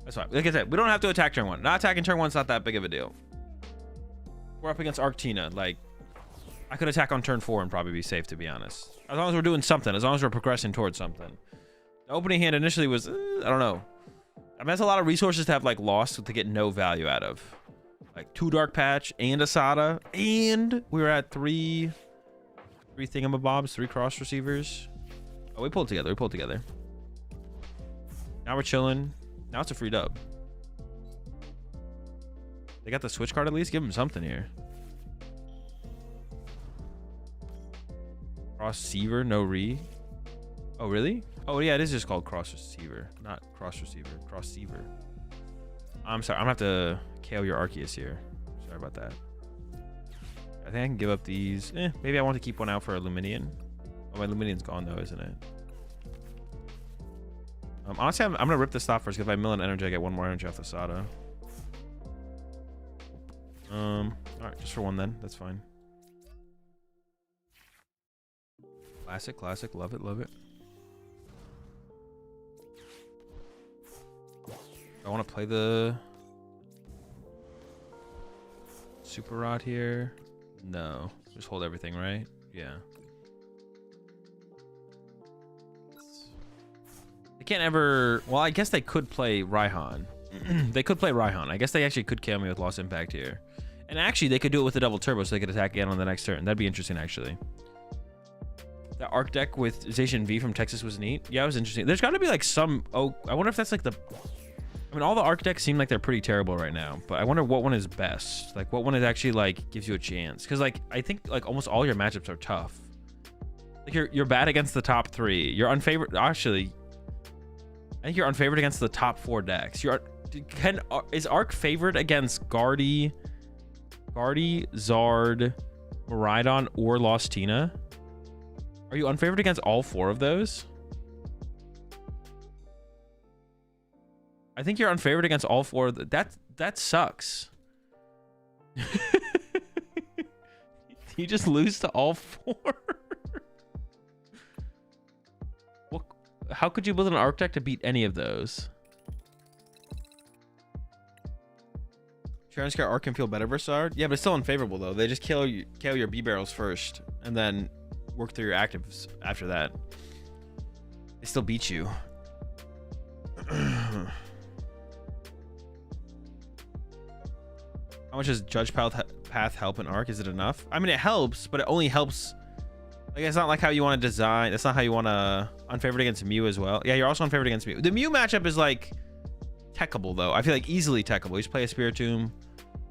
Speaker 1: that's fine. Like I said, we don't have to attack turn 1. Not attacking turn 1's not that big of a deal. We're up against Arctina. Like, I could attack on turn 4 and probably be safe, to be honest. As long as we're doing something. As long as we're progressing towards something. The opening hand initially was, I don't know. I mean, that's a lot of resources to have, like, lost to get no value out of. Like, 2 Dark Patch and a Sada. And we were at 3 thingamabobs, 3 cross receivers. Oh, we pulled together. We pulled together. Now we're chilling. Now it's a free dub. They got the switch card at least. Give them something here. Cross receiver, no re. Oh, really? Oh, yeah, it is just called cross receiver, not cross receiver. Cross receiver. I'm sorry. I'm gonna have to KO your Arceus here. Sorry about that. I think I can give up these. Maybe I want to keep one out for a Luminian. Oh, my Luminian's gone though, isn't it? Honestly, I'm gonna rip the stop first because if I mill an energy, I get 1 more energy off the Sada. All right, just for 1 then. That's fine. Classic. Love it. I want to play the Super Rod here. No, just hold everything, right? Yeah. They can't ever. Well, I guess they could play Raihan. They could play Raihan. I guess they actually could KO me with Lost Impact here. And actually, they could do it with a double turbo so they could attack again on the next turn. That'd be interesting, actually. The Arc deck with Zacian V from Texas was neat. Yeah, it was interesting. There's got to be like some... Oh, I wonder if that's like the... I mean, all the Arc decks seem like they're pretty terrible right now. But I wonder what one is best. Like, what one is actually like gives you a chance. Because like, I think like almost all your matchups are tough. Like you're bad against the top 3. You're unfavored... Actually, I think you're unfavored against the top 4 decks. Is Arc favored against Guardy, Zard, Miraidon, or Lostina? Are you unfavored against all 4 of those? I think you're unfavored against all 4 of that sucks. You just lose to all 4. What? How could you build an Arc deck to beat any of those? Scare Arc can feel better versus Zard? Yeah, but it's still unfavorable though. They just kill your B barrels first and then work through your actives after that. They still beat you. How much does Judge Path help in Arc? Is it enough? I mean, it helps, but it only helps. Like, it's not like how you want to design. It's not how you want to unfavored against Mew as well. Yeah, you're also unfavored against Mew. The Mew matchup is like techable though. I feel like easily techable. You just play a Spiritomb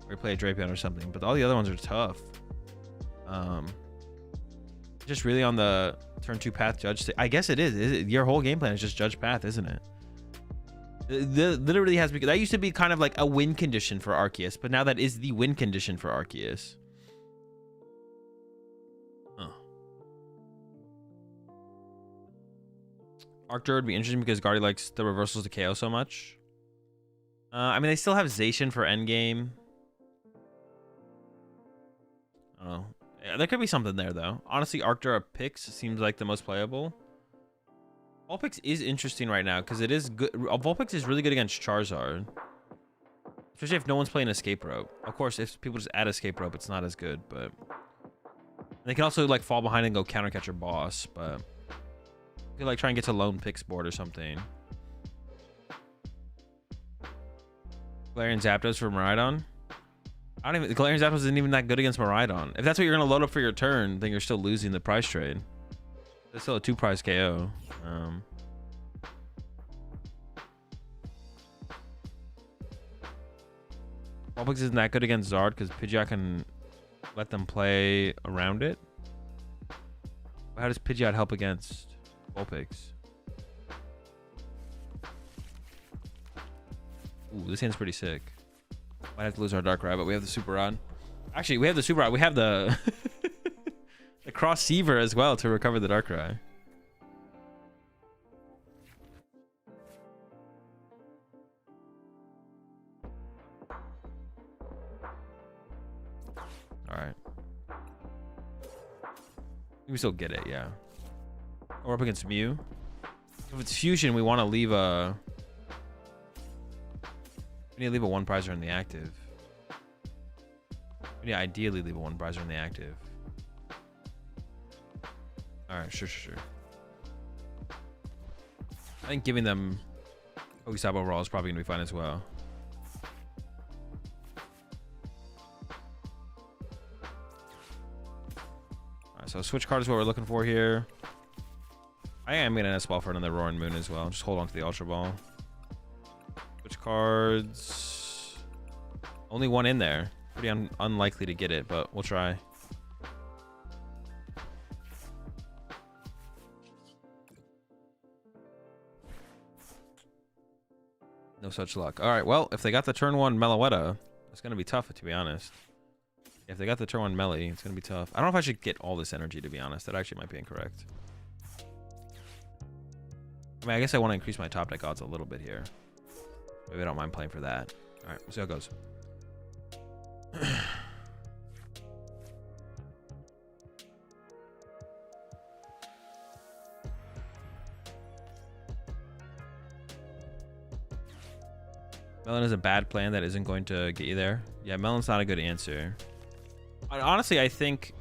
Speaker 1: or you play a Drapion or something, but all the other ones are tough. Just really on the turn 2 path Judge. I guess it is. Your whole game plan is just Judge Path, isn't it? Literally has because that used to be kind of like a win condition for Arceus, but now that is the win condition for Arceus. Oh. Arctur would be interesting because Guardy likes the reversals to KO so much. I mean, they still have Zacian for endgame. I don't know. Yeah, there could be something there though. Honestly, Arctur Pix seems like the most playable. Vulpix is interesting right now because it is good. Vulpix is really good against Charizard, especially if no one's playing Escape Rope. Of course, if people just add Escape Rope, it's not as good. But they can also like fall behind and go counter catch your boss. But you could like try and get to Lone Pix board or something. Galarian Zapdos for Miraidon. I don't even. Galarian Zapdos isn't even that good against Miraidon. If that's what you're gonna load up for your turn, then you're still losing the prize trade. It's still a 2 prize KO. Vulpix isn't that good against Zard because Pidgeot can let them play around it. But how does Pidgeot help against Vulpix? Ooh, this hand's pretty sick. Might have to lose our Darkrai, but we have the Super Rod. Actually, we have the Super Rod. We have the the Cross Seaver as well to recover the Darkrai. All right. We still get it, yeah. Or up against Mew. If it's Fusion, we want to leave a... We need to leave a 1-prizer in the active. We need to ideally leave a 1-prizer in the active. Alright, sure. I think giving them Pokestop overall is probably going to be fine as well. Alright, so switch card is what we're looking for here. I am going to S-Ball for another Roaring Moon as well. Just hold on to the Ultra Ball. Switch cards. Only one in there. Pretty unlikely to get it, but we'll try. No such luck. All right, well, if they got the turn 1 Meloetta, it's going to be tough, to be honest. If they got the turn 1 Melee, it's going to be tough. I don't know if I should get all this energy, to be honest. That actually might be incorrect. I mean, I guess I want to increase my top deck odds a little bit here. Maybe I don't mind playing for that. All right, we'll see how it goes. Melon is a bad plan that isn't going to get you there. Yeah, Melon's not a good answer. I honestly think,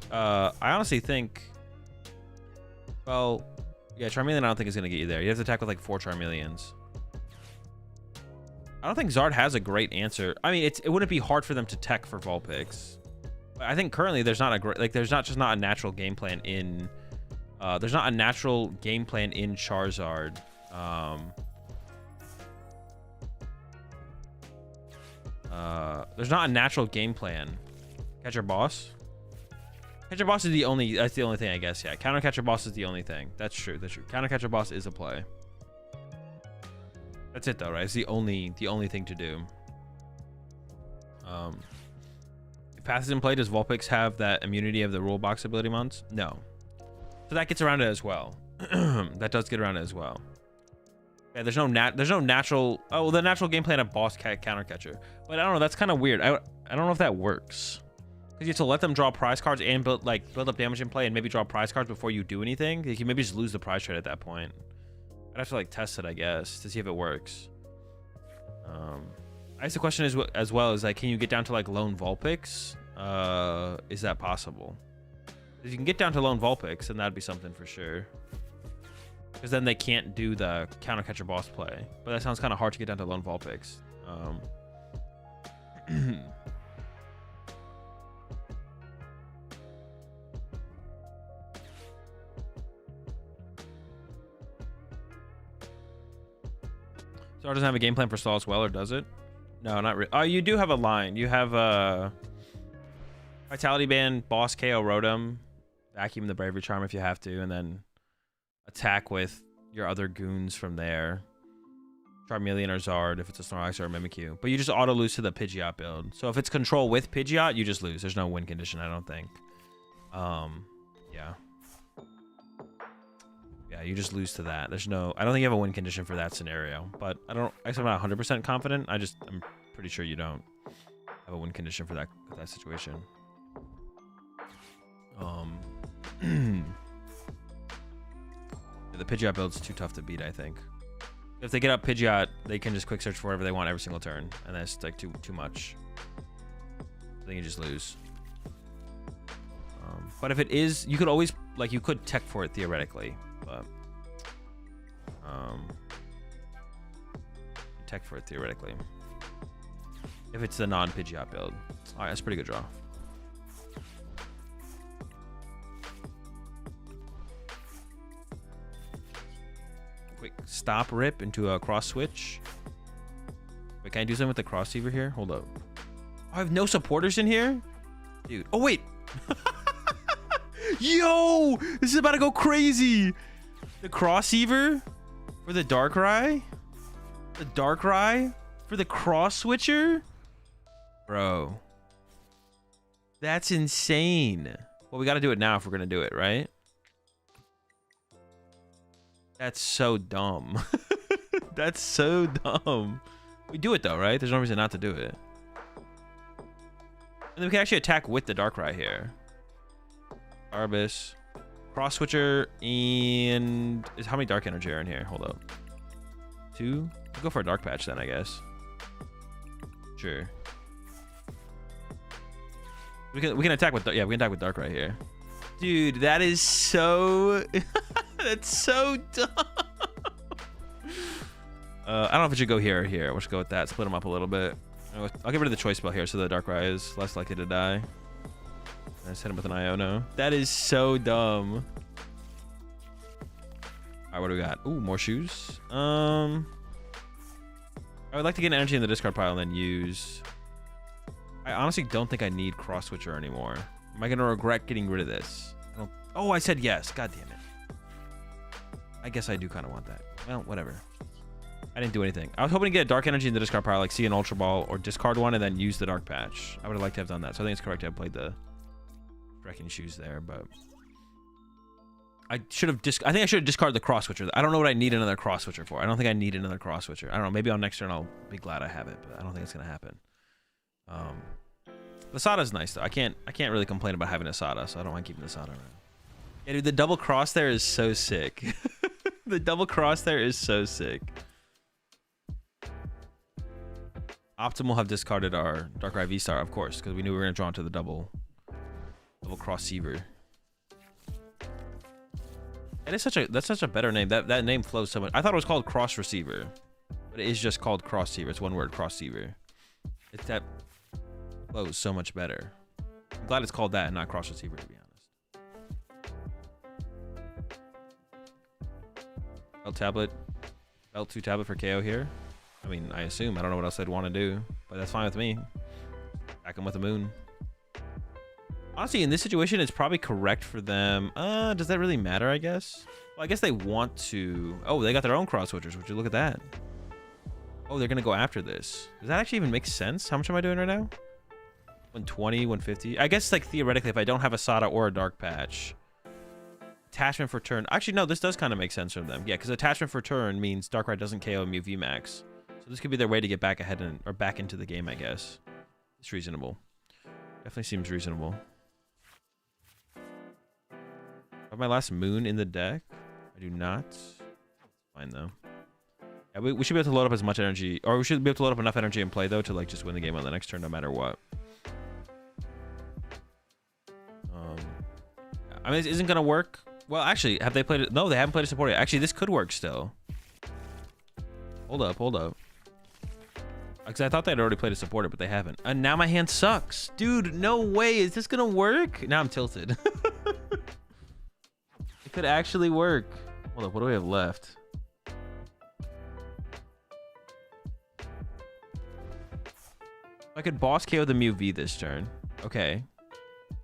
Speaker 1: well, yeah, Charmeleon I don't think is going to get you there. You have to attack with like 4 Charmeleons. I don't think Zard has a great answer. I mean, it wouldn't be hard for them to tech for Vulpix. But I think currently there's not a great, like, there's not a natural game plan in, there's not a natural game plan in Charizard. There's not a natural game plan. Catcher Boss. Catcher Boss is that's the only thing, I guess. Yeah, Counter Catcher Boss is the only thing. That's true. Counter Catcher Boss is a play. That's it though, right? It's the only thing to do. If Path is in play, does Vulpix have that immunity of the rule box ability mons? No. So that gets around it as well. That does get around it as well. Yeah, there's no natural. Oh, well, the natural game plan of Boss Counter Catcher. But I don't know. That's kind of weird. I don't know if that works. Because you have to let them draw prize cards and build up damage in play and maybe draw prize cards before you do anything. You can maybe just lose the prize trade at that point. I'd have to like test it, I guess, to see if it works. I guess the question is as well is like, can you get down to like lone Vulpix? Is that possible? If you can get down to lone Vulpix, then that'd be something for sure. Because then they can't do the Counter Catcher Boss play. But that sounds kind of hard to get down to lone Vulpix. Zard doesn't have a game plan for stall as well, or does it? No, not really. Oh, you do have a line. You have a Vitality Band, Boss KO Rotom, vacuum the Bravery Charm if you have to, and then attack with your other goons from there. Charmeleon or Zard if it's a Snorlax or a Mimikyu. But you just auto lose to the Pidgeot build. So if it's control with Pidgeot, you just lose. There's no win condition, I don't think. Yeah. Yeah, you just lose to that. There's no... I don't think you have a win condition for that scenario. But I guess I'm not 100% confident. I'm pretty sure you don't have a win condition for that situation. The Pidgeot build's too tough to beat, I think. If they get up Pidgeot, they can just quick search for whatever they want every single turn, and that's like too much. Then you just lose. But if it is, you could always you could tech for it theoretically, but tech for it theoretically. If it's the non-Pidgeot build, all right, that's a pretty good draw. Quick stop rip into a cross switch. Wait, can I do something with the cross receiver here? Hold up. I have no supporters in here? Dude. Oh, wait. Yo, this is about to go crazy. The Crossiever for the Darkrai. The Darkrai for the Cross Switcher. Bro. That's insane. Well, we got to do it now if we're going to do it, right? That's so dumb. That's so dumb. We do it though, right? There's no reason not to do it. And then we can actually attack with the Darkrai here. Arbus. Cross Switcher and... How many Dark Energy are in here? Hold up. 2? We'll go for a Dark Patch then, I guess. Sure. We can attack with... Yeah, we can attack with Darkrai here. Dude, that is so... That's so dumb. I don't know if it should go here or here. We'll just go with that. Split them up a little bit. I'll get rid of the choice spell here so the Darkrai is less likely to die. I just hit him with an Iono. That is so dumb. Alright, what do we got? Ooh, more shoes. I would like to get energy in the discard pile and then use... I honestly don't think I need Cross Switcher anymore. Am I going to regret getting rid of this? I don't... Oh, I said yes. God damn it. I guess I do kind of want that. Well, whatever. I didn't do anything. I was hoping to get a Dark Energy in the discard pile, like see an Ultra Ball or discard one and then use the Dark Patch. I would have liked to have done that. So I think it's correct to have played the wrecking shoes there, but I should have I think I should have discarded the Cross Switcher. I don't know what I need another Cross Switcher for. I don't think I need another Cross Switcher. I don't know. Maybe on next turn I'll be glad I have it, but I don't think it's gonna happen. The Sada's nice though. I can't really complain about having a Sada, so I don't mind keeping the Sada around. Yeah, dude, the double cross there is so sick. The double cross there is so sick. Optimal have discarded our Darkrai V-Star, of course, because we knew we were gonna draw into the double Crossiever. It is that's such a better name. That name flows so much. I thought it was called Cross Receiver, but it is just called Crossiever. It's one word, Crossiever. That flows so much better. I'm glad it's called that and not Cross Receiver, to be honest. Belt tablet, Belt 2 tablet for KO here. I mean, I assume. I don't know what else they'd want to do, but that's fine with me. Back him with a moon. Honestly, in this situation, it's probably correct for them. Does that really matter, I guess? Well, I guess they want to... Oh, they got their own Cross Switchers. Would you look at that? Oh, they're going to go after this. Does that actually even make sense? How much am I doing right now? 120, 150? I guess, like, theoretically, if I don't have a Sada or a Dark Patch... Attachment for turn... Actually, no, this does kind of make sense from them. Yeah, because attachment for turn means Darkrai doesn't KO Mew VMAX. So this could be their way to get back ahead or back into the game, I guess. It's reasonable. Definitely seems reasonable. I have my last moon in the deck. I do not. Fine though. Yeah, we should be able to load up as much energy, or we should be able to load up enough energy in play though to like just win the game on the next turn no matter what. I mean, this isn't gonna work. Well, actually, have they played it? No, they haven't played a support yet. Actually, this could work still. Hold up, hold up. Because I thought they'd already played a supporter, but they haven't. And now my hand sucks. Dude, no way. Is this gonna work? Now I'm tilted. It could actually work. Hold up, what do we have left? I could boss KO the Mew V this turn. Okay.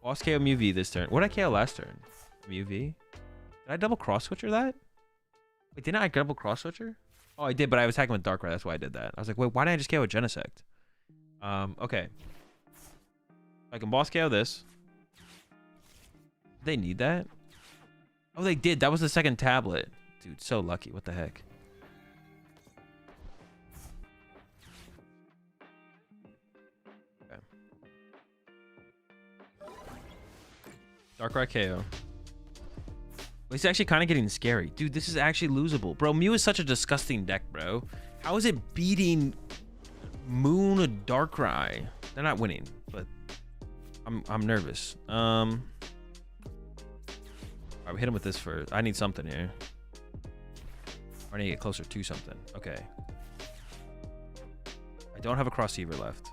Speaker 1: Boss KO Mew V this turn. What did I KO last turn? Mew V? Did I double cross switcher that? Wait, didn't I double cross switcher? Oh, I did, but I was attacking with Darkrai. That's why I did that. I was like, wait, why didn't I just KO a Genesect? Okay. I can boss KO this. Did they need that? Oh, they did. That was the second tablet. Dude, so lucky. What the heck? Okay. Darkrai KO. It's actually kind of getting scary. Dude, this is actually losable. Bro, Mew is such a disgusting deck, bro. How is it beating Moon Darkrai? They're not winning, but I'm nervous. All right, we hit him with this first. I need something here. I need to get closer to something. Okay. I don't have a Crossiever left.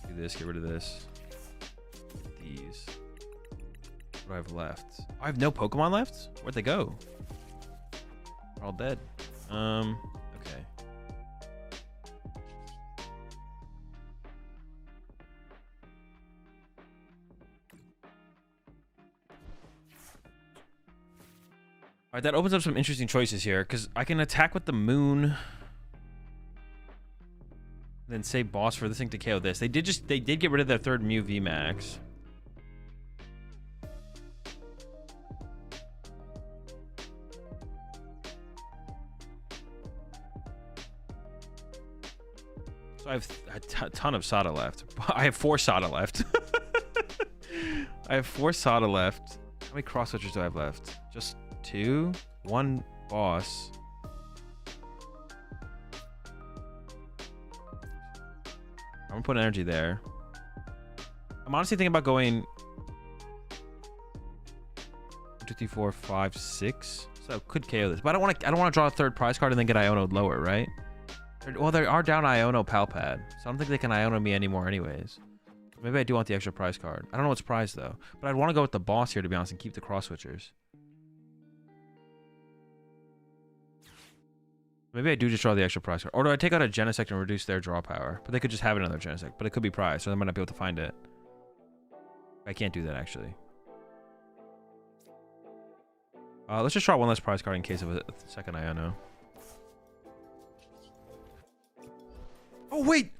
Speaker 1: Do this, get rid of this. Get these. What do I have left? Oh, I have no Pokemon left? Where'd they go? They're all dead. Okay. right, that opens up some interesting choices here because I can attack with the moon, then say boss for this thing to KO this. They did get rid of their third Mew VMAX. So I have a ton of Sada left. I have 4 Sada left. I have 4 Sada left. How many cross switchers do I have left? Just 2? 1 boss. I'm gonna put energy there. I'm honestly thinking about going 1, 2, 3, 4, 5, 6. So could KO this, but I don't want to draw a third prize card and then get Iono'd lower, right? Well, they are down Iono Palpad, so I don't think they can Iono me anymore anyways. Maybe I do want the extra prize card. I don't know what's prize though, but I'd want to go with the boss here to be honest and keep the cross switchers. Maybe I do just draw the extra prize card. Or do I take out a Genesect and reduce their draw power? But they could just have another Genesect, but it could be prize, so I might not be able to find it. I can't do that actually. Let's just draw one less prize card in case of a second Iono. Oh, wait!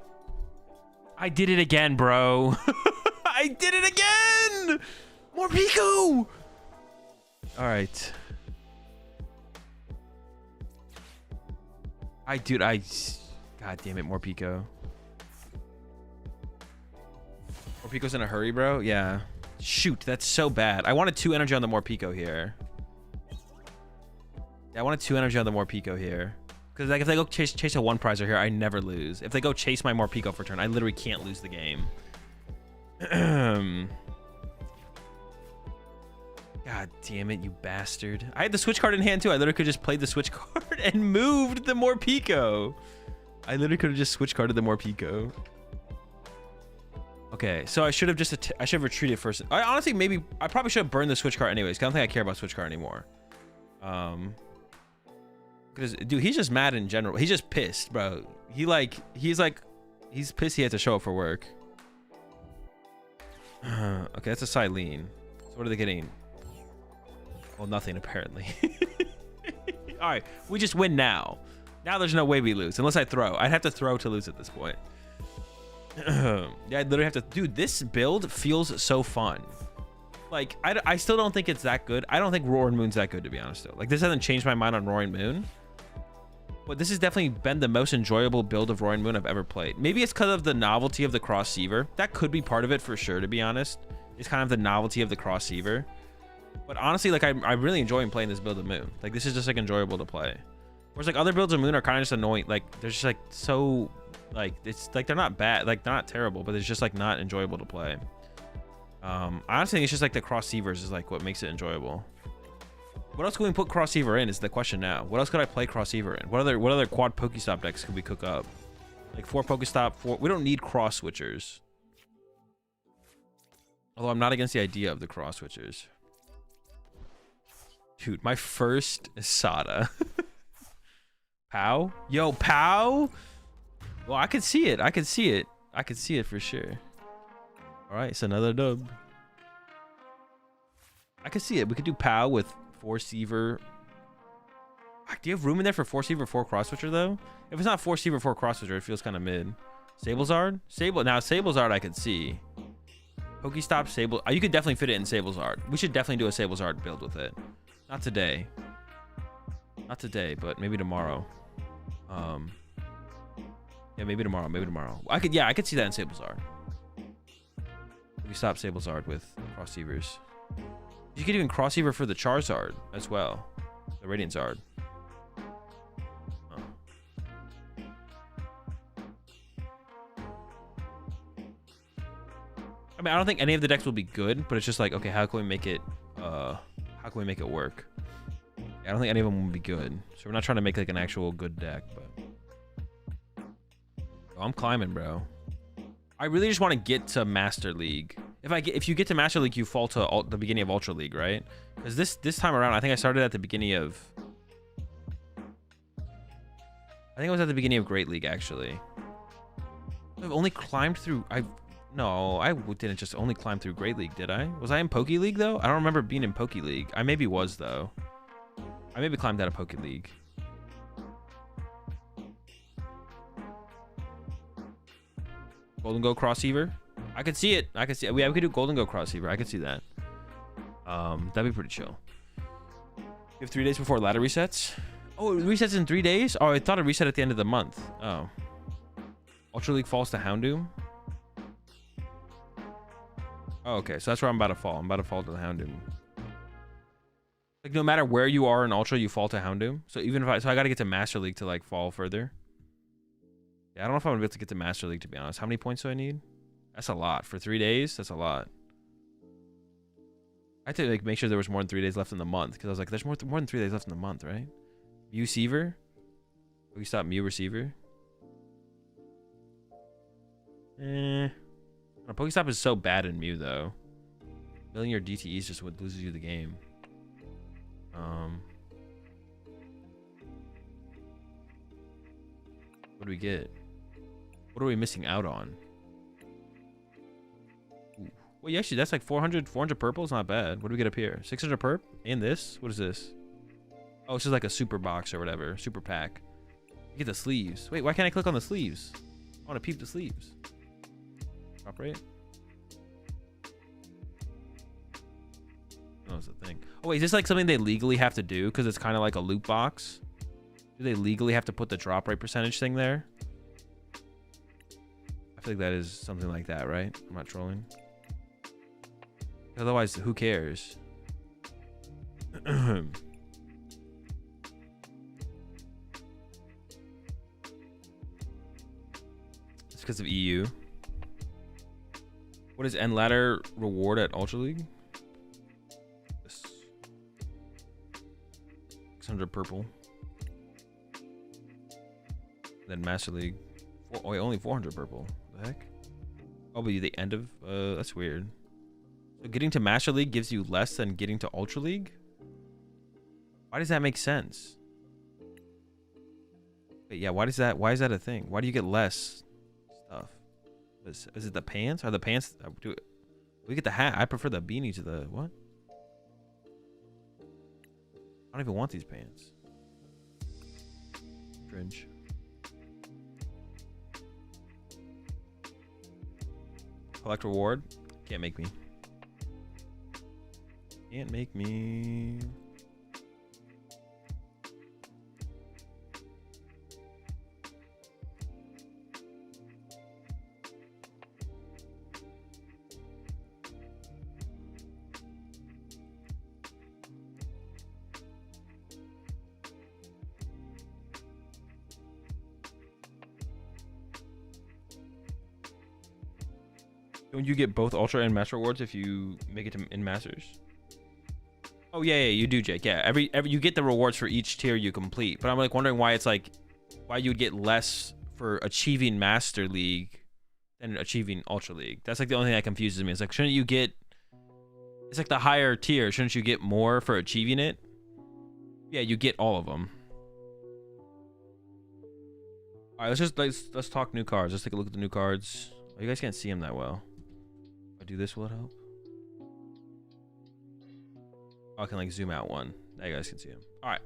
Speaker 1: I did it again, bro. I did it again! More Pico! Alright. God damn it, more Pico. More Pico's in a hurry, bro? Yeah. Shoot, that's so bad. I wanted 2 energy on the more Pico here. Yeah, I wanted 2 energy on the more Pico here. Because like if they go chase a 1 prizer here, I never lose. If they go chase my more Pico for turn, I literally can't lose the game. God damn it, you bastard. I had the switch card in hand too. I literally could have just played the switch card and moved the more Pico. I literally could have just switch carded the more Pico. Okay, so I should have retreated first. I honestly I probably should have burned the switch card anyways, because I don't think I care about switch card anymore. Because dude, he's just mad in general. He's just pissed, bro. He's pissed he had to show up for work. Okay, that's a Silene. So what are they getting? Well, nothing apparently. All right, we just win now. Now there's no way we lose unless I throw. I'd have to throw to lose at this point. Yeah, I'd literally have to. Dude, this build feels so fun. Like, I still don't think it's that good. I don't think Roaring Moon's that good, to be honest, though. Like, this hasn't changed my mind on Roaring Moon. But this has definitely been the most enjoyable build of Roaring Moon I've ever played. Maybe it's because of the novelty of the Cross-Seaver. That could be part of it for sure, to be honest. It's kind of the novelty of the Cross-Seaver. But honestly, like, I'm really enjoying playing this build of Moon. Like, this is just, like, enjoyable to play. Whereas, like, other builds of Moon are kind of just annoying. Like, they're just, like, so... Like, it's, like, they're not bad. Like, they're not terrible, but it's just, like, not enjoyable to play. I honestly think it's just, like, the Cross-Seavers is, like, what makes it enjoyable. What else can we put Cross-Seaver in is the question now. What else could I play Cross-Seaver in? What other quad Pokestop decks could we cook up? Like 4 Pokestop, 4... We don't need cross switchers. Although I'm not against the idea of the cross switchers. Dude, my first Sada. Pow? Yo, Pow? Well, I could see it. I could see it. I could see it for sure. All right, it's another dub. I could see it. We could do Pow with 4 Seaver. Do you have room in there for 4 Seaver, 4 Cross Switcher, though? If it's not 4 Seaver, 4 Cross Switcher, it feels kind of mid. Sablezard? Now, Sablezard I could see. Pokestop, Sable... you could definitely fit it in Sablezard. We should definitely do a Sablezard build with it. Not today. Not today, but maybe tomorrow. Yeah, maybe tomorrow. Maybe tomorrow. I could see that in Sablezard. We stop Sablezard with Cross Seavers. You could even Cross Seaver for the Charizard as well. The Radiant Zard. Oh. I mean, I don't think any of the decks will be good, but it's just like, okay, how can we make it work? I don't think any of them will be good. So we're not trying to make like an actual good deck, but oh, I'm climbing, bro. I really just want to get to Master League. If you get to Master League, you fall to the beginning of Ultra League, right? Because this time around, I think I started at the beginning of... I think it was at the beginning of Great League, actually. I've only climbed through... No, I didn't just only climb through Great League, did I? Was I in Poke League, though? I don't remember being in Poke League. I maybe was, though. I maybe climbed out of Poke League. Golden Go Crosshaver. I could see it. I could see it. Yeah, we could do Golden Go Crosshaver. I could see that. That'd be pretty chill. You have 3 days before ladder resets. Oh, it resets in 3 days? Oh, I thought it reset at the end of the month. Oh. Ultra League falls to Houndoom. Oh, okay. So that's where I'm about to fall. I'm about to fall to the Houndoom. Like, no matter where you are in Ultra, you fall to Houndoom. So even if I got to get to Master League to like fall further. Yeah, I don't know if I'm gonna be able to get to Master League, to be honest. How many points do I need? That's a lot. For 3 days, that's a lot. I had to like make sure there was more than 3 days left in the month, because I was like, there's more than 3 days left in the month, right? Mew Receiver? We stop Mew Receiver? Pokestop is so bad in Mew, though. Milling your DTEs just what loses you the game. What do we get? What are we missing out on? Ooh. Well, yeah, actually, that's like 400 purple is not bad. What do we get up here? 600 perp? And this? What is this? Oh, it's just like a super box or whatever. Super pack. You get the sleeves. Wait, why can't I click on the sleeves? I want to peep the sleeves. Drop rate? Oh, that's the thing. Oh, wait, is this like something they legally have to do? Because it's kind of like a loot box. Do they legally have to put the drop rate percentage thing there? I feel like that is something like that, right? I'm not trolling. Otherwise, who cares? It's because of EU. What is end ladder reward at Ultra League? 600 purple. Then Master League. Oh, wait, only 400 purple. What the heck? Oh, but the end of... that's weird. So getting to Master League gives you less than getting to Ultra League? Why does that make sense? Wait, yeah, why is that a thing? Why do you get less stuff? Is it the pants? Are the pants... we get the hat. I prefer the beanie to the... What? I don't even want these pants. Cringe. Collect reward. Can't make me. Can't make me. Don't you get both Ultra and Master rewards if you make it to in Masters? Oh yeah, you do, Jake. Yeah, every you get the rewards for each tier you complete. But I'm like wondering why it's like, why you would get less for achieving Master League than achieving Ultra League. That's like the only thing that confuses me. It's like, shouldn't you get? It's like the higher tier. Shouldn't you get more for achieving it? Yeah, you get all of them. All right, let's talk new cards. Let's take a look at the new cards. Oh, you guys can't see them that well. If I do this, will it help? Oh, I can like zoom out one. Now you guys can see them. All right.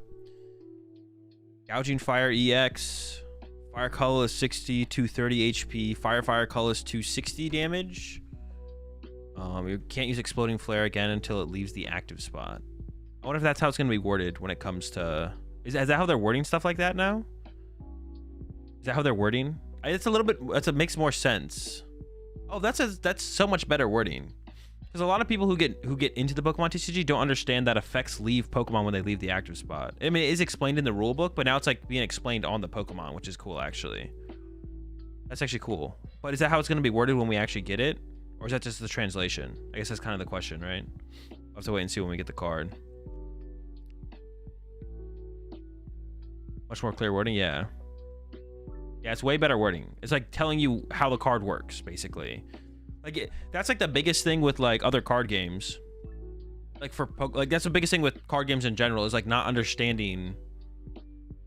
Speaker 1: Gouging Fire EX. Fire Colorless 60, 230 HP. Fire Colorless 260 damage. You can't use Exploding Flare again until it leaves the active spot. I wonder if that's how it's going to be worded when it comes to... Is that how they're wording stuff like that now? Is that how they're wording? It's a little bit... It makes more sense. Oh, that's so much better wording. Because a lot of people who get into the Pokemon TCG don't understand that effects leave Pokemon when they leave the active spot. I mean, it is explained in the rule book, but now it's like being explained on the Pokemon, which is cool, actually. That's actually cool. But is that how it's going to be worded when we actually get it? Or is that just the translation? I guess that's kind of the question, right? We'll have to wait and see when we get the card. Much more clear wording? Yeah. Yeah, it's way better wording. It's like telling you how the card works, basically. Like that's like the biggest thing with like other card games. Like that's the biggest thing with card games in general is like not understanding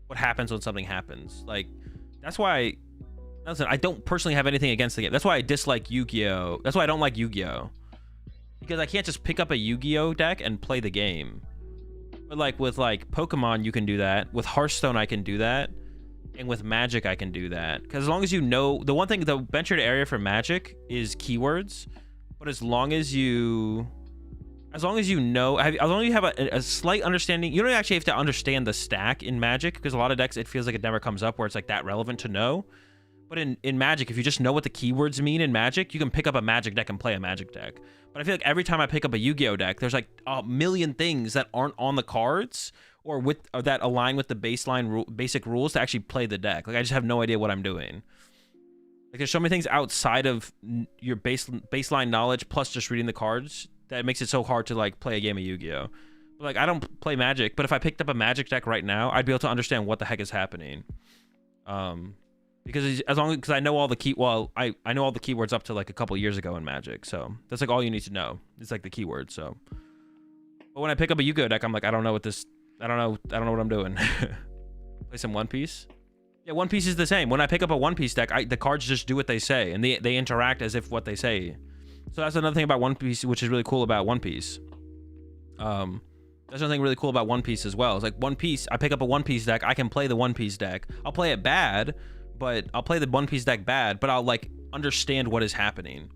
Speaker 1: what happens when something happens. Like that's why listen, I don't personally have anything against the game. That's why I dislike Yu-Gi-Oh. That's why I don't like Yu-Gi-Oh. Because I can't just pick up a Yu-Gi-Oh deck and play the game But like with like Pokemon, you can do that. With Hearthstone, I can do that. And with Magic, I can do that. Because as long as you know, the one thing, the ventured area for Magic is keywords. But as long as you know, as long as you have a slight understanding, you don't actually have to understand the stack in Magic, because a lot of decks, it feels like it never comes up where it's like that relevant to know. But in Magic, if you just know what the keywords mean in Magic, you can pick up a Magic deck and play a Magic deck. But I feel like every time I pick up a Yu-Gi-Oh deck, there's like a million things that aren't on the cards or that align with the basic rules to actually play the deck. Like I just have no idea what I'm doing. Like there's so many things outside of your baseline knowledge plus just reading the cards that makes it so hard to like play a game of Yu-Gi-Oh. But like I don't play Magic, but if I picked up a Magic deck right now, I'd be able to understand what the heck is happening. Because I know all the I know all the keywords up to like a couple years ago in Magic, so that's like all you need to know. It's like the keywords. So, but when I pick up a Yu-Gi-Oh deck, I'm like, I don't know what I'm doing. Play some One Piece. Yeah, One Piece is the same. When I pick up a One Piece deck, the cards just do what they say, and they interact as if what they say. So that's another thing about One Piece, which is really cool about One Piece. There's something really cool about One Piece as well. It's like One Piece. I pick up a One Piece deck. I can play the One Piece deck. I'll play it bad. But I'll play the One Piece deck bad, but I'll like understand what is happening.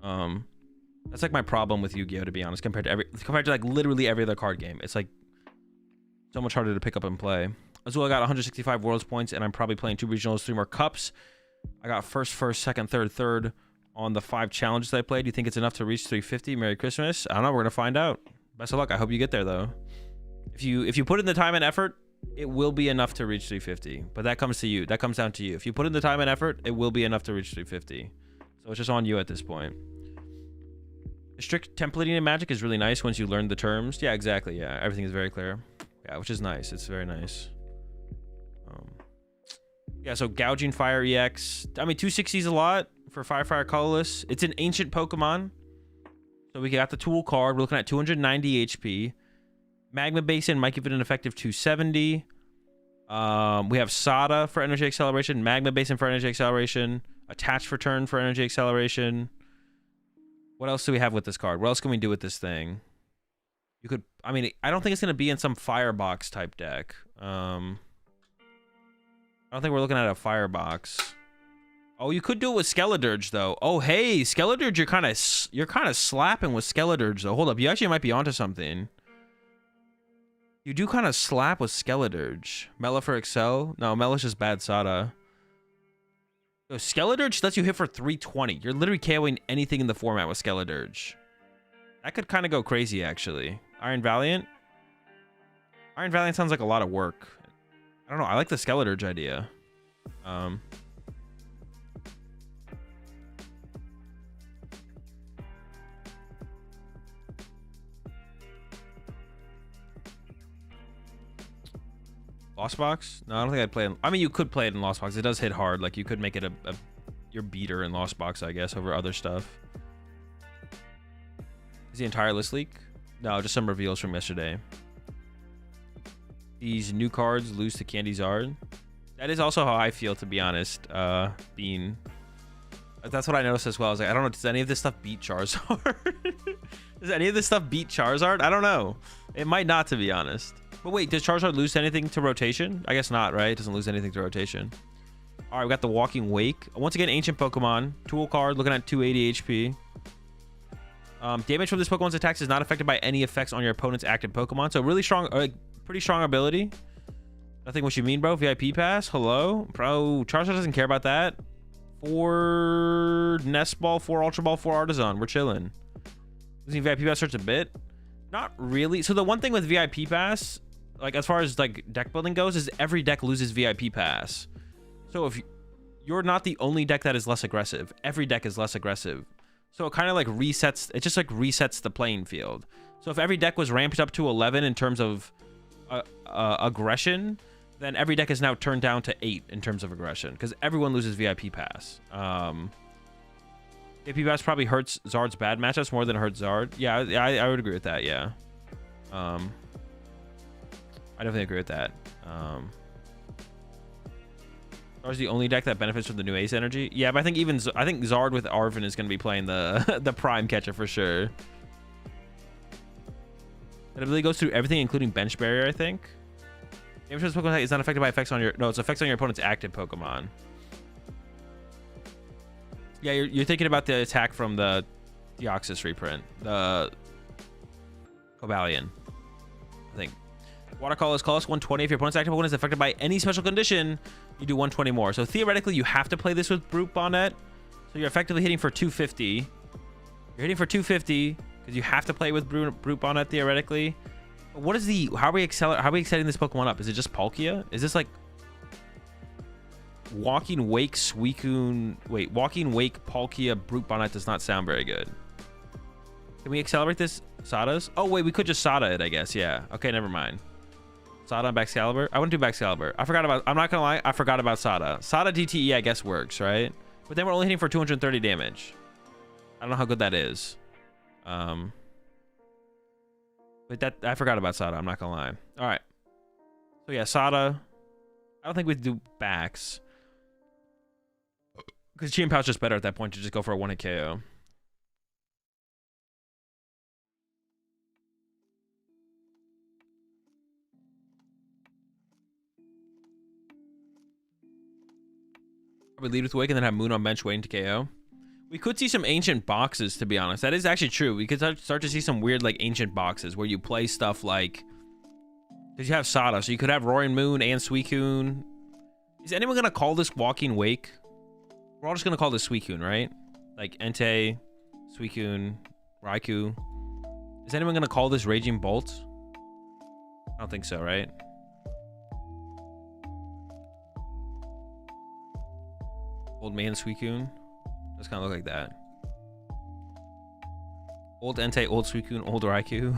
Speaker 1: That's like my problem with Yu-Gi-Oh, to be honest, compared to like literally every other card game. It's like so much harder to pick up and play. Azul, I got 165 Worlds points, and I'm probably playing 2 regionals, 3 more cups. I got first, second, third on the 5 challenges I played. Do you think it's enough to reach 350? Merry Christmas. I don't know. We're gonna find out. Best of luck. I hope you get there though. If you put in the time and effort, it will be enough to reach 350, but that comes to you. That comes down to you. If you put in the time and effort, it will be enough to reach 350. So it's just on you at this point. The strict templating in Magic is really nice once you learn the terms. Yeah, exactly. Yeah, everything is very clear. Yeah, which is nice. It's very nice. Yeah, so Gouging Fire EX. I mean, 260 is a lot for Fire Colorless. It's an ancient Pokemon. So we got the tool card. We're looking at 290 HP. Magma Basin might give it an effective 270. We have Sada for energy acceleration, Magma Basin for energy acceleration, Attach Return for energy acceleration. What else do we have with this card? What else can we do with this thing? You could, I mean, I don't think it's going to be in some Firebox type deck. I don't think we're looking at a Firebox. Oh, you could do it with Skeledirge though. Oh, hey, Skeledirge, you're kind of slapping with Skeledirge though. Hold up, you actually might be onto something. You do kind of slap with Skeledirge. Mela for Excel? No, Mela's just bad Sada. So Skeledirge lets you hit for 320. You're literally KOing anything in the format with Skeledirge. That could kind of go crazy, actually. Iron Valiant? Iron Valiant sounds like a lot of work. I don't know. I like the Skeledirge idea. Lost Box? No, I don't think I'd play it. I mean, you could play it in Lost Box. It does hit hard. Like, you could make it your beater in Lost Box, I guess, over other stuff. Is the entire list leak? No, just some reveals from yesterday. These new cards lose to Candy Zard. That is also how I feel, to be honest. Bean. That's what I noticed as well. I was like, I don't know, does any of this stuff beat Charizard? Does any of this stuff beat Charizard? I don't know. It might not, to be honest. But wait, does Charizard lose anything to rotation? I guess not, right? It doesn't lose anything to rotation. All right, we got the Walking Wake. Once again, ancient Pokemon. Tool card, looking at 280 HP. Damage from this Pokemon's attacks is not affected by any effects on your opponent's active Pokemon. So really strong, pretty strong ability. Nothing what you mean, bro. VIP pass. Hello, bro. Charizard doesn't care about that. 4 Nest Ball, 4 Ultra Ball, 4 Artisan. We're chilling. Losing VIP pass hurts a bit. Not really. So the one thing with VIP pass, like as far as like deck building goes, is every deck loses VIP pass. So if you're not the only deck that is less aggressive, every deck is less aggressive. So it kind of like resets. It just like resets the playing field. So if every deck was ramped up to 11 in terms of aggression, then every deck is now turned down to 8 in terms of aggression because everyone loses VIP pass. VIP pass probably hurts Zard's bad matchups more than it hurts Zard. Yeah, I would agree with that. Yeah, I definitely agree with that. Zard's the only deck that benefits from the new Ace energy. Yeah, but I think Zard with Arven is going to be playing the the Prime Catcher for sure. That ability goes through everything, including bench barrier, I think. Damage from this Pokemon is not affected by effects on your... No, it's effects on your opponent's active Pokemon. Yeah, you're thinking about the attack from the Deoxys reprint. The Cobalion, I think. Water Color is cost 120. If your opponent's active Pokemon is affected by any special condition, you do 120 more. So theoretically, you have to play this with Brute Bonnet. So you're effectively hitting for 250. You're hitting for 250 because you have to play with Brute Bonnet theoretically. But what is the... How are we exciting this Pokemon up? Is it just Palkia? Is this like... Walking Wake Suicune... Wait, Walking Wake Palkia Brute Bonnet does not sound very good. Can we accelerate this? Sada's? Oh, wait, we could just Sada it, I guess. Yeah. Okay, never mind. Sada and Baxcalibur? I wouldn't do Baxcalibur. I forgot about... I'm not gonna lie. I forgot about Sada. Sada DTE, I guess, works, right? But then we're only hitting for 230 damage. I don't know how good that is. But that... I forgot about Sada. I'm not gonna lie. All right. So, yeah, Sada. I don't think we'd do Bax. Because Chi and Pouch is better at that point to just go for a one-hit KO. We lead with Wake and then have Moon on bench waiting to KO. We could see some ancient boxes, to be honest. That is actually true. We could start to see some weird, like, ancient boxes where you play stuff like... Because you have Sada, so you could have Roaring Moon and Suicune. Is anyone going to call this Walking Wake? We're all just going to call this Suicune, right? Like, Entei, Suicune, Raikou. Is anyone going to call this Raging Bolt? I don't think so, right? Old man Suicune. Does kind of look like that. Old Entei, old Suicune, old Raikou.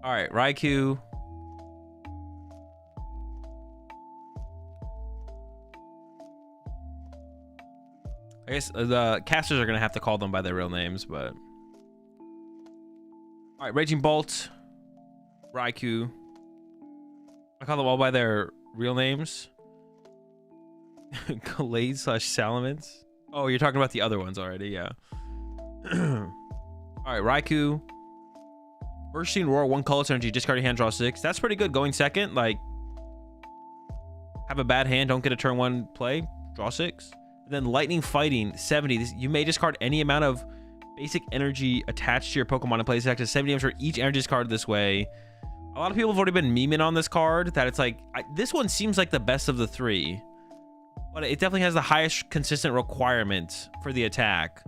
Speaker 1: Alright, Raikou. I guess the casters are going to have to call them by their real names, but... Alright, Raging Bolt. Raikou. I call them all by their real names. Glade / Salamence. Oh, you're talking about the other ones already, yeah. Alright, Raikou. Bursting Roar, 1 colorless energy, discard your hand, draw 6. That's pretty good going second. Like, have a bad hand, don't get a turn 1 play, draw 6. And then Lightning Fighting, 70. You may discard any amount of basic energy attached to your Pokemon and play this active 70 damage for each energy discard this way. A lot of people have already been memeing on this card that it's like, this one seems like the best of the 3. But it definitely has the highest consistent requirement for the attack.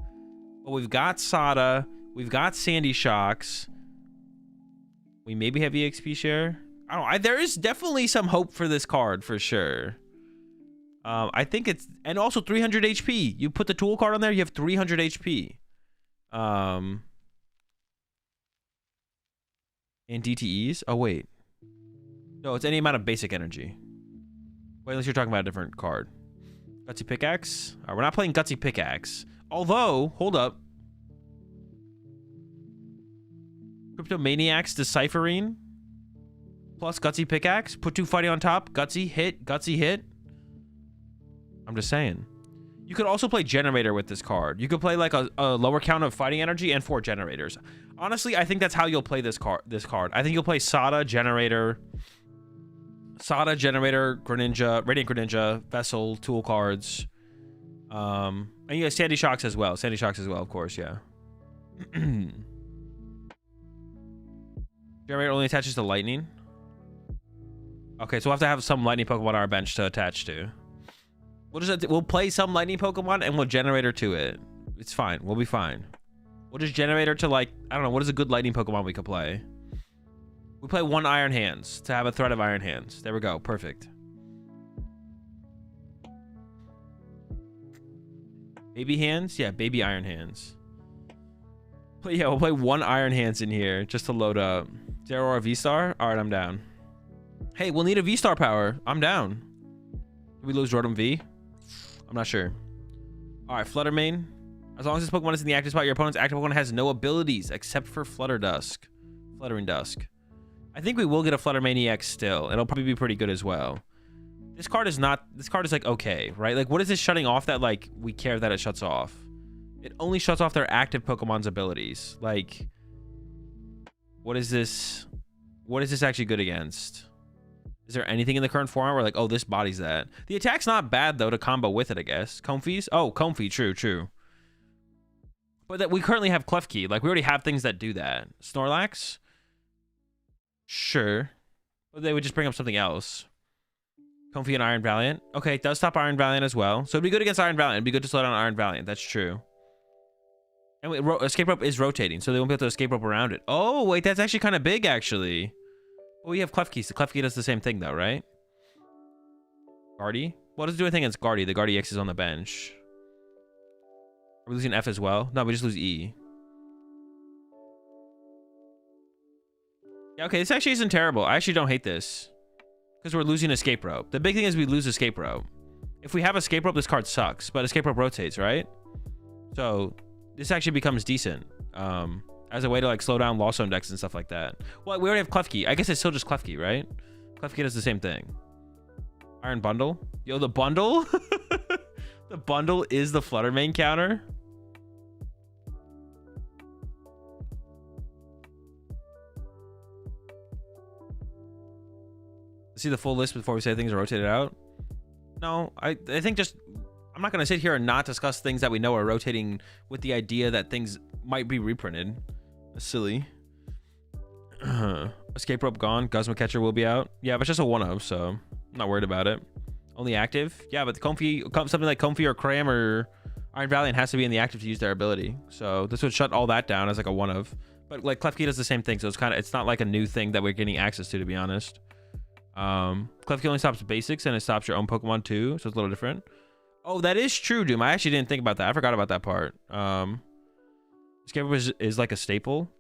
Speaker 1: But we've got Sada. We've got Sandy Shocks. We maybe have EXP share. I don't know. There is definitely some hope for this card for sure. I think it's... And also 300 HP. You put the tool card on there, you have 300 HP. And DTEs? Oh, wait. No, it's any amount of basic energy. Wait, unless you're talking about a different card. Gutsy Pickaxe. All right, we're not playing Gutsy Pickaxe. Although, hold up. Cryptomaniac's Deciphering. Plus Gutsy Pickaxe. Put 2 fighting on top. Gutsy hit. Gutsy hit. I'm just saying. You could also play Generator with this card. You could play like a lower count of fighting energy and 4 generators. Honestly, I think that's how you'll play this card. I think you'll play Sada, Generator... Greninja, Radiant Greninja, Vessel, tool cards. And you have Sandy Shocks as well. Sandy Shocks as well, of course, yeah. Generator only attaches to lightning. Okay, so we'll have to have some lightning Pokemon on our bench to attach to. We'll play some lightning Pokemon and we'll Generator to it. It's fine. We'll be fine. We'll just Generator to, like, I don't know, what is a good lightning Pokemon we could play? We play 1 Iron Hands to have a threat of Iron Hands. There we go. Perfect. Baby Hands? Yeah, baby Iron Hands. But yeah, we'll play 1 Iron Hands in here just to load up. Zero or a V-Star? Alright, I'm down. Hey, we'll need a V-Star power. I'm down. Did we lose Rotom V? I'm not sure. Alright, Flutter Mane. As long as this Pokemon is in the active spot, your opponent's active Pokemon has no abilities except for Fluttering Dusk. I think we will get a Flutter Mane EX still. It'll probably be pretty good as well. This card is like okay, right? Like, what is this shutting off that, like, we care that it shuts off? It only shuts off their active Pokemon's abilities. Like, What is this? What is this actually good against? Is there anything in the current format where like, oh, this bodies that? The attack's not bad though to combo with it, I guess. Comfeys? Oh, Comfey, true. But that we currently have Klefki. Like we already have things that do that. Snorlax? Sure. But they would just bring up something else. Comfey and Iron Valiant. Okay, it does stop Iron Valiant as well. So it'd be good against Iron Valiant. It'd be good to slow down Iron Valiant. That's true. And wait, escape rope is rotating, so they won't be able to escape rope around it. Oh, wait, that's actually kind of big, actually. Well, we have Klefki. So Klefki does the same thing, though, right? Guardy? What does it do anything against Guardy? The Guardy X is on the bench. Are we losing F as well? No, we just lose E. Yeah, okay, this actually isn't terrible. I actually don't hate this. Because we're losing escape rope. The big thing is we lose escape rope. If we have escape rope, this card sucks. But escape rope rotates, right? So this actually becomes decent. As a way to like slow down Lost Zone decks and stuff like that. Well, we already have Klefki. I guess it's still just Klefki, right? Klefki does the same thing. Iron Bundle. Yo, the bundle? The bundle is the Flutter Mane counter. See the full list before we say things are rotated out? No, I think just... I'm not going to sit here and not discuss things that we know are rotating with the idea that things might be reprinted. That's silly. Escape rope gone. Guzma Catcher will be out. Yeah, but it's just a 1-of, so I'm not worried about it. Only active? Yeah, but the Comfey, something like Comfey or Cram or Iron Valiant has to be in the active to use their ability. So this would shut all that down as like a 1-of. But like Klefki does the same thing, so it's not like a new thing that we're getting access to be honest. Klefki only stops basics and it stops your own Pokemon too, so it's a little different. Oh, that is true, Doom. I actually didn't think about that. I forgot about that part. Escape rope is like a staple.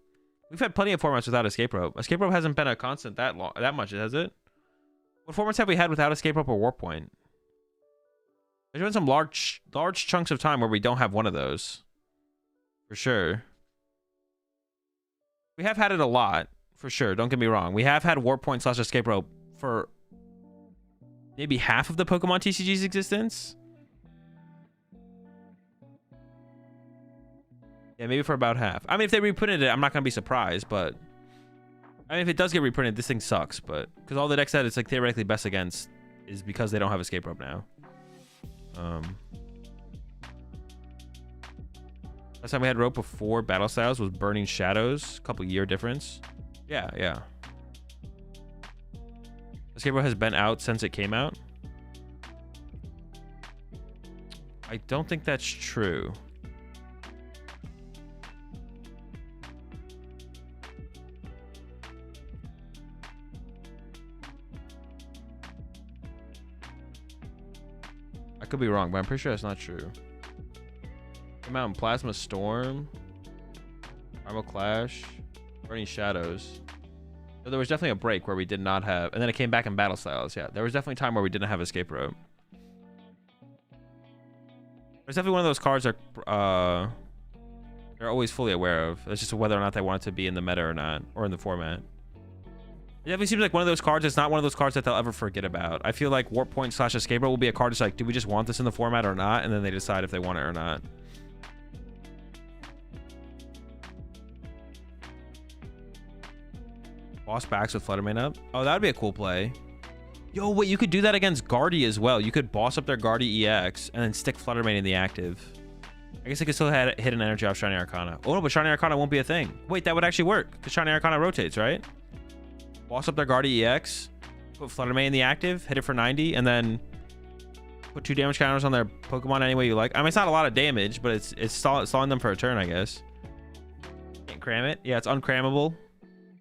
Speaker 1: We've had plenty of formats without escape rope. Escape rope hasn't been a constant that much, has it? What formats have we had without escape rope or warp point? There's been some large chunks of time where we don't have one of those. For sure. We have had it a lot, for sure. Don't get me wrong. We have had warp point / escape rope for maybe half of the Pokemon TCG's existence. Yeah, maybe for about half. I mean, if they reprinted it, I'm not going to be surprised, but... I mean, if it does get reprinted, this thing sucks, but... Because all the decks that it's, like, theoretically best against is because they don't have escape rope now. Last time we had rope before Battle Styles was Burning Shadows. Couple year difference. Yeah. Escape rope has been out since it came out. I don't think that's true. I could be wrong, but I'm pretty sure that's not true. Came out in Plasma Storm, Primal Clash, Burning Shadows. So there was definitely a break where we did not have, and then it came back in Battle Styles. Yeah, there was definitely time where we didn't have escape rope. There's definitely one of those cards that they're always fully aware of. It's just whether or not they want it to be in the meta or not, or in the format. It definitely seems like one of those cards. It's not one of those cards that they'll ever forget about. I feel like Warp Point / Escape Rope will be a card that's like, do we just want this in the format or not? And then they decide if they want it or not. Boss backs with Flutter Mane up. Oh, that would be a cool play. Yo, wait, you could do that against Guardy as well. You could boss up their Guardy EX and then stick Flutter Mane in the active. I guess they could still hit an energy off Shiny Arcana. Oh no, but Shiny Arcana won't be a thing. Wait, that would actually work because Shiny Arcana rotates, right? Boss up their Guardy EX, put Flutter Mane in the active, hit it for 90, and then put 2 damage counters on their Pokemon any way you like. I mean, it's not a lot of damage, but it's stalling them for a turn, I guess. Can't cram it. Yeah, it's uncrammable.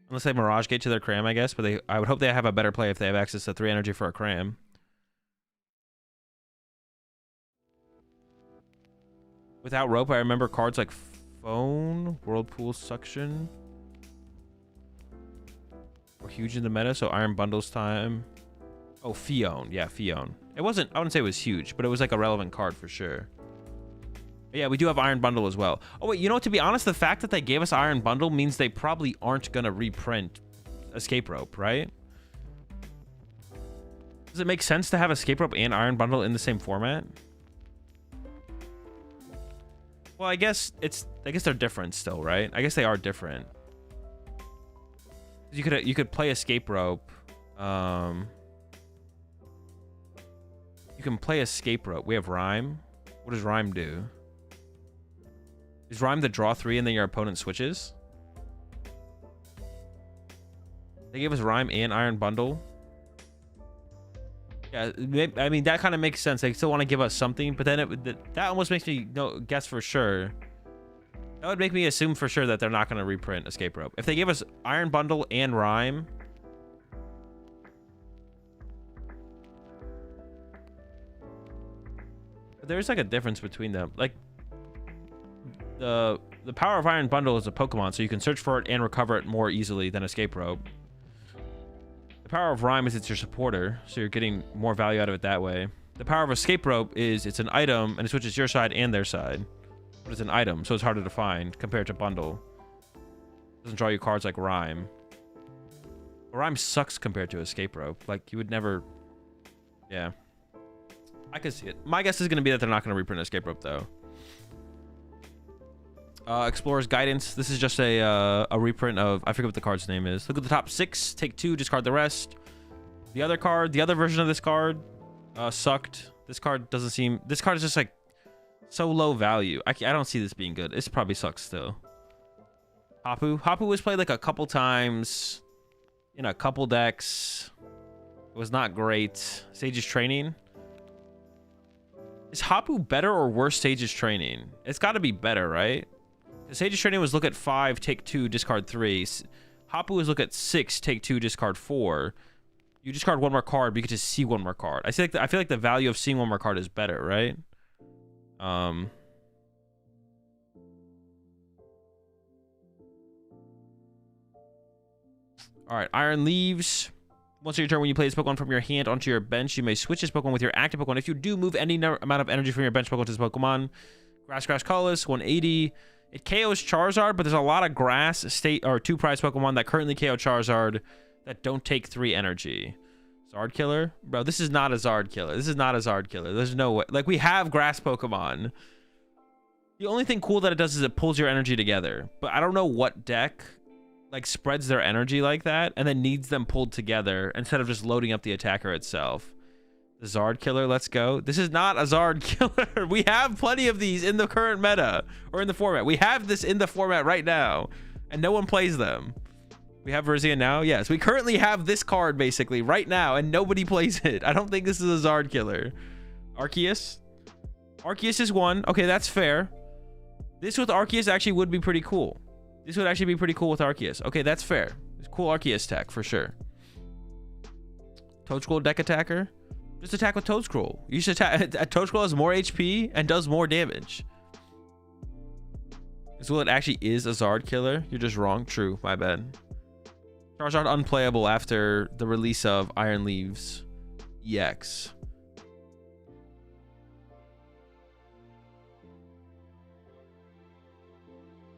Speaker 1: Unless they Mirage Gate to their cram, I guess. But I would hope they have a better play if they have access to 3 energy for a cram. Without rope, I remember cards like Phone, Whirlpool Suction were huge in the meta, so Iron Bundles time. Oh, Fion. Yeah, Fion. It wasn't, I wouldn't say it was huge, but it was like a relevant card for sure. But yeah, we do have Iron Bundle as well. Oh, wait, you know, to be honest, the fact that they gave us Iron Bundle means they probably aren't going to reprint Escape Rope, right? Does it make sense to have Escape Rope and Iron Bundle in the same format? Well, I guess they're different still, right? I guess they are different. You could play Escape Rope. You can play Escape Rope. We have Rhyme. What does Rhyme do? Is Rhyme the draw 3 and then your opponent switches? They gave us Rhyme and Iron Bundle. Yeah, I mean, that kind of makes sense. They still want to give us something, but then that almost makes me guess for sure. That would make me assume for sure that they're not going to reprint Escape Rope. If they gave us Iron Bundle and Rhyme... But there's like a difference between them. Like, the power of Iron Bundle is a Pokemon, so you can search for it and recover it more easily than Escape Rope. The power of Rhyme is it's your supporter, so you're getting more value out of it that way. The power of Escape Rope is it's an item, and it switches your side and their side. But it's an item, so it's harder to find compared to Bundle. It doesn't draw you cards like Rhyme. Rhyme sucks compared to Escape Rope. Like, you would never... Yeah. I can see it. My guess is going to be that they're not going to reprint Escape Rope, though. Explorer's Guidance. This is just a reprint of... I forget what the card's name is. Look at the top 6. Take 2. Discard the rest. The other card, the other version of this card sucked. This card doesn't seem... This card is just, like, so low value. I don't see this being good. This probably sucks still. Hapu. Hapu was played, like, a couple times in a couple decks. It was not great. Sage's Training. Is Hapu better or worse Sage's Training? It's got to be better, right? Sage's Training was look at 5, take 2, discard 3. Hapu was look at 6, take 2, discard 4. You discard one more card, but you get to see one more card. I feel like the value of seeing one more card is better, right? All right, Iron Leaves. Once on your turn, when you play this Pokemon from your hand onto your bench, you may switch this Pokemon with your active Pokemon. If you do, move any amount of energy from your bench Pokemon to this Pokemon. Grass Colorless, 180. It KOs Charizard, but there's a lot of Grass State or 2 prize Pokemon that currently KO Charizard that don't take 3 energy. Zard Killer? Bro, this is not a Zard Killer. This is not a Zard Killer. There's no way. Like, we have Grass Pokemon. The only thing cool that it does is it pulls your energy together. But I don't know what deck... like spreads their energy like that and then needs them pulled together instead of just loading up the attacker itself. The Zard Killer, let's go. This is not a Zard Killer. We have plenty of these in the current meta or in the format. We have this in the format right now and no one plays them. We have Virizion now. Yes, we currently have this card basically right now and nobody plays it. I don't think this is a Zard Killer. Arceus. Arceus is 1. Okay, that's fair. This with Arceus actually would be pretty cool. This would actually be pretty cool with Arceus. Okay, that's fair. It's cool Arceus tech, for sure. Toadscroll deck attacker? Just attack with Toadscroll. You should attack... Toadscroll has more HP and does more damage. So it actually is a Zard Killer? You're just wrong. True. My bad. Charizard unplayable after the release of Iron Leaves EX.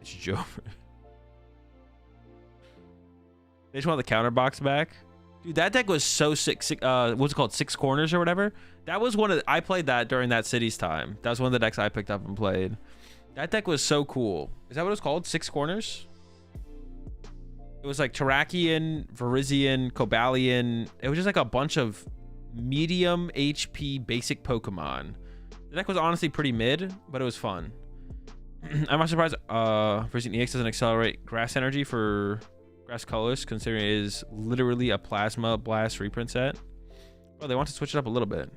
Speaker 1: It's Joe. They just want the counter box back. Dude, that deck was so sick. What's it called? 6 Corners or whatever? That was one of I played that during that city's time. That was one of the decks I picked up and played. That deck was so cool. Is that what it's called? 6 Corners? It was like Terrakion, Virizion, Cobalion. It was just like a bunch of medium HP basic Pokemon. The deck was honestly pretty mid, but it was fun. I'm not surprised Virizion EX doesn't accelerate grass energy for Grass Colorless, considering it is literally a Plasma Blast reprint set. Oh, they want to switch it up a little bit.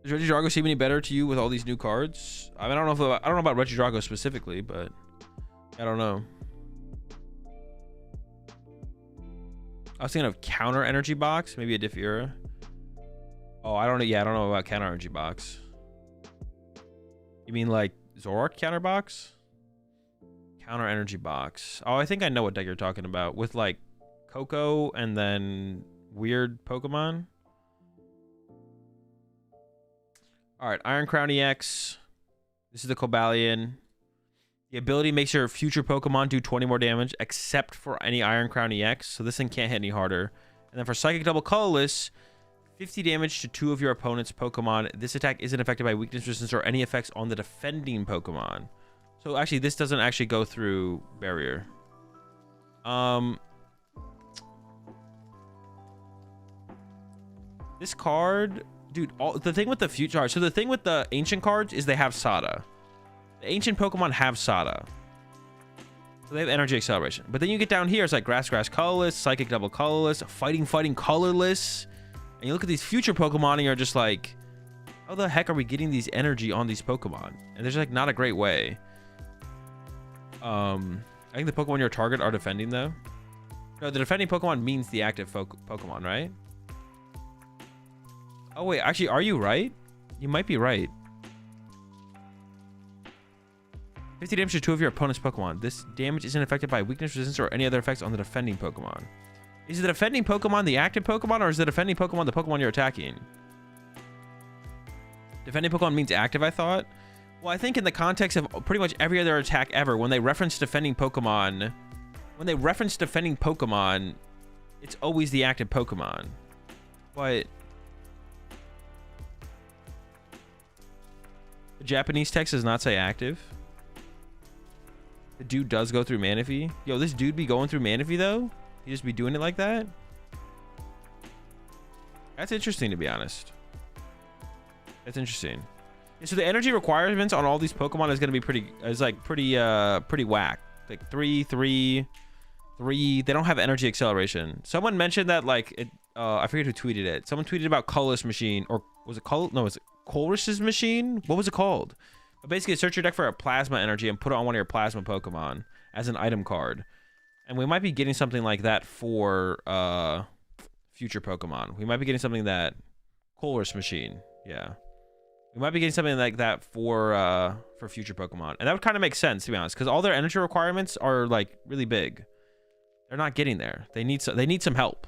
Speaker 1: Does Regidrago seem any better to you with all these new cards? I mean, I don't know about Regidrago specifically, but I don't know. I was thinking of Counter Energy Box, maybe a Diff Era. Oh, I don't know. Yeah, I don't know about Counter Energy Box. You mean like Zoroark Counter Box? Counter Energy Box. Oh, I think I know what deck you're talking about. With like Coco and then weird Pokemon. All right, Iron Crown EX. This is the Cobalion. The ability makes your future Pokemon do 20 more damage, except for any Iron Crown EX. So this thing can't hit any harder. And then for Psychic Double Colorless, 50 damage to 2 of your opponent's Pokemon. This attack isn't affected by weakness resistance or any effects on the defending Pokemon. So actually, this doesn't actually go through barrier. This card, dude, the thing with the future, so the thing with the ancient cards is they have Sada. The ancient Pokemon have Sada. So they have energy acceleration. But then you get down here, it's like grass, colorless, psychic double colorless, fighting, colorless. And you look at these future Pokemon and you're just like, how the heck are we getting these energy on these Pokemon? And there's like not a great way. I think the Pokemon your target are defending though. No, the defending Pokemon means the active Pokemon, right? Oh wait, actually, are you right? You might be right. 50 damage to 2 of your opponent's Pokemon. This damage isn't affected by weakness, resistance, or any other effects on the defending Pokemon. Is the defending Pokemon the active Pokemon, or is the defending Pokemon the Pokemon you're attacking? Defending Pokemon means active, I thought. Well, I think in the context of pretty much every other attack ever, when they reference defending Pokemon, it's always the active Pokemon. But the Japanese text does not say active. The dude does go through Manaphy. Yo, this dude be going through Manaphy though? He just be doing it like that? That's interesting, to be honest. That's interesting. Yeah, so the energy requirements on all these Pokemon is gonna be pretty whack. Like 3, 3, 3. They don't have energy acceleration. Someone mentioned that like it. I forget who tweeted it. Someone tweeted about Colorless Machine, or was it Col? No, was it Colress's Machine? What was it called? But basically, search your deck for a Plasma energy and put it on one of your Plasma Pokemon as an item card. And we might be getting something like that for future Pokemon. We might be getting something that Colress Machine. Yeah. We might be getting something like that for future Pokemon. And that would kind of make sense, to be honest, because all their energy requirements are like really big. They're not getting there. They need some help.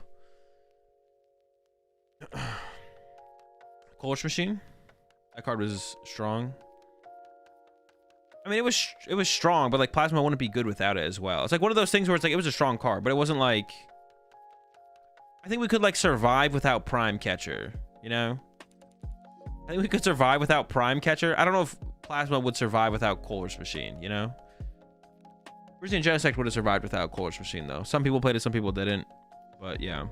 Speaker 1: Colress Machine. That card was strong. I mean, it was strong, but like Plasma wouldn't be good without it as well. It's like one of those things where it's like it was a strong card, but it wasn't like. I think we could like survive without Prime Catcher, you know? I think we could survive without Prime Catcher. I don't know if Plasma would survive without Colress Machine, you know? Brazilian Genesect would have survived without Colress Machine, though. Some people played it, some people didn't. But yeah.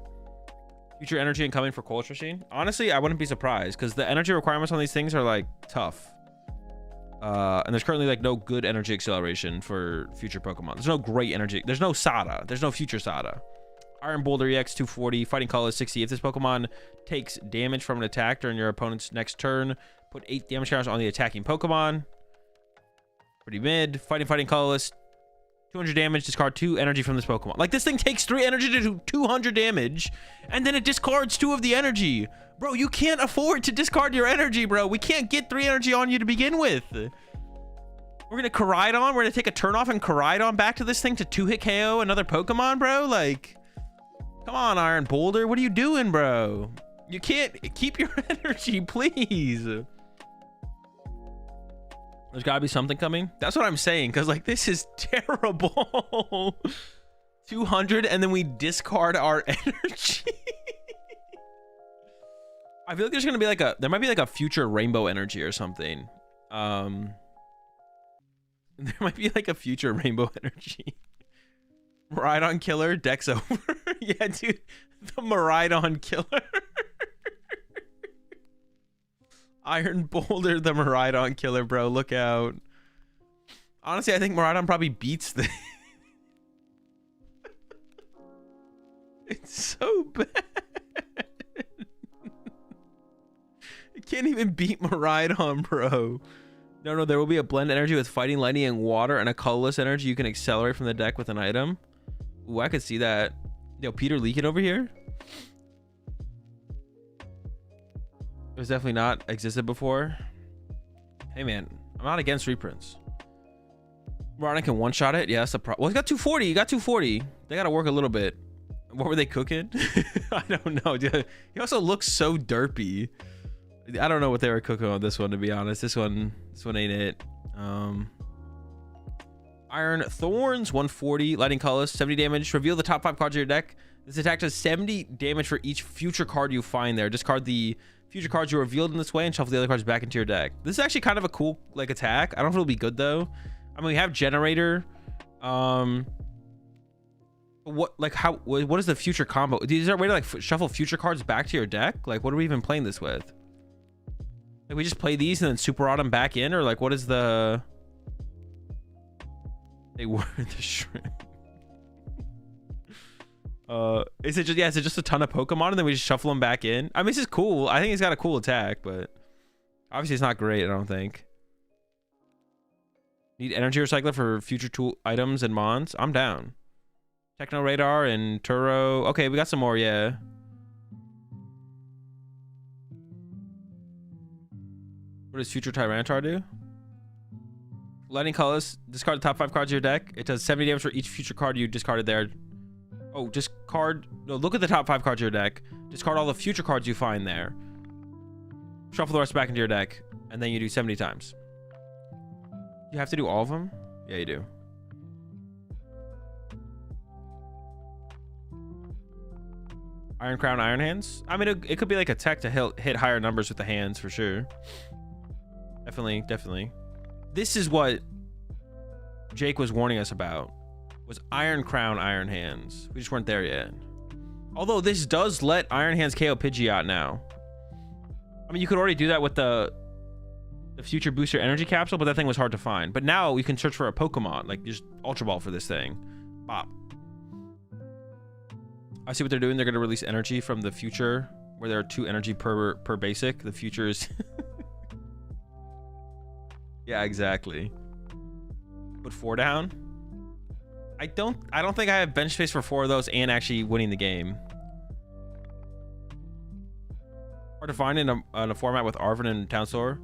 Speaker 1: Future energy incoming for Colress Machine? Honestly, I wouldn't be surprised, because the energy requirements on these things are like tough. And there's currently like no good energy acceleration for future Pokemon. There's no great energy. There's no Sada. There's no future Sada. Iron Boulder EX 240, Fighting Colorless 60. If this Pokemon takes damage from an attack during your opponent's next turn, put 8 damage counters on the attacking Pokemon. Pretty mid. Fighting Colorless, 200 damage. Discard 2 energy from this Pokemon. Like, this thing takes 3 energy to do 200 damage, and then it discards 2 of the energy. Bro, you can't afford to discard your energy, bro. We can't get 3 energy on you to begin with. We're gonna Koraidon. We're gonna take a turn off and Koraidon back to this thing to 2-hit KO another Pokemon, bro. Like, come on, Iron Boulder. What are you doing, bro? You can't keep your energy, please. There's gotta be something coming. That's what I'm saying, because like this is terrible. 200 and then we discard our energy. I feel like there's gonna be like there might be like a future Rainbow Energy or something. There might be like a future Rainbow Energy. Miraidon Killer, deck's over. Yeah, dude, the Miraidon Killer. Iron Boulder, the Miraidon Killer, bro. Look out. Honestly, I think Miraidon probably beats the... It's so bad. It can't even beat Miraidon, bro. No, there will be a blend energy with Fighting, Lightning, and Water, and a colorless energy you can accelerate from the deck with an item. Ooh, I could see that. Yo, Peter Leakin over here. It was definitely not existed before. Hey, man, I'm not against reprints. Miraidon can one-shot it. Yeah, that's the problem. Well, he got 240. He got 240. They got to work a little bit. What were they cooking? I don't know. He also looks so derpy. I don't know what they were cooking on this one, to be honest. This one ain't it. Iron Thorns, 140. Lightning Colorless, 70 damage. Reveal the top 5 cards of your deck. This attack does 70 damage for each future card you find there. Discard the future cards you revealed in this way and shuffle the other cards back into your deck. This is actually kind of a cool like attack. I don't know if it'll be good though. I mean, we have generator. What is the future combo? Is there a way to like shuffle future cards back to your deck? Like, what are we even playing this with? Like, we just play these and then super autumn back in, or like, what is the? They were the shrimp. Is it just a ton of Pokemon and then we just shuffle them back in? I mean, this is cool. I think he's got a cool attack, but obviously it's not great. I don't think. Need energy recycler for future tool items and mons. I'm down. Techno Radar and Turo. Okay, we got some more, yeah. What does Future Tyranitar do? Lightning Colors. Discard the top 5 cards of your deck. It does 70 damage for each future card you discarded there. Oh, discard. No, look at the top 5 cards of your deck. Discard all the future cards you find there. Shuffle the rest back into your deck. And then you do 70 times. You have to do all of them? Yeah, you do. Iron Crown, Iron Hands. I mean, it could be like a tech to hit higher numbers with the hands for sure. Definitely. This is what Jake was warning us about. Was Iron Crown, Iron Hands. We just weren't there yet. Although this does let Iron Hands KO Pidgeot now. I mean, you could already do that with the Future Booster Energy Capsule, but that thing was hard to find. But now we can search for a Pokemon, like just Ultra Ball for this thing. Bop. I see what they're doing. They're going to release energy from the future, where there are 2 energy per basic. The future is... Yeah, exactly. Put 4 down. I don't think I have bench space for 4 of those and actually winning the game. Hard to find in a format with Arven and Townsor.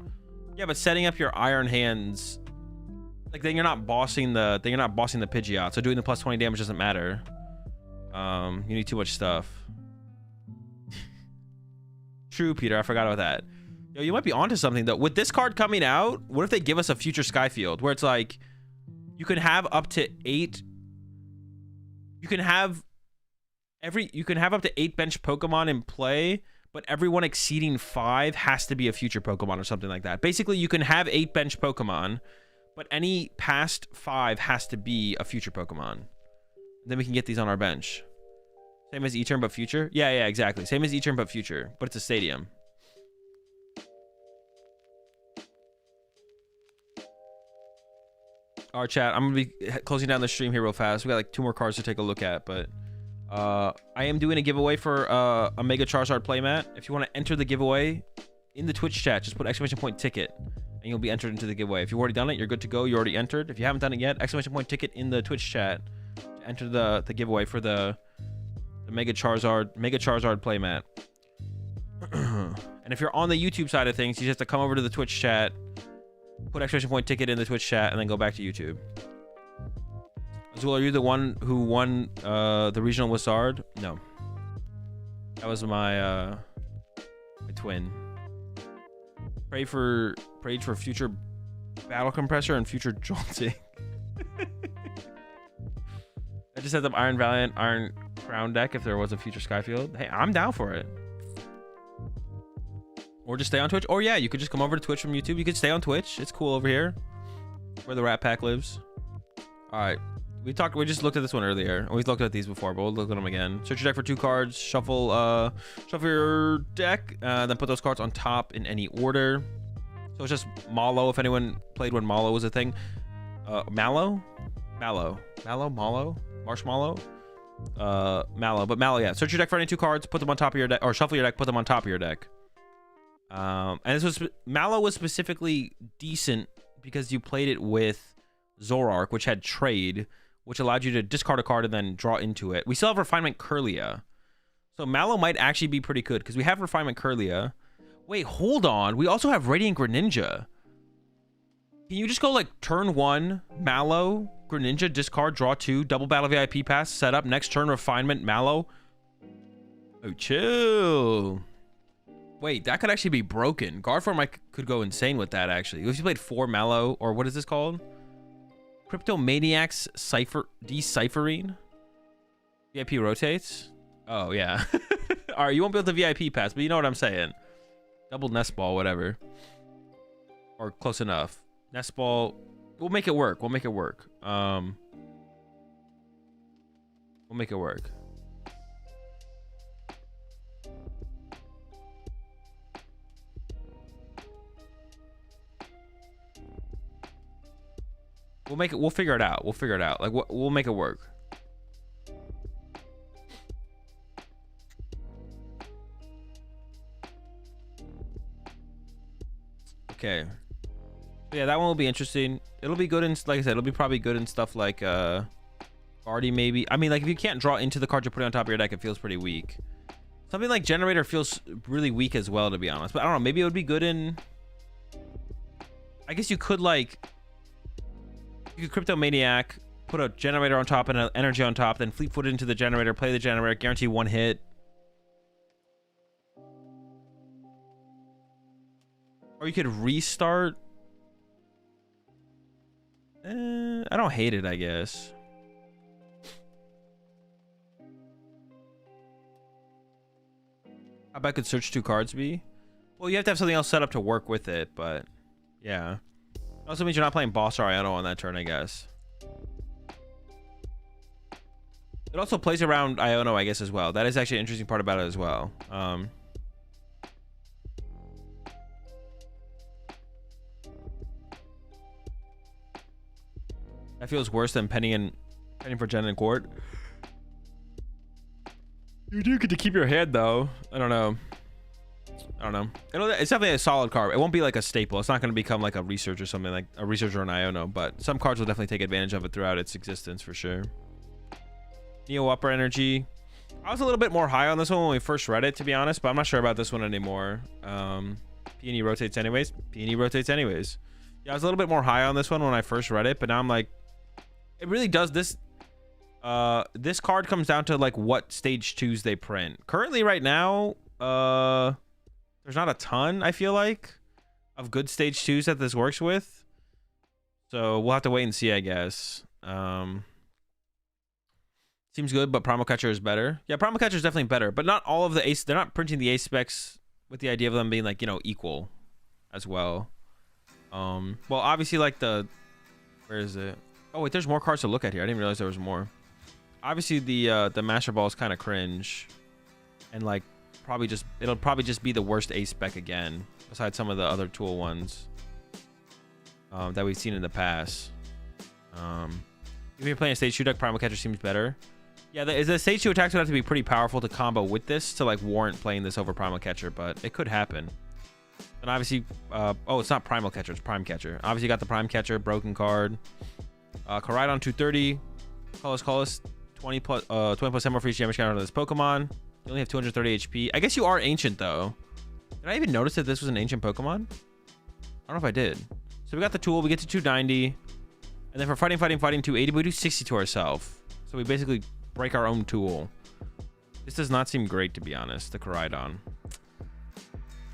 Speaker 1: Yeah, but setting up your Iron Hands, like then you're not bossing the Pidgeot. So doing the plus 20 damage doesn't matter. You need too much stuff. True, Peter. I forgot about that. Yo, you might be onto something though. With this card coming out, what if they give us a future Skyfield where it's like you can have up to 8. You can have up to 8 bench Pokemon in play, but everyone exceeding 5 has to be a future Pokemon or something like that. Basically, you can have 8 bench Pokemon, but any past 5 has to be a future Pokemon. Then we can get these on our bench. Same as E-Turn but future? Yeah, exactly. Same as E-Turn but future, but it's a stadium. All right, chat. I'm going to be closing down the stream here real fast. We got like 2 more cards to take a look at, but I am doing a giveaway for a Mega Charizard playmat. If you want to enter the giveaway in the Twitch chat, just put !ticket and you'll be entered into the giveaway. If you've already done it, you're good to go. You already entered. If you haven't done it yet, !ticket in the Twitch chat to enter the giveaway for the Mega Charizard playmat. And if you're on the YouTube side of things, you just have to come over to the Twitch chat, put !ticket in the Twitch chat, and then go back to YouTube. Azul, are you the one who won the regional Wizard? No. That was my twin. Pray for future battle compressor and future jolting. I just set up Iron Valiant, Iron Crown deck if there was a future Skyfield. Hey, I'm down for it. Or just stay on Twitch. Or yeah, you could just come over to Twitch from YouTube. You could stay on Twitch. It's cool over here, where the Rat Pack lives. All right, we just looked at this one earlier. We've looked at these before, but we'll look at them again. Search your deck for 2 cards. Shuffle your deck. Then put those cards on top in any order. So it's just Mallow. If anyone played when Mallow was a thing. Mallow, Marshmallow. Mallow, but Mallow, yeah. Search your deck for any 2 cards. Put them on top of your deck, or shuffle your deck. Put them on top of your deck. And this was Mallow was specifically decent because you played it with Zoroark, which had trade, which allowed you to discard a card and then draw into it. We still have Refinement Curlia, so Mallow might actually be pretty good because we have Refinement Curlia. Wait, hold on. We also have Radiant Greninja. Can you just go like turn 1 Mallow Greninja, discard, draw 2, double battle VIP pass, set up, next turn Refinement Mallow? Oh, chill. Wait, that could actually be broken. Gardevoir could go insane with that, actually. If you played 4 Mallow, or what is this called? Cryptomaniac's Deciphering? VIP rotates? Oh, yeah. All right, you won't be able to VIP pass, but you know what I'm saying. Double Nest Ball, whatever. Or close enough. Nest Ball, we'll make it work. We'll make it work. We'll make it work. We'll make it. We'll figure it out. We'll figure it out. Like we'll make it work. Okay. Yeah, that one will be interesting. It'll be good in, like I said, it'll be probably good in stuff like Guardy maybe. I mean, like if you can't draw into the cards you're putting on top of your deck, it feels pretty weak. Something like Generator feels really weak as well, to be honest. But I don't know. Maybe it would be good in. I guess you could like. You could Crypto Maniac, put a Generator on top and an Energy on top, then Fleetfoot into the Generator, play the Generator, guarantee one hit. Or you could restart. I don't hate it, I guess. How bad could search 2 cards be? Well, you have to have something else set up to work with it, but yeah. It also means you're not playing Boss or Iono on that turn, I guess. It also plays around Iono, I guess, as well. That is actually an interesting part about it as well. That feels worse than penning for Gen and Court. You do get to keep your head, though. I don't know. It's definitely a solid card. It won't be like a staple. It's not going to become like a research or something, like a research or an Iono, but some cards will definitely take advantage of it throughout its existence for sure. Neo Upper Energy. I was a little bit more high on this one when we first read it, to be honest, but I'm not sure about this one anymore. Peony rotates anyways. Peony rotates anyways. Yeah, I was a little bit more high on this one when I first read it, but now I'm like, it really does this. This card comes down to like what stage 2s they print. Currently, right now, there's not a ton, I feel like, of good stage 2s that this works with. So we'll have to wait and see, I guess. Seems good, but Primal Catcher is better. Yeah, Primal Catcher is definitely better, but not all of the ace. They're not printing the ace specs with the idea of them being like, you know, equal as well. Well, obviously, like the, where is it? Oh wait, there's more cards to look at here. I didn't realize there was more. Obviously, the Master Ball is kind of cringe, and like it'll probably just be the worst ace spec again, besides some of the other tool ones that we've seen in the past. If you're playing a stage 2 deck, Primal Catcher seems better. Yeah, the stage 2 attacks would have to be pretty powerful to combo with this to like warrant playing this over Primal Catcher, but it could happen. And obviously, oh, it's not Primal Catcher, it's Prime Catcher. Obviously, you got the Prime Catcher, broken card. Koraidon 230. Collis, 20 plus 7 more for each damage counter on this Pokemon. You only have 230 HP. I guess you are ancient though. Did I even notice that this was an ancient Pokemon? I don't know if I did. So we got the tool, we get to 290. And then for fighting 280, we do 60 to ourselves. So we basically break our own tool. This does not seem great, to be honest, the Koraidon.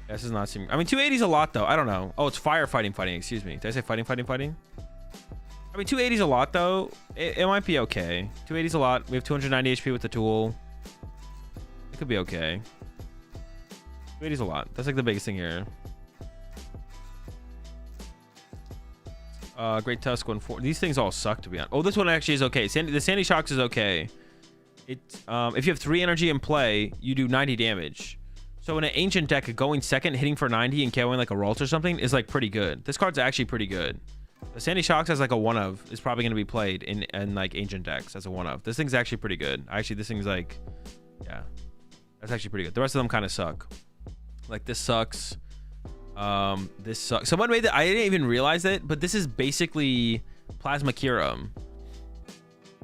Speaker 1: This does not seem... I mean, 280 is a lot, though. I don't know. Oh, it's fire fighting, excuse me. Did I say fighting? I mean, 280 is a lot, though. It might be okay. 280 is a lot. We have 290 HP with the tool. It could be okay. 280 is a lot. That's like the biggest thing here. Great Tusk 1-4. These things all suck, to be honest. Oh, this one actually is okay. The Sandy Shocks is okay. If you have 3 energy in play, you do 90 damage. So in an ancient deck, going second, hitting for 90 and KOing like a Ralts or something is like pretty good. This card's actually pretty good. The Sandy Shocks has like a 1-of. Is probably going to be played in like ancient decks as a 1-of. This thing's actually pretty good. Actually, this thing's like, yeah, that's actually pretty good. The rest of them kind of suck. Like this sucks. This sucks. Someone made that. I didn't even realize it, but this is basically Plasma Kyurem.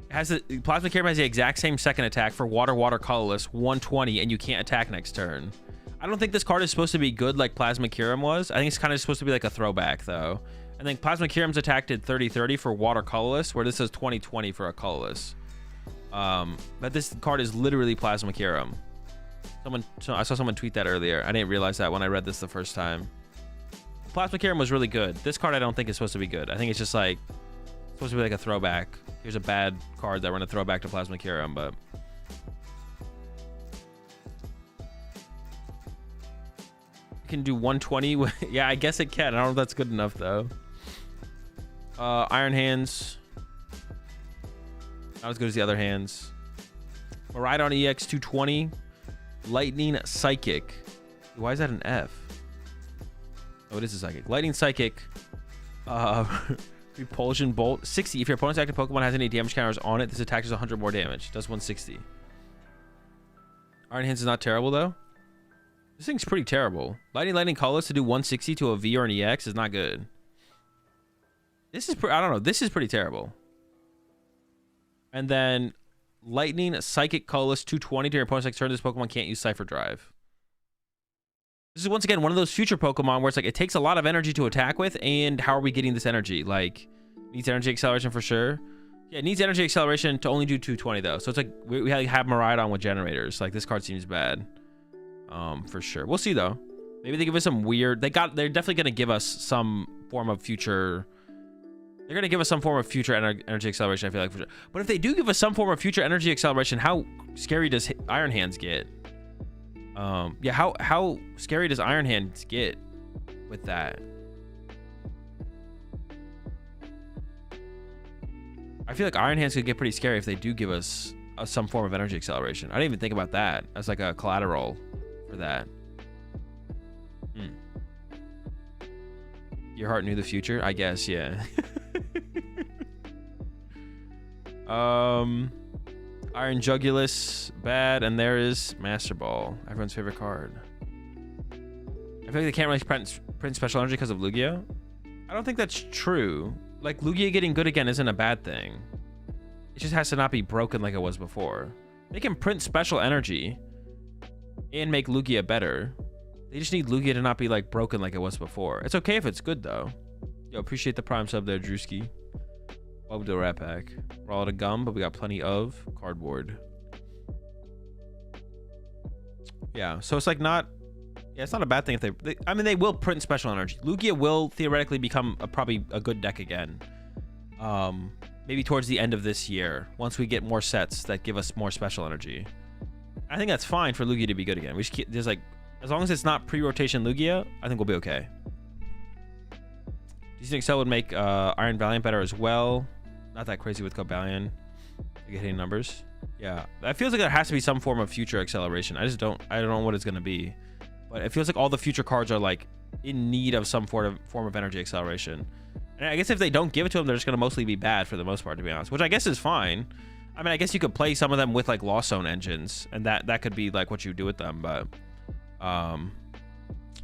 Speaker 1: Plasma Kyurem has the exact same second attack for water colorless, 120, and you can't attack next turn. I don't think this card is supposed to be good like Plasma Kyurem was. I think it's kind of supposed to be like a throwback though. I think Plasma Kyurem's attack did 30-30 for water colorless, where this is 20-20 for a colorless. But this card is literally Plasma Kyurem. I saw someone tweet that earlier. I didn't realize that when I read this the first time. Plasma Kyurem was really good. This card I don't think is supposed to be good. I think it's just like supposed to be like a throwback. Here's a bad card that we're gonna throw back to Plasma Kyurem, but it can do 120. Yeah, I guess it can. I don't know if that's good enough though. Iron Hands. Not as good as the other hands. Miraidon EX 220. Lightning Psychic. Why is that an F? Oh, it is a Psychic. Lightning Psychic. Repulsion Bolt. 60. If your opponent's active Pokemon has any damage counters on it, this attack does 100 more damage. Does 160. Iron Hands is not terrible, though. This thing's pretty terrible. Lightning Colorless to do 160 to a V or an EX is not good. This is I don't know. This is pretty terrible. And then Lightning Psychic Colorless 220 to your opponent's next turn. This Pokemon can't use Cypher Drive. This is once again one of those future Pokemon where it's like it takes a lot of energy to attack with, and how are we getting this energy? Like, needs energy acceleration for sure. Yeah, it needs energy acceleration to only do 220 though. So it's like we have Miraidon with generators. Like, this card seems bad. For sure. We'll see though. Maybe they give us some weird. They're definitely gonna give us some form of future. They're gonna give us some form of future energy acceleration. I feel like for sure. But if they do give us some form of future energy acceleration, how scary does Iron Hands get? Yeah, how scary does Iron Hands get with that? I feel like Iron Hands could get pretty scary if they do give us some form of energy acceleration. I didn't even think about that as like a collateral for that. Your heart knew the future, I guess. Yeah. Iron Jugulus, bad, and there is Master Ball, everyone's favorite card. I feel like they can't really print special energy because of Lugia. I don't think that's true. Like, Lugia getting good again isn't a bad thing. It just has to not be broken like it was before. They can print special energy and make Lugia better. They just need Lugia to not be like broken like it was before. It's okay if it's good though. Yo, appreciate the prime sub there, Drewski. Welcome to the Rat Pack. We're all out of gum, but we got plenty of cardboard. Yeah, so it's like not. Yeah, it's not a bad thing if they I mean, they will print special energy. Lugia will theoretically become probably a good deck again. Maybe towards the end of this year, once we get more sets that give us more special energy. I think that's fine for Lugia to be good again. We just keep, there's like, as long as it's not pre-rotation Lugia, I think we'll be okay. Do you think Excel would make Iron Valiant better as well? Not that crazy with Cobalion to get hitting numbers. Yeah, that feels like there has to be some form of future acceleration. I don't know what it's gonna be, but it feels like all the future cards are like in need of some form of energy acceleration. And I guess if they don't give it to them, they're just gonna mostly be bad for the most part, to be honest. Which I guess is fine. I mean, I guess you could play some of them with like Lost Zone engines, and that could be like what you do with them. But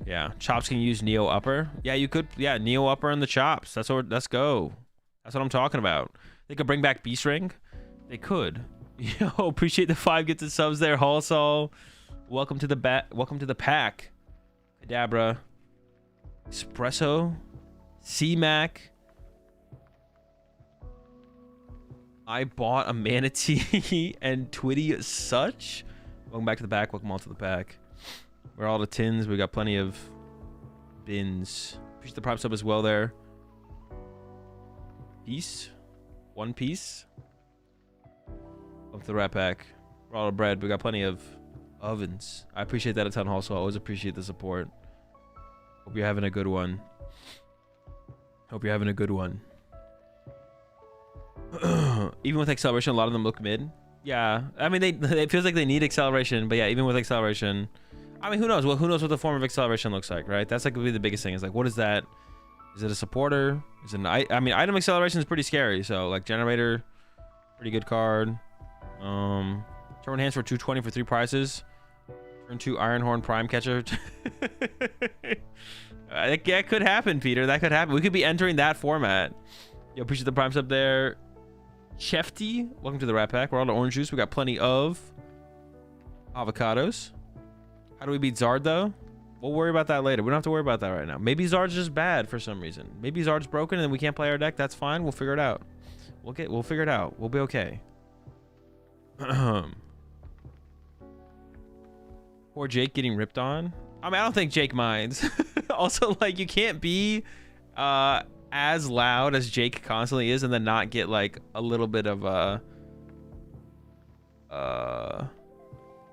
Speaker 1: yeah, Chops can use Neo Upper. Yeah, you could. Yeah, Neo Upper and the Chops. That's what. Let's go. That's what I'm talking about. They could bring back Beast Ring. They could. Yo, appreciate the 5 gifted subs there, Halsall. Welcome to the Welcome to the pack. Kadabra. Espresso. C-Mac. I bought a Manatee and Twitty as such. Welcome back to the back. Welcome all to the pack. We're all the tins. We got plenty of bins. Appreciate the prop sub as well there. Piece. One Piece. Welcome to the Rat Pack. We're all the bread. We got plenty of ovens. I appreciate that a ton also. I always appreciate the support. Hope you're having a good one. Hope you're having a good one. Even with acceleration, a lot of them look mid. Yeah, I mean, it feels like they need acceleration, but yeah, even with acceleration, I mean, who knows? Well, who knows what the form of acceleration looks like, right? That's like gonna be the biggest thing. Is like, what is that? Is it a supporter? Is it an I mean, item acceleration is pretty scary. So like generator, pretty good card. Turn hands for 220 for 3 prizes. Turn 2 Iron Horn Prime Catcher. That could happen, Peter. That could happen. We could be entering that format. Yo, appreciate the prime sub there. Chefty, welcome to the Rat Pack. We're on the orange juice. We got plenty of avocados. How do we beat Zard though? We'll worry about that later. We don't have to worry about that right now. Maybe Zard's just bad for some reason. Maybe Zard's broken and we can't play our deck. That's fine. We'll figure it out. We'll figure it out. We'll be okay. Poor Jake getting ripped on. I mean, I don't think Jake minds. Also, like, you can't be as loud as Jake constantly is and then not get like a little bit of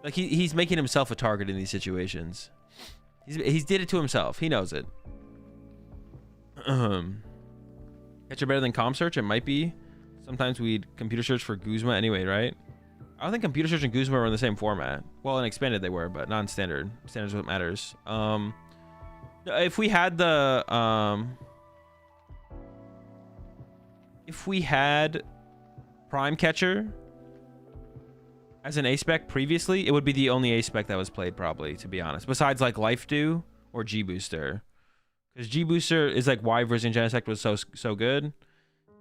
Speaker 1: like he's making himself a target in these situations. He's did it to himself. He knows it. Catcher better than comp search? It might be. Sometimes we'd computer search for Guzma anyway, right? I don't think computer search and Guzma were in the same format. Well, in expanded they were, but not in standard. Standard is what matters. If we had the if we had Prime Catcher as an A-Spec previously, it would be the only A-Spec that was played, probably, to be honest. Besides, like, Life Dew or G-Booster. Because G-Booster is, like, why versus Genesect was so good.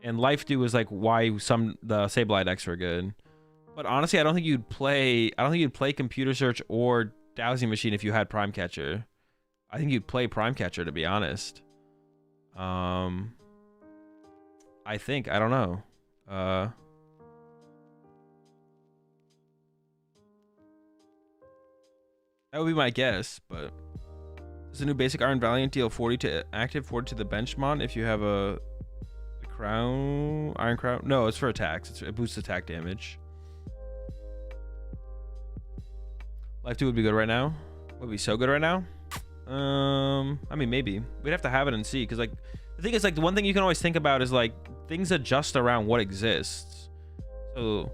Speaker 1: And Life Dew was, like, why the Sableye decks were good. But honestly, I don't think you'd play Computer Search or Dowsing Machine if you had Prime Catcher. I think you'd play Prime Catcher, to be honest. I don't know. That would be my guess, but does the new basic Iron Valiant deal 40 to active, 40 to the bench mod if you have the crown, Iron Crown? No, it's for attacks. It boosts attack damage. Life 2 would be good right now. Would be so good right now. I mean, maybe we'd have to have it and see, because like the thing is, like, the one thing you can always think about is like things adjust around what exists. So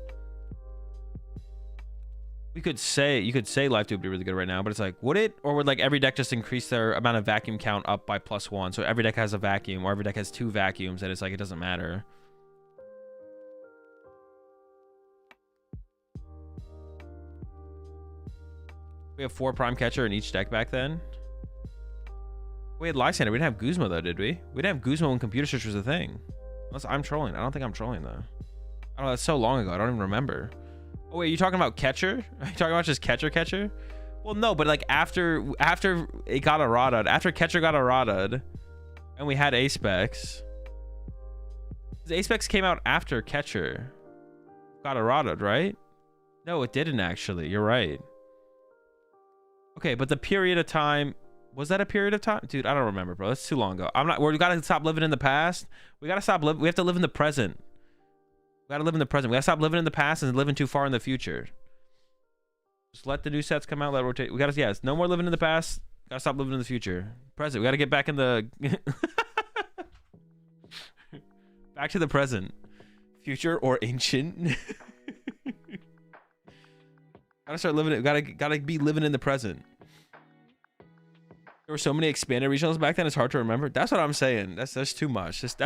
Speaker 1: you could say Life 2 would be really good right now, but it's like, would it? Or would like every deck just increase their amount of vacuum count up by +1? So every deck has a vacuum, or every deck has 2 vacuums, and it's like it doesn't matter. We have 4 Prime Catcher in each deck back then. We had Lysander. We didn't have Guzma though, did we? We didn't have Guzma when Computer Search was a thing. Unless I'm trolling. I don't think I'm trolling though. I don't know. That's so long ago. I don't even remember. Oh wait, are you talking about Catcher? Are you talking about just Catcher? Well, no, but like after it got errataed, after Catcher got errataed, and we had A-Specs. The A-Specs came out after Catcher got errataed, right? No, it didn't actually. You're right. Okay, but the period of time, was that a period of time? Dude, I don't remember, bro. That's too long ago. We gotta stop living in the past. We have to live in the present. We gotta live in the present. We gotta stop living in the past and living too far in the future. Just let the new sets come out, let it rotate. We gotta, yes, no more living in the past. Gotta stop living in the future. Present. We gotta get back in the back to the present. Future or ancient. Gotta start living it. Gotta be living in the present. There were so many expanded regionals back then. It's hard to remember. That's what I'm saying. That's too much. I've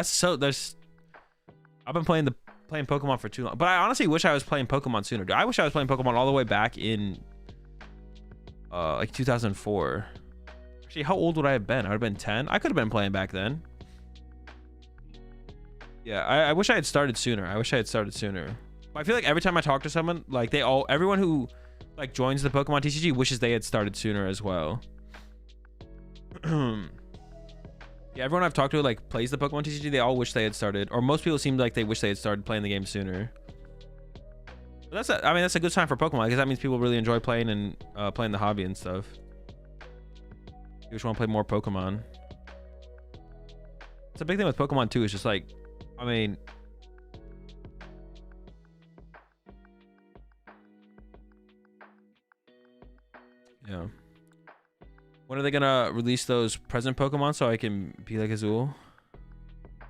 Speaker 1: been playing Pokemon for too long. But I honestly wish I was playing Pokemon sooner. I wish I was playing Pokemon all the way back in like 2004. Actually, how old would I have been? I would have been 10. I could have been playing back then. Yeah, I wish I had started sooner. But I feel like every time I talk to someone, like everyone who like joins the Pokemon TCG wishes they had started sooner as well. Yeah, everyone I've talked to like plays the Pokemon TCG, they all wish they had started, or most people seem like they wish they had started playing the game sooner. But that's a good sign for Pokemon, because that means people really enjoy playing and playing the hobby and stuff. You just want to play more Pokemon. It's a big thing with Pokemon too. It's just like, I mean, yeah. When are they gonna release those present Pokemon so I can be like Azul?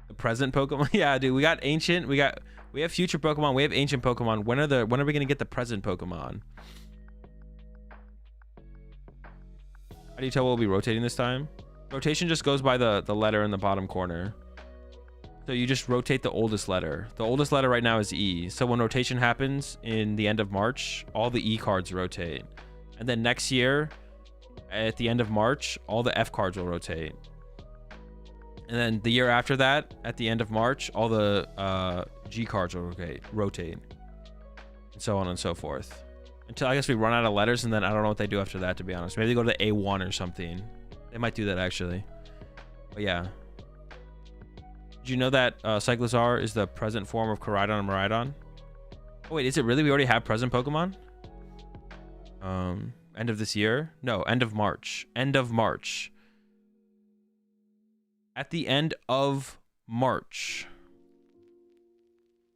Speaker 1: The present Pokemon? Yeah, dude. We got ancient. We have future Pokemon. We have ancient Pokemon. When are we gonna get the present Pokemon? How do you tell we'll be rotating this time? Rotation just goes by the letter in the bottom corner. So you just rotate the oldest letter. The oldest letter right now is E. So when rotation happens in the end of March, all the E cards rotate. And then next year, at the end of March, all the F cards will rotate. And then the year after that, at the end of March, all the G cards will rotate. And so on and so forth. Until I guess we run out of letters, and then I don't know what they do after that, to be honest. Maybe they go to the A1 or something. They might do that, actually. But yeah. Did you know that Cyclizar is the present form of Koraidon and Miraidon? Oh, wait, is it really? We already have present Pokemon? End of this year? No, end of March. End of March. At the end of March,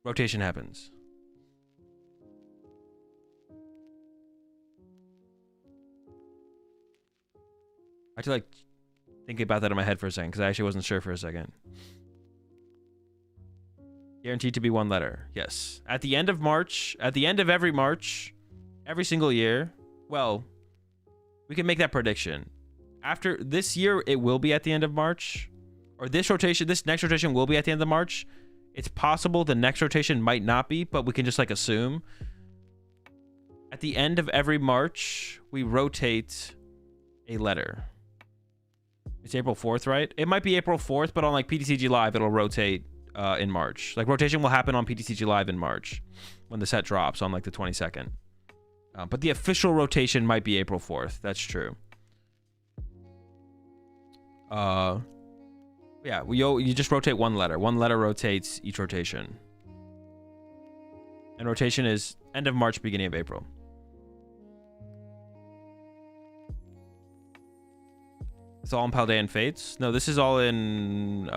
Speaker 1: rotation happens. I had to like think about that in my head for a second, because I actually wasn't sure for a second. Guaranteed to be one letter. Yes. At the end of March, at the end of every March, every single year, well, we can make that prediction. After this year, it will be at the end of March. Or this next rotation will be at the end of March. It's possible the next rotation might not be, but we can just like assume. At the end of every March, we rotate a letter. It's April 4th, right? It might be April 4th, but on like PTCG Live, it'll rotate in March. Like rotation will happen on PTCG Live in March when the set drops on like the 22nd. But the official rotation might be April 4th. That's true. Yeah, you just rotate one letter. One letter rotates each rotation. And rotation is end of March, beginning of April. It's all in Paldean Fates? No, this is all in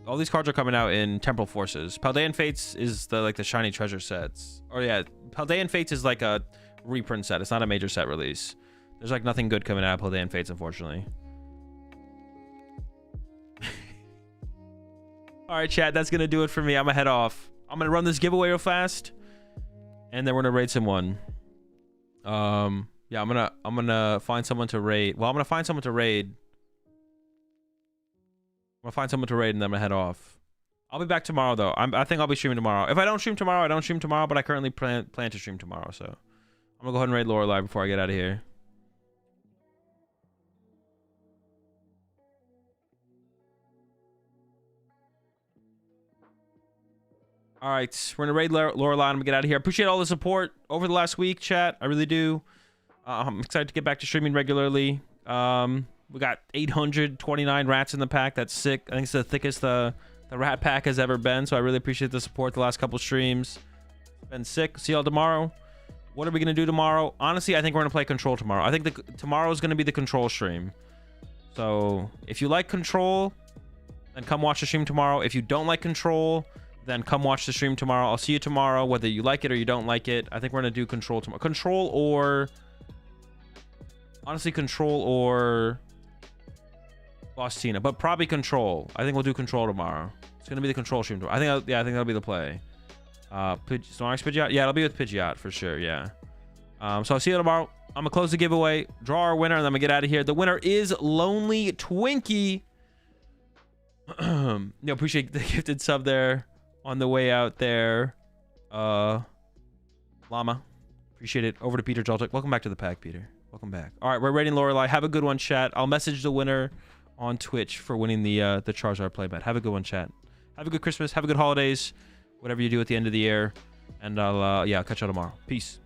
Speaker 1: all these cards are coming out in Temporal Forces. Paldean Fates is the shiny treasure sets. Or yeah, Paldean Fates is like a reprint set. It's not a major set release. There's like nothing good coming out of Paldean Fates, unfortunately. All right, chat, that's gonna do it for me. I'm gonna head off. I'm gonna run this giveaway real fast, and then we're gonna raid someone. Yeah, I'm gonna find someone to raid. Well, I'm gonna find someone to raid. I'm gonna find someone to raid, and then I'm gonna head off. I'll be back tomorrow, though. I think I'll be streaming tomorrow. If I don't stream tomorrow, I don't stream tomorrow. But I currently plan to stream tomorrow, so I'm gonna go ahead and raid Lorelei before I get out of here. All right, we're gonna raid Lorelei. I'm gonna get out of here. I appreciate all the support over the last week, chat. I really do. I'm excited to get back to streaming regularly. We got 829 rats in the pack. That's sick. I think it's the thickest the rat pack has ever been. So I really appreciate the support the last couple streams. It's been sick. See y'all tomorrow. What are we gonna do tomorrow? Honestly, I think we're gonna play Control tomorrow. I think tomorrow is gonna be the Control stream. So if you like Control, then come watch the stream tomorrow. If you don't like Control, then come watch the stream tomorrow. I'll see you tomorrow, whether you like it or you don't like it. I think we're gonna do Control tomorrow. Control or honestly, Control or Boss Tina, but probably Control. I think we'll do Control tomorrow. It's gonna be the Control stream tomorrow. I think that'll be the play. Snorlax Pidgeot? Yeah, it'll be with Pidgeot for sure. Yeah. So I'll see you tomorrow. I'm gonna close the giveaway, draw our winner, and then I'm gonna get out of here. The winner is Lonely Twinkie. Appreciate the gifted sub there on the way out there. Llama, appreciate it. Over to Peter Joltik. Welcome back to the pack, Peter. Welcome back. All right, we're raiding Lorelei. Have a good one, chat. I'll message the winner on Twitch for winning the Charizard playmat. Have a good one, chat. Have a good Christmas. Have a good holidays. Whatever you do at the end of the year. And I'll catch you tomorrow. Peace.